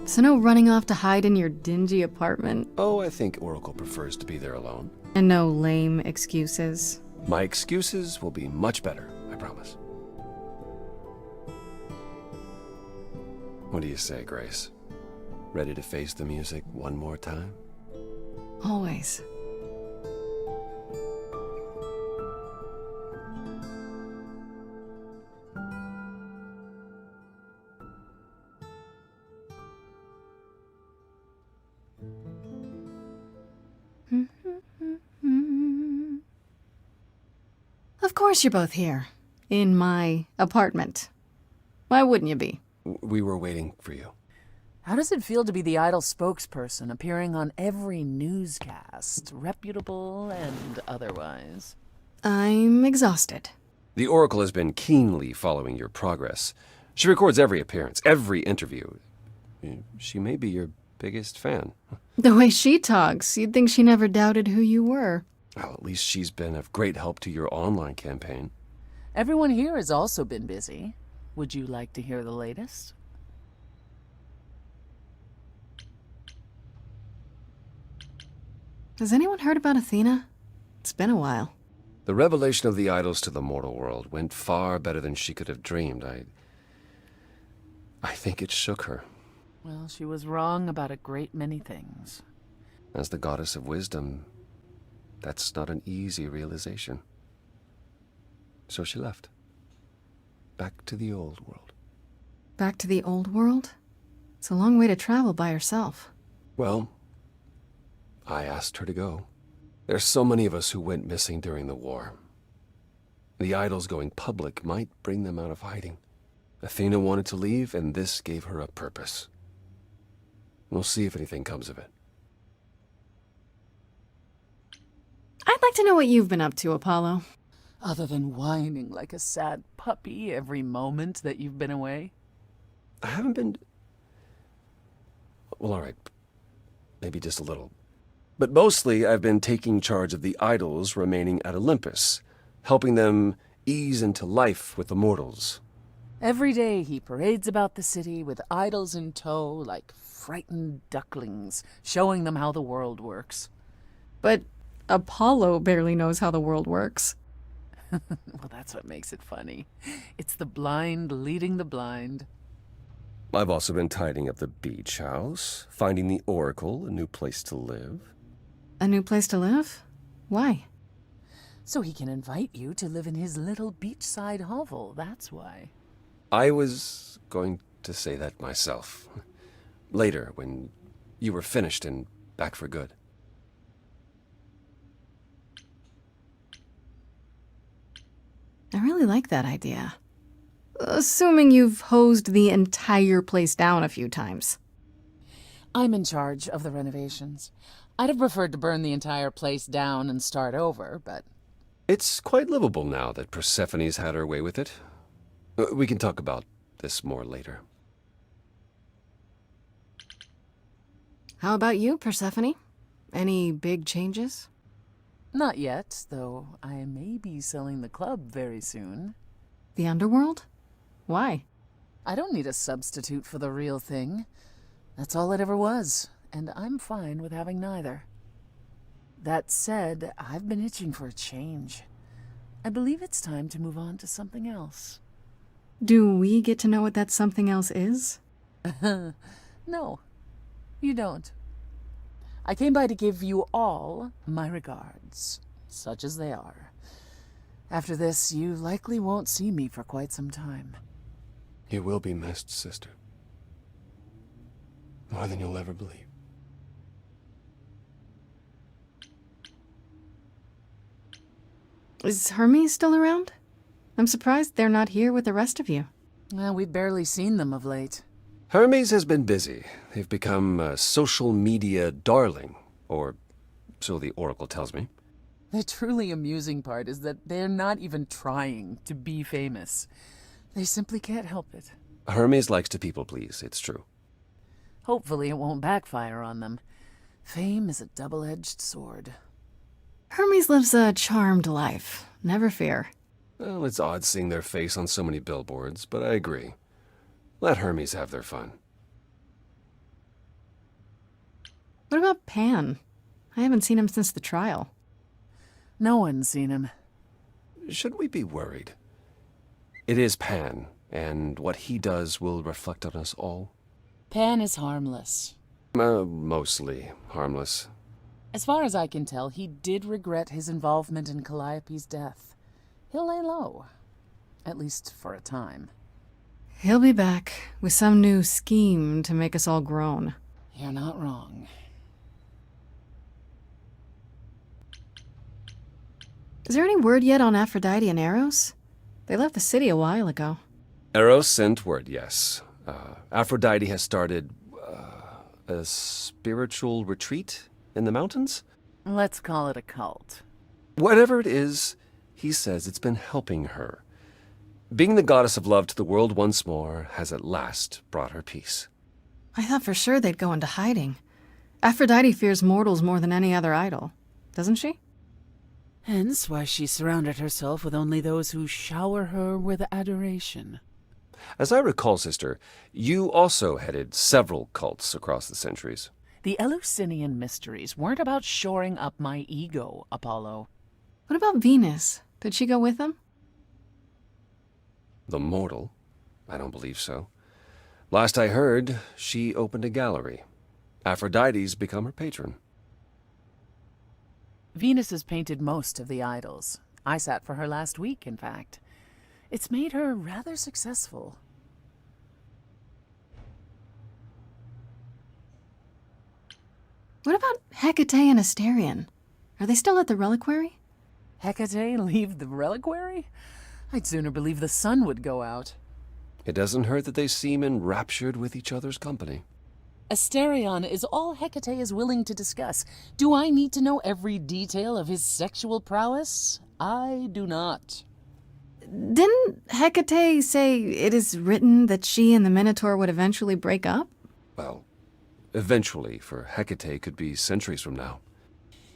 So no running off to hide in your dingy apartment? Oh, I think Oracle prefers to be there alone. And no lame excuses? My excuses will be much better, I promise. What do you say, Grace? Ready to face the music one more time? Always. Of course you're both here. In my apartment. Why wouldn't you be? We were waiting for you. How does it feel to be the idol spokesperson, appearing on every newscast, reputable and otherwise? I'm exhausted. The Oracle has been keenly following your progress. She records every appearance, every interview. She may be your biggest fan. The way she talks, you'd think she never doubted who you were. Well, at least she's been of great help to your online campaign. Everyone here has also been busy. Would you like to hear the latest? Has anyone heard about Athena? It's been a while. The revelation of the idols to the mortal world went far better than she could have dreamed. I think it shook her. Well, she was wrong about a great many things. As the goddess of wisdom, that's not an easy realization. So she left. Back to the old world. Back to the old world? It's a long way to travel by herself. Well, I asked her to go. There's so many of us who went missing during the war. The idols going public might bring them out of hiding. Athena wanted to leave, and this gave her a purpose. We'll see if anything comes of it. I'd like to know what you've been up to, Apollo. Other than whining like a sad puppy every moment that you've been away? I haven't been... Well, all right. Maybe just a little. But mostly, I've been taking charge of the idols remaining at Olympus, helping them ease into life with the mortals. Every day he parades about the city with idols in tow like frightened ducklings, showing them how the world works. But Apollo barely knows how the world works. Well, that's what makes it funny. It's the blind leading the blind. I've also been tidying up the beach house, finding the Oracle, a new place to live. A new place to live? Why? So he can invite you to live in his little beachside hovel, that's why. I was going to say that myself. Later, when you were finished and back for good. I really like that idea. Assuming you've hosed the entire place down a few times. I'm in charge of the renovations. I'd have preferred to burn the entire place down and start over, but... It's quite livable now that Persephone's had her way with it. We can talk about this more later. How about you, Persephone? Any big changes? Not yet, though I may be selling the club very soon. The underworld? Why? I don't need a substitute for the real thing. That's all it ever was, and I'm fine with having neither. That said, I've been itching for a change. I believe it's time to move on to something else. Do we get to know what that something else is? No, you don't. I came by to give you all my regards, such as they are. After this, you likely won't see me for quite some time. You will be missed, sister. More than you'll ever believe. Is Hermes still around? I'm surprised they're not here with the rest of you. Well, we've barely seen them of late. Hermes has been busy. They've become a social media darling, or so the Oracle tells me. The truly amusing part is that they're not even trying to be famous. They simply can't help it. Hermes likes to people please, it's true. Hopefully it won't backfire on them. Fame is a double-edged sword. Hermes lives a charmed life. Never fear. Well, it's odd seeing their face on so many billboards, but I agree. Let Hermes have their fun. What about Pan? I haven't seen him since the trial. No one's seen him. Should we be worried? It is Pan, and what he does will reflect on us all. Pan is harmless. Mostly harmless. As far as I can tell, he did regret his involvement in Calliope's death. He'll lay low. At least for a time. He'll be back with some new scheme to make us all groan. You're not wrong. Is there any word yet on Aphrodite and Eros? They left the city a while ago. Eros sent word, yes. Aphrodite has started a spiritual retreat in the mountains? Let's call it a cult. Whatever it is, he says it's been helping her. Being the goddess of love to the world once more has at last brought her peace. I thought for sure they'd go into hiding. Aphrodite fears mortals more than any other idol, doesn't she? Hence why she surrounded herself with only those who shower her with adoration. As I recall, sister, you also headed several cults across the centuries. The Eleusinian mysteries weren't about shoring up my ego, Apollo. What about Venus? Did she go with them? The mortal? I don't believe so. Last I heard, she opened a gallery. Aphrodite's become her patron. Venus has painted most of the idols. I sat for her last week, in fact. It's made her rather successful. What about Hecate and Asterion? Are they still at the reliquary? Hecate leave the reliquary? I'd sooner believe the sun would go out. It doesn't hurt that they seem enraptured with each other's company. Asterion is all Hecate is willing to discuss. Do I need to know every detail of his sexual prowess? I do not. Didn't Hecate say it is written that she and the Minotaur would eventually break up? Well, eventually, for Hecate could be centuries from now.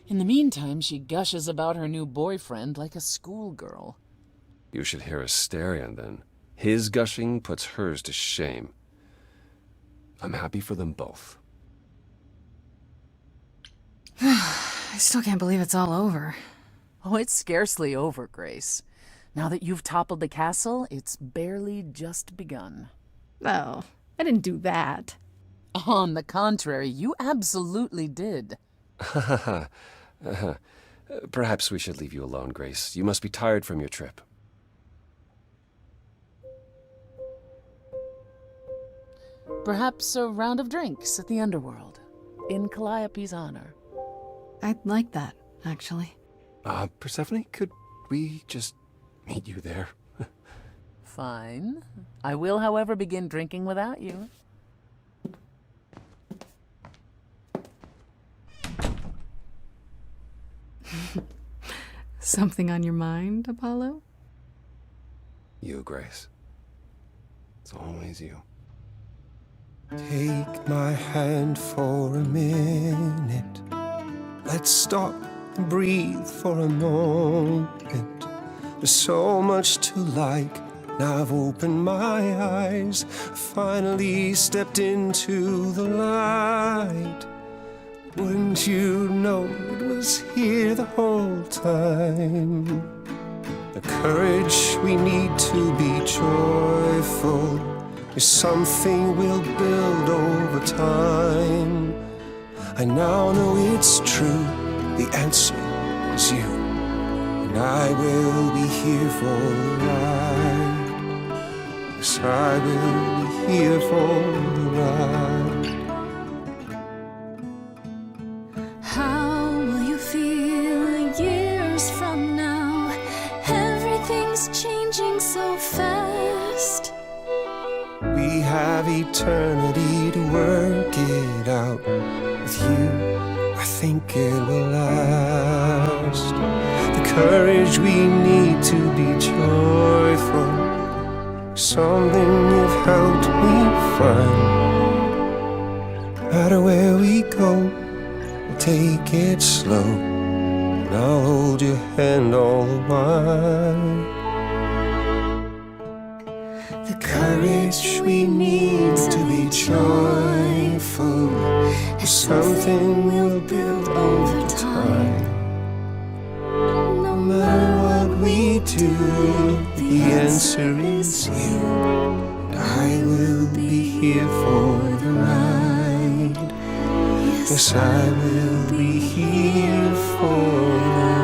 In the meantime, she gushes about her new boyfriend like a schoolgirl. You should hear Asterion, then. His gushing puts hers to shame. I'm happy for them both. I still can't believe it's all over. Oh, it's scarcely over, Grace. Now that you've toppled the castle, it's barely just begun. Oh, I didn't do that. On the contrary, you absolutely did. Perhaps we should leave you alone, Grace. You must be tired from your trip. Perhaps a round of drinks at the underworld, in Calliope's honor. I'd like that, actually. Persephone, could we just meet you there? Fine. I will, however, begin drinking without you. Something on your mind, Apollo? You, Grace. It's always you. Take my hand for a minute. Let's stop and breathe for a moment. There's so much to like. Now I've opened my eyes, finally stepped into the light. Wouldn't you know it was here the whole time? The courage we need to be joyful is something we'll build over time. I now know it's true, the answer is you. And I will be here for the ride. Yes, I will be here for the ride. How will you feel years from now? Everything's changing so fast. We have eternity to work it out. With you, I think it will last. The courage we need to be joyful, something you've helped me find. No matter where we go, we'll take it slow, and I'll hold your hand all the while. The courage we need to be joyful is something we'll build over time. No matter what we do, the answer is you. And I will be here for the ride. Yes, I will be here for the ride.